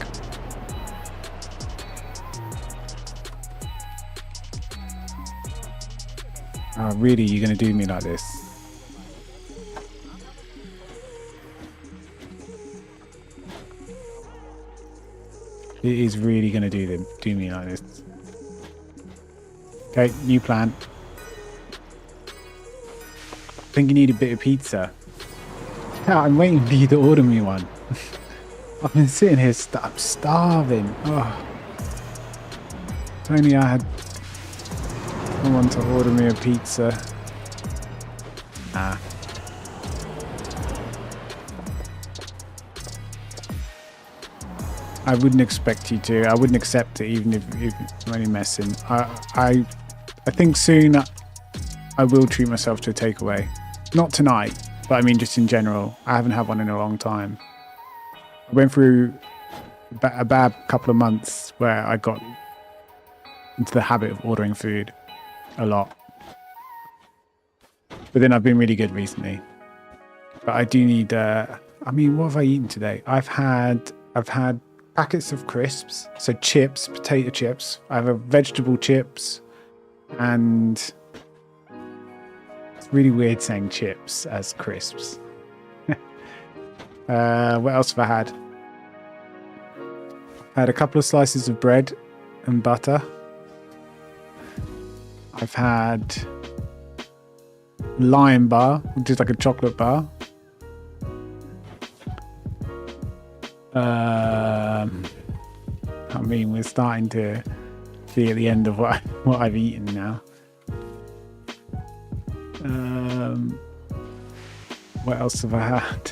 Oh, really? You're going to do me like this? It is really going to do me like this. Okay, new plan. I think you need a bit of pizza. Yeah, I'm waiting for you to order me one. I've been sitting here, I'm starving. Oh. If only I had someone to order me a pizza. Nah. I wouldn't expect you to. I wouldn't accept it even if you're only messing. I think soon I will treat myself to a takeaway. Not tonight, but I mean just in general. I haven't had one in a long time. I went through a bad couple of months where I got into the habit of ordering food a lot. But then I've been really good recently. But I do need. I mean, what have I eaten today? I've had packets of crisps, so chips, potato chips. I have a vegetable chips, and it's really weird saying chips as crisps. What else have I had? I had a couple of slices of bread and butter. I've had Lion Bar, which is like a chocolate bar. I mean, we're starting to be at the end of what I've eaten now. What else have I had?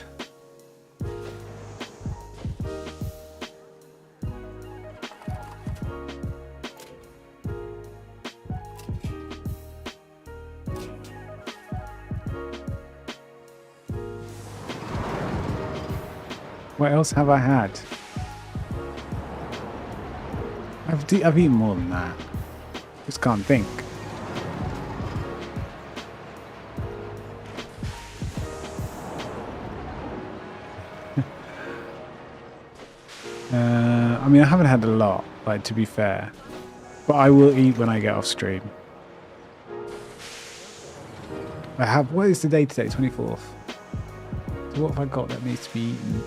What else have I had? I've eaten more than that. Just can't think. I mean, I haven't had a lot, like, to be fair. But I will eat when I get off stream. What is the day today? 24th. So what have I got that needs to be eaten?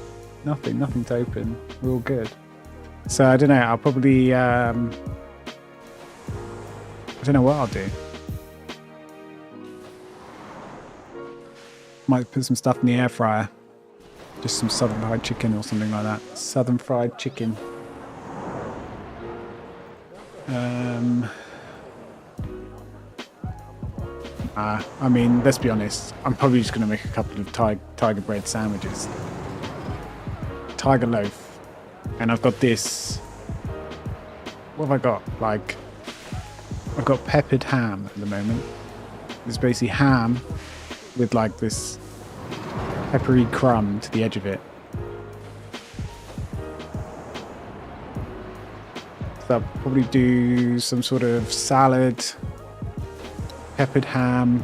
Nothing's open. We're all good. So I don't know. I'll probably I don't know what I'll do. Might put some stuff in the air fryer. Just some southern fried chicken or something like that. Southern fried chicken. I mean, let's be honest. I'm probably just going to make a couple of tiger bread sandwiches. Tiger loaf. And I've got this. What have I got? Like, I've got peppered ham at the moment. It's basically ham with like this peppery crumb to the edge of it. So I'll probably do some sort of salad, peppered ham,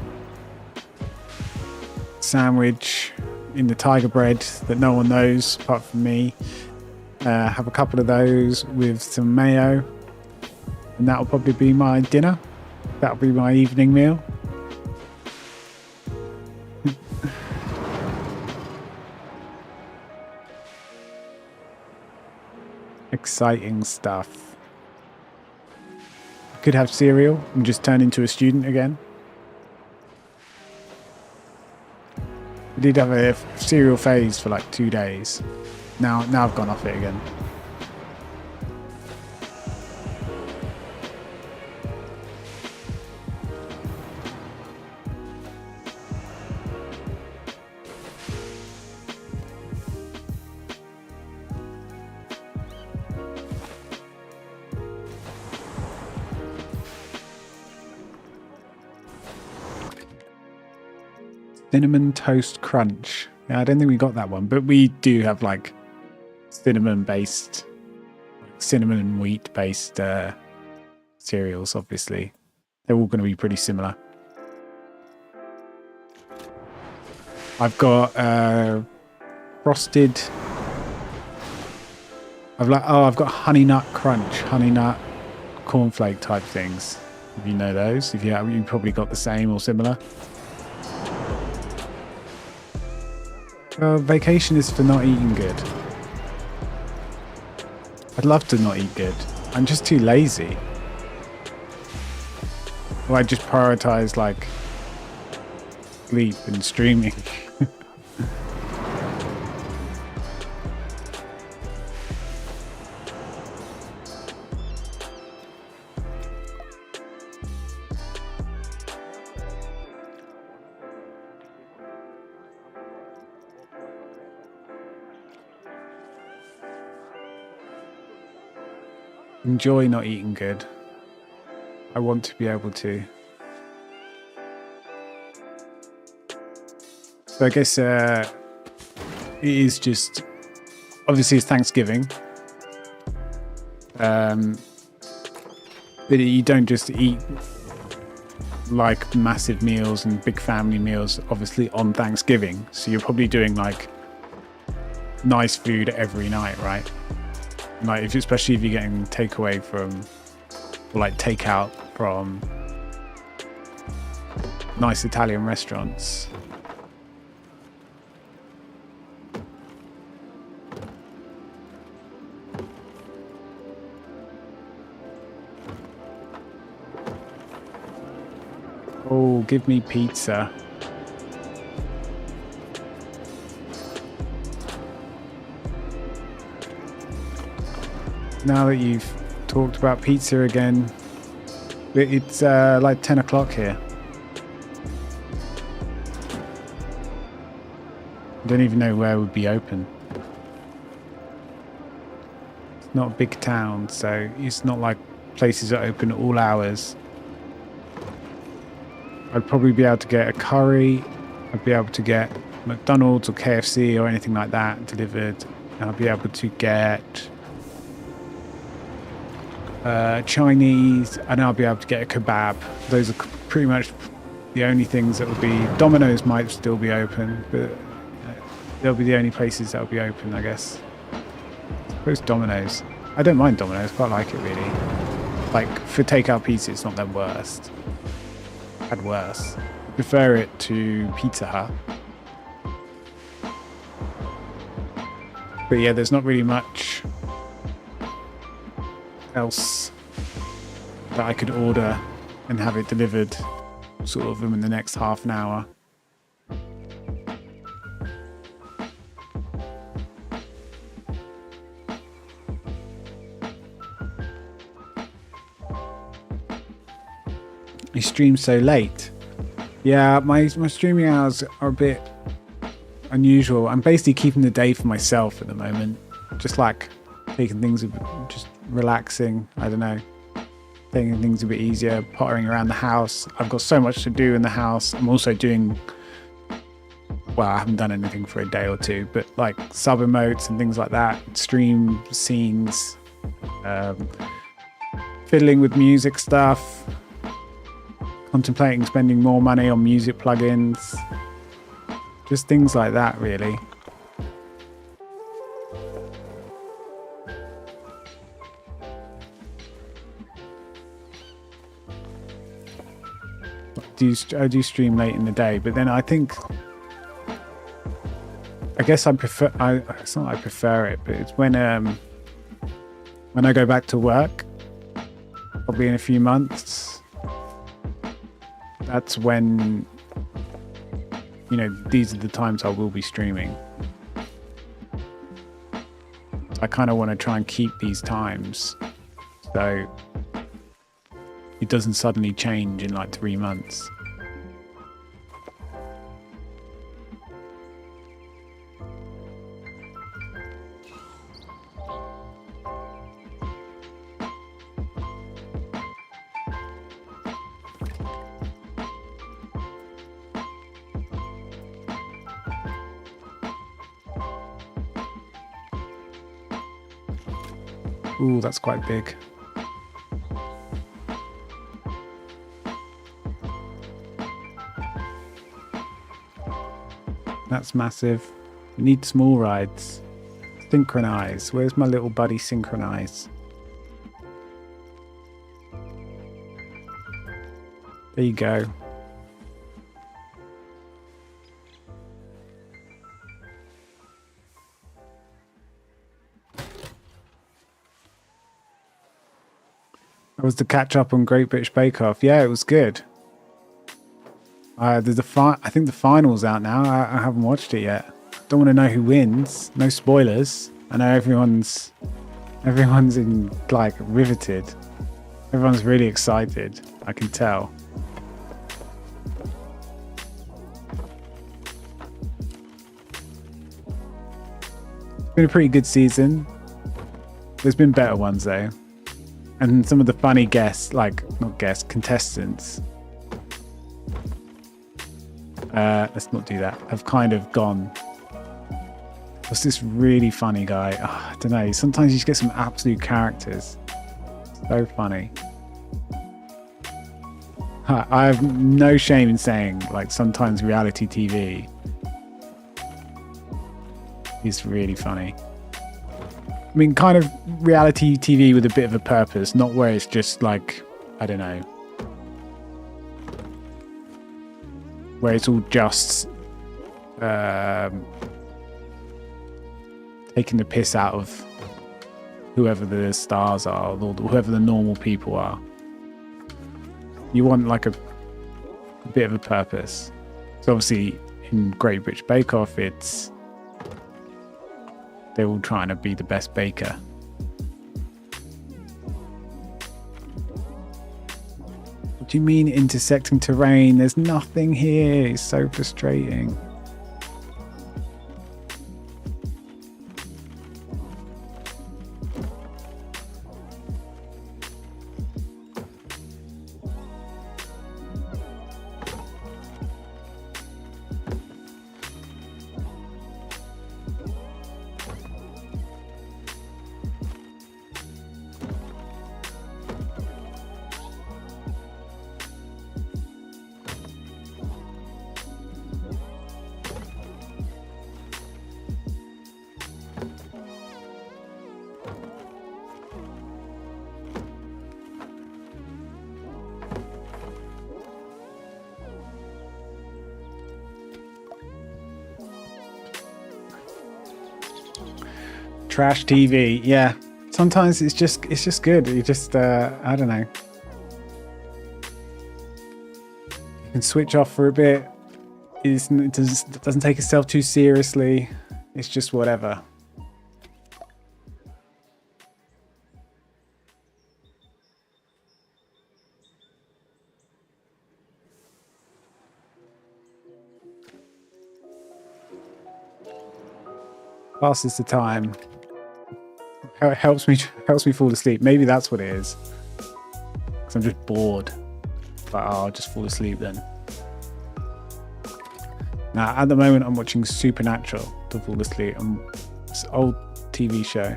sandwich in the tiger bread that no one knows apart from me. Have a couple of those with some mayo, and that'll probably be my dinner. That'll be my evening meal. Exciting stuff. I could have cereal and just turn into a student again. I did have a cereal phase for like 2 days. Now I've gone off it again. Cinnamon Toast Crunch. Yeah, I don't think we got that one, but we do have like cinnamon and wheat based cereals. Obviously, they're all going to be pretty similar. I've got frosted. I've got Honey Nut Crunch, Honey Nut cornflake type things. If you know those, if you have, you probably got the same or similar. Vacation is for not eating good. I'd love to not eat good. I'm just too lazy. Or I just prioritize like sleep and streaming. Enjoy not eating good. I want to be able to. So I guess it is just, obviously it's Thanksgiving. But you don't just eat like massive meals and big family meals, obviously, on Thanksgiving. So you're probably doing like nice food every night, right? Like, especially if you're getting takeaway from, or like takeout from nice Italian restaurants. Oh, give me pizza. Now that you've talked about pizza again, it's like 10 o'clock here. I don't even know where would be open. It's not a big town, so it's not like places are open at all hours. I'd probably be able to get a curry. I'd be able to get McDonald's or KFC or anything like that delivered. And I'd be able to get Chinese, and I'll be able to get a kebab. Those are pretty much the only things that will be. Domino's might still be open, but they'll be the only places that will be open, I guess. I suppose Domino's. I don't mind Domino's, quite like it really. Like for takeout pizza, it's not their worst. Had worse. Prefer it to Pizza Hut. But yeah, there's not really much else that I could order and have it delivered sort of in the next half an hour. You stream so late. Yeah, my streaming hours are a bit unusual. I'm basically keeping the day for myself at the moment. Just like taking things, just relaxing. I don't know. Taking things a bit easier, pottering around the house. I've got so much to do in the house. I'm also doing, well, I haven't done anything for a day or two, but like sub emotes and things like that, stream scenes, fiddling with music stuff, contemplating spending more money on music plugins, just things like that really. I do stream late in the day, but then I guess I prefer, it's not I prefer it, but it's when I go back to work, probably in a few months, that's when, you know, these are the times I will be streaming. I kind of want to try and keep these times so it doesn't suddenly change in like 3 months. Ooh, that's quite big. That's massive. We need small rides. Synchronize. Where's my little buddy Synchronize? There you go. That was the catch up on Great British Bake Off. Yeah, it was good. There's I think the final's out now. I haven't watched it yet. Don't want to know who wins. No spoilers. I know everyone's in like riveted. Everyone's really excited. I can tell. It's been a pretty good season. There's been better ones though. And some of the funny guests, like, not guests, contestants, let's not do that, have kind of gone. What's this really funny guy? Oh, I don't know. Sometimes you just get some absolute characters. So funny. I have no shame in saying, like, sometimes reality TV is really funny. I mean, kind of reality TV with a bit of a purpose, not where it's just like, I don't know, where it's all just taking the piss out of whoever the stars are, or whoever the normal people are. You want like a bit of a purpose. So obviously in Great British Bake Off, they're all trying to be the best baker. What do you mean intersecting terrain? There's nothing here. It's so frustrating. Trash TV, yeah. Sometimes it's just good. You just I don't know. You can switch off for a bit. It doesn't take itself too seriously. It's just whatever. Passes the time. It helps me fall asleep. Maybe that's what it is. Because I'm just bored. But I'll just fall asleep then. Now, at the moment, I'm watching Supernatural to fall asleep. It's an old TV show.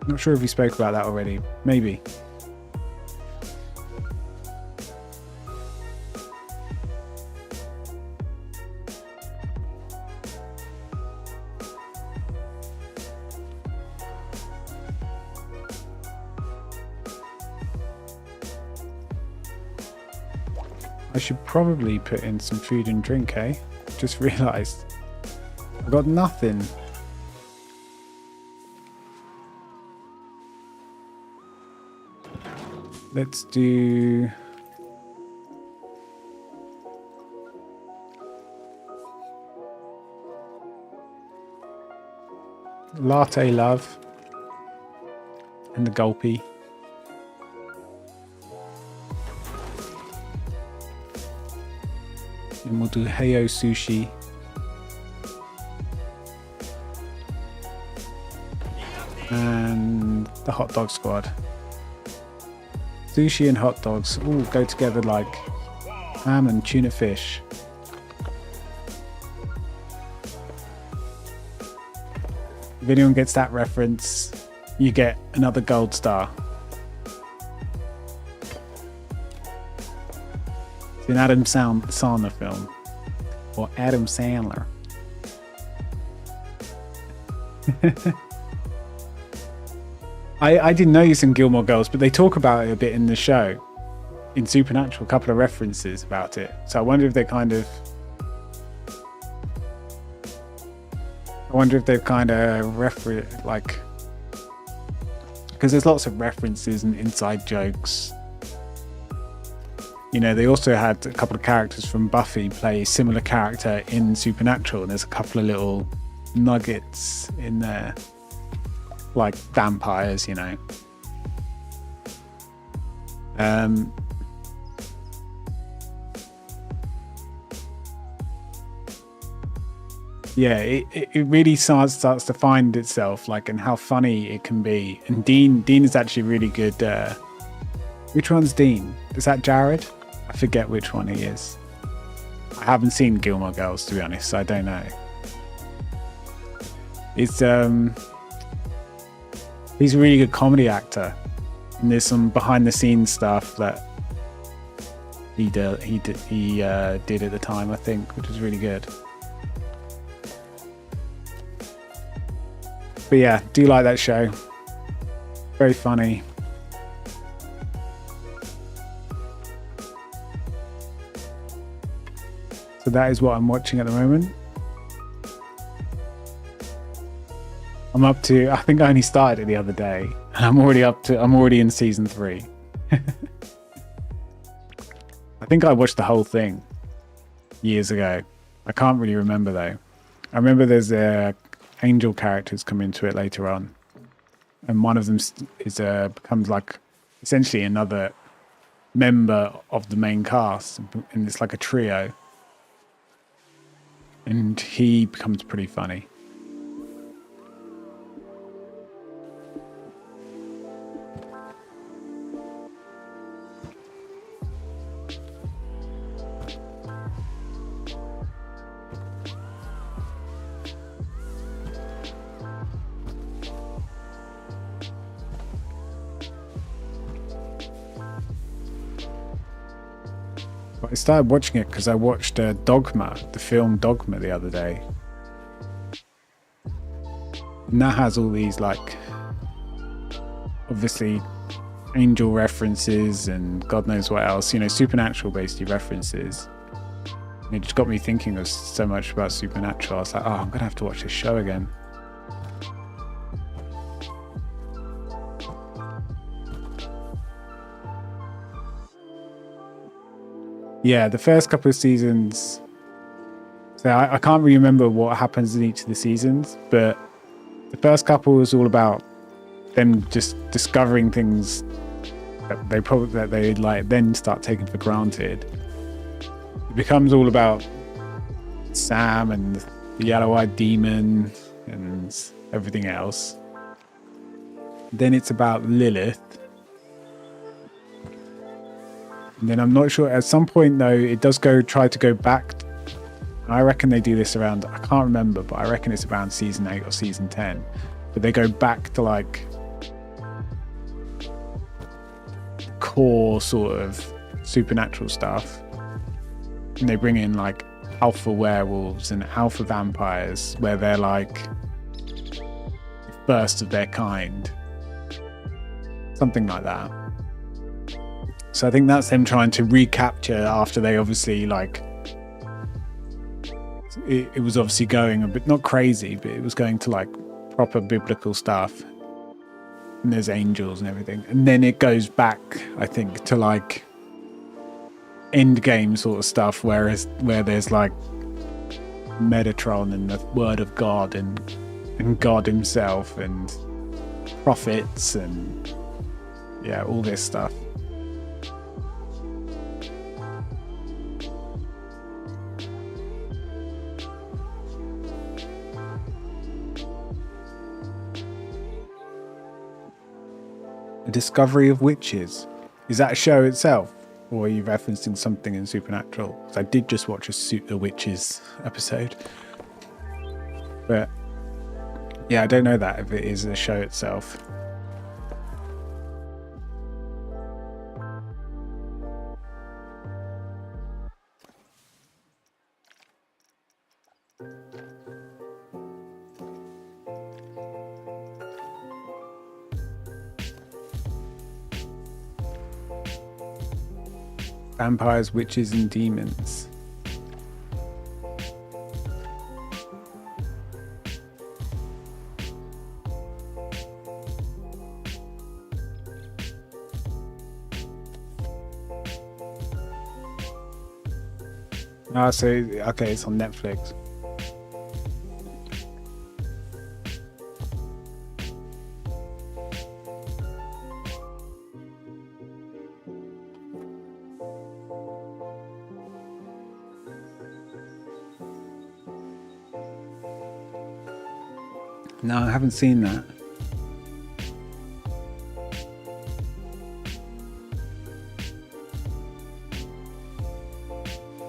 Not sure if we spoke about that already. Maybe. I should probably put in some food and drink, eh? Just realised. I've got nothing. Let's do... Latte Love. And the Gulpy. And we'll do Heyo Sushi. And the Hot Dog Squad. Sushi and hot dogs all go together like ham and tuna fish. If anyone gets that reference, you get another gold star. It's an Adam Sandler film. Or Adam Sandler. I didn't know you in Gilmore Girls, but they talk about it a bit in the show. In Supernatural, a couple of references about it. So I wonder if they kind of... they've kind of like... Because there's lots of references and inside jokes. You know, they also had a couple of characters from Buffy play a similar character in Supernatural, and there's a couple of little nuggets in there. Like vampires, you know. Yeah, it really starts to find itself, like, and how funny it can be. And Dean is actually really good. Which one's Dean? Is that Jared? I forget which one he is. I haven't seen Gilmore Girls, to be honest, so I don't know. It's he's a really good comedy actor. And there's some behind the scenes stuff that he did at the time, I think, which was really good. But yeah, do like that show. Very funny. So that is what I'm watching at the moment. I'm up to, I think I only started it the other day, and I'm already in season 3. I think I watched the whole thing years ago. I can't really remember though. I remember there's angel characters come into it later on, and one of them becomes like essentially another member of the main cast, and it's like a trio, and he becomes pretty funny. I started watching it because I watched Dogma, the film Dogma, the other day. And that has all these, like, obviously angel references and God knows what else, supernatural basically references. And it just got me thinking of so much about Supernatural. I was like, oh, I'm going to have to watch this show again. Yeah, the first couple of seasons, so I can't really remember what happens in each of the seasons, but the first couple was all about them just discovering things that they like then start taking for granted. It becomes all about Sam and the yellow-eyed demon and everything else. Then it's about Lilith. And then I'm not sure, at some point though, it does try to go back. I reckon they do this around, I can't remember, but I reckon it's around season 8 or season 10. But they go back to like core sort of supernatural stuff. And they bring in like alpha werewolves and alpha vampires, where they're like the first of their kind. Something like that. So I think that's them trying to recapture after they obviously like it was obviously going a bit, not crazy, but it was going to like proper biblical stuff, and there's angels and everything, and then it goes back, I think, to like Endgame sort of stuff, where there's like Metatron and the Word of God and God himself and prophets and yeah, all this stuff. The Discovery of Witches. Is that a show itself, or are you referencing something in Supernatural? Because I did just watch a Witches episode, but yeah, I don't know that if it is a show itself. Vampires, Witches and Demons. So okay, it's on Netflix. No, I haven't seen that.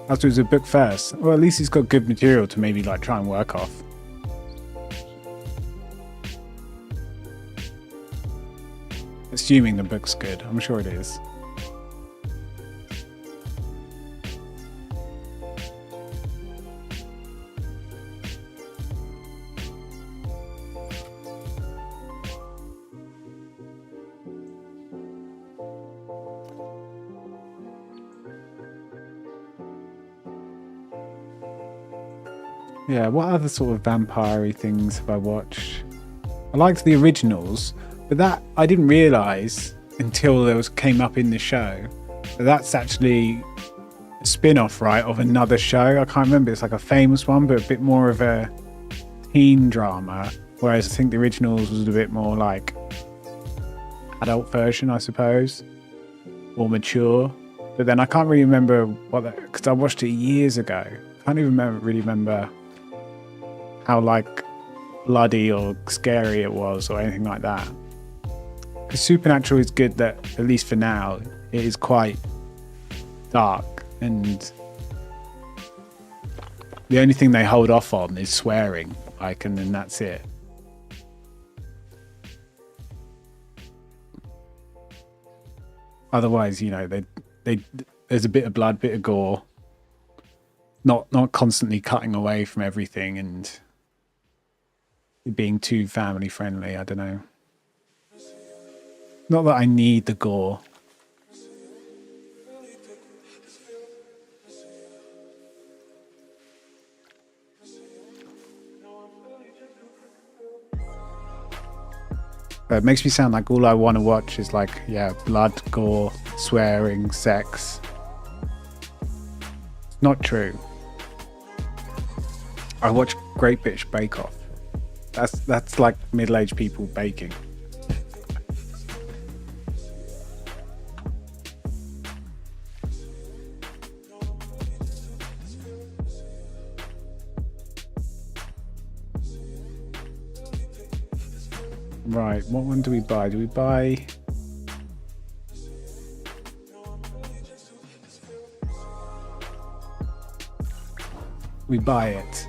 After it was a book first. Well, at least he's got good material to maybe like try and work off. Assuming the book's good. I'm sure it is. Yeah, what other sort of vampire-y things have I watched? I liked the originals, but that I didn't realise until came up in the show. But that's actually a spin-off, right, of another show. I can't remember. It's like a famous one, but a bit more of a teen drama. Whereas I think the originals was a bit more like adult version, I suppose, or mature. But then I can't really remember because I watched it years ago. I can't even really remember how like bloody or scary it was or anything like that. Because Supernatural is good that, at least for now, it is quite dark, and the only thing they hold off on is swearing, like, and then that's it. Otherwise, you know, there's a bit of blood, bit of gore, not constantly cutting away from everything and being too family friendly. I don't know. Not that I need the gore. But it makes me sound like all I want to watch is like, yeah, blood, gore, swearing, sex. Not true. I watch Great British Bake Off. That's like middle-aged people baking. Right, what one do we buy? Do we buy... We buy it.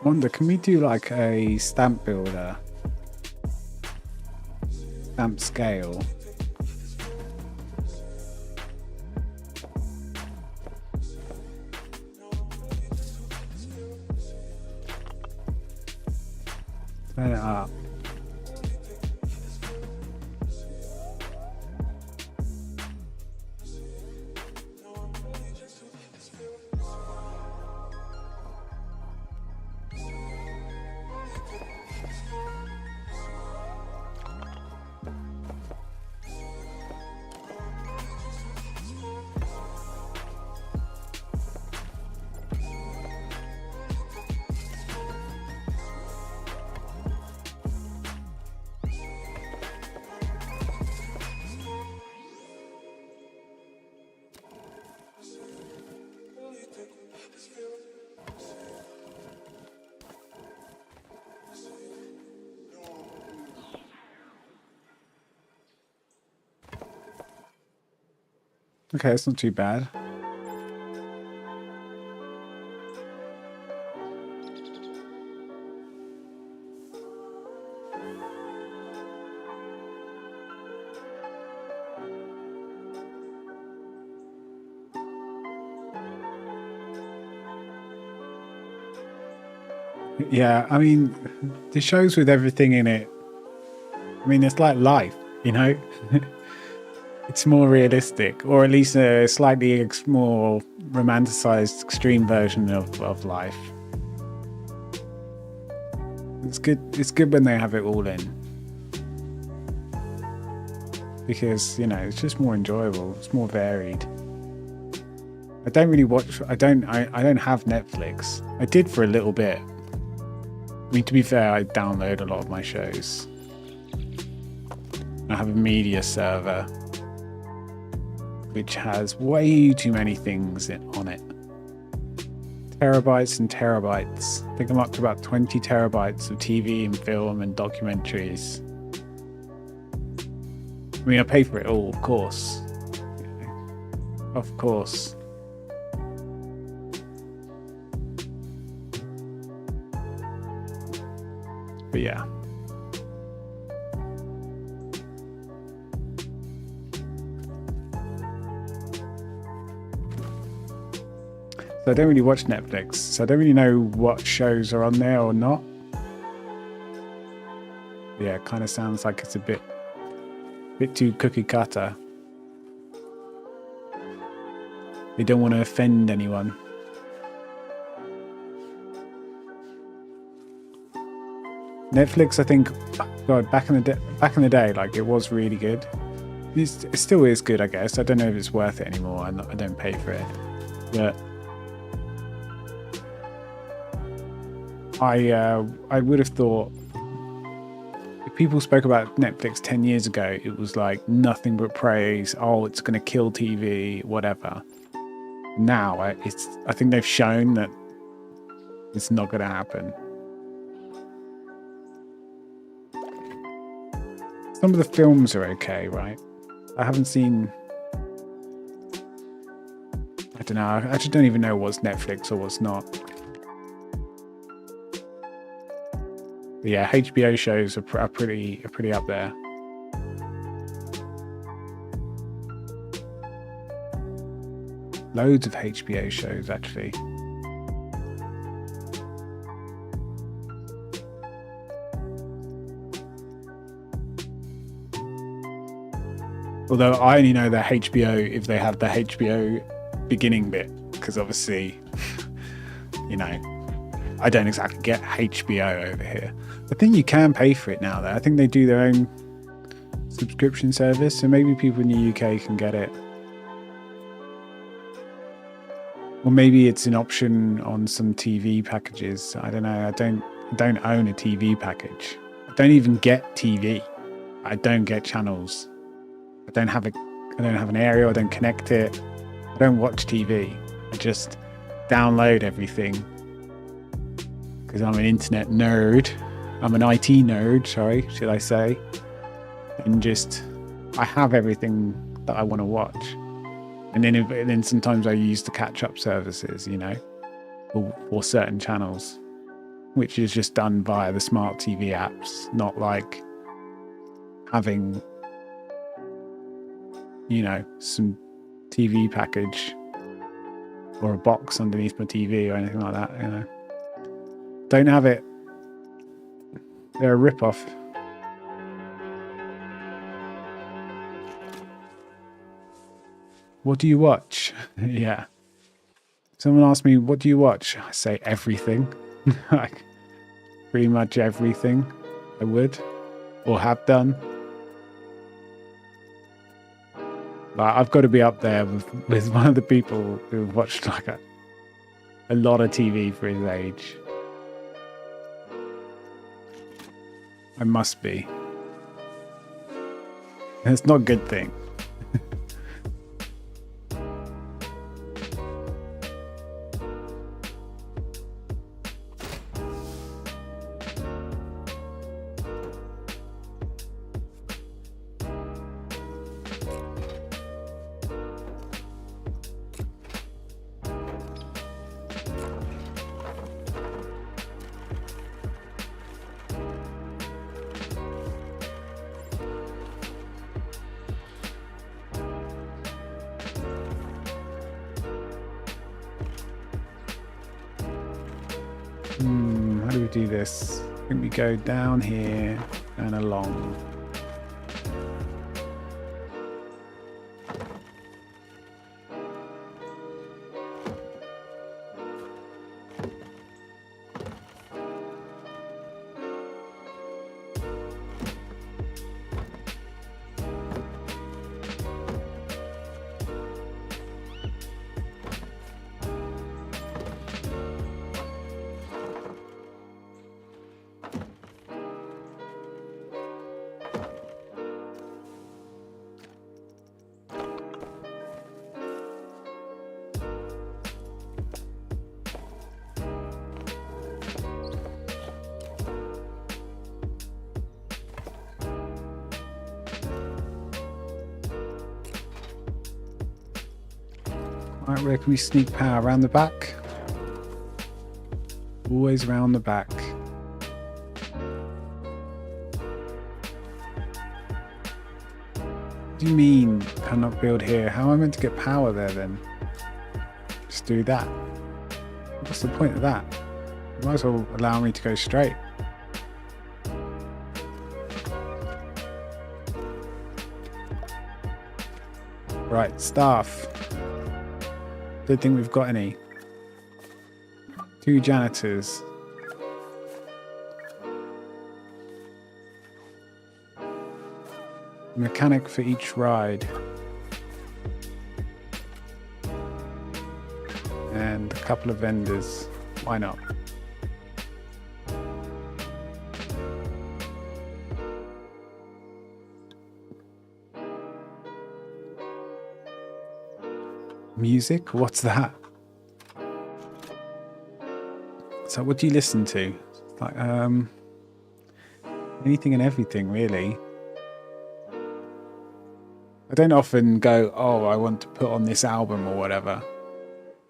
Wonder, can we do like a stamp builder? Stamp scale. Turn it up. Okay, it's not too bad. Yeah, I mean, the shows with everything in it, I mean, it's like life, you know? It's more realistic, or at least a slightly more romanticized, extreme version of life. It's good when they have it all in. Because, you know, it's just more enjoyable, it's more varied. I don't really watch, I don't have Netflix. I did for a little bit. I mean, to be fair, I download a lot of my shows. I have a media server which has way too many things on it, to terabytes and terabytes. I think I'm up to about 20 terabytes of TV and film and documentaries. I mean, I pay for it all, of course. Of course. But yeah. So I don't really watch Netflix, so I don't really know what shows are on there or not. Yeah, it kind of sounds like it's a bit too cookie cutter. They don't want to offend anyone. Netflix, I think, God, back in the day, like it was really good. It still is good, I guess. I don't know if it's worth it anymore. I don't pay for it, but I would have thought if people spoke about Netflix 10 years ago, it was like nothing but praise. Oh, it's going to kill TV, whatever. Now, I think they've shown that it's not going to happen. Some of the films are okay, right? I haven't seen... I don't know. I actually don't even know what's Netflix or what's not. But yeah, HBO shows are pretty up there. Loads of HBO shows, actually. Although I only know the HBO if they have the HBO beginning bit, because obviously, you know, I don't exactly get HBO over here. I think you can pay for it now, though. I think they do their own subscription service, so maybe people in the UK can get it. Or maybe it's an option on some TV packages. I don't know. I don't own a TV package. I don't even get TV. I don't get channels. I don't have an aerial. I don't connect it. I don't watch TV. I just download everything because I'm an internet nerd. I'm an IT nerd, sorry, should I say? And just I have everything that I want to watch. And then sometimes I use the catch-up services, you know, for certain channels, which is just done via the smart TV apps, not like having, you know, some TV package or a box underneath my TV or anything like that, you know. Don't have it. They're a rip-off. What do you watch? Yeah. Someone asked me, what do you watch? I say everything. Like, pretty much everything I would or have done. Like, I've got to be up there with one of the people who've watched like a lot of TV for his age. I must be. And it's not a good thing. How do we do this? I think we go down here and along. Right, where can we sneak power? Around the back? Always around the back. What do you mean, cannot build here? How am I meant to get power there then? Just do that. What's the point of that? You might as well allow me to go straight. Right, staff. Don't think we've got any. 2 janitors. Mechanic for each ride. And a couple of vendors. Why not? Music? What's that? So what do you listen to? It's like anything and everything, really. I don't often go, oh, I want to put on this album or whatever.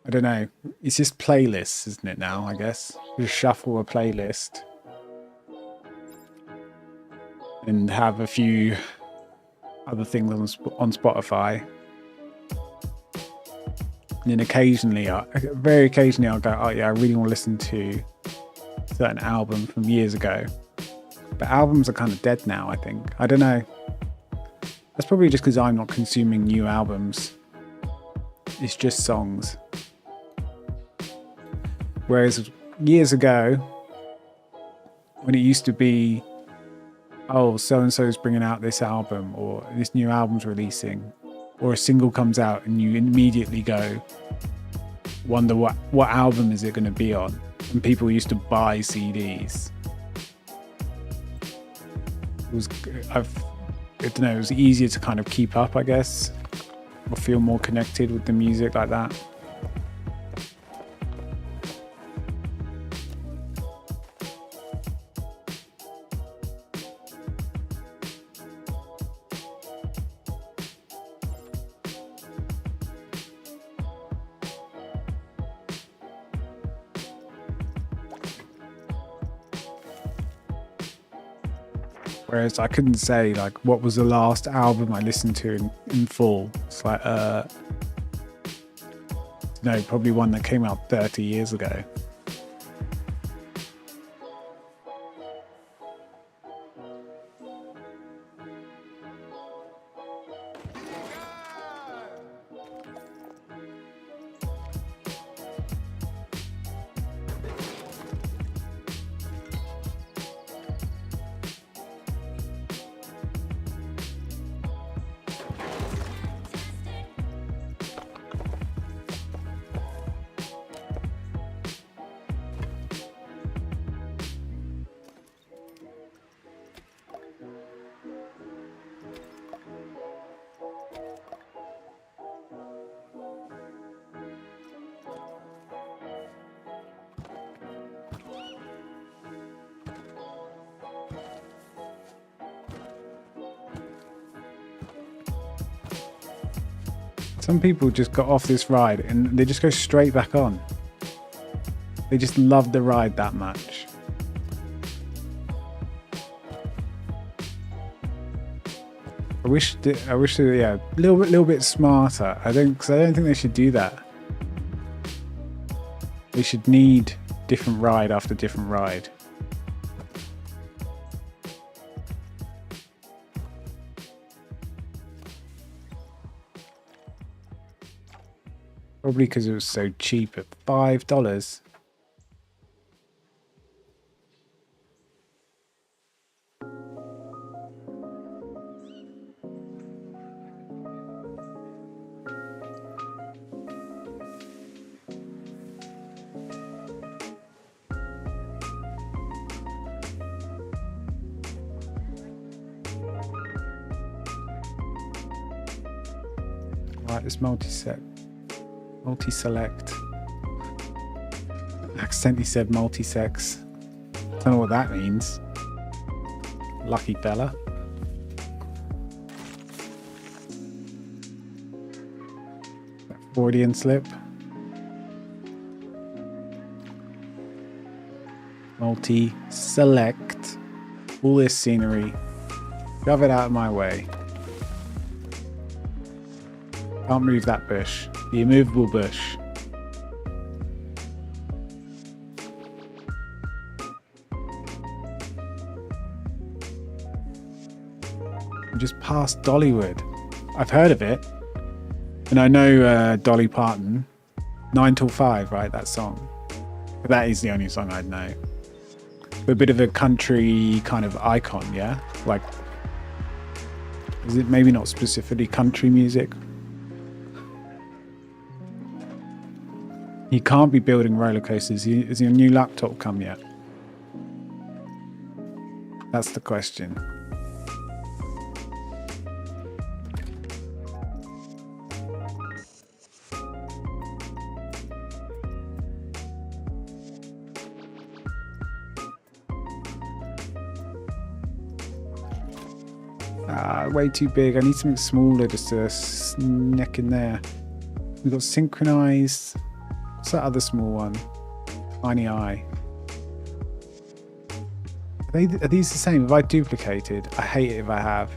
I don't know. It's just playlists, isn't it now, I guess? Just shuffle a playlist and have a few other things on Spotify. And then occasionally, very occasionally, I'll go, oh yeah, I really want to listen to a certain album from years ago. But albums are kind of dead now, I think. I don't know. That's probably just because I'm not consuming new albums. It's just songs. Whereas years ago, when it used to be, oh, so-and-so's bringing out this album, or this new album's releasing, or a single comes out and you immediately go, wonder what album is it going to be on? And people used to buy CDs. I don't know, it was easier to kind of keep up, I guess, or feel more connected with the music like that. Whereas I couldn't say, like, what was the last album I listened to in full. It's like, no, probably one that came out 30 years ago. Some people just got off this ride and they just go straight back on. They just love the ride that much. I wish they were, yeah, a little bit smarter. Because I don't think they should do that. They should need different ride after different ride. Probably because it was so cheap at $5. Right, this multi-select. I accidentally said multi-sex. Don't know what that means. Lucky fella. Freudian slip. Multi-select. All this scenery. Shove it out of my way. Can't move that bush. The immovable bush. I'm just past Dollywood. I've heard of it. And I know Dolly Parton. 9 till 5, right? That song. But that is the only song I'd know. A bit of a country kind of icon, yeah? Like, is it maybe not specifically country music? He can't be building roller coasters. Has your new laptop come yet? That's the question. Way too big. I need something smaller just to sneak in there. We've got synchronized. What's that other small one? Tiny Eye. Are these the same? Have I duplicated? I hate it if I have.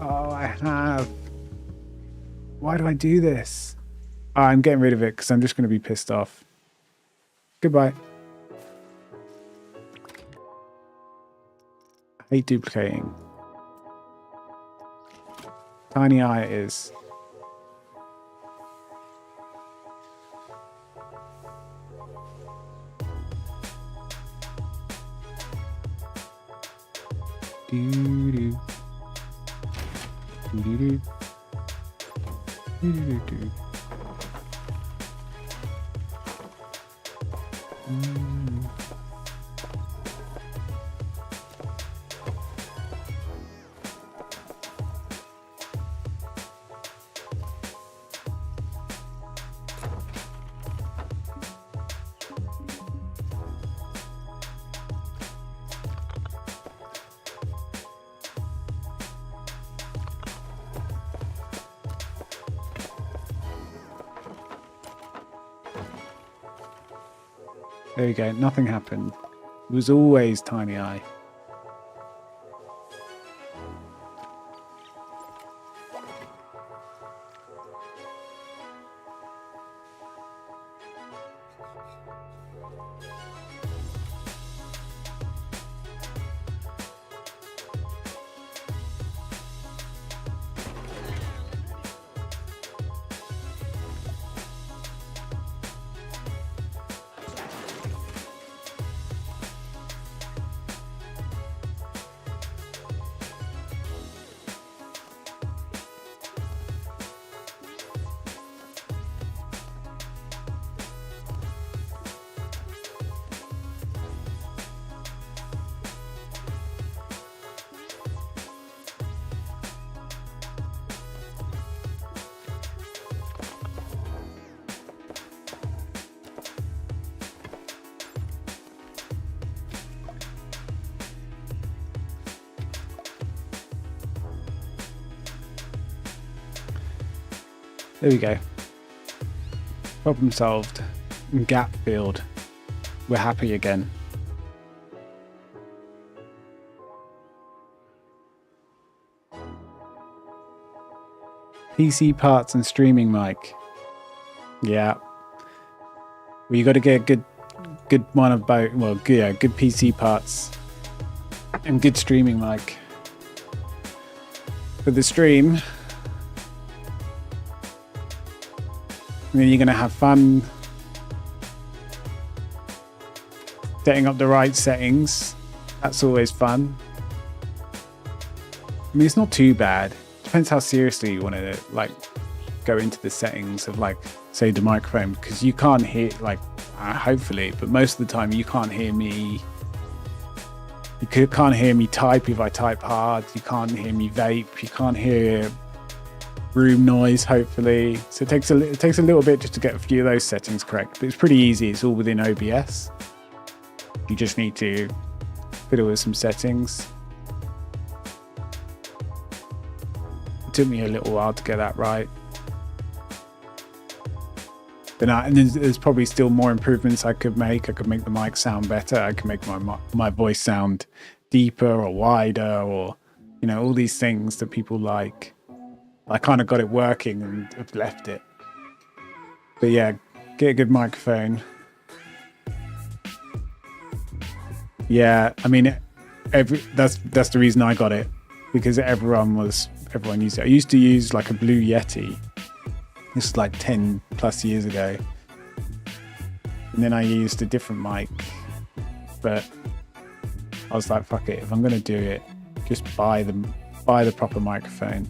Oh, I have. Why do I do this? Oh, I'm getting rid of it because I'm just going to be pissed off. Goodbye. I hate duplicating. Tiny Eye it is. Do-do. Do-do-do. Do-do-do-do. There you go, nothing happened. It was always Tiny Eye. There we go. Problem solved. Gap filled. We're happy again. PC parts and streaming mic. Yeah. Well, you got to get a good one of both. Well, yeah, good PC parts and good streaming mic. For the stream, and then you're going to have fun setting up the right settings. That's always fun. I mean, it's not too bad. Depends how seriously you want to like go into the settings of like, say, the microphone, because you can't hear, like, hopefully, but most of the time you can't hear me. You can't hear me type if I type hard. You can't hear me vape. You can't hear room noise, hopefully. So it takes a little bit just to get a few of those settings correct, but it's pretty easy. It's all within OBS. You just need to fiddle with some settings. It took me a little while to get that right. But and there's probably still more improvements I could make. I could make the mic sound better. I could make my voice sound deeper or wider, or all these things that people like. I kind of got it working and have left it. But yeah, get a good microphone. Yeah, I mean, that's the reason I got it, because everyone used it. I used to use like a Blue Yeti. This is like 10 plus years ago. And then I used a different mic, but I was like, fuck it. If I'm going to do it, just buy the proper microphone.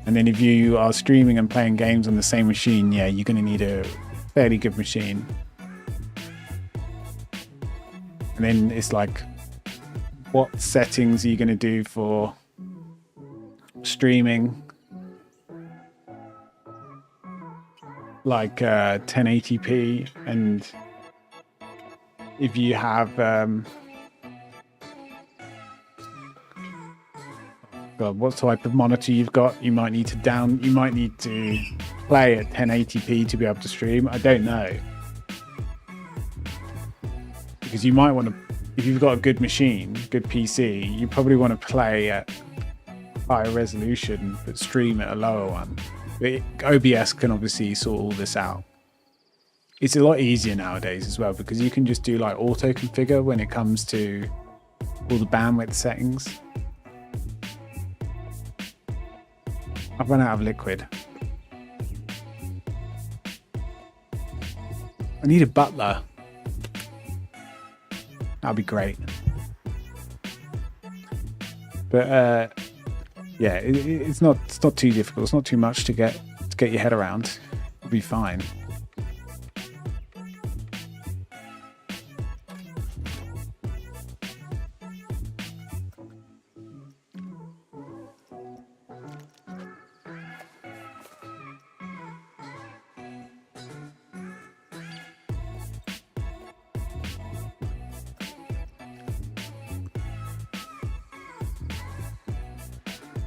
And then if you are streaming and playing games on the same machine, yeah, you're going to need a fairly good machine. And then it's like, what settings are you going to do for streaming? Like 1080p, and if you have God, what type of monitor you've got, you might need to play at 1080p to be able to stream. I don't know, because you might want to, if you've got a good machine, good PC, you probably want to play at higher resolution but stream at a lower one. But OBS can obviously sort all this out. It's a lot easier nowadays as well, because you can just do like auto configure when it comes to all the bandwidth settings. I've run out of liquid. I need a butler. That'd be great. But yeah, it's not too difficult. It's not too much to get your head around. It'll be fine.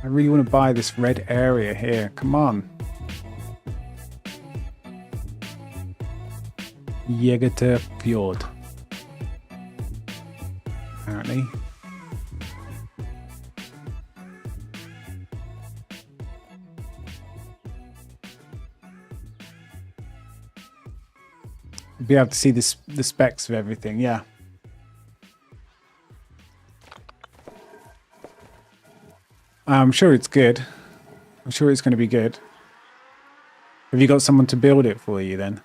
I really want to buy this red area here. Come on. Jägerter Fjord. Apparently. Be able to see the specs of everything, yeah. I'm sure it's good. I'm sure it's going to be good. Have you got someone to build it for you then?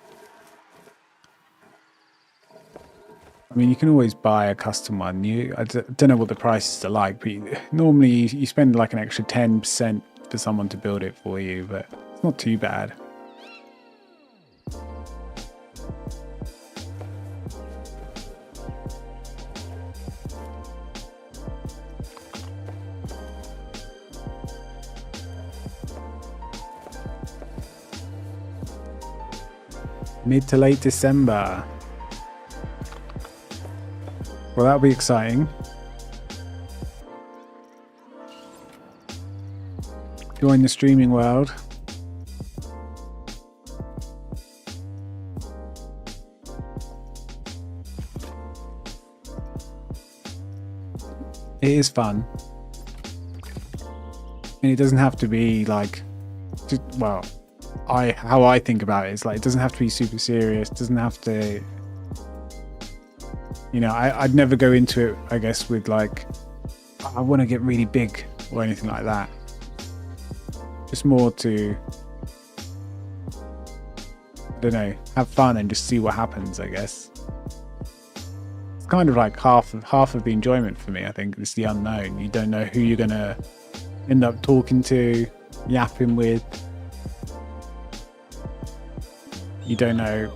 I mean, you can always buy a custom one. I don't know what the prices are like, but normally you spend like an extra 10% for someone to build it for you, but it's not too bad. Mid to late December. Well, that'll be exciting. Join the streaming world. It is fun. And it doesn't have to be like, well, how I think about it is like, it doesn't have to be super serious. It doesn't have to, I'd never go into it, I guess, with like, I want to get really big or anything like that. Just more to, I don't know, have fun and just see what happens, I guess. It's kind of like half of the enjoyment for me, I think. It's the unknown. You don't know who you're going to end up talking to, yapping with. You don't know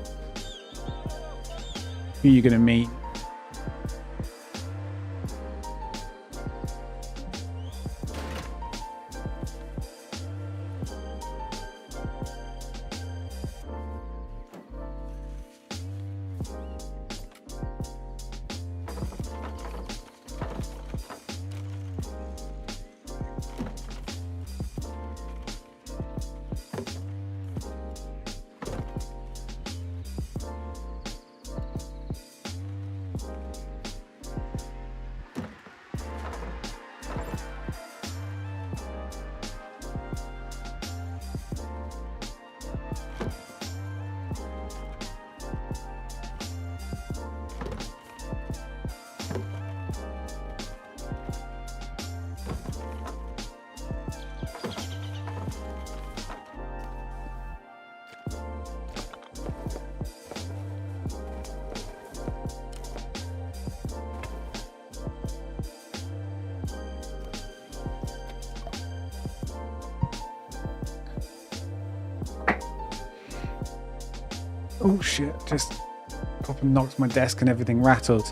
who you're going to meet. Oh shit, just pop and knocked my desk and everything rattled.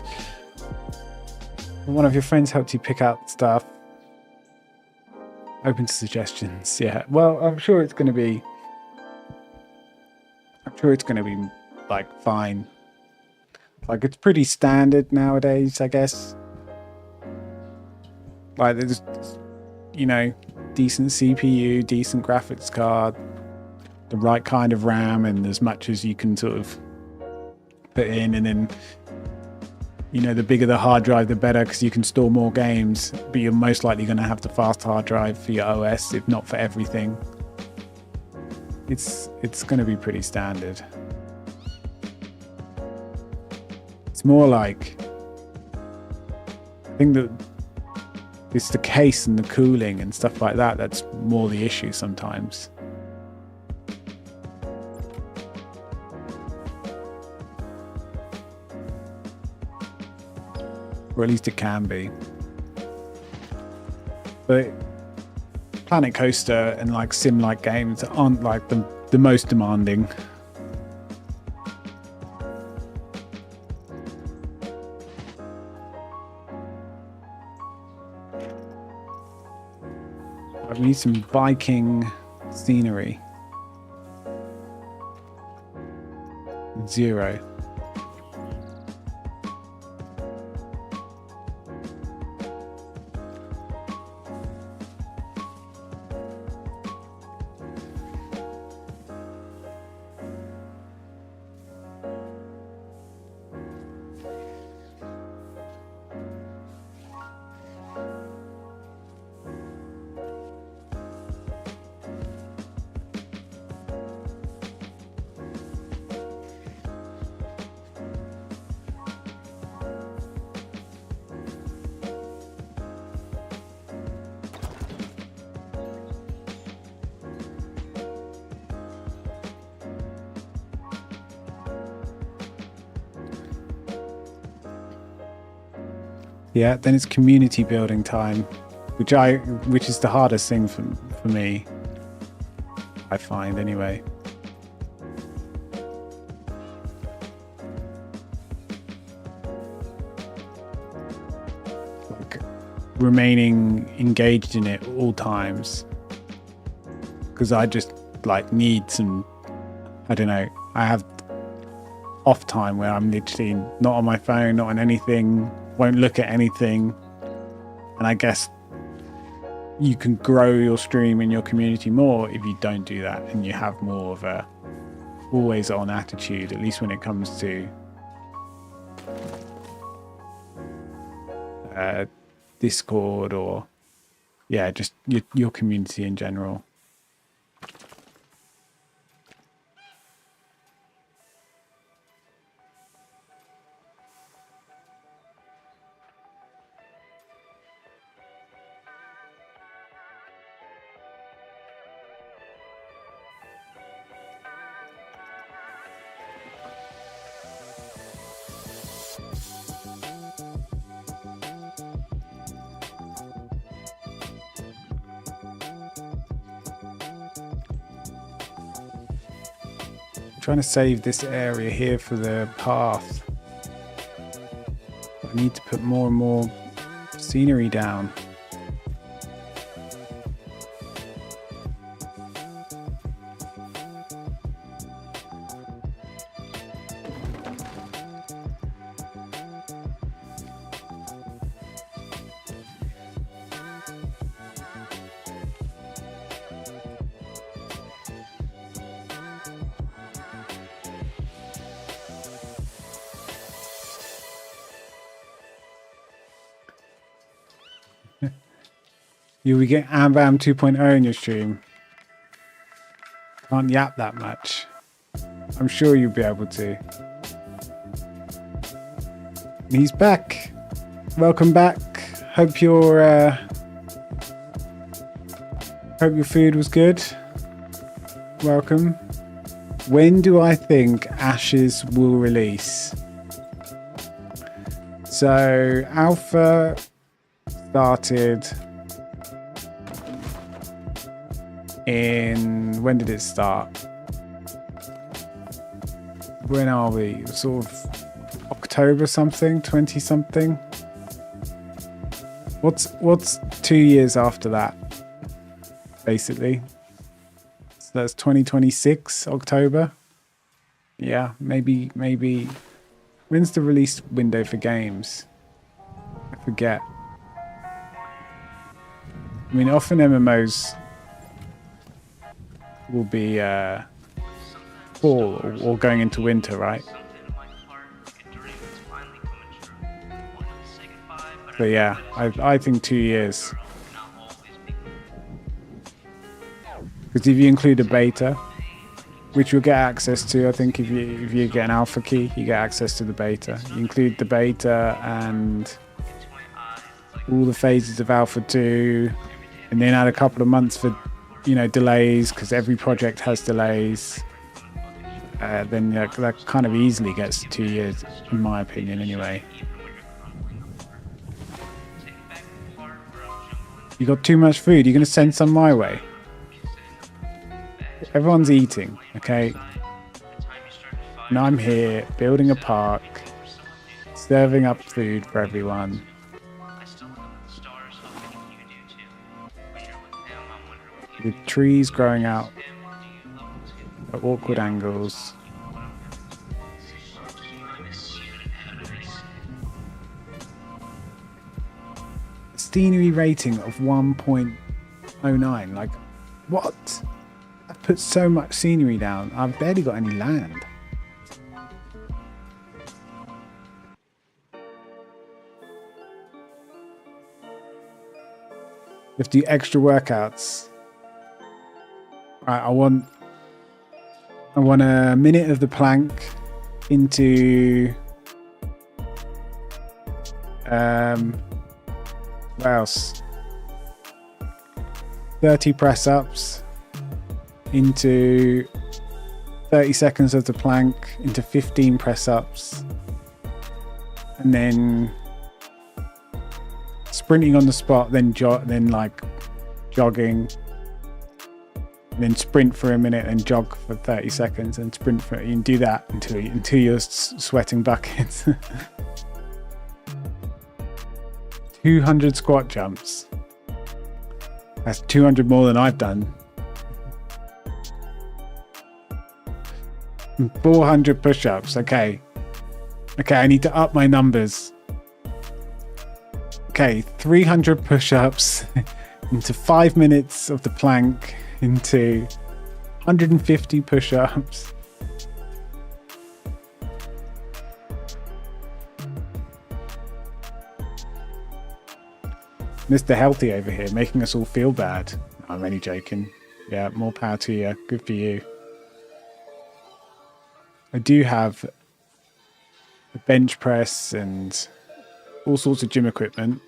One of your friends helped you pick out stuff. Open to suggestions. Yeah, well, I'm sure it's going to be like fine. Like it's pretty standard nowadays, I guess. Like there's, you know, decent CPU, decent graphics card, the right kind of RAM, and as much as you can sort of put in, and then, you know, the bigger the hard drive, the better, because you can store more games, but you're most likely going to have the fast hard drive for your OS, if not for everything. It's going to be pretty standard. It's more like, I think that it's the case and the cooling and stuff like that that's more the issue sometimes. Or at least it can be. But Planet Coaster and like sim-like games aren't like the most demanding. I need some Viking scenery. 0. Yeah, then it's community building time, which is the hardest thing for me, I find anyway. Like remaining engaged in it all times, because I just like need some, I don't know, I have off time where I'm literally not on my phone, not on anything, won't look at anything. And I guess you can grow your stream and your community more if you don't do that, and you have more of a always on attitude, at least when it comes to Discord or just your community in general. Trying to save this area here for the path. I need to put more and more scenery down. You will get Ambam 2.0 in your stream. Can't yap that much. I'm sure you'll be able to. He's back. Welcome back. Hope your food was good. Welcome. When do I think Ashes will release? So alpha started when did it start? when are we? Sort of October something, 20 something. What's 2 years after that? Basically. So that's 2026 October. Yeah, maybe. When's the release window for games? I forget. I mean, often MMOs will be fall or going into winter, right? But yeah, I think 2 years. Because if you include a beta, which you'll get access to, I think if you get an alpha key, you get access to the beta. You include the beta and all the phases of Alpha 2, and then add a couple of months for, delays, because every project has delays. Then that kind of easily gets to 2 years, in my opinion, anyway. You got too much food. You're going to send some my way. Everyone's eating, okay? And I'm here building a park, serving up food for everyone. With trees growing out at awkward angles. Scenery rating of 1.09. Like, what? I've put so much scenery down. I've barely got any land. You have to do extra workouts. Right, I want a minute of the plank into what else? 30 press ups into 30 seconds of the plank into 15 press ups, and then sprinting on the spot, then jogging, and then sprint for a minute and jog for 30 seconds and sprint for, you can do that until you're sweating buckets. 200 squat jumps. That's 200 more than I've done. 400 push-ups. Okay, I need to up my numbers. Okay, 300 push-ups into 5 minutes of the plank into 150 push-ups. Mr. Healthy over here, making us all feel bad. I'm only joking. Yeah, more power to you. Good for you. I do have a bench press and all sorts of gym equipment,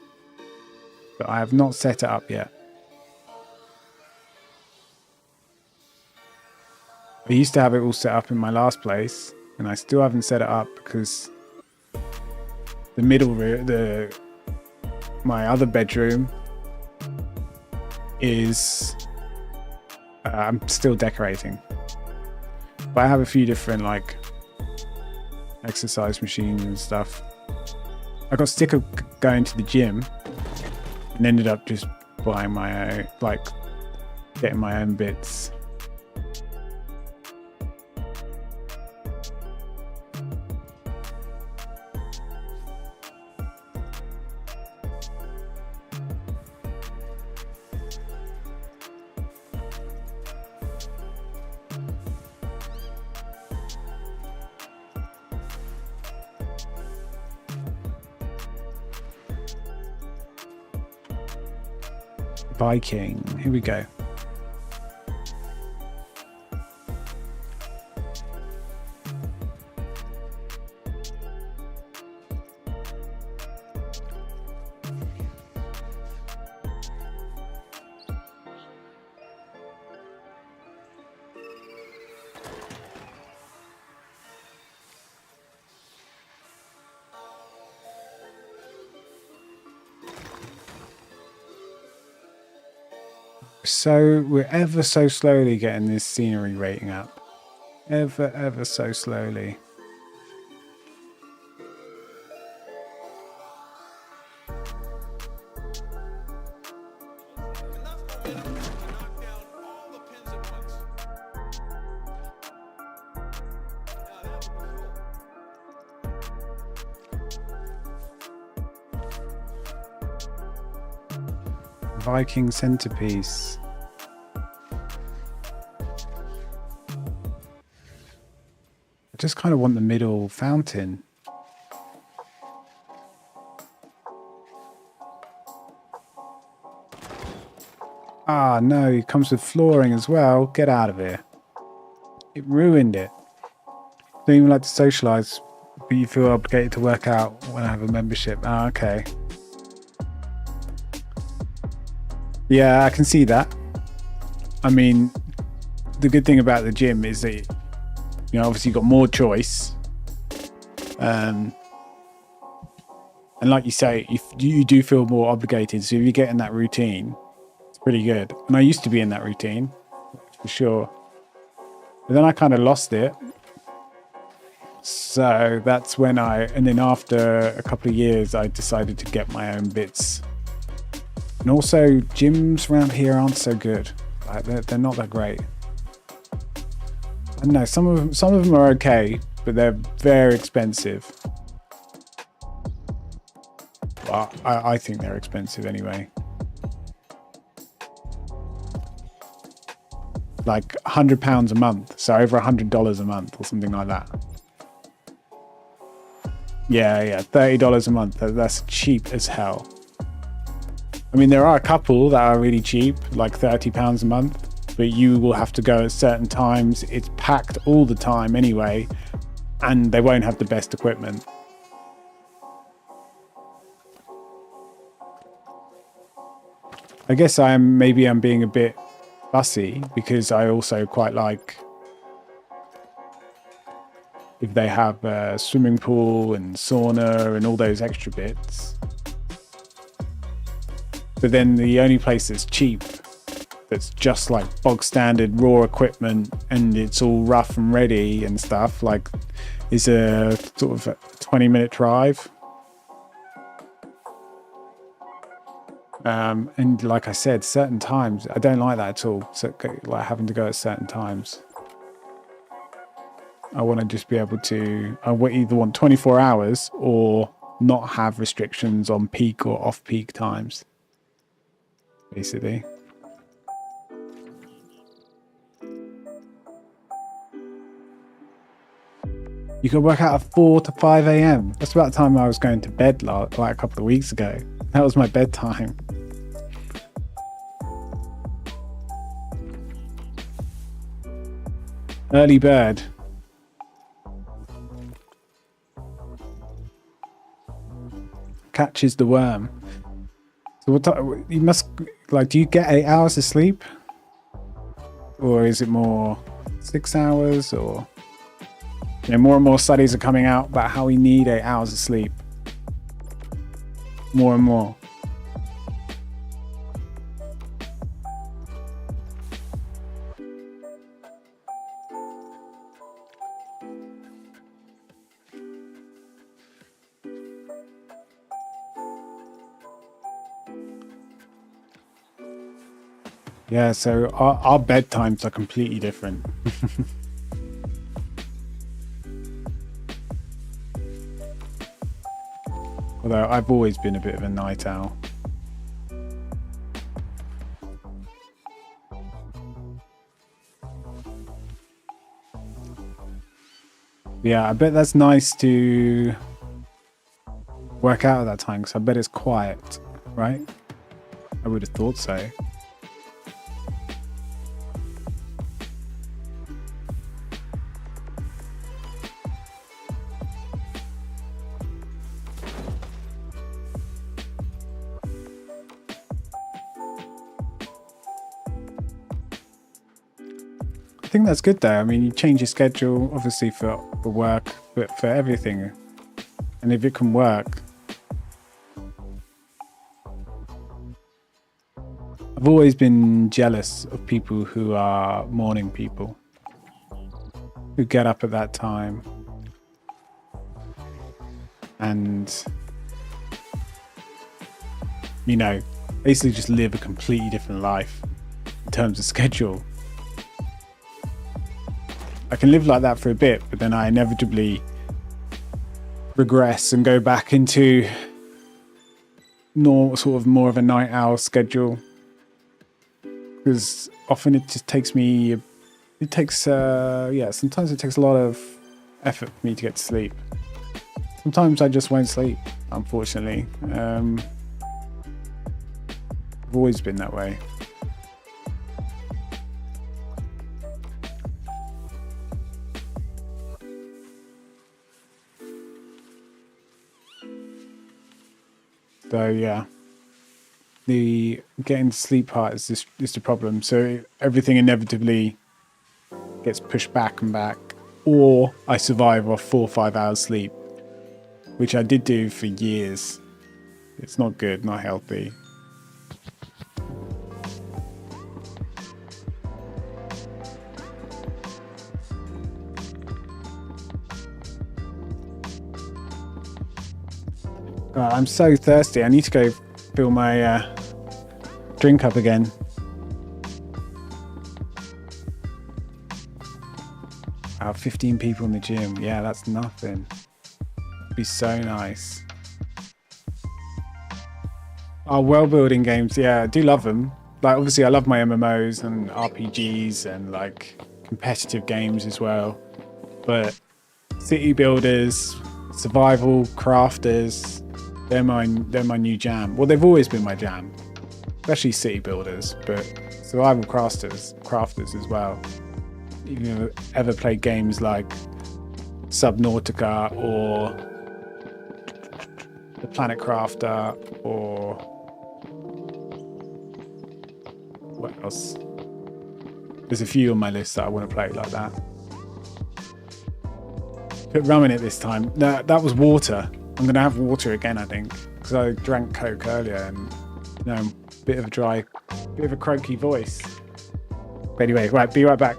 but I have not set it up yet. I used to have it all set up in my last place, and I still haven't set it up because the middle room, my other bedroom is I'm still decorating, but I have a few different like exercise machines and stuff. I got sick of going to the gym and ended up just buying my own, like getting my own bits. Viking, here we go. So we're ever so slowly getting this scenery rating up. Ever so slowly. Viking centerpiece. I just kind of want the middle fountain. Ah, no, it comes with flooring as well. Get out of here. It ruined it. Don't even like to socialize, but you feel obligated to work out when I have a membership. Ah, okay. Yeah, I can see that. I mean, the good thing about the gym is that, you know, obviously you've got more choice. And like you say, if you do feel more obligated, so if you get in that routine, it's pretty good. And I used to be in that routine, for sure. But then I kind of lost it. So that's when and then after a couple of years, I decided to get my own bits. And also, gyms around here aren't so good. Like they're not that great. I don't know, some of them are okay, but they're very expensive. Well, I think they're expensive anyway. Like £100 a month, so over $100 a month or something like that. Yeah, $30 a month. That's cheap as hell. I mean, there are a couple that are really cheap, like £30 a month, but you will have to go at certain times. It's packed all the time anyway, and they won't have the best equipment. I guess maybe I'm being a bit fussy because I also quite like if they have a swimming pool and sauna and all those extra bits. But then the only place that's cheap, that's just like bog standard raw equipment and it's all rough and ready and stuff, like, is a sort of a 20-minute drive. And like I said, certain times, I don't like that at all. So, like having to go at certain times. I want to just be able to, either want 24 hours or not have restrictions on peak or off-peak times, basically. You can work out at 4 to 5 a.m. That's about the time I was going to bed like a couple of weeks ago. That was my bedtime. Early bird. Catches the worm. So what time, you must, like, do you get 8 hours of sleep? Or is it more 6 hours? Or, you know, more and more studies are coming out about how we need 8 hours of sleep. More and more. Yeah, so our bedtimes are completely different. Although I've always been a bit of a night owl. Yeah, I bet that's nice to work out at that time, because I bet it's quiet, right? I would have thought so. I think that's good though. I mean, you change your schedule, obviously for work, but for everything. And if it can work. I've always been jealous of people who are morning people, who get up at that time and, you know, basically just live a completely different life in terms of schedule. I can live like that for a bit, but then I inevitably regress and go back into sort of more of a night owl schedule. because often it just takes me, it takes, yeah, sometimes it takes a lot of effort for me to get to sleep. Sometimes I just won't sleep, unfortunately. I've always been that way. So yeah, the getting to sleep part is the problem. So everything inevitably gets pushed back and back, or I survive off 4 or 5 hours sleep, which I did do for years. It's not good, not healthy. I'm so thirsty. I need to go fill my drink up again. Wow, 15 people in the gym. Yeah, that's nothing. It'd be so nice. Oh, world building games. Yeah, I do love them. Like, obviously I love my MMOs and RPGs and like competitive games as well. But city builders, survival crafters, they're my new jam. Well, they've always been my jam, especially city builders, but survival crafters as well. You've ever played games like Subnautica or the Planet Crafter, or what else? There's a few on my list that I want to play like that. Put rum in it this time. No, that was water. I'm going to have water again, I think, because I drank Coke earlier and, you know, bit of a croaky voice. But anyway, right, be right back.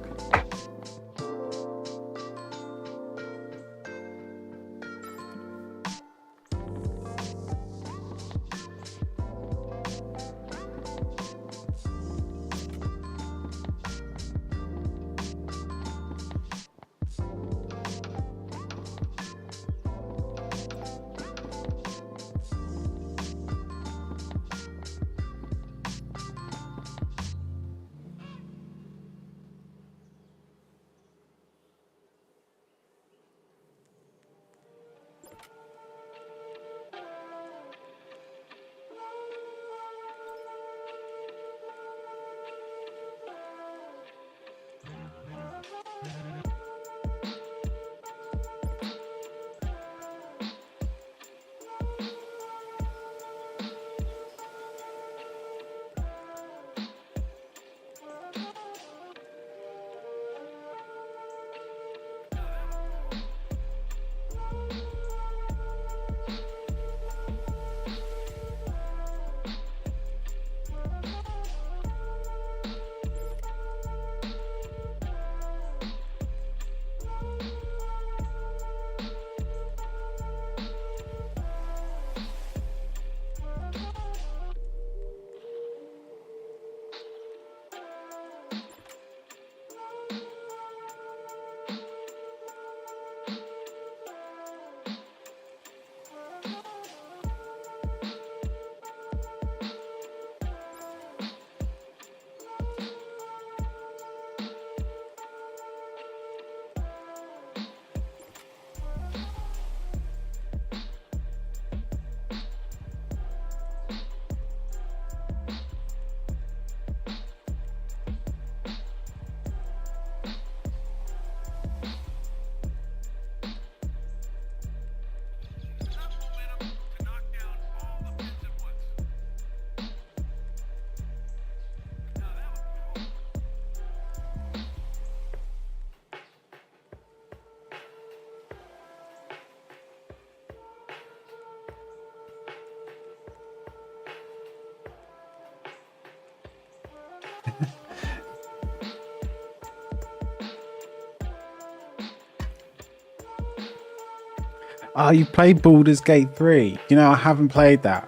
Oh, you played Baldur's Gate 3. You know, I haven't played that.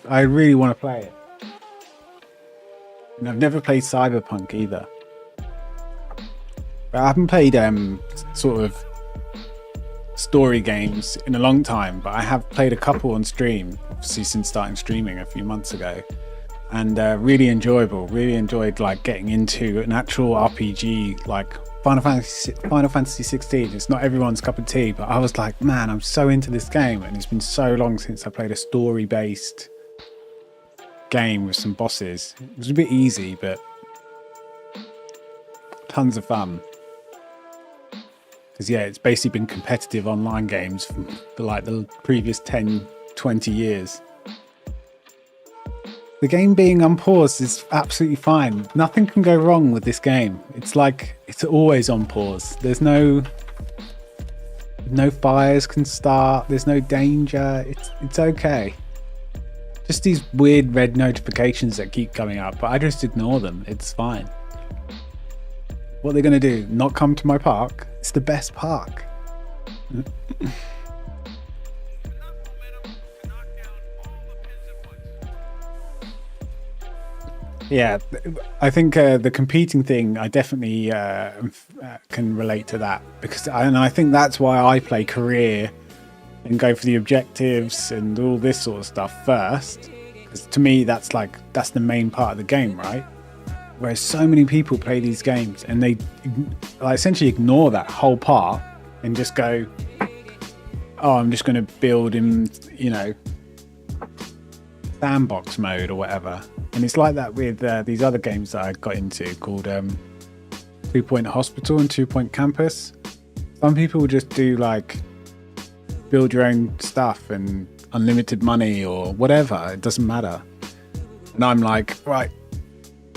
I really want to play it. And I've never played Cyberpunk either. But I haven't played sort of story games in a long time, but I have played a couple on stream, obviously since starting streaming a few months ago. and really enjoyable. Really enjoyed like getting into an actual RPG like Final Fantasy 16. It's not everyone's cup of tea, but I was like, man, I'm so into this game, and it's been so long since I played a story-based game with some bosses. It was a bit easy, but tons of fun. Because yeah, it's basically been competitive online games for like the previous 10, 20 years. The game being unpaused is absolutely fine. Nothing can go wrong with this game. It's like, it's always on pause. There's no fires can start. There's no danger. It's okay. Just these weird red notifications that keep coming up, but I just ignore them. It's fine. What they're going to do? Not come to my park? It's the best park. Yeah, I think the competing thing, I definitely can relate to that, because I think that's why I play career and go for the objectives and all this sort of stuff first, because to me that's the main part of the game, right? Whereas so many people play these games and they like essentially ignore that whole part and just go, oh, I'm just going to build in, you know, sandbox mode or whatever. And it's like that with these other games that I got into called 2 Point Hospital and 2 Point Campus. Some people will just do like build your own stuff and unlimited money or whatever. It doesn't matter. And I'm like, right,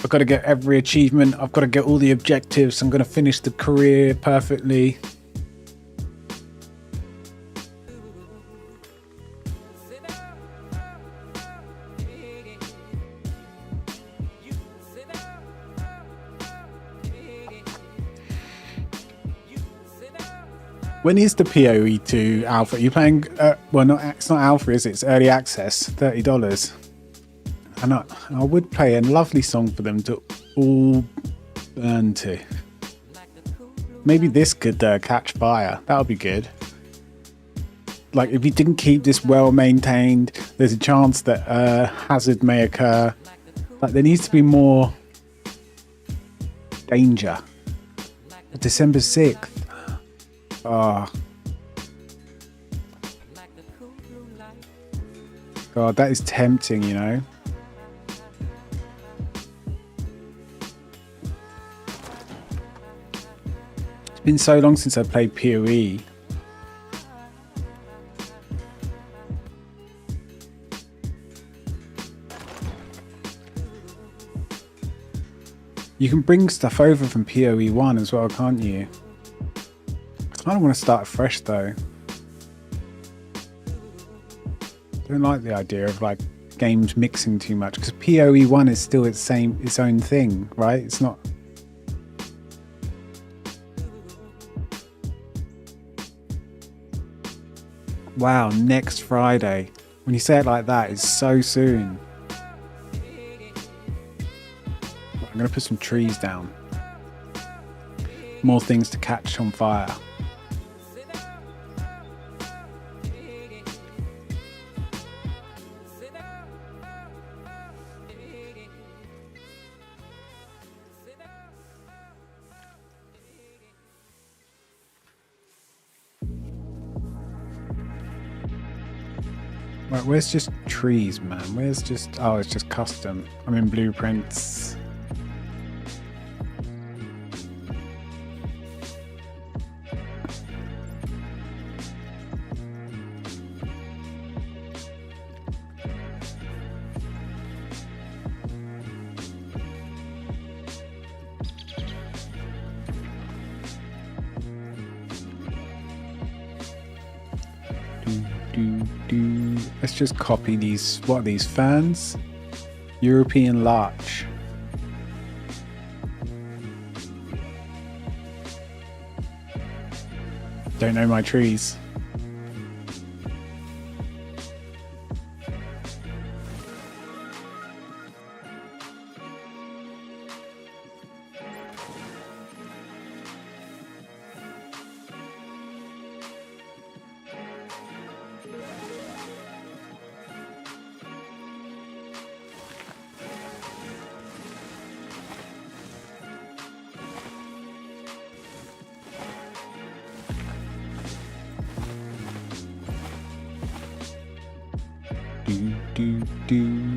I've got to get every achievement. I've got to get all the objectives. I'm going to finish the career perfectly. When is the PoE 2 alpha? Are you playing? Well, not, it's not alpha, is it? It's early access, $30. And I would play a lovely song for them to all burn to. Maybe this could catch fire. That would be good. Like, if you didn't keep this well maintained, there's a chance that hazard may occur. Like, there needs to be more danger. December 6th. Oh. God, that is tempting, you know. It's been so long since I played PoE. You can bring stuff over from PoE 1 as well, can't you? I don't want to start fresh though. I don't like the idea of like games mixing too much, because PoE 1 is still its own thing, right? It's not. Wow, next Friday. When you say it like that, it's so soon. I'm going to put some trees down. More things to catch on fire. Right, where's just trees, man? Where's just... Oh, it's just custom. I'm in blueprints. Let's just copy these. What are these? Ferns? European larch. Don't know my trees. do.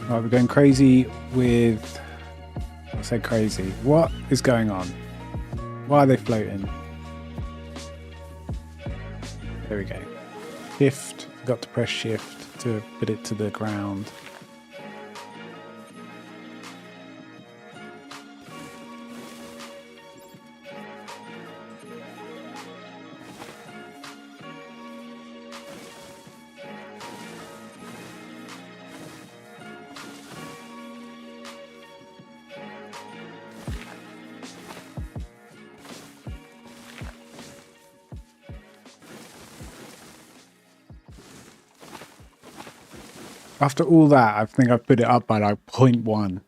Right, we're going crazy with... I say crazy. What is going on? Why are they floating? There we go. Shift. Got to press shift to put it to the ground. After all that, I think I've put it up by like 0.1.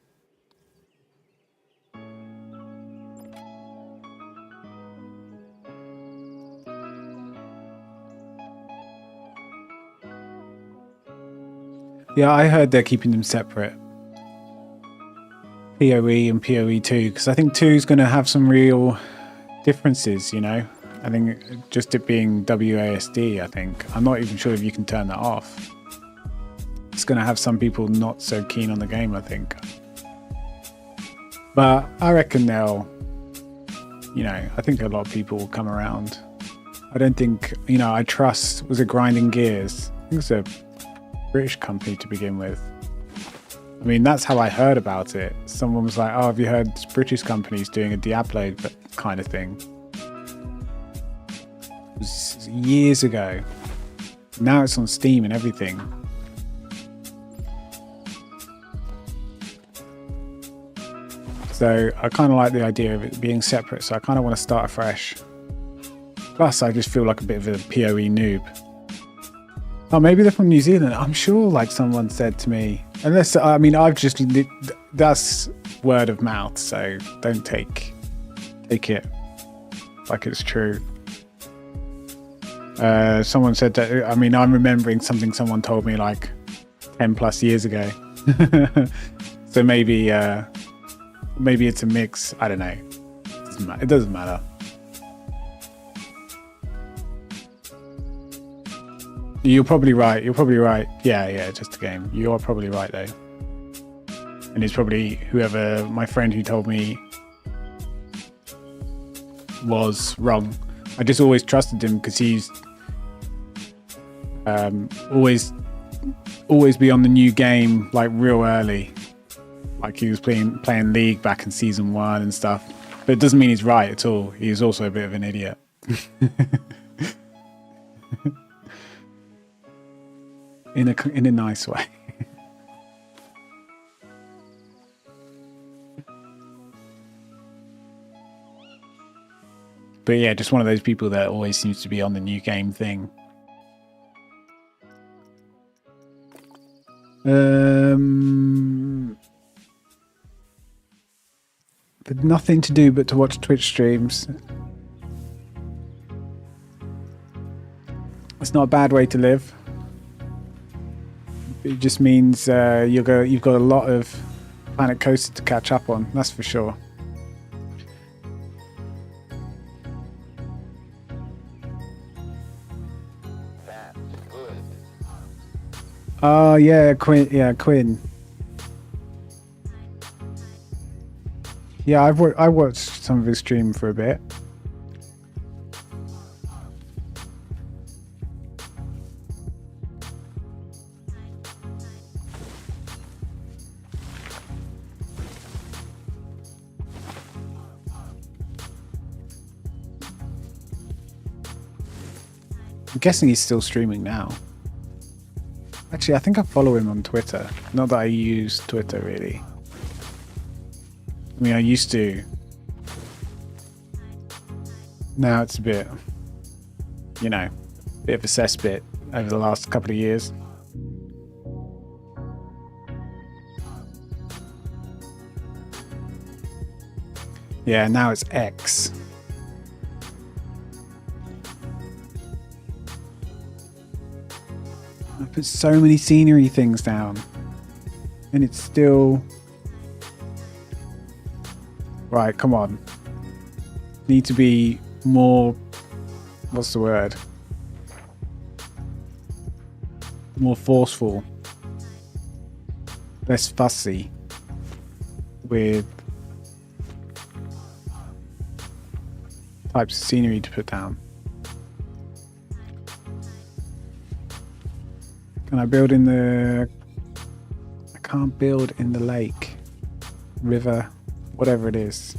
Yeah, I heard they're keeping them separate. PoE and PoE 2, because I think 2 is going to have some real differences, you know? I think just it being WASD, I think. I'm not even sure if you can turn that off. It's going to have some people not so keen on the game, I think. But I reckon they'll, you know, I think a lot of people will come around. I don't think, you know, I trust, was it Grinding Gears? I think it's a British company to begin with. I mean, that's how I heard about it. Someone was like, oh, have you heard British companies doing a Diablo kind of thing? It was years ago. Now it's on Steam and everything. So I kind of like the idea of it being separate, so I kind of want to start afresh. Plus, I just feel like a bit of a PoE noob. Oh, maybe they're from New Zealand. I'm sure, like someone said to me, unless, I mean, that's word of mouth, so don't take it like it's true. Someone said that, I mean, I'm remembering something someone told me like 10 plus years ago. So maybe it's a mix. I don't know. It doesn't matter. You're probably right. Yeah, just a game. You're probably right though. And it's probably whoever, my friend who told me, was wrong. I just always trusted him because he's always be on the new game like real early. Like he was playing League back in season 1 and stuff. But it doesn't mean he's right at all. He's also a bit of an idiot. in a nice way. But yeah, just one of those people that always seems to be on the new game thing. But nothing to do but to watch Twitch streams. It's not a bad way to live. It just means you've got a lot of Planet Coaster to catch up on, that's for sure. That's good. Oh yeah, Quinn. Yeah, Quinn. Yeah, I watched some of his stream for a bit. I'm guessing he's still streaming now. Actually, I think I follow him on Twitter. Not that I use Twitter really. I mean, I used to. Now it's a bit, you know, bit of a cesspit over the last couple of years. Yeah, now it's X. I put so many scenery things down. And it's still... Right, come on. Need to be more... What's the word? More forceful. Less fussy. With types of scenery to put down. Can I build in the... I can't build in the lake, river, whatever it is.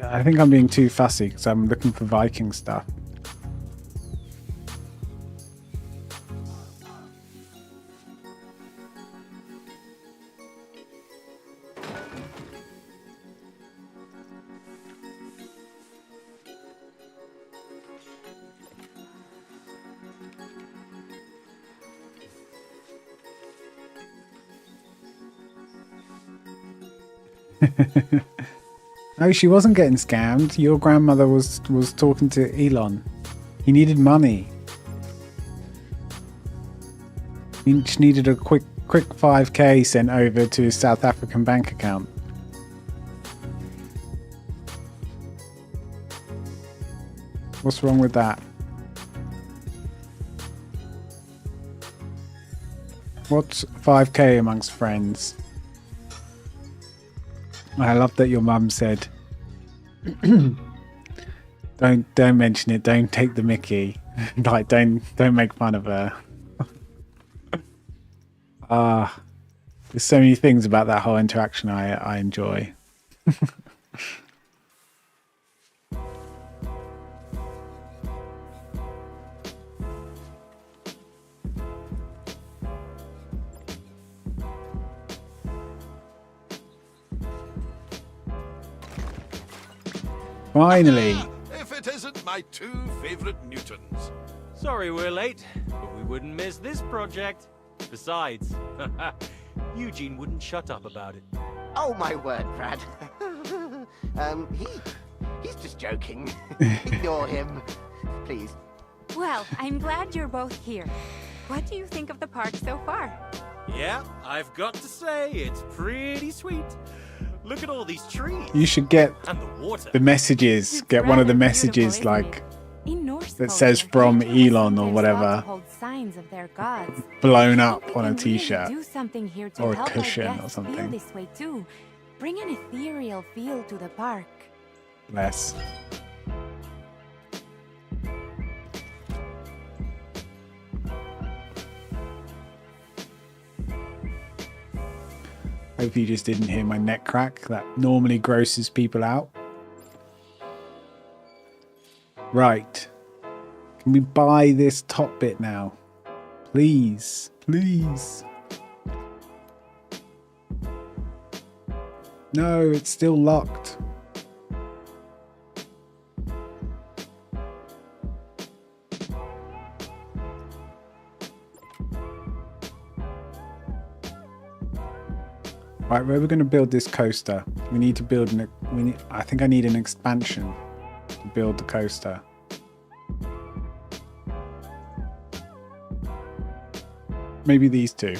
I think I'm being too fussy because I'm looking for Viking stuff. No, she wasn't getting scammed. Your grandmother was talking to Elon. He needed money. He just needed a quick 5k sent over to his South African bank account. What's wrong with that? What's 5k amongst friends? I love that your mum said, don't mention it, don't take the mickey. Like, don't make fun of her. There's so many things about that whole interaction I enjoy. Finally. If it isn't my two favourite Newtons. Sorry we're late, but we wouldn't miss this project. Besides, Eugene wouldn't shut up about it. Oh my word, Brad. He's just joking. Ignore him, please. Well, I'm glad you're both here. What do you think of the park so far? Yeah, I've got to say, it's pretty sweet. Look at all these trees. You should get and the water. The messages. It's Get one of the rather messages beautiful, isn't like it? In Norse that says culture, from Vikings Elon or sometimes whatever thought to hold signs of their gods. blown I up think we on a can really t-shirt. do something here to or a help our cushion or guests Feel something. this way too. Bring an ethereal feel to the park. Less. Hope you just didn't hear my neck crack. That normally grosses people out. Right. Can we buy this top bit now? Please. Please. No, it's still locked. Right, where we're going to build this coaster. We need to build I think I need an expansion to build the coaster. Maybe these two.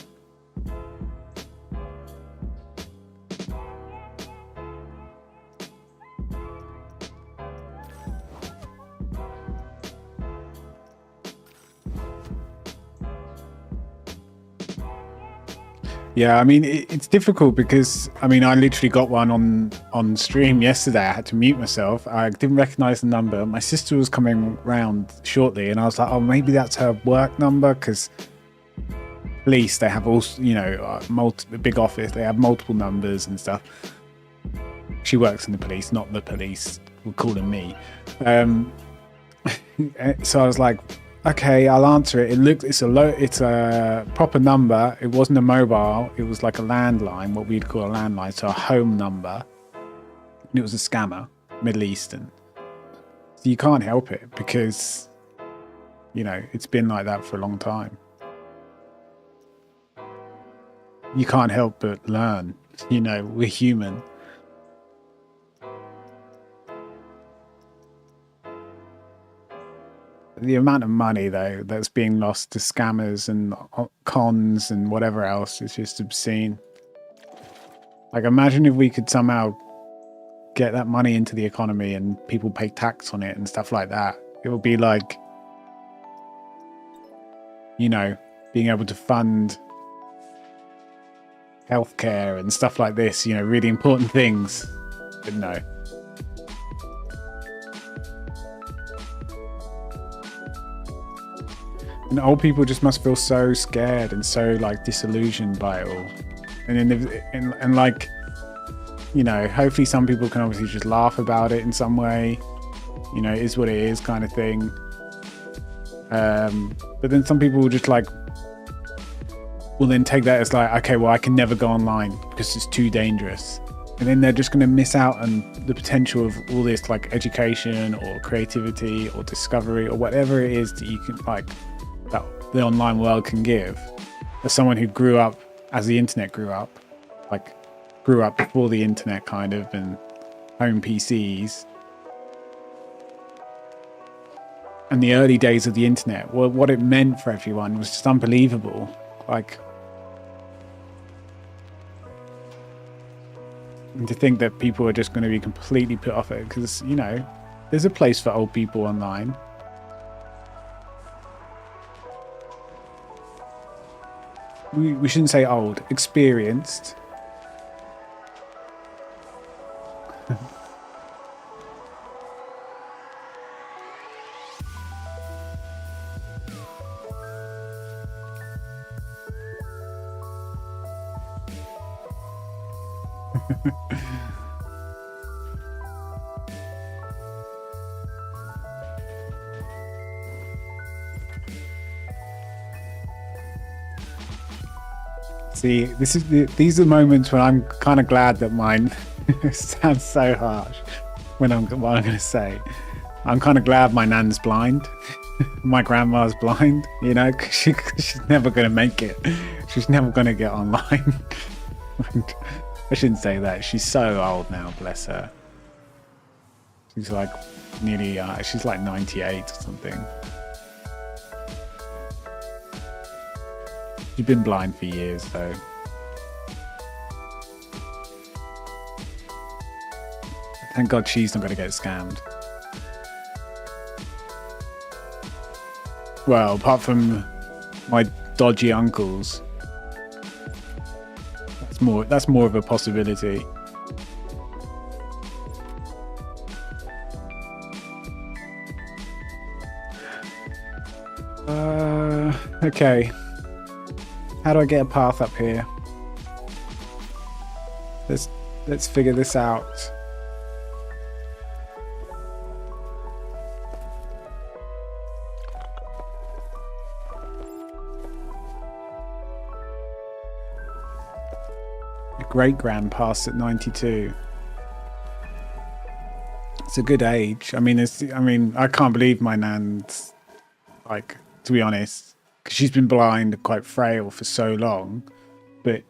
Yeah, I mean, it's difficult because, I mean, I literally got one on stream yesterday. I had to mute myself. I didn't recognize the number. My sister was coming round shortly, and I was like, oh, maybe that's her work number, because police, they have all, you know, big office. They have multiple numbers and stuff. She works in the police, not the police. We'll call them me. So I was like, okay, I'll answer it. It's a proper number. It wasn't a mobile. It was like a landline, what we'd call a landline, so a home number. And it was a scammer, Middle Eastern. So you can't help it because, you know, it's been like that for a long time. You can't help but learn. You know, we're human. The amount of money, though, that's being lost to scammers and cons and whatever else is just obscene. Like, imagine if we could somehow get that money into the economy and people pay tax on it and stuff like that. It would be like, you know, being able to fund healthcare and stuff like this, you know, really important things. But no. And old people just must feel so scared and so like disillusioned by it all. And then, like, you know, hopefully some people can obviously just laugh about it in some way. You know, it is what it is kind of thing. But then some people will just like, will then take that as like, okay, well, I can never go online because it's too dangerous. And then they're just going to miss out on the potential of all this like education or creativity or discovery or whatever it is that you can like, that the online world can give. As someone who grew up as the internet grew up, like grew up before the internet kind of, and home PCs. And the early days of the internet, well, what it meant for everyone was just unbelievable. Like, and to think that people are just going to be completely put off it, because, you know, there's a place for old people online. We shouldn't say old, experienced. See, these are moments when I'm kind of glad that mine sounds so harsh. What I'm going to say, I'm kind of glad my nan's blind. My grandma's blind, you know, because she's never going to make it. She's never going to get online. I shouldn't say that. She's so old now, bless her. She's like nearly, she's like 98 or something. She's been blind for years, though. Thank God she's not going to get scammed. Well, apart from my dodgy uncles, that's more of a possibility. Okay. How do I get a path up here? Let's figure this out. A great-grand passed at 92. It's a good age. I mean, I can't believe my nan's, like, to be honest, because she's been blind and quite frail for so long, but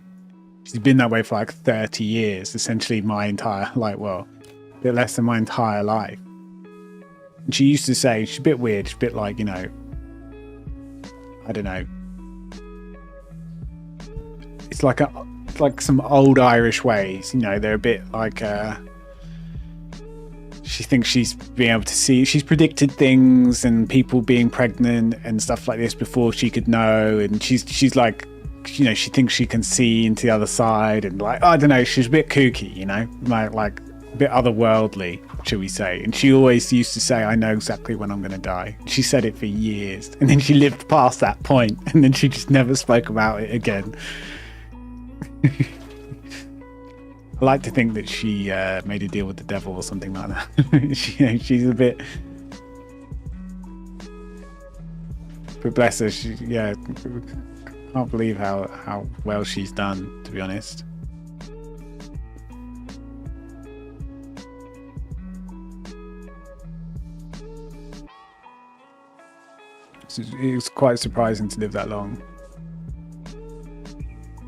she's been that way for like 30 years, essentially my entire, like, well, a bit less than my entire life. And she used to say, she's a bit weird, she's a bit like, you know, I don't know. It's like some old Irish ways, you know, they're a bit like, she thinks she's being able to see, she's predicted things and people being pregnant and stuff like this before she could know, and she's like, you know, she thinks she can see into the other side, and like, I don't know, she's a bit kooky, you know, like a bit otherworldly, shall we say. And she always used to say, I know exactly when I'm going to die. She said it for years, and then she lived past that point, and then she just never spoke about it again. I like to think that she made a deal with the devil or something like that. She's a bit... But bless her, I can't believe how well she's done, to be honest. It was quite surprising to live that long.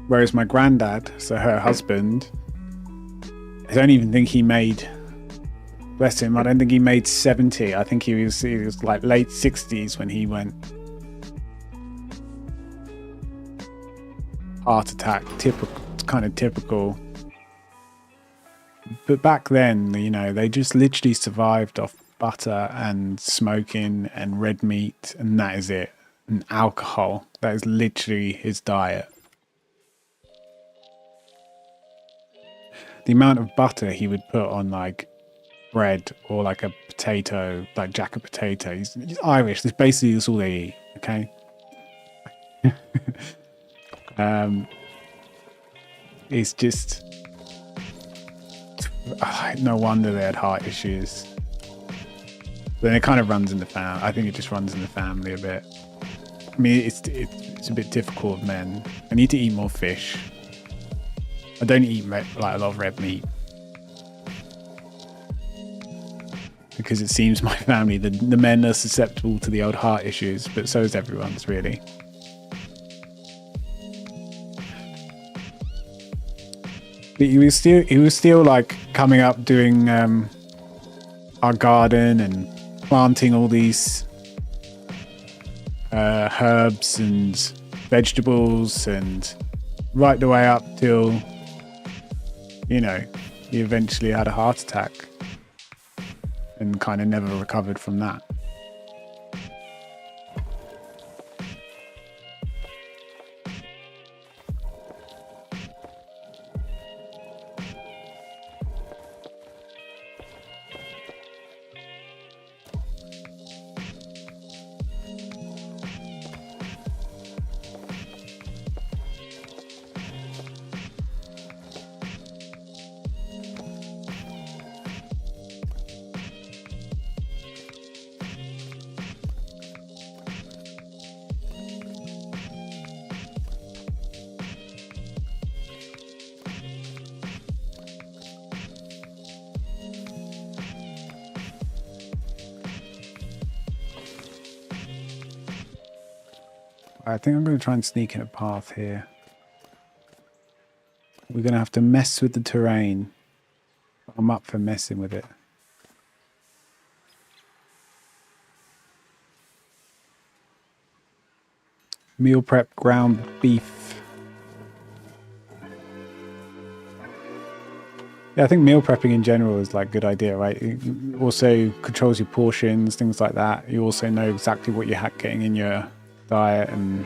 Whereas my granddad, so her husband, I don't even think he made, bless him, I don't think he made 70. I think he was like late 60s when he went. Heart attack, kind of typical. But back then, you know, they just literally survived off butter and smoking and red meat, and that is it. And alcohol. That is literally his diet. The amount of butter he would put on like bread or like a potato, like jack of potato. He's Irish. That's basically all they eat. Okay. It's just no wonder they had heart issues. Then it kind of runs in the family. I think it just runs in the family a bit. I mean, it's a bit difficult with men. I need to eat more fish. I don't eat like a lot of red meat because it seems my family, the men are susceptible to the old heart issues, but so is everyone's really. But he was still like coming up doing our garden and planting all these herbs and vegetables, and right the way up till, you know, he eventually had a heart attack and kind of never recovered from that. I think I'm going to try and sneak in a path here. We're going to have to mess with the terrain. I'm up for messing with it. Meal prep ground beef. Yeah, I think meal prepping in general is like a good idea, right? It also controls your portions, things like that. You also know exactly what you're getting in your diet and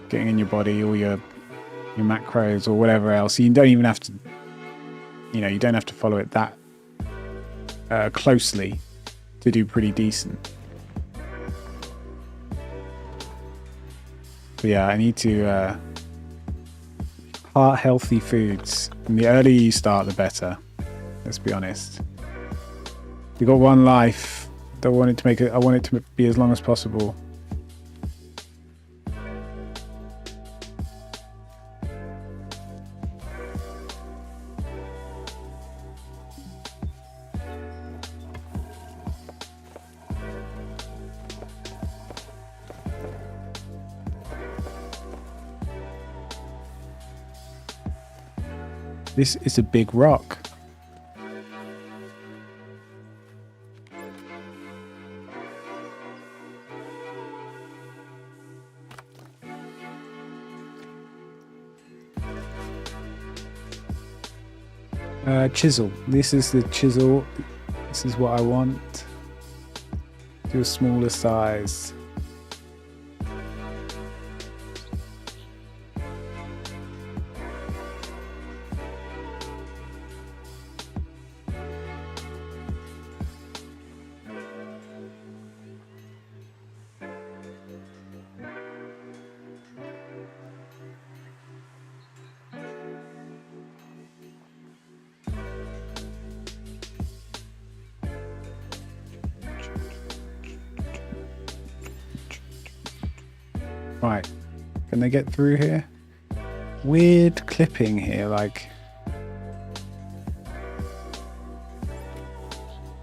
getting in your body, all your macros or whatever else. You don't even have to, you know, you don't have to follow it that closely to do pretty decent. But yeah, I need to heart healthy foods. And the earlier you start, the better. Let's be honest. You've got one life. I want it to be as long as possible. This is a big rock. Chisel. This is the chisel. This is what I want. Do a smaller size. Right, can they get through here? Weird clipping here, like.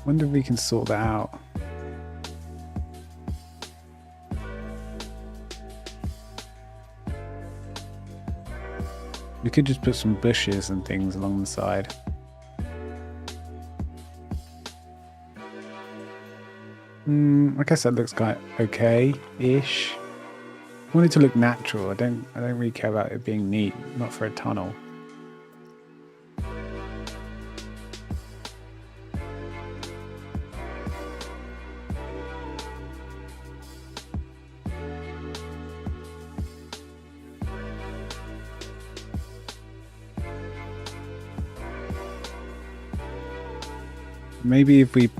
Wonder if we can sort that out. We could just put some bushes and things along the side. I guess that looks kind of okay-ish. I want it to look natural. I don't really care about it being neat, not for a tunnel. Maybe if we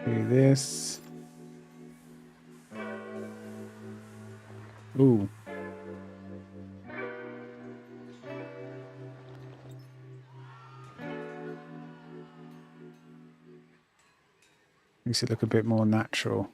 do this. Ooh. Makes it look a bit more natural.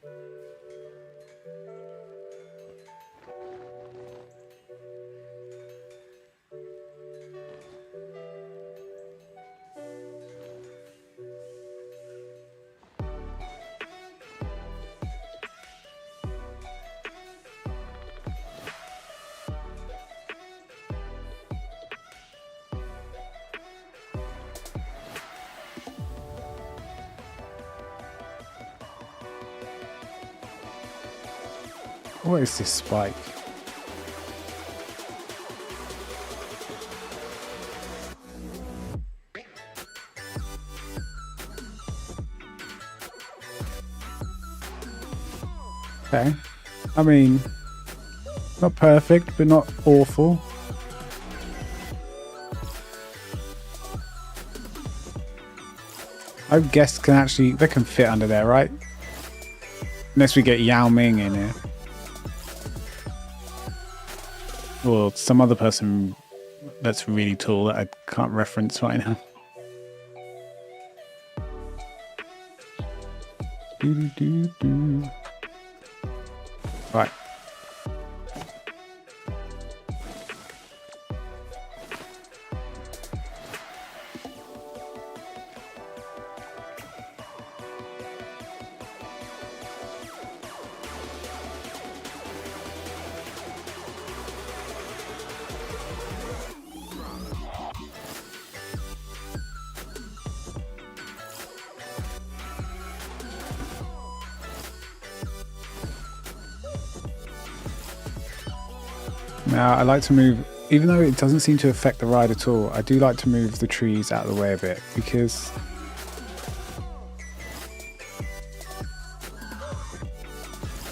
What is this spike? Okay. I mean, not perfect, but not awful. I guess they can fit under there, right? Unless we get Yao Ming in here. Or some other person that's really tall that I can't reference right now. Right. Now I like to move, even though it doesn't seem to affect the ride at all, I do like to move the trees out of the way a bit, because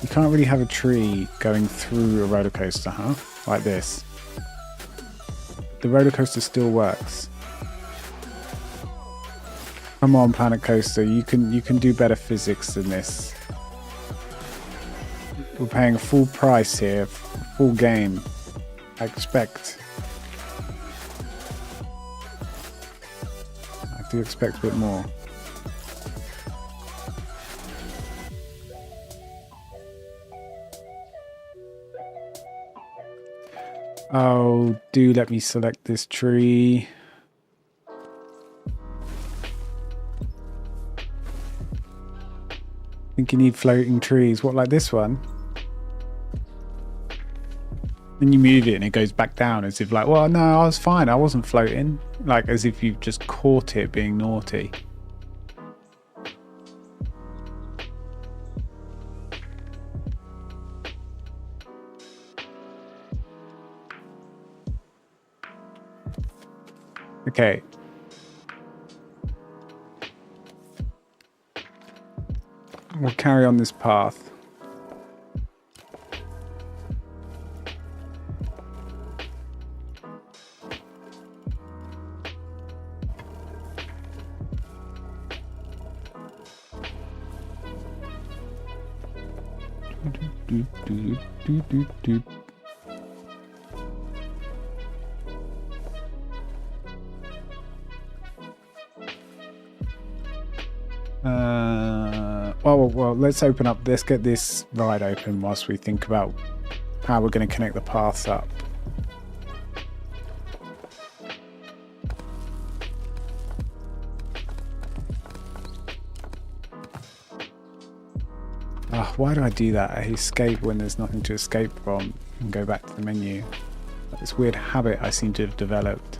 you can't really have a tree going through a roller coaster, huh? Like this. The roller coaster still works. Come on, Planet Coaster, you can do better physics than this. We're paying a full price here, full game. I expect. I do expect a bit more. Oh, do let me select this tree. I think you need floating trees. What, like this one? Then you move it and it goes back down as if like, well, no, I was fine. I wasn't floating. Like as if you've just caught it being naughty. Okay. We'll carry on this path. Well, let's open up. Let's get this ride open whilst we think about how we're going to connect the paths up. why do I do that? I escape when there's nothing to escape from and go back to the menu. This weird habit I seem to have developed.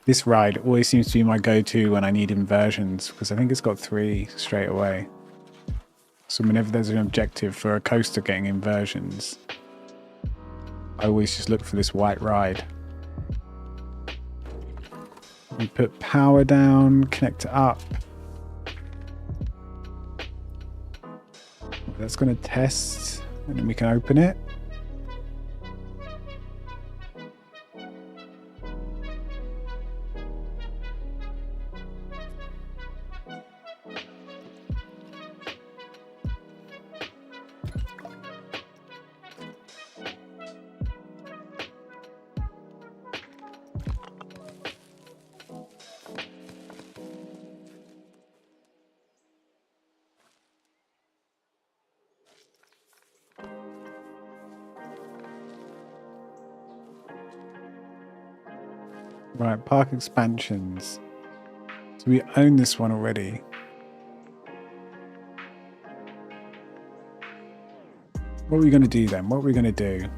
This ride always seems to be my go-to when I need inversions, because I think it's got 3 straight away. So whenever there's an objective for a coaster getting inversions, I always just look for this white ride. We put power down, connect it up. That's going to test, and then we can open it. Right, park expansions. So we own this one already. What are we going to do then? What are we going to do?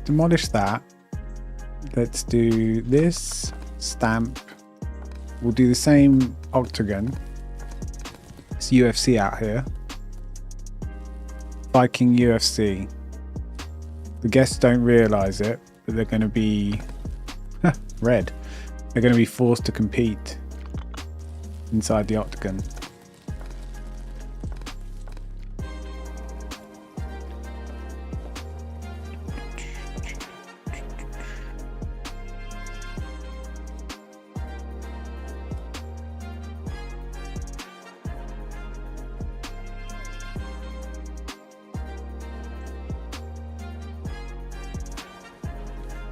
Demolish that. Let's do this. Stamp. We'll do the same octagon. It's UFC out here. Viking UFC. The guests don't realise it, but they're going to be... red. They're going to be forced to compete inside the octagon.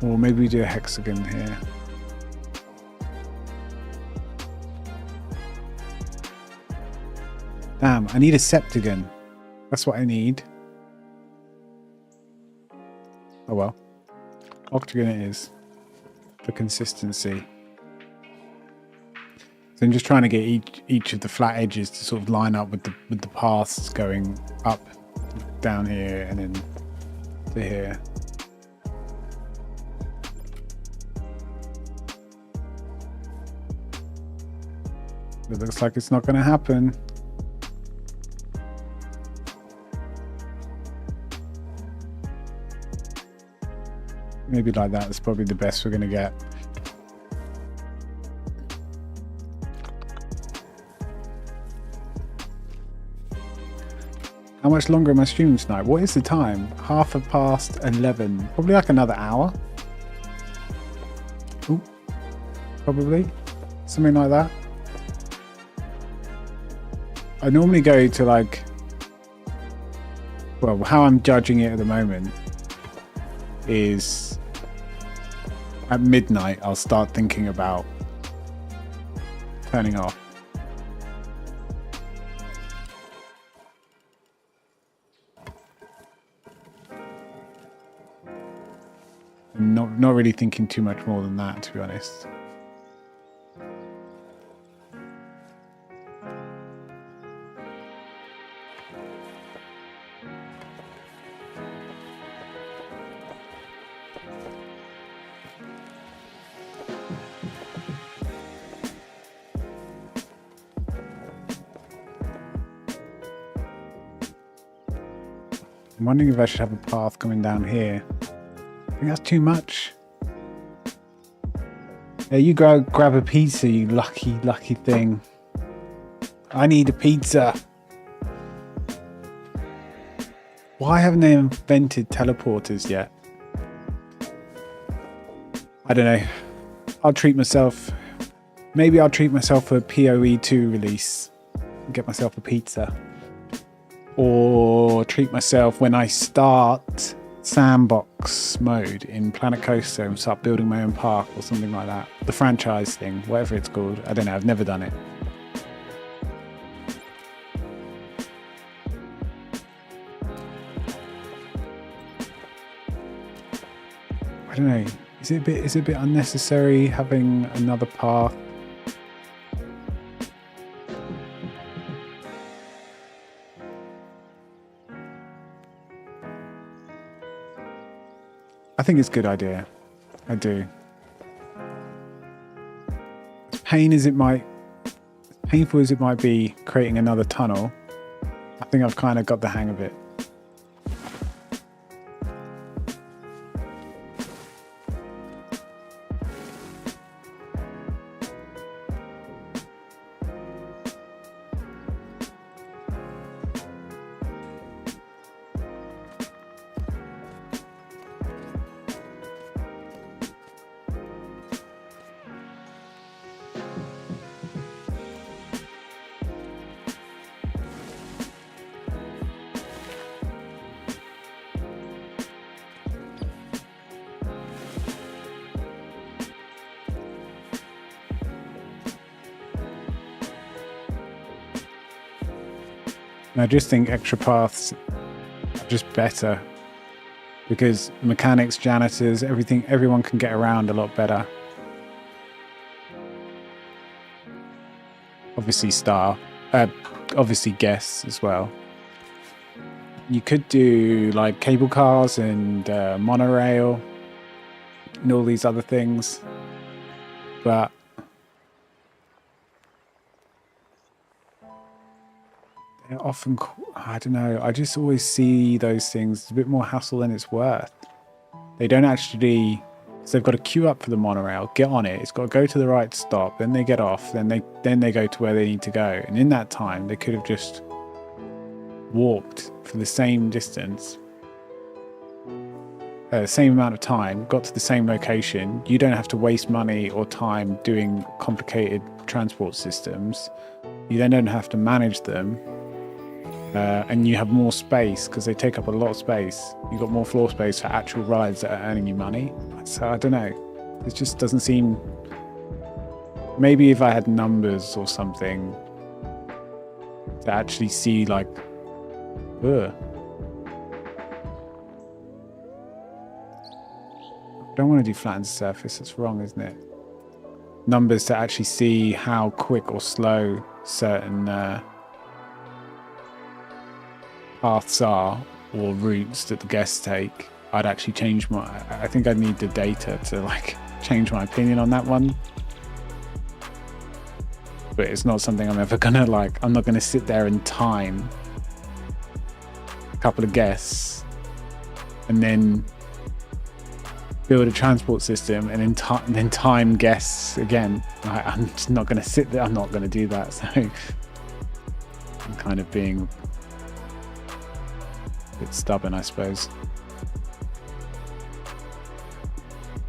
Or maybe we do a hexagon here. Damn, I need a septagon. That's what I need. Oh well. Octagon it is. For consistency. So I'm just trying to get each of the flat edges to sort of line up with the paths going up, down here, and then to here. It looks like it's not going to happen. Maybe like that. That's probably the best we're going to get. How much longer am I streaming tonight? What is the time? 11:30. Probably like another hour. Ooh, probably. Something like that. I normally go to like... Well, how I'm judging it at the moment is... At midnight, I'll start thinking about turning off. Not really thinking too much more than that, to be honest. I'm wondering if I should have a path coming down here. I think that's too much. Yeah, you grab a pizza, you lucky thing. I need a pizza. Why haven't they invented teleporters yet? I don't know. I'll treat myself. Maybe I'll treat myself for a PoE 2 release. Get myself a pizza. Or treat myself when I start sandbox mode in Planet Coaster and start building my own park or something like that. The franchise thing, whatever it's called. I don't know, I've never done it. I don't know. Is it a bit unnecessary having another path? I think it's a good idea. I do. As painful as it might be creating another tunnel, I think I've kind of got the hang of it. And I just think extra paths are just better because mechanics, janitors, everyone can get around a lot better. Obviously obviously guests as well. You could do like cable cars and monorail and all these other things, but often, I don't know, I just always see those things a bit more hassle than it's worth. They don't actually, so they've got to queue up for the monorail, get on it, it's got to go to the right stop, then they get off, then they go to where they need to go, and in that time they could have just walked for the same distance, same amount of time, got to the same location. You don't have to waste money or time doing complicated transport systems. You then don't have to manage them. And you have more space because they take up a lot of space. You've got more floor space for actual rides that are earning you money. So I don't know. It just doesn't seem... Maybe if I had numbers or something to actually see like... Ugh. I don't want to do flattened surface. That's wrong, isn't it? Numbers to actually see how quick or slow certain... paths are or routes that the guests take. I'd actually change I think I'd need the data to like change my opinion on that one, but it's not something I'm ever gonna like. I'm not gonna sit there and time a couple of guests and then build a transport system and then time guests again. I'm just not gonna sit there. I'm not gonna do that. So I'm kind of being bit stubborn, I suppose.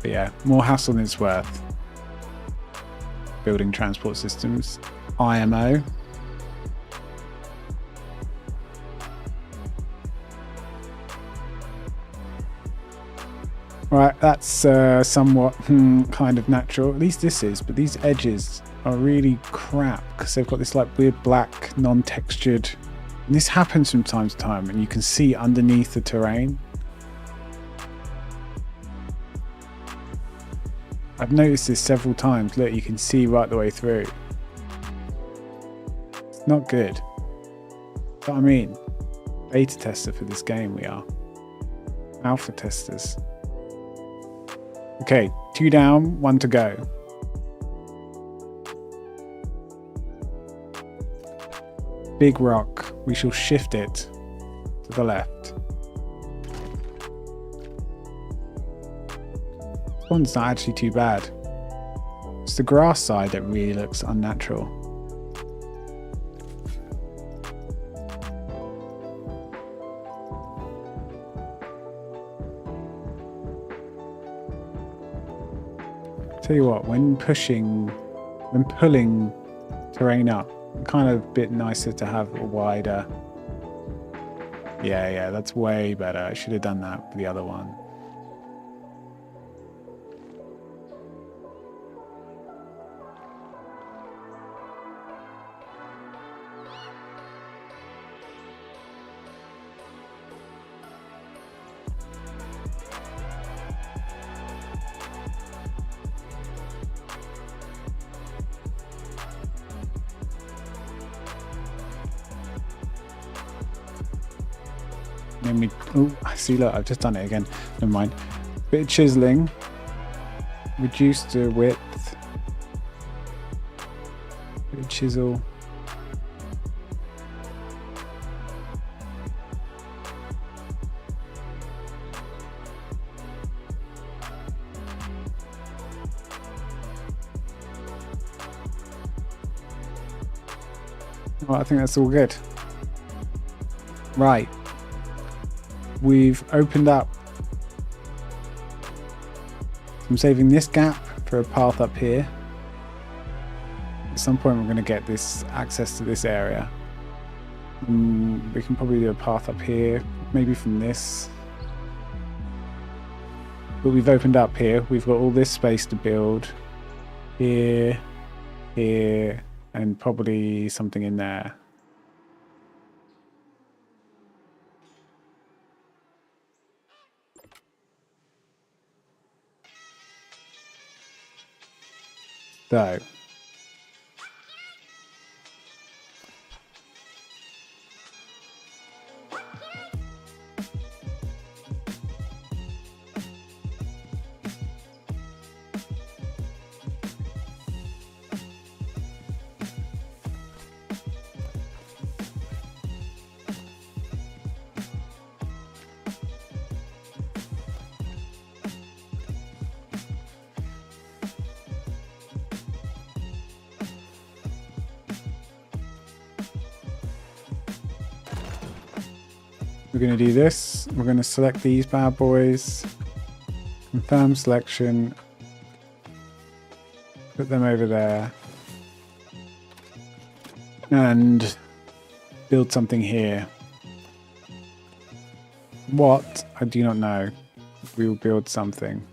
But yeah, more hassle than it's worth. Building transport systems. IMO. Right, that's somewhat kind of natural. At least this is, but these edges are really crap because they've got this like weird black, non-textured. And this happens from time to time, and you can see underneath the terrain. I've noticed this several times. Look, you can see right the way through. It's not good. But I mean, beta tester for this game we are. Alpha testers. Okay, 2 down, 1 to go. Big rock. We shall shift it to the left. This one's not actually too bad. It's the grass side that really looks unnatural. Tell you what, when pulling terrain up, kind of a bit nicer to have a wider. Yeah, that's way better. I should have done that with the other one. Then we, oh, see, look, I've just done it again. Never mind. Bit of chiseling. Reduce the width. Bit of chisel. Well, I think that's all good. Right. We've opened up. I'm saving this gap for a path up here. At some point we're going to get this access to this area. We can probably do a path up here, maybe from this. But we've opened up here. We've got all this space to build. Here, here, and probably something in there. So, we're going to do this. We're going to select these bad boys, confirm selection, put them over there, and build something here. What? I do not know. We will build something.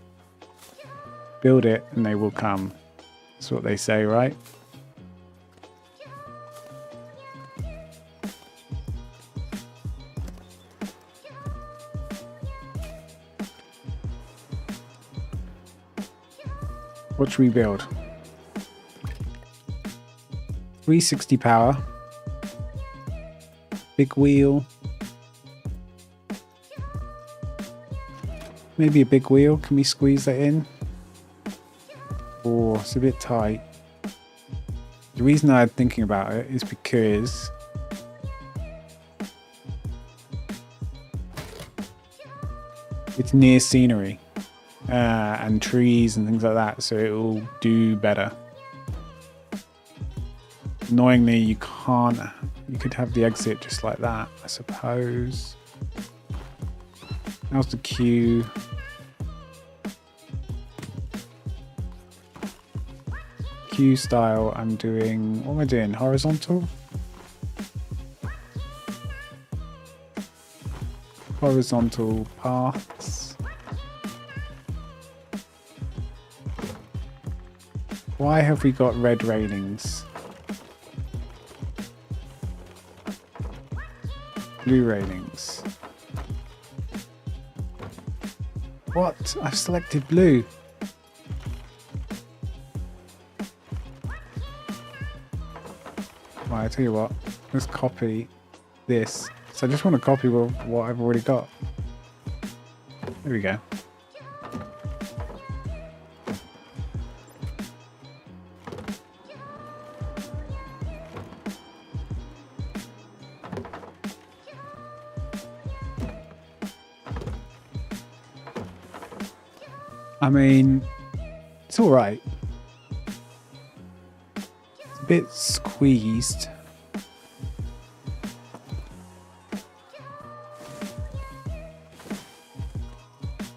Build it and they will come. That's what they say, right? What should we build? 360 power. Big wheel. Maybe a big wheel. Can we squeeze that in? Oh, it's a bit tight. The reason I'm thinking about it is because it's near scenery. And trees and things like that, so it will do better. Annoyingly, you can't. You could have the exit just like that, I suppose. How's the queue? Queue style. I'm doing. What am I doing? Horizontal. Horizontal paths. Why have we got red railings? Blue railings. What? I've selected blue. Right, I tell you what. Let's copy this. So I just want to copy what I've already got. There we go. I mean, it's all right. It's a bit squeezed.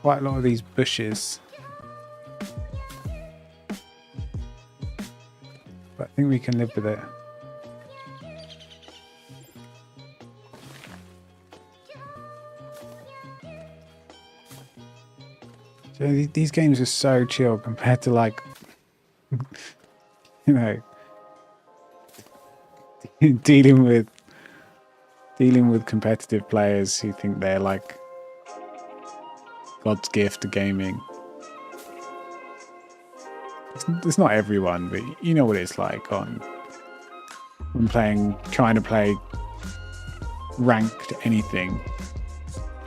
Quite a lot of these bushes. But I think we can live with it. So these games are so chill compared to, like, you know, dealing with competitive players who think they're like God's gift to gaming. It's not everyone, but you know what it's like when trying to play ranked anything.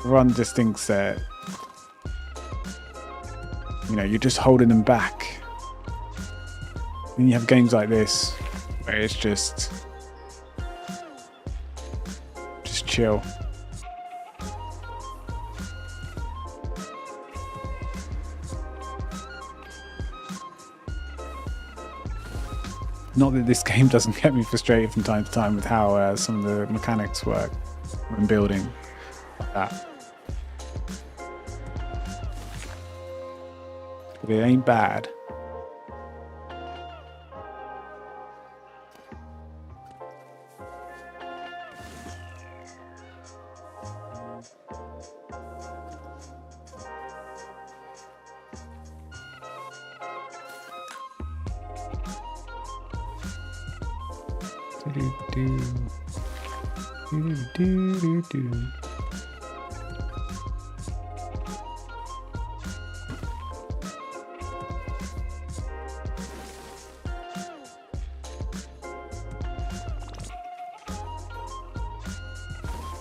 Everyone just thinks that, you know, you're just holding them back. And you have games like this where it's just chill. Not that this game doesn't get me frustrated from time to time with how some of the mechanics work when building like that. But it ain't bad.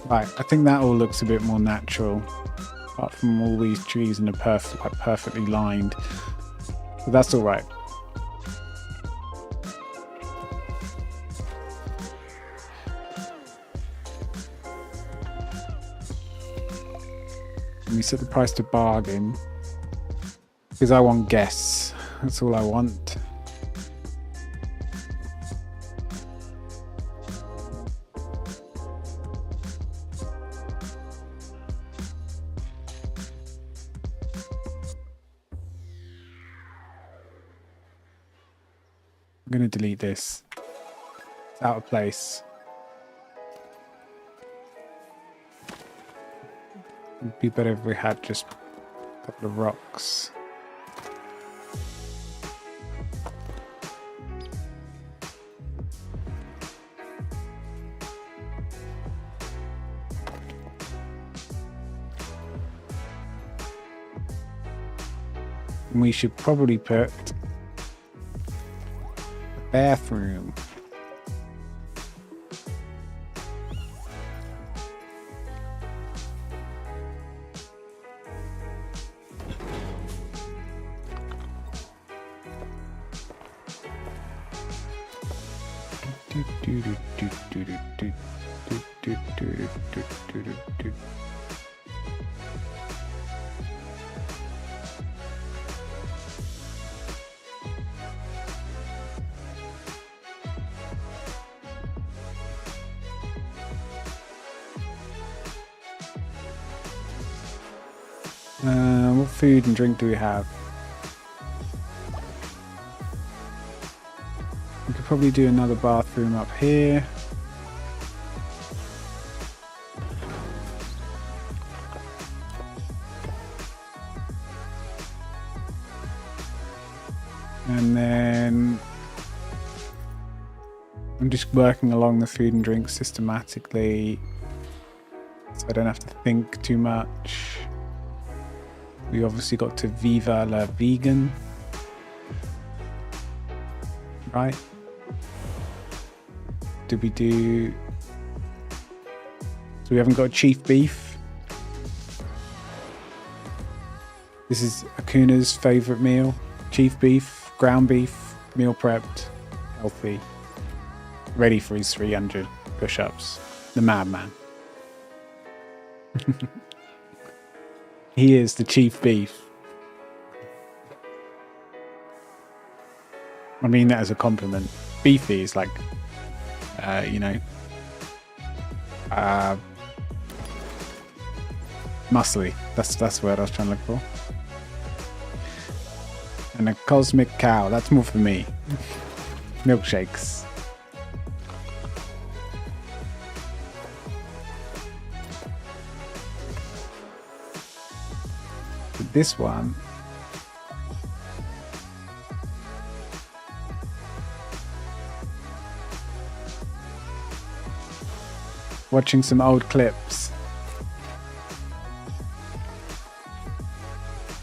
Right, I think that all looks a bit more natural, apart from all these trees and are perfectly lined. But that's all right. And we set the price to bargain because I want guests. That's all I want. I'm going to delete this. It's out of place. It'd be better if we had just a couple of rocks. And we should probably put bathroom. What food and drink do we have? We could probably do another bathroom up here. And then I'm just working along the food and drink systematically, so I don't have to think too much. We obviously got to Viva la Vegan, right? Did we do... So we haven't got chief beef. This is Akuna's favourite meal. Chief beef, ground beef, meal prepped, healthy. Ready for his 300 push-ups. The madman. He is the chief beef. I mean that as a compliment. Beefy is like, you know, muscly. That's the word I was trying to look for. And a cosmic cow. That's more for me. Milkshakes. This one, watching some old clips.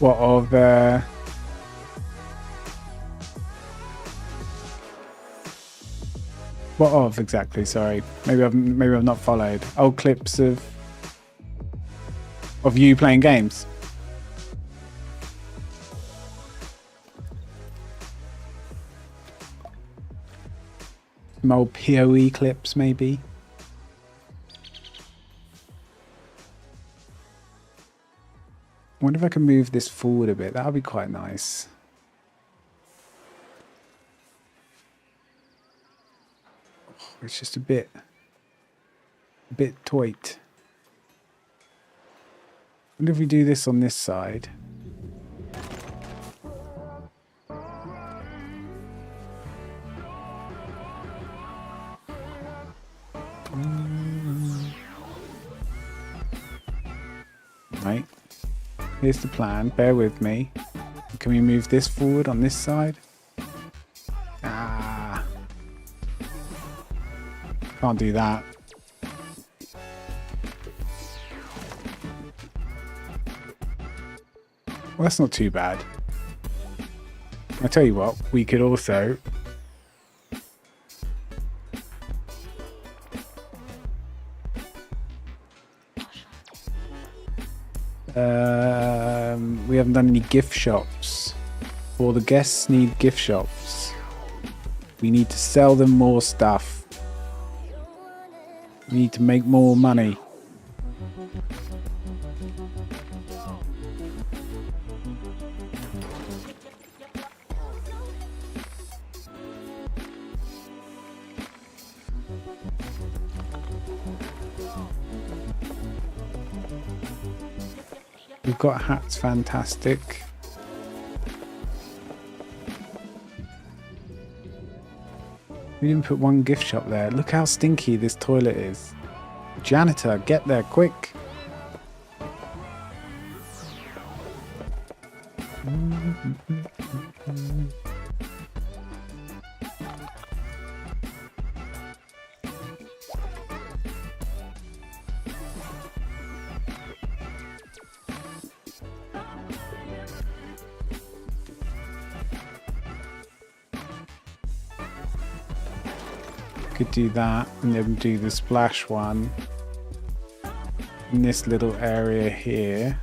What of what of exactly? Sorry, maybe I've not followed. Old clips of Of you playing games. Some old PoE clips, maybe. I wonder if I can move this forward a bit. That would be quite nice. Oh, it's just a bit tight. I wonder if we do this on this side. Right. Here's the plan. Bear with me. Can we move this forward on this side? Ah. Can't do that. Well, that's not too bad. I tell you what, we could also we haven't done any gift shops. All the guests need gift shops. We need to sell them more stuff. We need to make more money. We've got hats, fantastic. We didn't put one gift shop there. Look how stinky this toilet is. Janitor, get there quick. Could do that and then do the splash one in this little area here,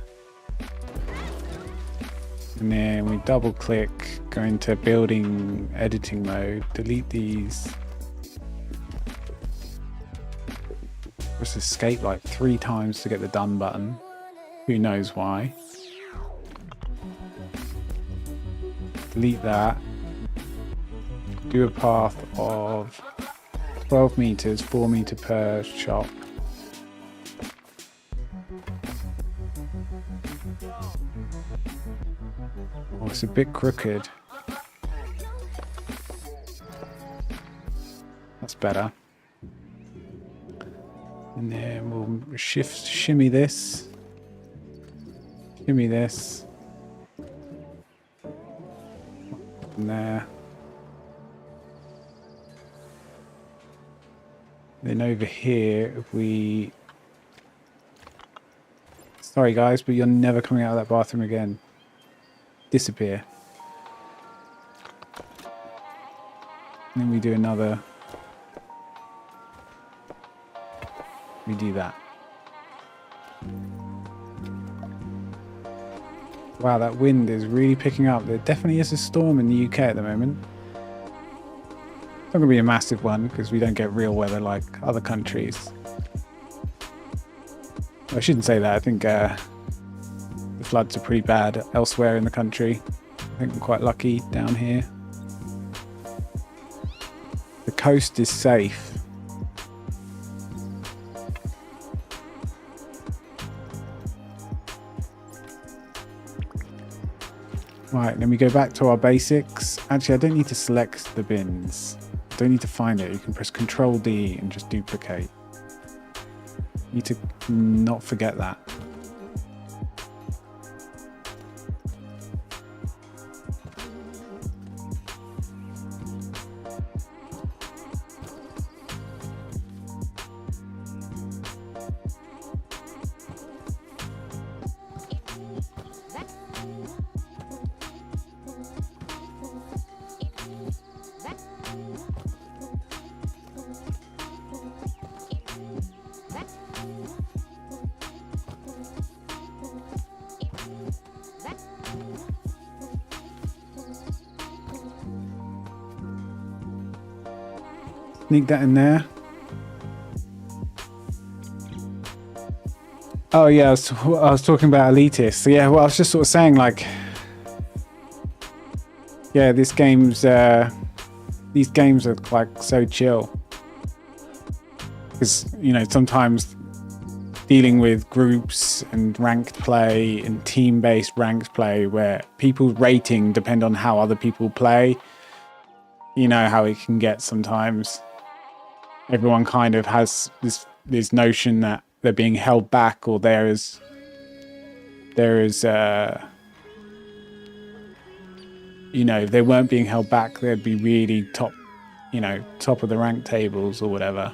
and then we double click, go into building editing mode, delete these, just escape like 3 times to get the done button, who knows why. Delete that, do a path of 12 meters, 4 meter per shop. Oh, it's a bit crooked. That's better. And then we'll shimmy this. Shimmy this. And there. Then over here, if we... Sorry guys, but you're never coming out of that bathroom again. Disappear. And then we do another... We do that. Wow, that wind is really picking up. There definitely is a storm in the UK at the moment. It's not going to be a massive one because we don't get real weather like other countries. I shouldn't say that. I think the floods are pretty bad elsewhere in the country. I think we're quite lucky down here. The coast is safe. Right, then we go back to our basics. Actually, I don't need to select the bins. I don't need to find it. You can press Control D and just duplicate. You need to not forget that. sneak that in there. Oh yeah, I was talking about elitists. So yeah, well, I was just sort of saying, like, yeah, these games are like so chill, because you know sometimes dealing with groups and ranked play and team-based ranked play where people's rating depend on how other people play. You know how it can get sometimes. Everyone kind of has this notion that they're being held back, or there is you know, if they weren't being held back, they'd be really top of the rank tables or whatever.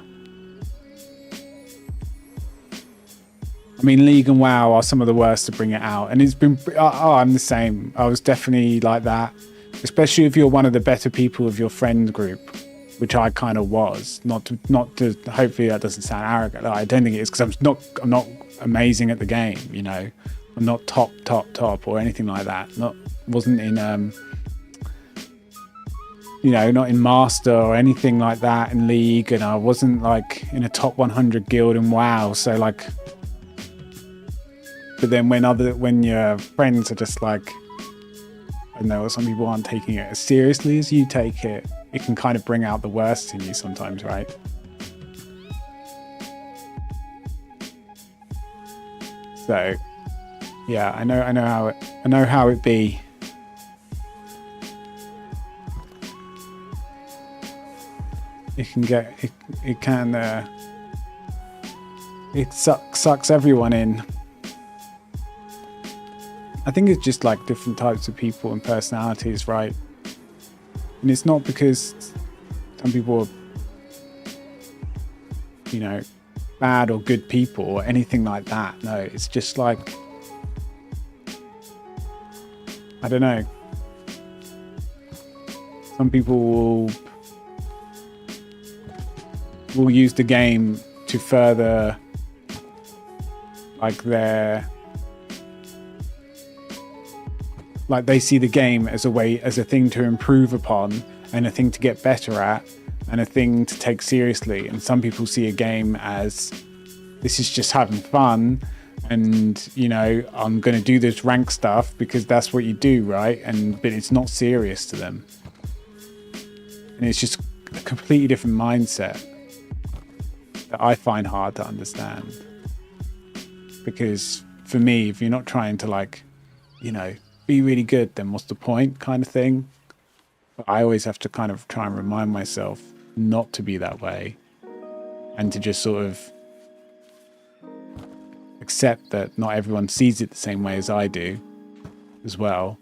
I mean, League and WoW are some of the worst to bring it out, and it's been. I'm the same. I was definitely like that, especially if you're one of the better people of your friend group, which I kind of was. Not to. Hopefully, that doesn't sound arrogant. I don't think it is, because I'm not amazing at the game. You know, I'm not top or anything like that. Wasn't in you know, not in Master or anything like that in League, and I wasn't like in a top 100 guild in WoW. So like. But then when your friends are just like, I don't know, some people aren't taking it as seriously as you take it, it can kind of bring out the worst in you sometimes, right? So, yeah, I know how it be. It sucks everyone in. I think it's just like different types of people and personalities, right? And it's not because some people are, you know, bad or good people or anything like that. No, it's just like, I don't know. Some people will use the game to further like like they see the game as a thing to improve upon and a thing to get better at and a thing to take seriously. And some people see a game as, this is just having fun, and you know, I'm going to do this rank stuff because that's what you do, right? But it's not serious to them, and it's just a completely different mindset that I find hard to understand. Because for me, if you're not trying to, like, you know, be really good, then what's the point, kind of thing. But I always have to kind of try and remind myself not to be that way, and to just sort of accept that not everyone sees it the same way as I do as well.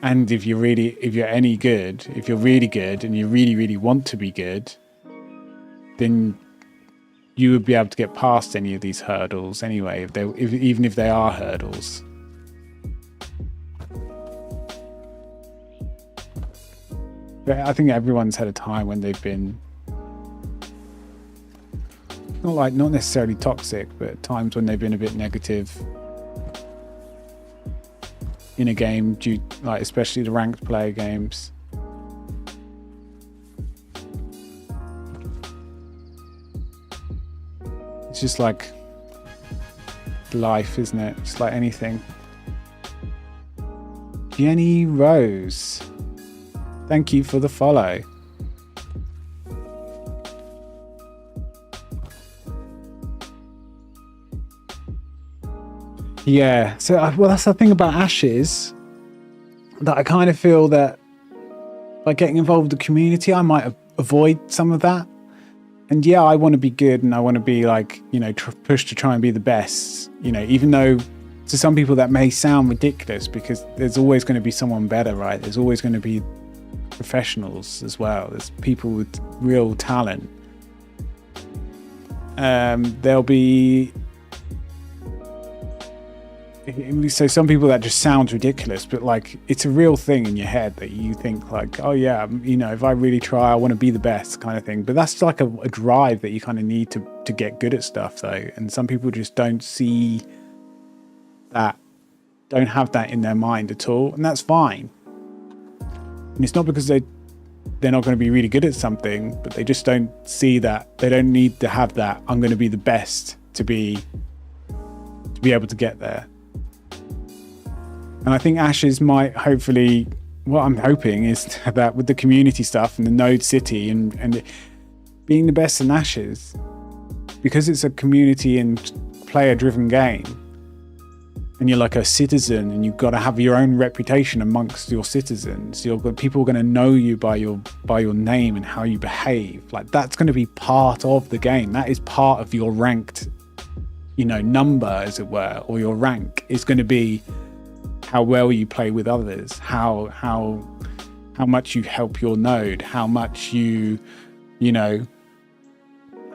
And if you're really good and you really want to be good, then you would be able to get past any of these hurdles anyway, even if they are hurdles. But I think everyone's had a time when they've been not necessarily toxic, but times when they've been a bit negative in a game, like especially the ranked player games. It's just like life, isn't it? It's like anything. Jenny Rose, thank you for the follow. Yeah, so well, that's the thing about Ashes, that I kind of feel that by getting involved with the community, I might avoid some of that. And yeah, I want to be good, and I want to be like, you know, push to try and be the best, you know, even though to some people that may sound ridiculous, because there's always going to be someone better, right? There's always going to be professionals as well. There's people with real talent. There'll be, so some people that just sounds ridiculous, but like it's a real thing in your head that you think like, oh yeah, you know, if I really try, I want to be the best, kind of thing. But that's like a drive that you kind of need to get good at stuff, though. And some people just don't see that, don't have that in their mind at all, and that's fine. And it's not because they they're not going to be really good at something, but they just don't see that. They don't need to have that. I'm going to be the best to be able to get there. And I think Ashes might hopefully, what I'm hoping is that with the community stuff and the Node City and being the best in Ashes, because it's a community and player driven game, and you're like a citizen and you've got to have your own reputation amongst your citizens. People are going to know you by your name and how you behave. Like, that's going to be part of the game. That is part of your ranked, number, as it were, or your rank is going to be how well you play with others, how much you help your node, how much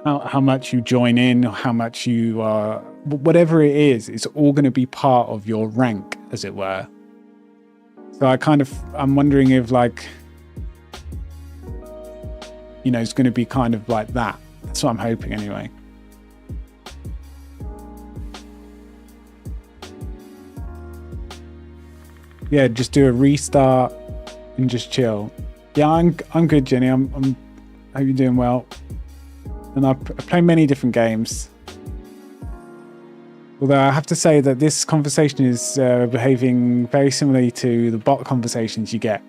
how much you join in, or how much you are, whatever it is, it's all going to be part of your rank, as it were. So I'm wondering if it's going to be kind of like that. That's what I'm hoping anyway. Yeah, just do a restart and just chill. Yeah, I'm good, Jenny. I hope you're doing well. And I play many different games. Although I have to say that this conversation is behaving very similarly to the bot conversations you get.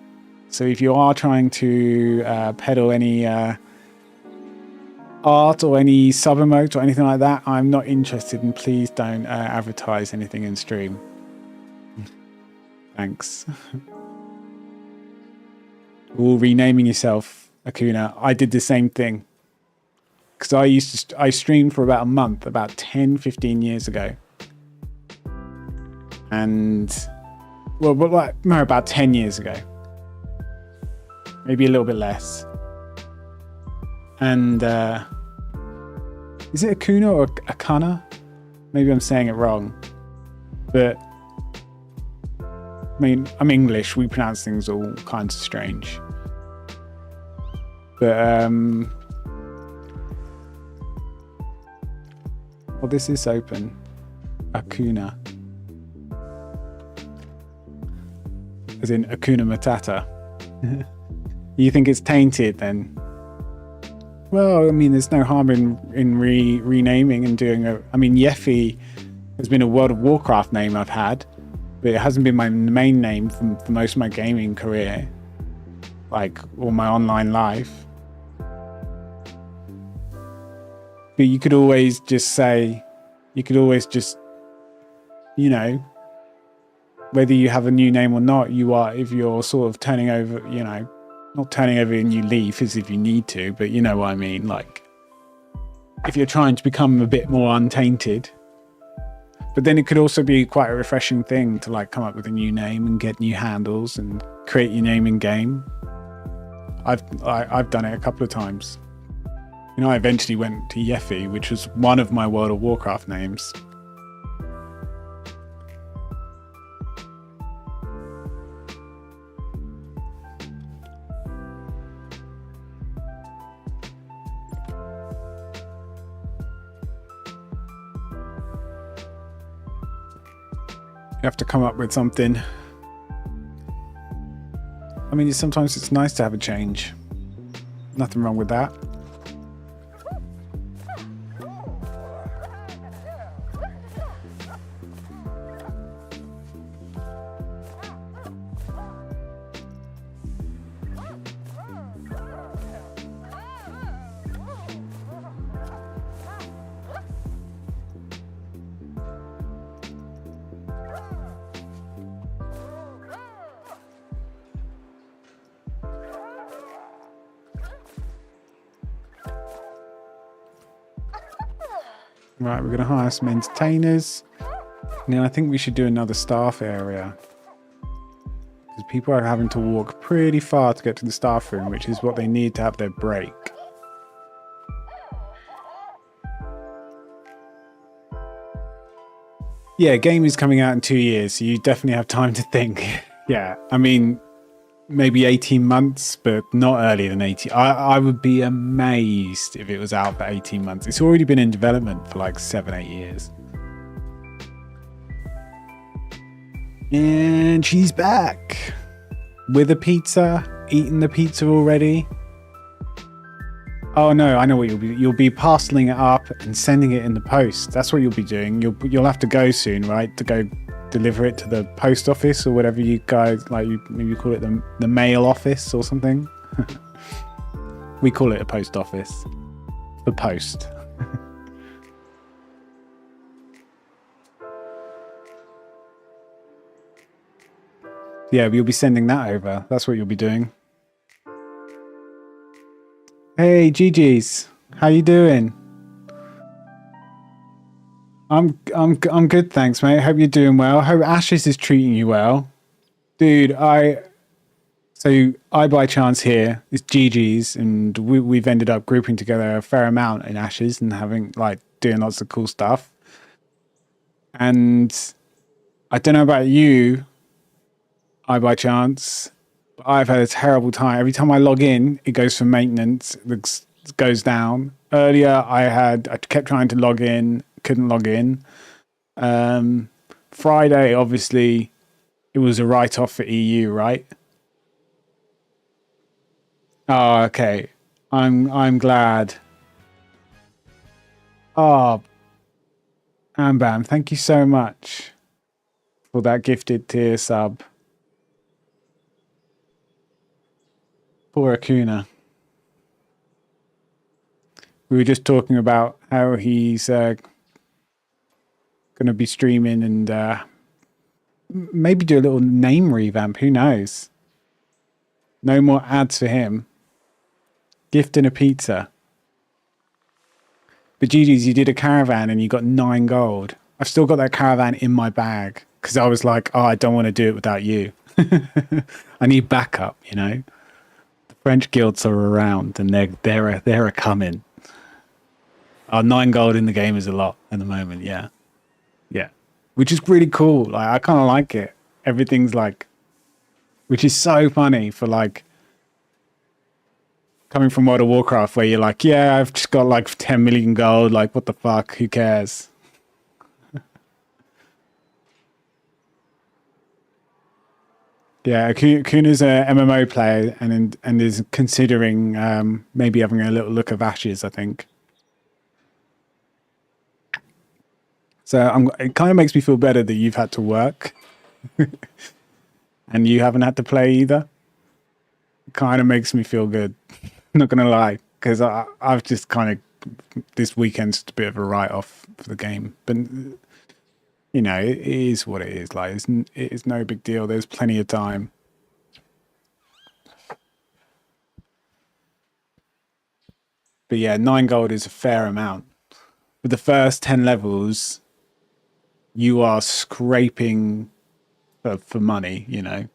So if you are trying to peddle any art or any sub emote or anything like that, I'm not interested, and please don't advertise anything in stream. Thanks. Ooh, renaming yourself, Akuna. I did the same thing. Because I streamed for about a month, about 10-15 years ago. And, about 10 years ago. Maybe a little bit less. And, is it Akuna or Akana? Maybe I'm saying it wrong. But, I'm English. We pronounce things all kinds of strange. But, well, this is open. Akuna. As in Akuna Matata. You think it's tainted then? Well, there's no harm in renaming and doing Yeffi has been a World of Warcraft name I've had, but it hasn't been my main name for most of my gaming career, all my online life. But you could always just whether you have a new name or not, if you're sort of turning over, not turning over a new leaf as if you need to, but you know what I mean? If you're trying to become a bit more untainted. But then it could also be quite a refreshing thing to come up with a new name and get new handles and create your name in game. I've done it a couple of times. I eventually went to Yeffi, which was one of my World of Warcraft names. You have to come up with something. Sometimes it's nice to have a change. Nothing wrong with that. Right, we're going to hire some entertainers. Now I think we should do another staff area. Because people are having to walk pretty far to get to the staff room, which is what they need to have their break. Yeah, game is coming out in 2 years, so you definitely have time to think. Yeah, maybe 18 months, but not earlier than 18. I would be amazed if it was out for 18 months. It's already been in development for 7-8 years. And she's back with a pizza eaten the pizza already. Oh no, I know what you'll be parceling it up and sending it in the post. That's what you'll be doing. You'll have to go soon, right? To go deliver it to the post office or whatever you guys like. Maybe you call it the mail office or something. We call it a post office. The post. Yeah, you'll be sending that over. That's what you'll be doing. Hey, GG's. How you doing? I'm good, thanks, mate. Hope you're doing well. Hope Ashes is treating you well. Dude, I by chance here is GG's, and we've ended up grouping together a fair amount in Ashes and having like doing lots of cool stuff. And I don't know about you, I by chance, but I've had a terrible time. Every time I log in, it goes for maintenance, it goes down. Earlier I kept trying to log in, couldn't log in. Friday, obviously, it was a write-off for EU, right? Oh, okay. I'm glad. Oh, Ambam, thank you so much for that gifted tier sub. Poor Akuna. We were just talking about how he's going to be streaming and maybe do a little name revamp. Who knows? No more ads for him. Gifting a pizza. But GG's, you did a caravan and you got 9 gold. I've still got that caravan in my bag because I was like, oh, I don't want to do it without you. I need backup, you know. The French guilds are around and they're a coming. 9 gold in the game is a lot at the moment, yeah. Yeah. Which is really cool. Like, I kind of like it. Everything's like, which is so funny for like, coming from World of Warcraft where you're like, yeah, I've just got like 10 million gold. Like, what the fuck? Who cares? Yeah, Kuna's a MMO player and is considering maybe having a little look of Ashes, I think. So it kind of makes me feel better that you've had to work and you haven't had to play either. It kind of makes me feel good. Not gonna lie, because I've just kind of this weekend's just a bit of a write-off for the game, but you know it is what it is. Like it is no big deal. There's plenty of time. But yeah, 9 gold is a fair amount. For the first 10 levels, you are scraping for money, you know.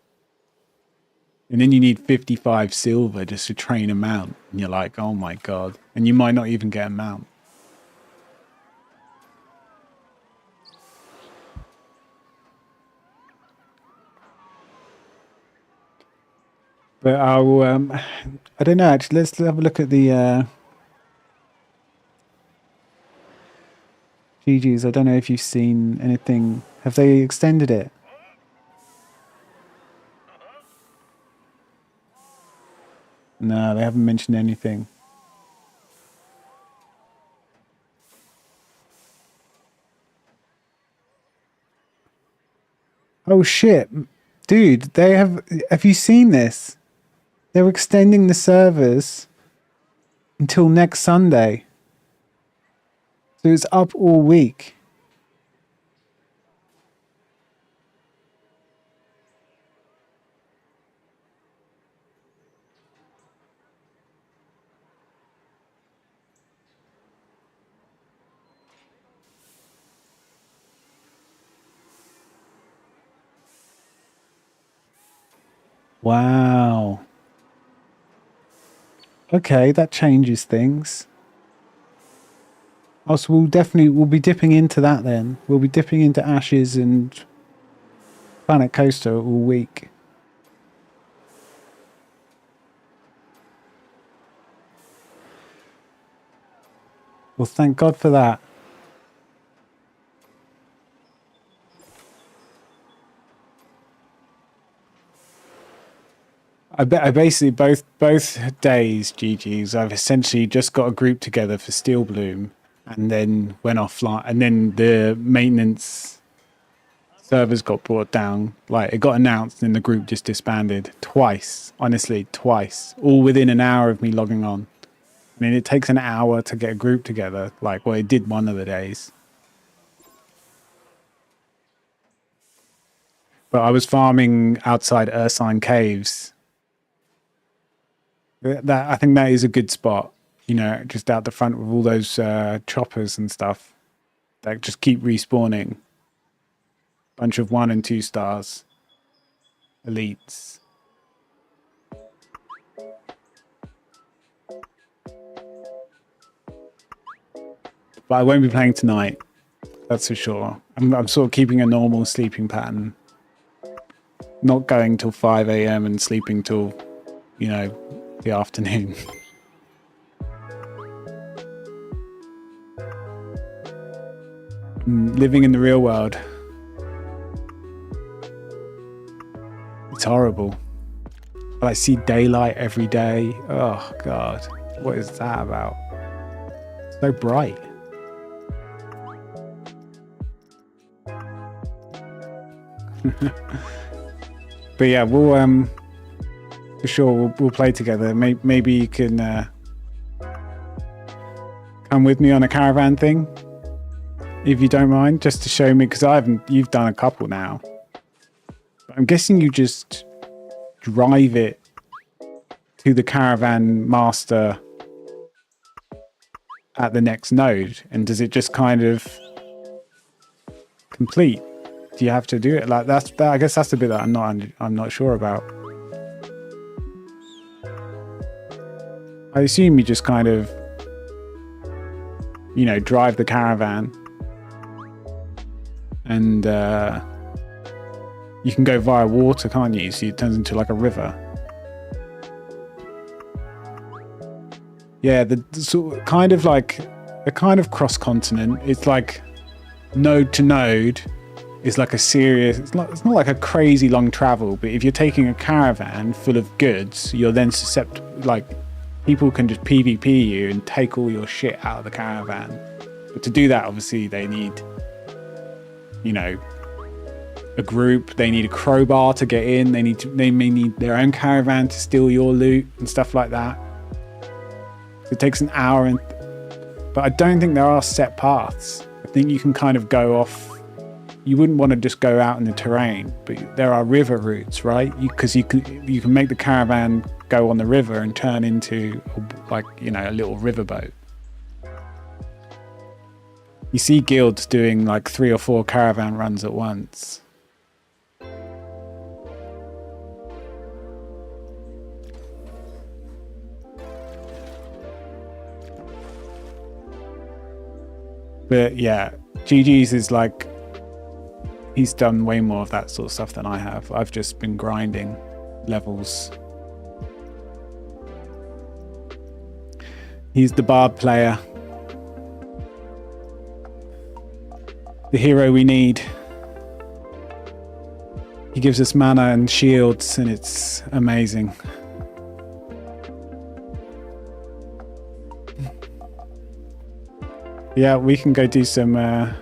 And then you need 55 silver just to train a mount. And you're like, oh my god. And you might not even get a mount. But I'll, I don't know, actually, let's have a look at the GG's. I don't know if you've seen anything. Have they extended it? No, they haven't mentioned anything. Oh shit. Dude, they have you seen this? They're extending the servers until next Sunday. So it's up all week. Wow. Okay, that changes things. Oh, so we'll be dipping into that then. We'll be dipping into Ashes and Planet Coaster all week. Well, thank God for that. I basically both days, GG's, I've essentially just got a group together for Steel Bloom and then went offline, and then the maintenance servers got brought down. Like, it got announced and the group just disbanded twice. Honestly, twice. All within an hour of me logging on. I mean, it takes an hour to get a group together. Like, well, it did one of the days. But I was farming outside Ursine Caves. I think that is a good spot. You know, just out the front with all those choppers and stuff that just keep respawning. Bunch of 1 and 2 stars. Elites. But I won't be playing tonight. That's for sure. I'm sort of keeping a normal sleeping pattern. Not going till 5 a.m. and sleeping till, you know, the afternoon. Living in the real world. It's horrible. I see daylight every day. Oh, God. What is that about? It's so bright. But yeah, we'll for sure we'll play together. Maybe you can come with me on a caravan thing, if you don't mind, just to show me, because you've done a couple now. I'm guessing you just drive it to the caravan master at the next node, and does it just kind of complete? Do you have to do it like that? I guess that's the bit that I'm not sure about. I assume you just kind of, you know, drive the caravan, and you can go via water, can't you? So it turns into like a river. Yeah, the sort of kind of like a kind of cross continent. It's like node to node. It's like a serious, it's not like a crazy long travel, but if you're taking a caravan full of goods, you're then susceptible, like people can just PvP you and take all your shit out of the caravan. But to do that, obviously they need, you know, a group, they need a crowbar to get in, they may need their own caravan to steal your loot and stuff like that. It takes an hour, but I don't think there are set paths. I think you can kind of go off. You wouldn't want to just go out in the terrain, but there are river routes, right? Because you can make the caravan go on the river and turn into, like, you know, a little riverboat. You see guilds doing like 3 or 4 caravan runs at once. But yeah, GG's is like, he's done way more of that sort of stuff than I have. I've just been grinding levels. He's the bard player. The hero we need. He gives us mana and shields, and it's amazing. Yeah, we can go do some... yeah,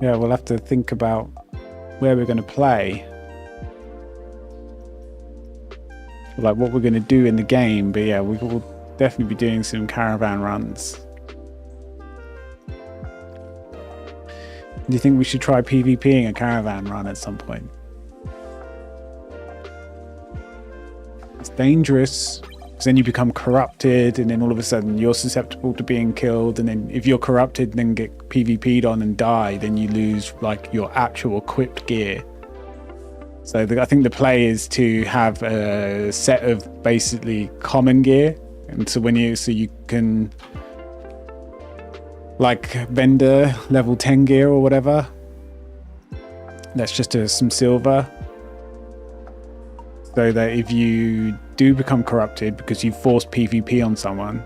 we'll have to think about where we're going to play. Like what we're going to do in the game. But yeah, we will definitely be doing some caravan runs. Do you think we should try PvPing a caravan run at some point? It's dangerous. Because then you become corrupted, and then all of a sudden you're susceptible to being killed, and then if you're corrupted and then get PvP'd on and die, then you lose like your actual equipped gear. So I think the play is to have a set of basically common gear, and so you can like vendor level 10 gear or whatever. That's just some silver. So that if you do become corrupted because you force PvP on someone,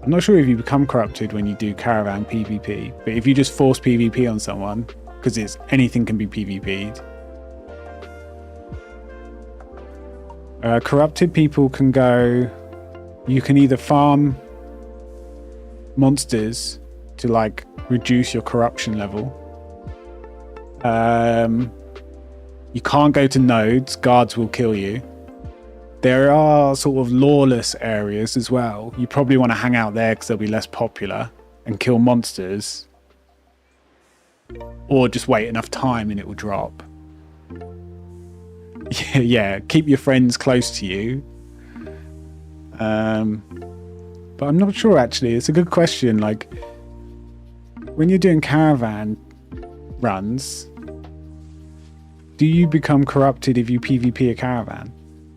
I'm not sure if you become corrupted when you do caravan PvP, but if you just force PvP on someone, because anything can be PvP'd, Corrupted people can go... You can either farm monsters to like reduce your corruption level. You can't go to nodes. Guards will kill you. There are sort of lawless areas as well. You probably want to hang out there because they'll be less popular and kill monsters. Or just wait enough time and it will drop. Yeah, keep your friends close to you. But I'm not sure actually. It's a good question. Like, when you're doing caravan runs, do you become corrupted if you PvP a caravan?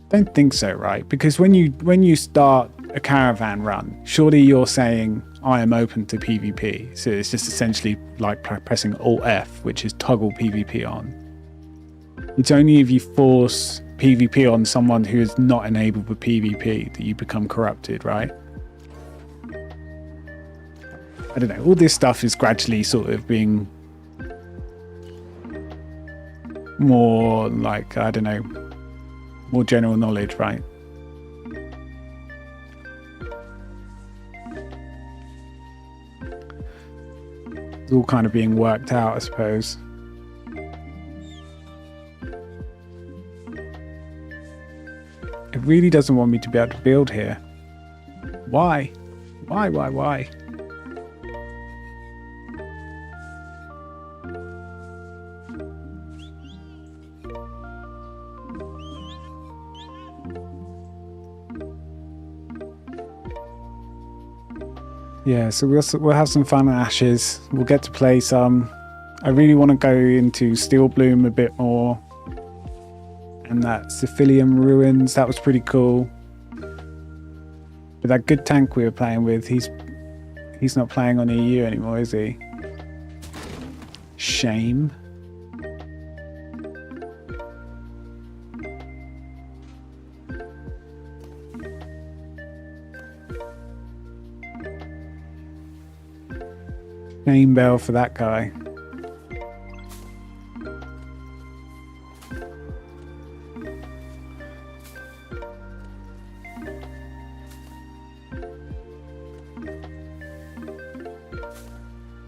Don't think so, right? Because when you start a caravan run, surely you're saying I am open to PvP. So it's just essentially like pressing Alt F, which is toggle PvP on. It's only if you force PvP on someone who is not enabled for PvP that you become corrupted, right? I don't know. All this stuff is gradually sort of being more like, I don't know, more general knowledge, right? It's all kind of being worked out, I suppose. It really doesn't want me to be able to build here. Why? Why? Yeah, so we'll have some fun at Ashes. We'll get to play some. I really want to go into Steel Bloom a bit more. And that Cephalium Ruins, that was pretty cool. But that good tank we were playing with, he's not playing on EU anymore, is he? Shame. Name bell for that guy.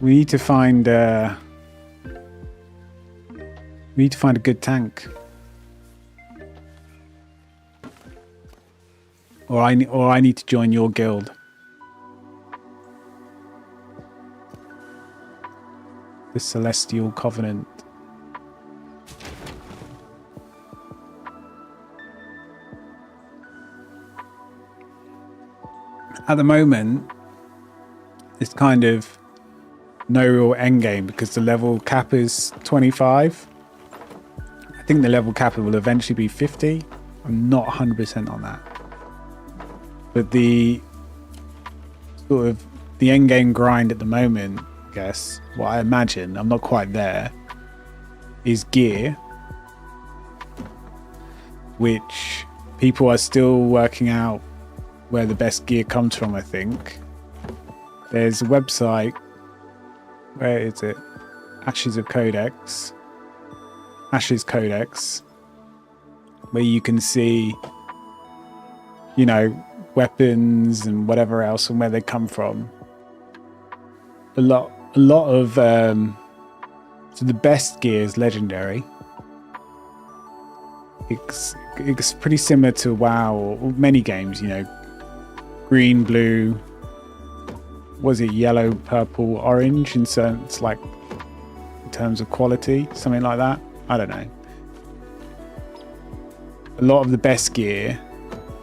We need to find a good tank. Or I need to join your guild. The Celestial Covenant. At the moment, it's kind of no real end game because the level cap is 25. I think the level cap will eventually be 50. I'm not 100% on that. But the sort of the end game grind at the moment, I guess, what I imagine, I'm not quite there, is gear, which people are still working out where the best gear comes from, I think. There's a website, where is it? Ashes Codex, where you can see, you know, weapons and whatever else and where they come from. A lot of so the best gear is legendary. It's pretty similar to WoW or many games, you know, green, blue, was it yellow, purple, orange in terms of quality, something like that. I don't know. A lot of the best gear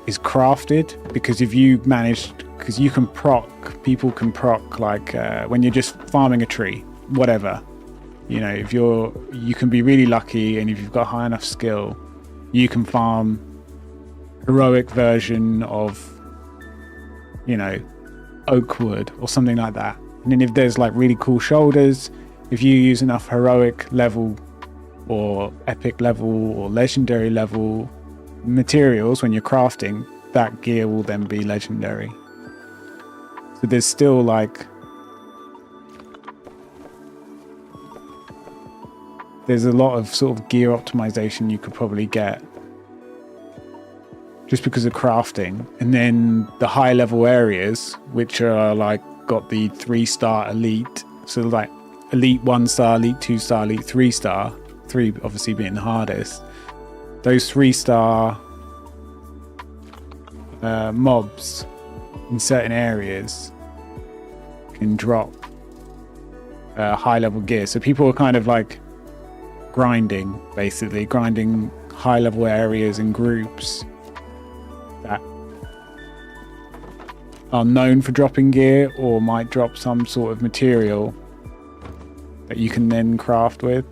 is crafted because if you because you can proc, people can proc like when you're just farming a tree, whatever. You know, if you can be really lucky, and if you've got high enough skill, you can farm heroic version of, you know, oak wood or something like that. And then if there's like really cool shoulders, if you use enough heroic level or epic level or legendary level materials when you're crafting, that gear will then be legendary. So there's still like, there's a lot of sort of gear optimization you could probably get. just because of crafting. And then the high level areas, which are like got the 3-star elite, so like elite 1-star, elite 2-star, elite 3-star, 3 obviously being the hardest. Those 3-star mobs in certain areas can drop high level gear. So people are kind of like grinding high level areas in groups that are known for dropping gear or might drop some sort of material that you can then craft with.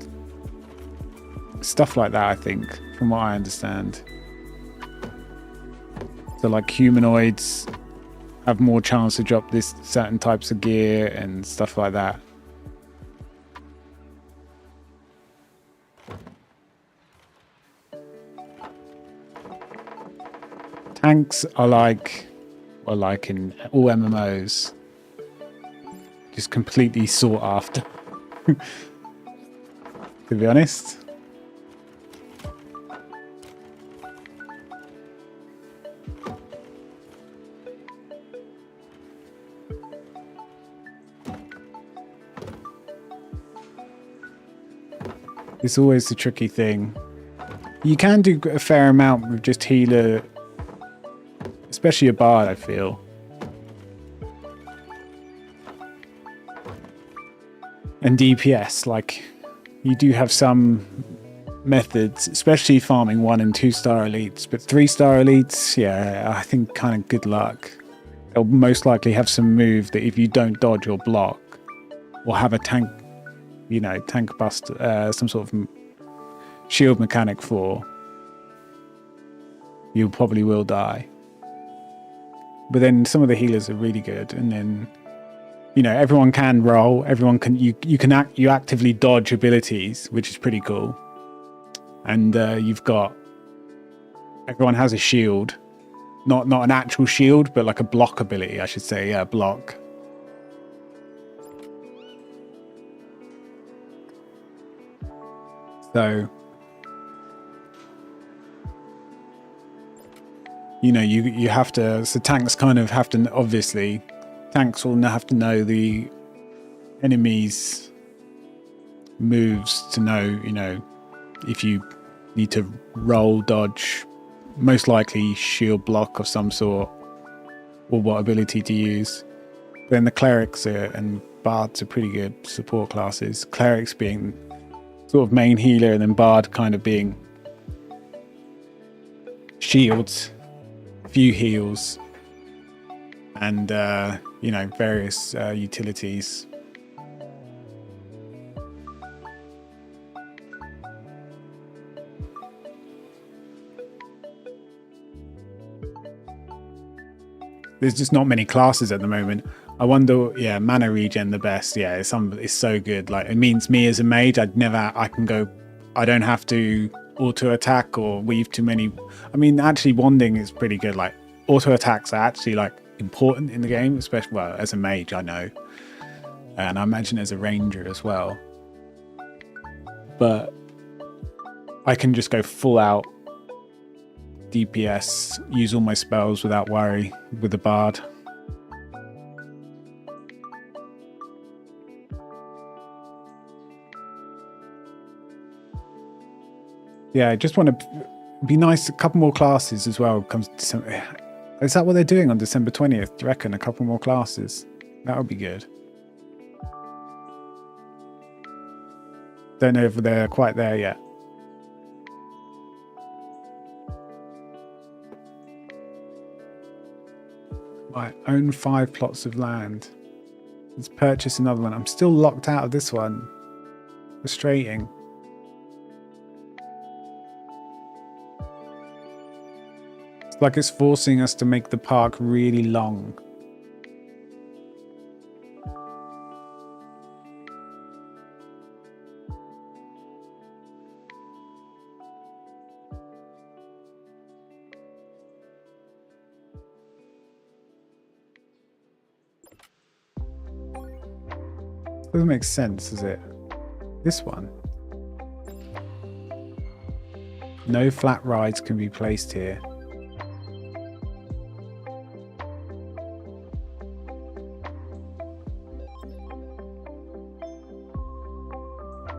Stuff like that, I think, from what I understand. So like humanoids have more chance to drop this certain types of gear and stuff like that. Tanks are like in all MMOs, just completely sought after. To be honest. It's always the tricky thing. You can do a fair amount with just healer, especially a bard, I feel. And DPS, like, you do have some methods, especially farming 1 and 2-star elites, but 3-star elites, yeah, I think kind of good luck. They'll most likely have some move that if you don't dodge or block, or have a tank, you know, tank bust, some sort of shield mechanic for, you probably will die. But then some of the healers are really good, and then, you know, everyone can roll, everyone can, you actively dodge abilities, which is pretty cool. And you've got, everyone has a shield, not an actual shield, but like a block ability, I should say. Yeah, block. So, you know, you have to, so tanks kind of have to, obviously, tanks will have to know the enemy's moves to know, you know, if you need to roll, dodge, most likely shield block of some sort, or what ability to use. Then the clerics and bards are pretty good support classes. Clerics being sort of main healer, and then bard kind of being shields, few heals, and you know, various utilities. There's just not many classes at the moment. I wonder, yeah, mana regen the best. Yeah, it's so good. Like, it means me as a mage, I don't have to auto attack or weave too many. I mean, actually wanding is pretty good. Like, auto attacks are actually like important in the game, especially, well, as a mage, I know. And I imagine as a ranger as well. But I can just go full out DPS, use all my spells without worry with the bard. Yeah, I just want to be nice. A couple more classes as well. Comes December. Is that what they're doing on December 20th? Do you reckon a couple more classes? That would be good. Don't know if they're quite there yet. I own 5 plots of land. Let's purchase another one. I'm still locked out of this one. Frustrating. It's like it's forcing us to make the park really long. Doesn't make sense, does it? This one. No flat rides can be placed here.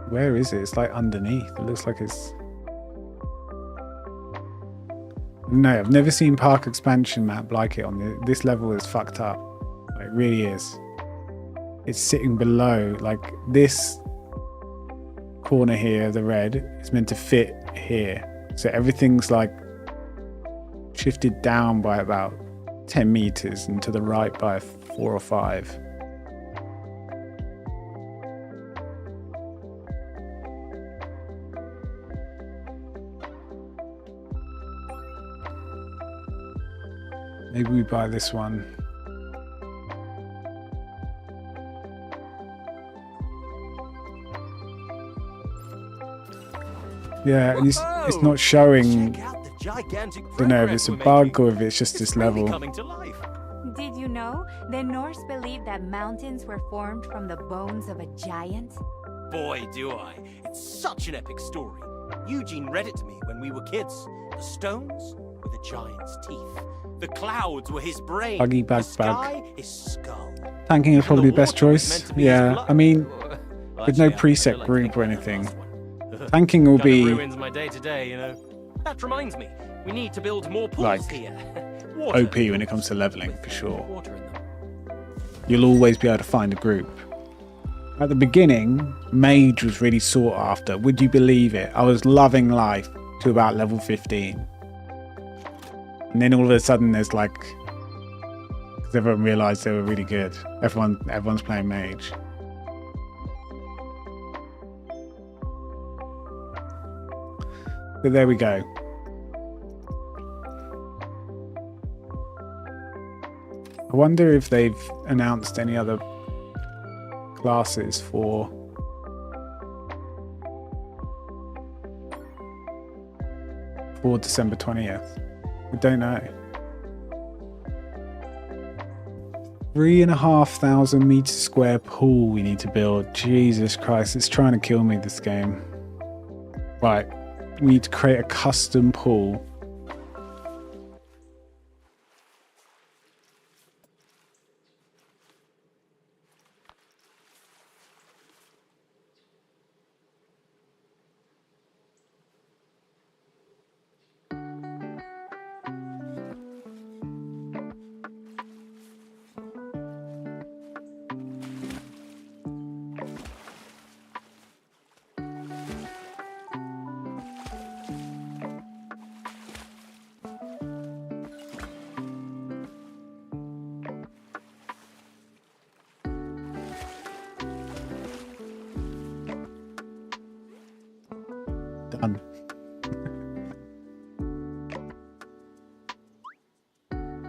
Where is it? It's like underneath. It looks like it's... No, I've never seen Park expansion map like it on this level. Is fucked up. Like, it really is. It's sitting below. Like, this corner here, the red, is meant to fit here. So everything's like shifted down by about 10 meters and to the right by 4 or 5. Maybe we buy this one. Yeah, it's not showing. Check out the gigantic I don't know if it's a progress we're bug making. or if it's just this really level. coming to life. Did you know the Norse believed that mountains were formed from the bones of a giant? Boy, do I. It's such an epic story. Eugene read it to me when we were kids. The stones were the giant's teeth. The clouds were his brain. Buggy the bug sky, his skull. Tanking is Even probably the best water was choice. meant to be his Yeah, blood. I mean, Well, with no actually, I preset like group or thinking about that anything. last one. Tanking will Kind of be ruins my day to day, you know. That reminds me, we need to build more pools Like, here. OP when it comes to leveling, for sure. Water in them. You'll always be able to find a group. At the beginning, Mage was really sought after. Would you believe it? I was loving life to about level 15. And then all of a sudden there's like... Because everyone realised they were really good. Everyone's playing Mage. But there we go. I wonder if they've announced any other classes for December 20th. I don't know. 3,500 meter square pool we need to build. Jesus Christ, it's trying to kill me, this game. Right, we need to create a custom pool. Done.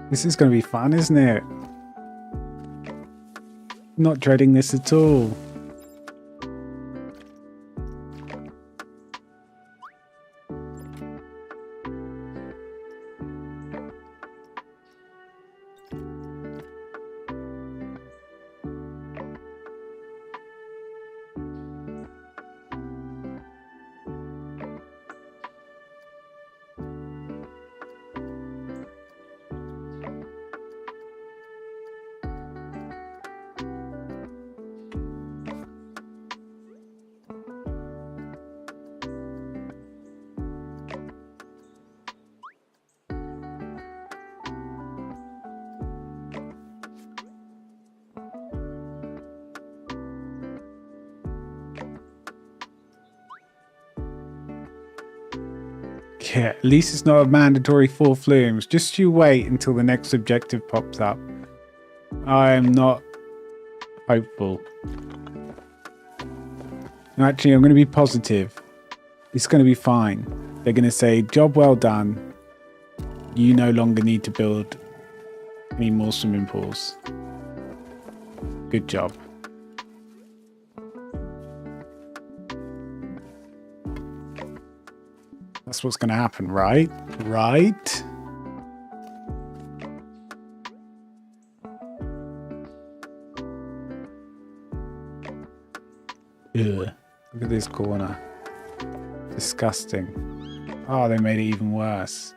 This is going to be fun, isn't it? Not dreading this at all. Yeah, at least it's not a mandatory 4 flumes. Just you wait until the next objective pops up. I am not hopeful. No, actually, I'm going to be positive. It's going to be fine. They're going to say, job well done. You no longer need to build any more swimming pools. Good job. That's what's going to happen, right? Right? Ugh. Look at this corner. Disgusting. Oh, they made it even worse.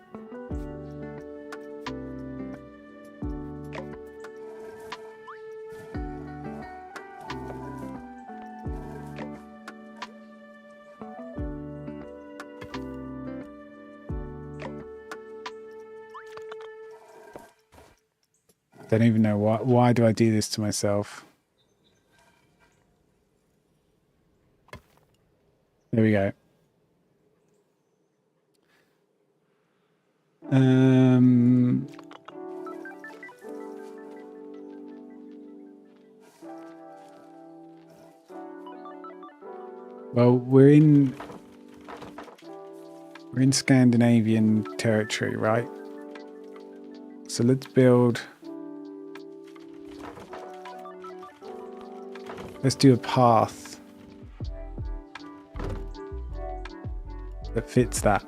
Don't even know why do I do this to myself. There we go. Well, we're in Scandinavian territory, right? So let's build. Let's do a path that fits that.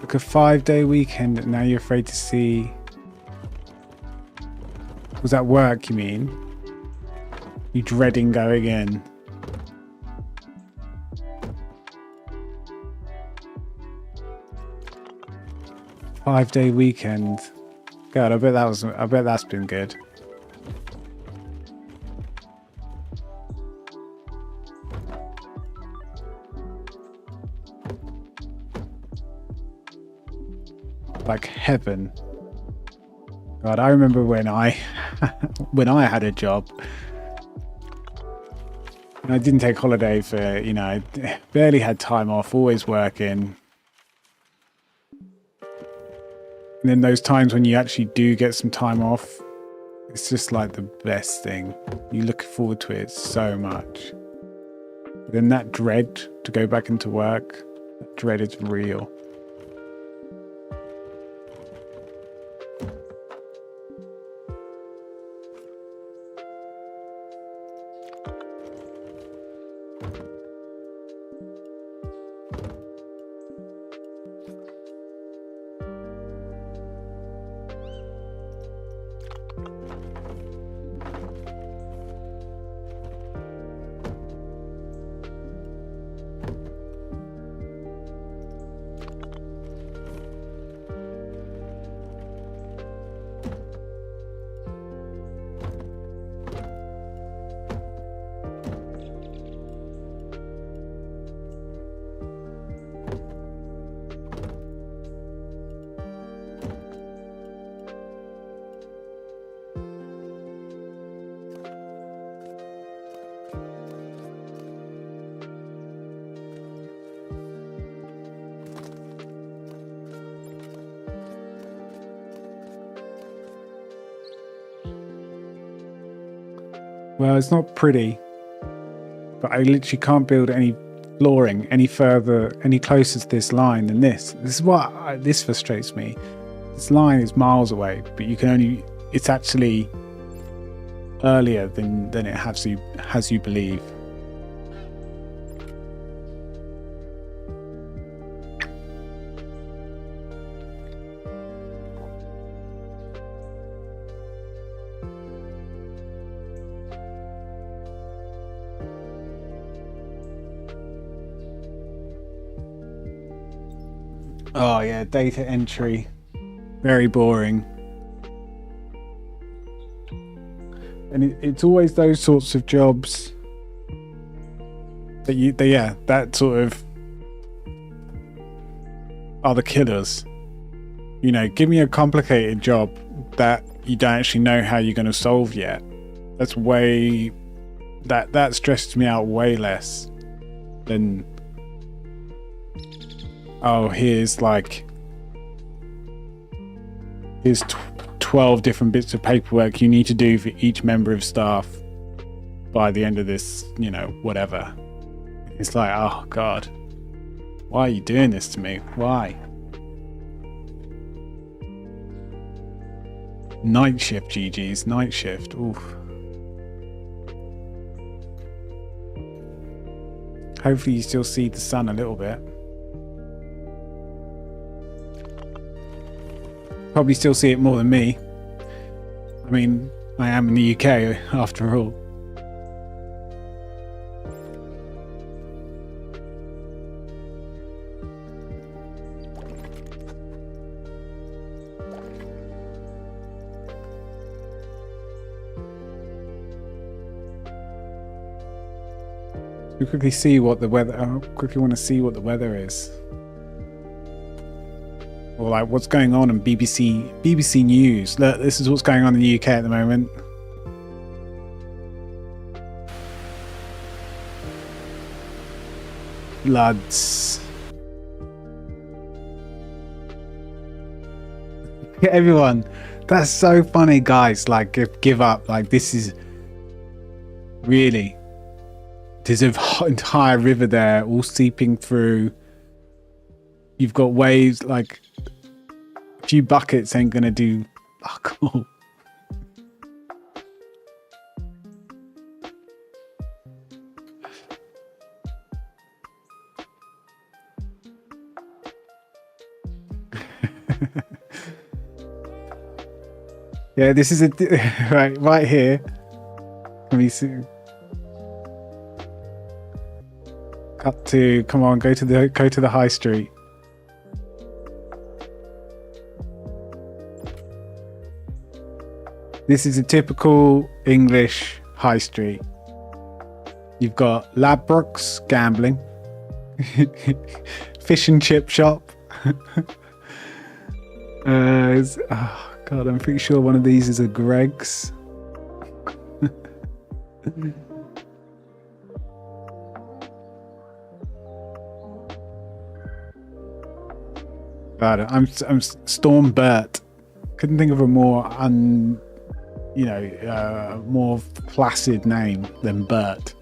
Like a 5-day weekend, and now you're afraid to see. Was that work, you mean? You dreading going in? Five-day weekend. God, I bet that's been good. Like heaven. God, I remember when I had a job and I didn't take holiday for, I barely had time off, always working. And then those times when you actually do get some time off, it's just like the best thing. You look forward to it so much. But then that dread to go back into work, that dread is real. Well, it's not pretty, but I literally can't build any flooring any closer to this line than this. This is what this frustrates me. This line is miles away, but it's actually earlier than it has you believe. Oh yeah, data entry. Very boring. And it's always those sorts of jobs that sort of are the killers. Give me a complicated job that, you don't actually know how you're going to solve yet. That's way... That stresses me out way less than... Oh, here's like... Here's 12 different bits of paperwork you need to do for each member of staff by the end of this, you know, whatever. It's like, oh God, why are you doing this to me? Why? Night shift, GG's, night shift, oof. Hopefully you still see the sun a little bit. Probably still see it more than me. I mean, I am in the UK after all. We quickly see what the weather. I quickly want to see what the weather is, or like what's going on in BBC News. Look, this is what's going on in the UK at the moment. Floods. Everyone, that's so funny, guys. Like, give up. Like, this is really. There's an entire river there, all seeping through. You've got waves, like a few buckets ain't gonna do fuck all. Yeah, this is a right here. Let me see. Cut to, come on, go to the high street. This is a typical English high street. You've got Ladbrokes gambling, fish and chip shop. Oh God, I'm pretty sure one of these is a Greggs. God, I'm Storm Burt. Couldn't think of a more more placid name than Burt.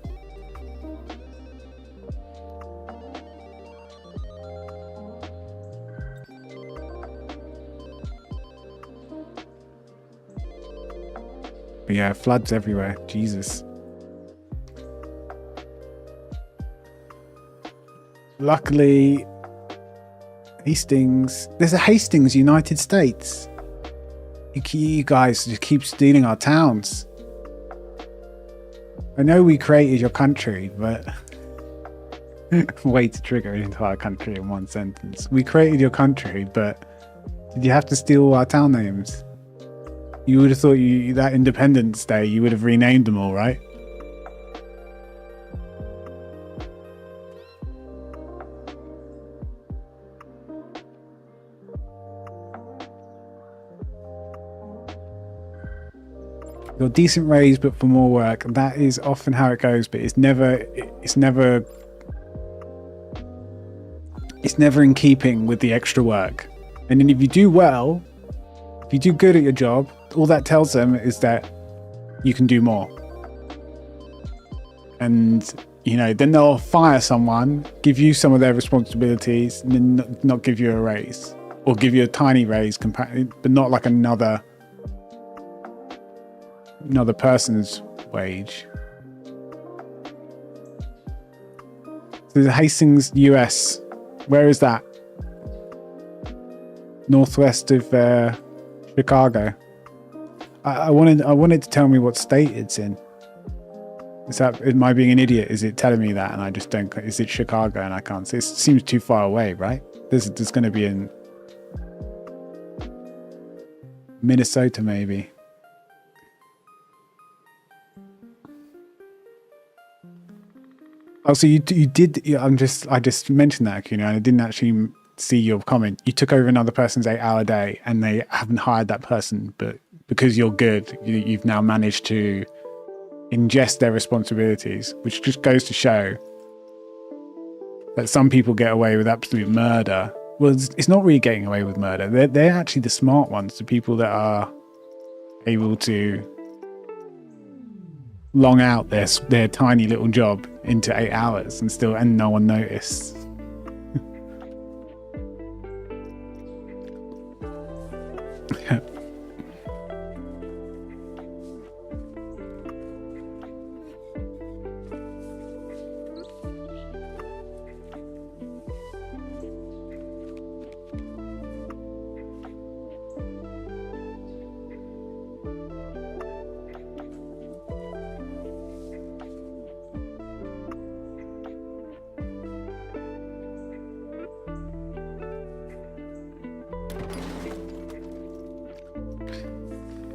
But yeah, floods everywhere. Jesus. Luckily, Hastings. There's a Hastings, United States. You guys just keep stealing our towns. I know we created your country, but way to trigger an entire country in one sentence. We created your country, but did you have to steal our town names? You would have thought that Independence Day, you would have renamed them all, right? You're decent raise, but for more work. That is often how it goes, but it's never in keeping with the extra work. And then if you do well, if you do good at your job, all that tells them is that you can do more. And, you know, then they'll fire someone, give you some of their responsibilities, and then not give you a raise. Or give you a tiny raise, but not like another person's wage. So the Hastings, US. Where is that? Northwest of Chicago. I wanted to tell me what state it's in. Am I being an idiot? Is it telling me that and I just don't? Is it Chicago and I can't see? It seems too far away, right? There's going to be in Minnesota, maybe. Oh, so you did. I just mentioned that, you know, and I didn't actually see your comment. You took over another person's 8-hour day, and they haven't hired that person, but because you're good, you've now managed to ingest their responsibilities, which just goes to show that some people get away with absolute murder. Well, it's not really getting away with murder. They're actually the smart ones, the people that are able to long out their tiny little job into 8 hours and no one noticed.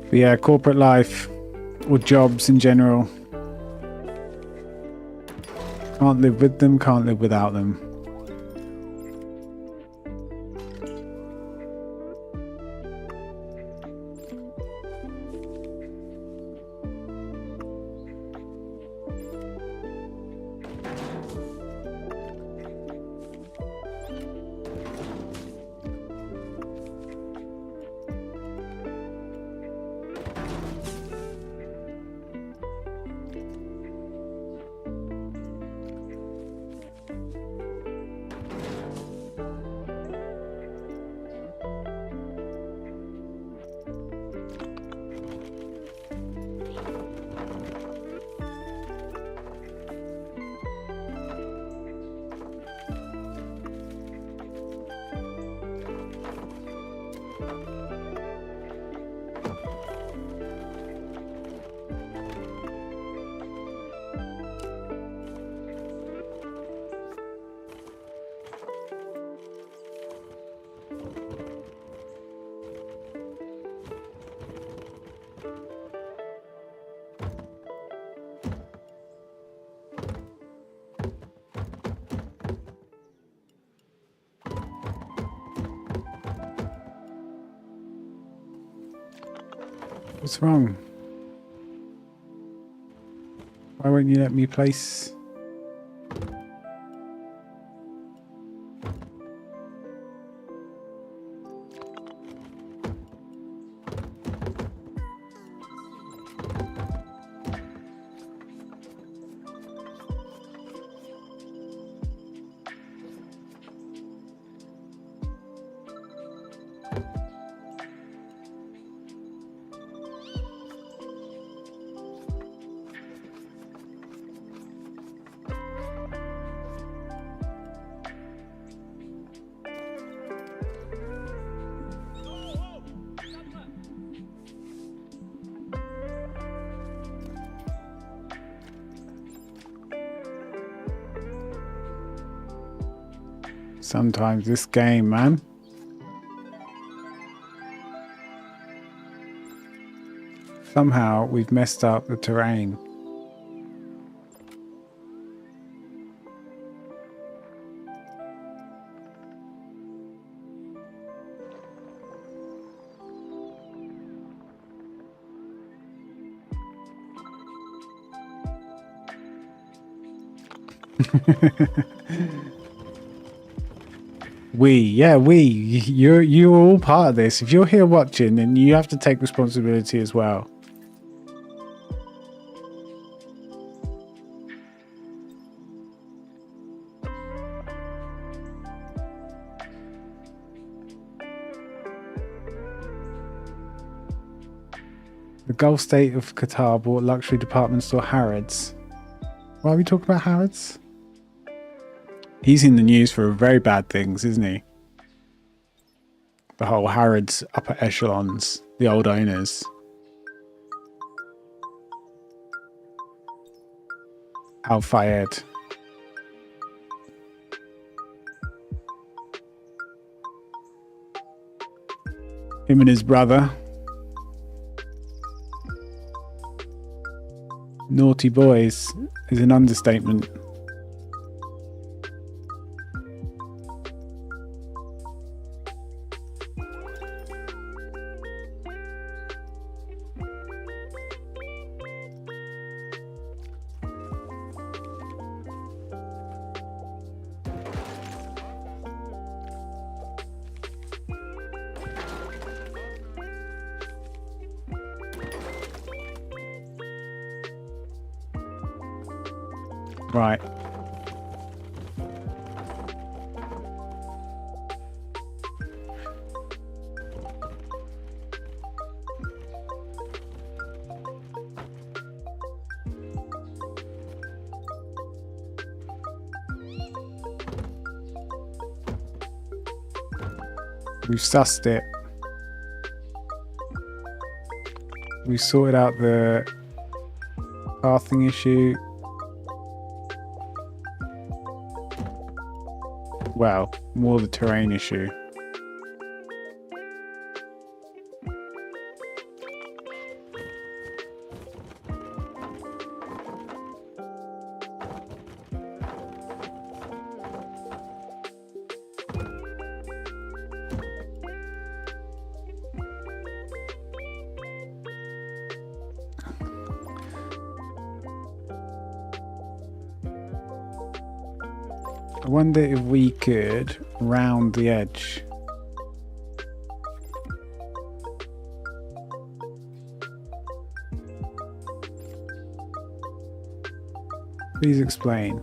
But yeah, corporate life or jobs in general. Can't live with them, can't live without them. What's wrong? Why won't you let me place? Sometimes this game, man. Somehow we've messed up the terrain. You're all part of this. If you're here watching, then you have to take responsibility as well. The Gulf state of Qatar bought luxury department store Harrods. Why are we talking about Harrods? He's in the news for very bad things, isn't he? The whole Harrods upper echelons, the old owners. Al Fayed. Him and his brother. Naughty boys is an understatement. Right. We've sussed it. We sorted out the pathing issue. Well, more the terrain issue. I wonder if we could round the edge. Please explain.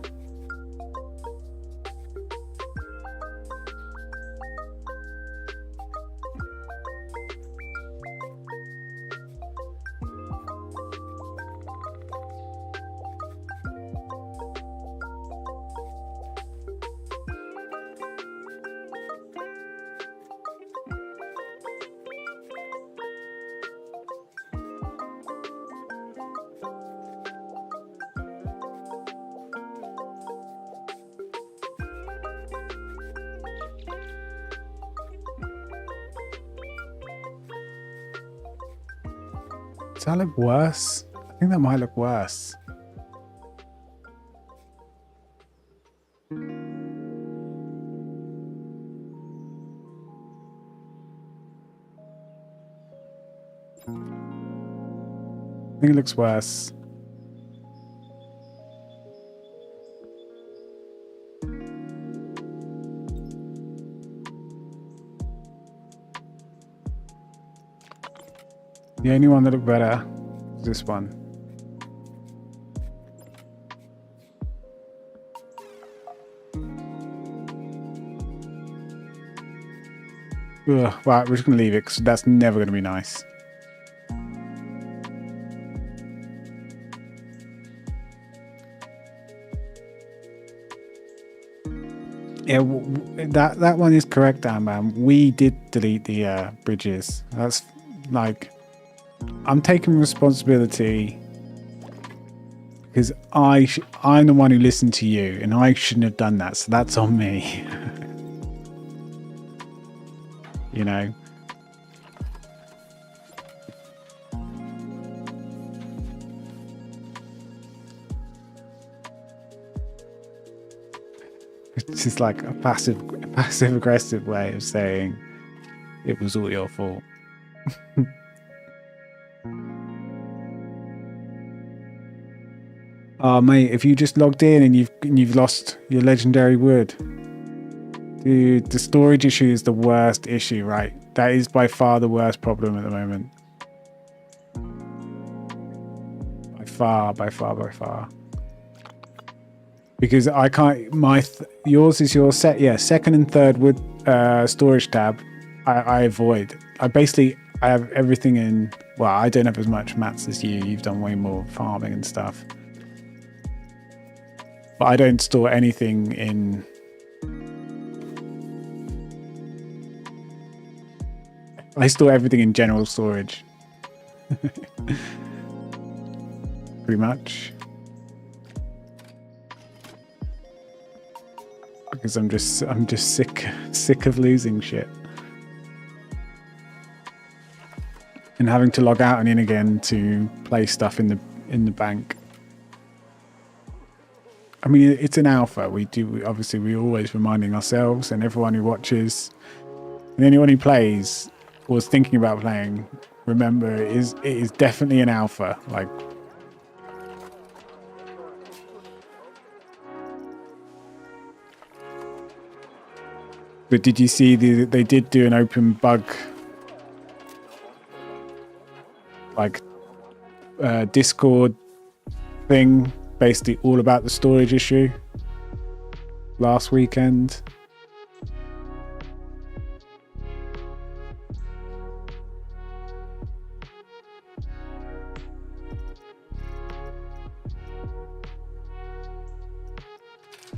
Does that look worse? I think that might look worse. I think it looks worse. The only one that looked better is this one. Ugh, right, we're just going to leave it because that's never going to be nice. Yeah, that one is correct, man. We did delete the bridges. That's like... I'm taking responsibility because I'm the one who listened to you and I shouldn't have done that, so that's on me. You know? It's just like a passive aggressive way of saying it was all your fault. Oh mate, if you just logged in and you've lost your legendary wood. Dude, the storage issue is the worst issue, right? That is by far the worst problem at the moment. By far. Because I can't, yours is your second and third wood storage tab. I avoid. I have everything in, well, I don't have as much mats as you. You've done way more farming and stuff. But I don't store anything in... I store everything in general storage. Pretty much. Because I'm just sick of losing shit. And having to log out and in again to play stuff in the bank. I mean, it's an alpha. We always reminding ourselves and everyone who watches and anyone who plays or is thinking about playing, remember it is definitely an alpha. Like, but did you see they did do an open bug, like Discord thing basically all about the storage issue last weekend.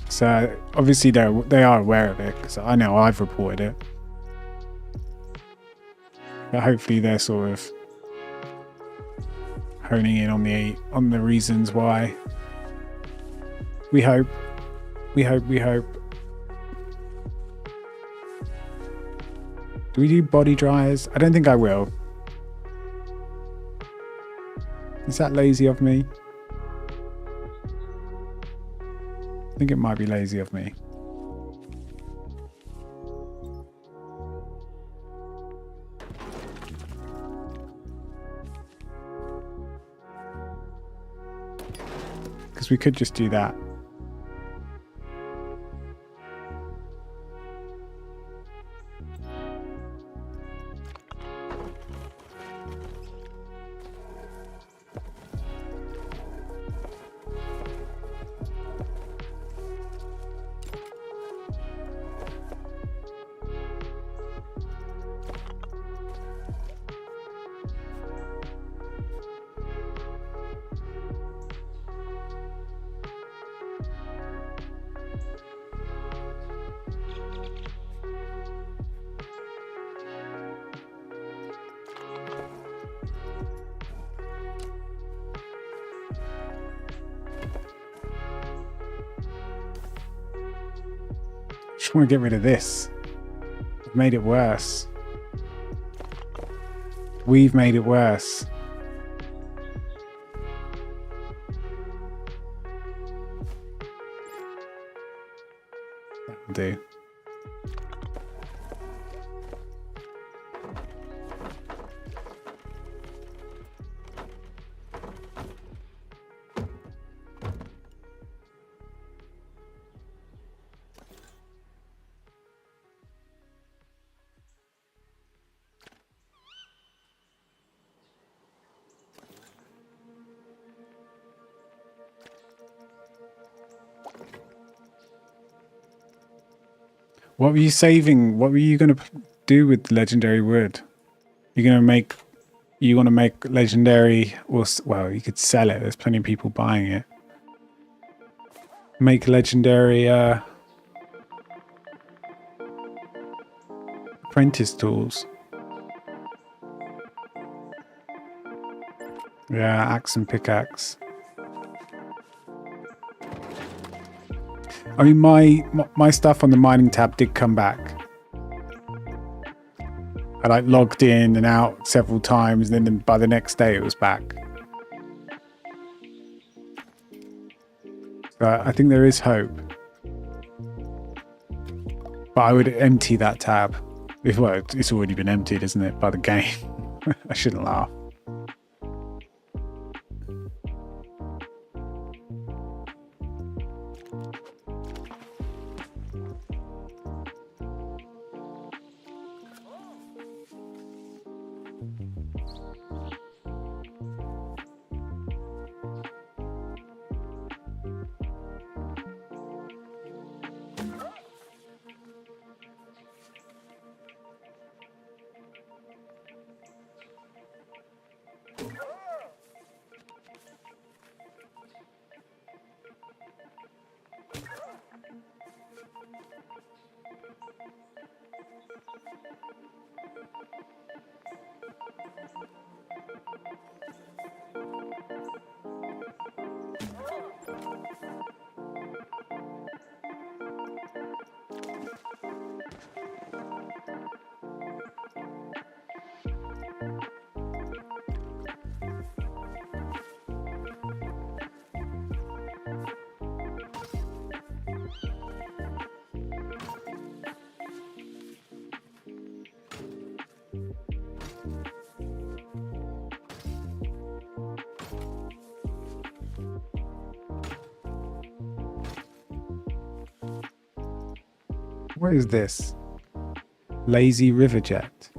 So obviously they are aware of it, because I know I've reported it. But hopefully they're sort of honing in on the reasons why. We hope. We hope. Do we do body dryers? I don't think I will. Is that lazy of me? I think it might be lazy of me. Because we could just do that. Just want to get rid of this. I've made it worse. We've made it worse. That'll do. What were you saving? What were you going to do with legendary wood? You're going to make... You want to make legendary... Or, well, you could sell it. There's plenty of people buying it. Make legendary... apprentice tools. Yeah, axe and pickaxe. I mean, my stuff on the mining tab did come back. I like logged in and out several times, and then by the next day it was back. So I think there is hope. But I would empty that tab. Well, it's already been emptied, isn't it, by the game? I shouldn't laugh. What is this? Lazy river jet.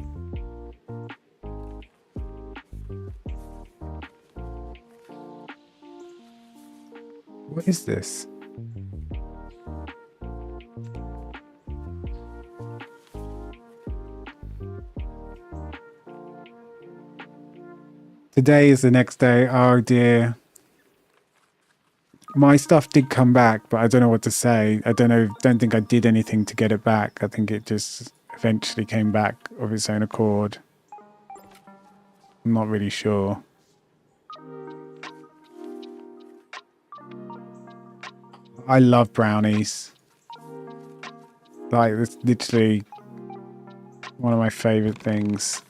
What is this? Today is the next day. Oh dear. My stuff did come back, but I don't know what to say. I don't think I did anything to get it back. I think it just eventually came back of its own accord. I'm not really sure. I love brownies. Like, it's literally one of my favorite things.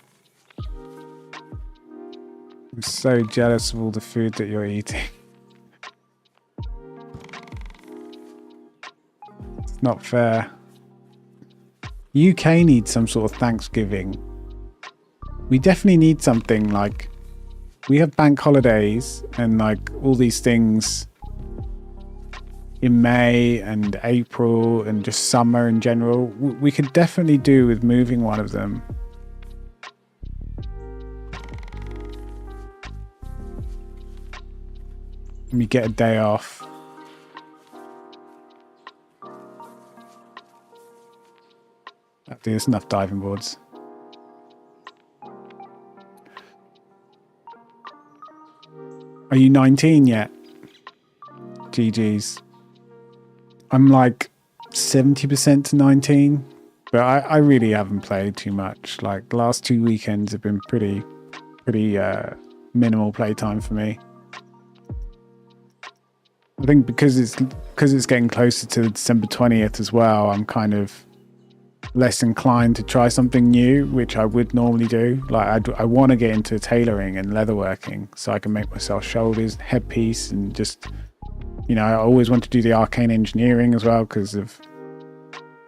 I'm so jealous of all the food that you're eating. It's not fair. UK needs some sort of Thanksgiving. We definitely need something like, we have bank holidays and like all these things in May and April and just summer in general. We could definitely do with moving one of them. And we get a day off. There's enough diving boards. Are you 19 yet? GG's. I'm like 70% to 19, but I really haven't played too much. Like, the last 2 weekends have been pretty minimal playtime for me. I think because it's getting closer to December 20th as well, I'm kind of less inclined to try something new, which I would normally do. Like, I want to get into tailoring and leatherworking so I can make myself shoulders, headpiece, and just, you know, I always want to do the arcane engineering as well because of,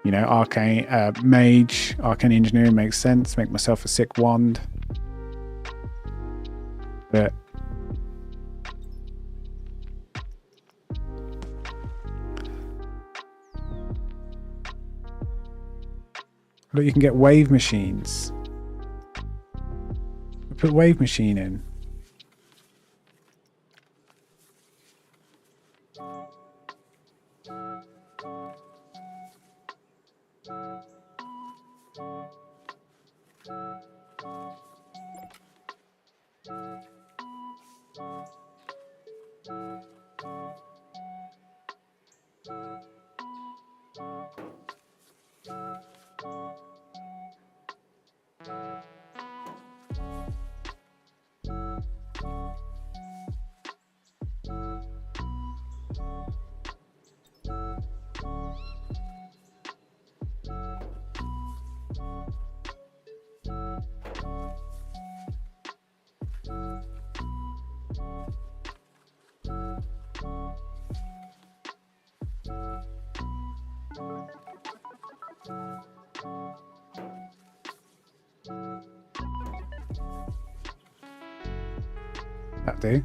you know, arcane mage, arcane engineering makes sense. Make myself a sick wand. But look, you can get wave machines. Put wave machine in. That'll do.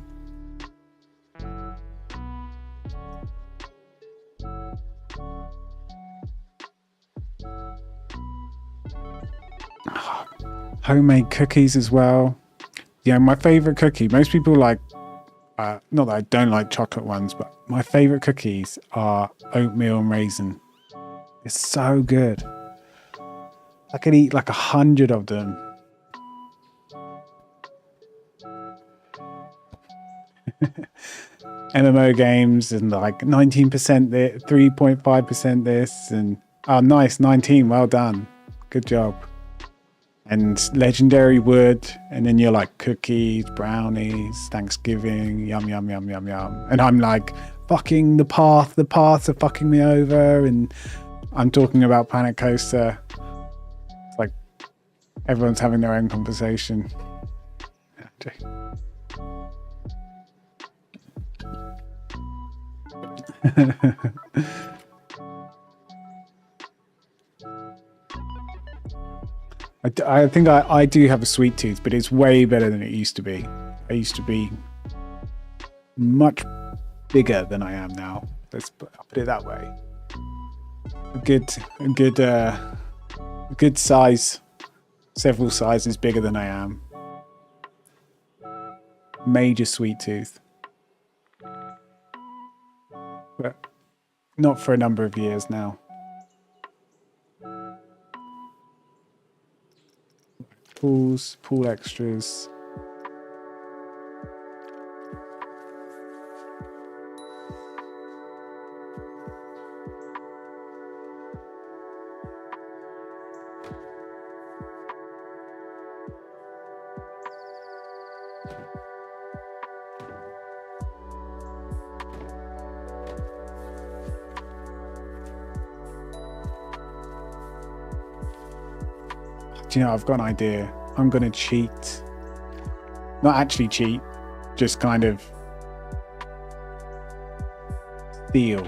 Homemade cookies as well. Yeah, my favorite cookie. Most people like, not that I don't like chocolate ones, but my favorite cookies are oatmeal and raisin. It's so good. I could eat like 100 of them. MMO games and like 19% this, 3.5% this, and oh nice, 19, well done, good job. And legendary wood, and then you're like cookies, brownies, Thanksgiving, yum yum yum yum yum. And I'm like, fucking the paths are fucking me over, and I'm talking about Planet Coaster. It's like everyone's having their own conversation. I think I do have a sweet tooth, but it's way better than it used to be. I used to be much bigger than I am now. I'll put it that way. A good size, several sizes bigger than I am. Major sweet tooth. but not for a number of years now. Pools, pool extras. Do you know, I've got an idea. I'm going to cheat. Not actually cheat, just kind of steal.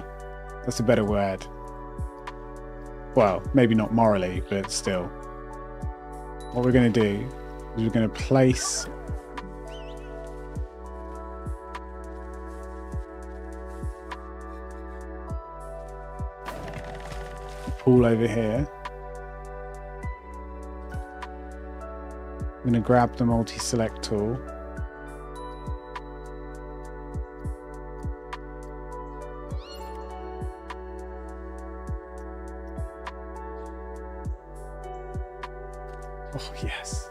That's a better word. Well, maybe not morally, but still. What we're going to do is we're going to place the pool over here. I'm going to grab the multi-select tool. Oh, yes.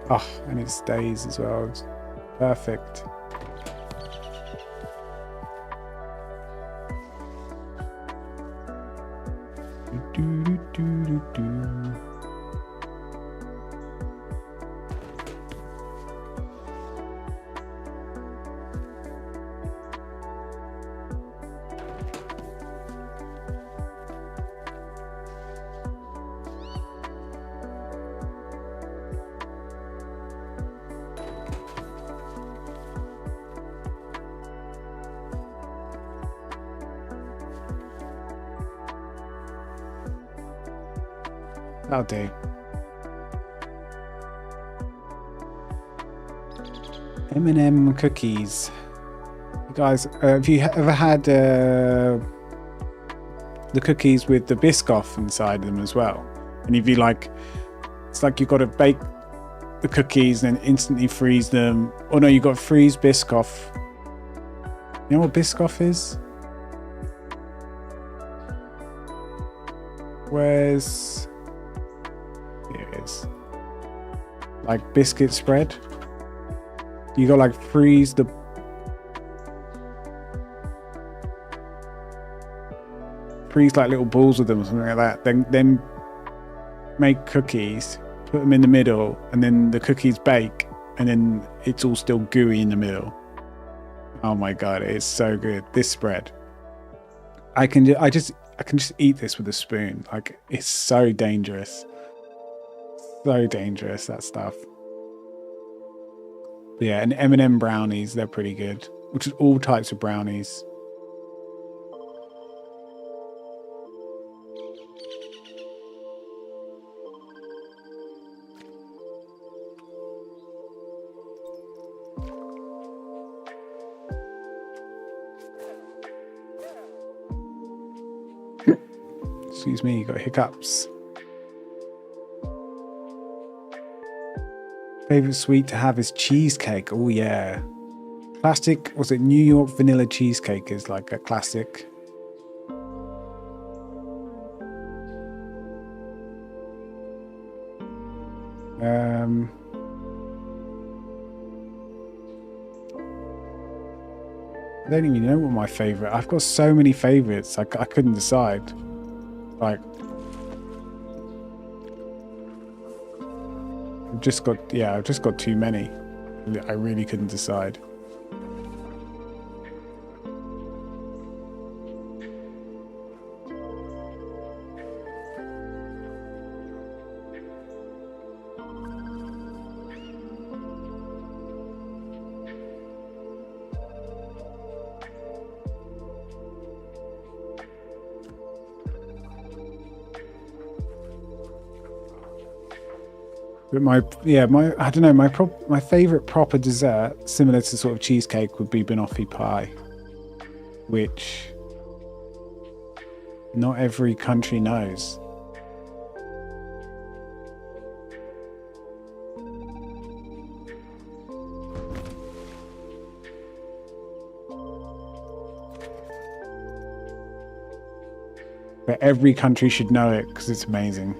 Oh, and it stays as well. It's perfect. That'll do. M&M cookies. You guys, have you ever had the cookies with the Biscoff inside them as well? And if you like, it's like you've got to bake the cookies and then instantly freeze them. Oh no, you've got to freeze Biscoff. You know what Biscoff is? Where's... Here it is. Like biscuit spread. You got to like freeze the... Freeze like little balls of them or something like that. Then make cookies, put them in the middle, and then the cookies bake, and then it's all still gooey in the middle. Oh my god, it's so good. This spread. I can just eat this with a spoon. Like, it's so dangerous. So dangerous, that stuff. But yeah, and M&M brownies, they're pretty good. Which is all types of brownies. Excuse me, you got hiccups. Favorite sweet to have is cheesecake. Oh yeah. Classic, was it New York vanilla cheesecake is like a classic. I don't even know what my favorite. I've got so many favorites. I couldn't decide. Like, I've just got too many. I really couldn't decide. But I don't know, my favorite proper dessert, similar to sort of cheesecake, would be banoffee pie, which Not every country knows. But every country should know it because it's amazing.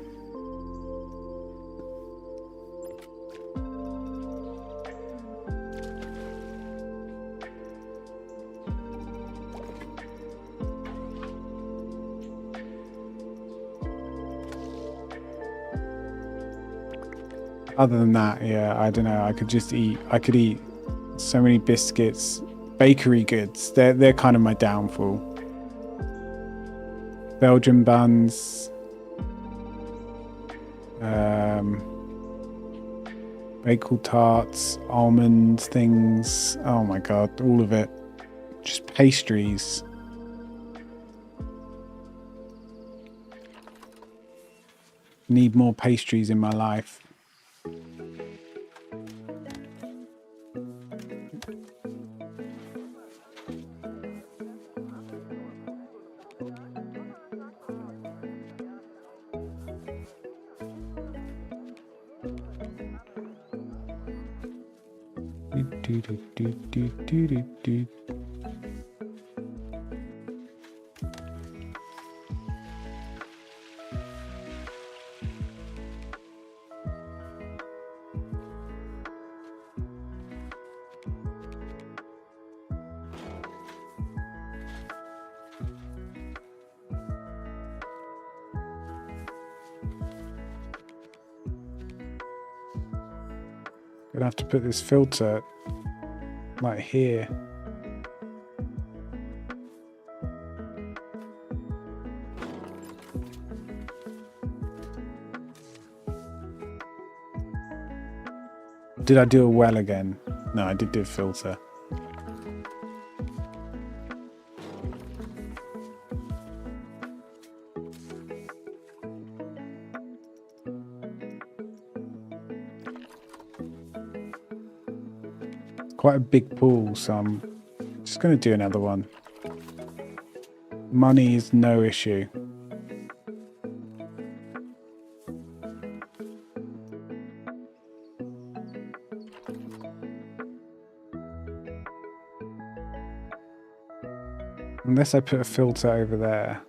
Other than that, yeah, I don't know. I could eat so many biscuits, bakery goods. They're kind of my downfall. Belgian buns, bagel tarts, almond things. Oh my god, all of it. Just pastries. Need more pastries in my life. Gonna have to put this filter like here. Did I do a well again? No, I did do a filter. Quite a big pool, so I'm just going to do another one. Money is no issue. Unless I put a filter over there.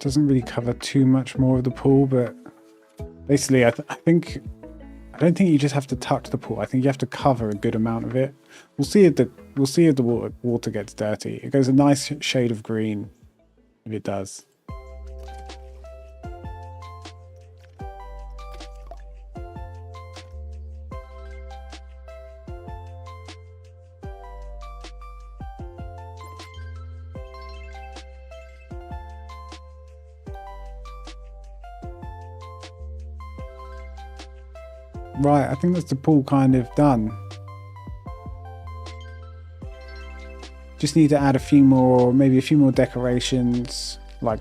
Doesn't really cover too much more of the pool, but basically I don't think you just have to touch the pool. I think you have to cover a good amount of it. We'll see if the water gets dirty. It goes a nice shade of green if it does. Right, I think that's the pool kind of done. Just need to add maybe a few more decorations, like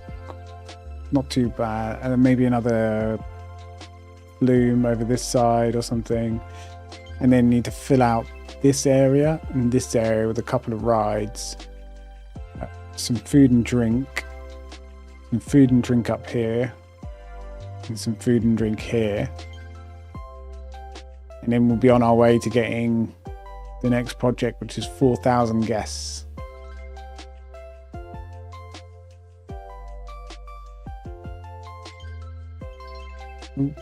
not too bad, and then maybe another bloom over this side or something. And then need to fill out this area and this area with a couple of rides, some food and drink up here, and some food and drink here. And then we'll be on our way to getting the next project, which is 4,000 guests. Ooh.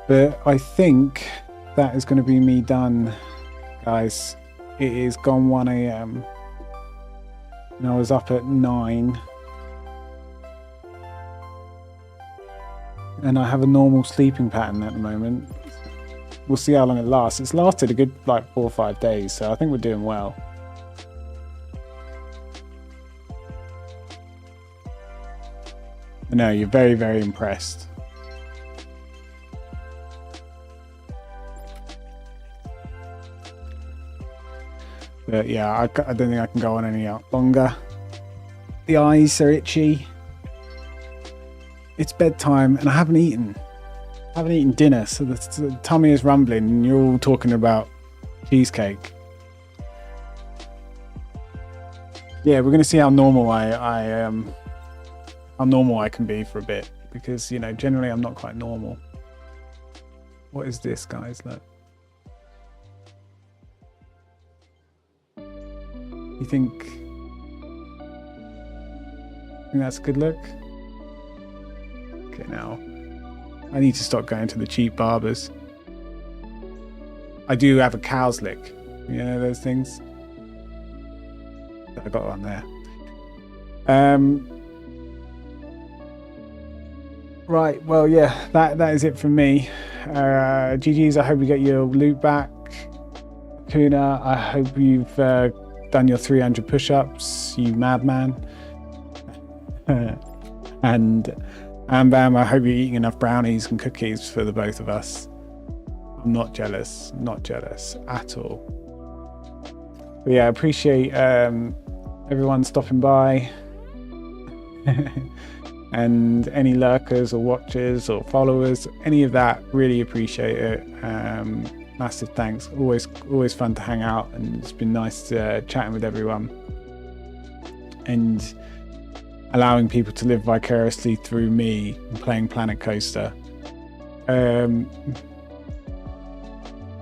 But I think that is going to be me done, guys. It is gone 1 AM. And I was up at 9. and I have a normal sleeping pattern at the moment. We'll see how long it lasts. It's lasted a good like 4 or 5 days, so I think we're doing well. No, you're very, very impressed. But yeah, I don't think I can go on any longer. The eyes are itchy. It's bedtime and I haven't eaten. I haven't eaten dinner, so the tummy is rumbling and you're all talking about cheesecake. Yeah, we're going to see how normal how normal I can be for a bit, because, you know, generally I'm not quite normal. What is this, guys? Look. You think that's a good look? Okay, now I need to stop going to the cheap barbers. I do have a cow's lick. You know those things? I got one there. Right, well, yeah, that is it from me. GG's, I hope you get your loot back. Kuna, I hope you've done your 300 push-ups, you madman. And Bam, I hope you're eating enough brownies and cookies for the both of us. I'm not jealous at all. But yeah, I appreciate everyone stopping by. And any lurkers or watchers or followers, any of that, really appreciate it. Massive thanks. Always fun to hang out, and it's been nice chatting with everyone and allowing people to live vicariously through me playing Planet Coaster.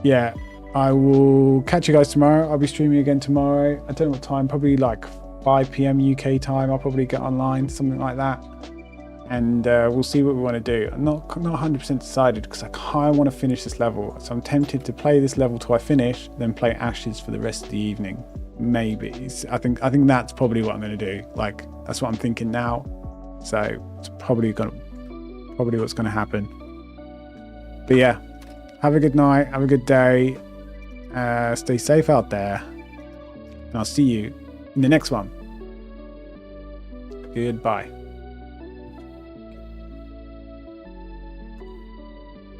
Yeah, I will catch you guys tomorrow. I'll be streaming again tomorrow. I don't know what time, probably like 5 p.m. UK time. I'll probably get online, something like that. And we'll see what we want to do. I'm not 100% decided, because I kind of want to finish this level. So I'm tempted to play this level till I finish, then play Ashes for the rest of the evening. Maybe. I think that's probably what I'm going to do. Like, that's what I'm thinking now. So it's probably what's going to happen. But yeah, have a good night. Have a good day. Stay safe out there. And I'll see you in the next one. Goodbye.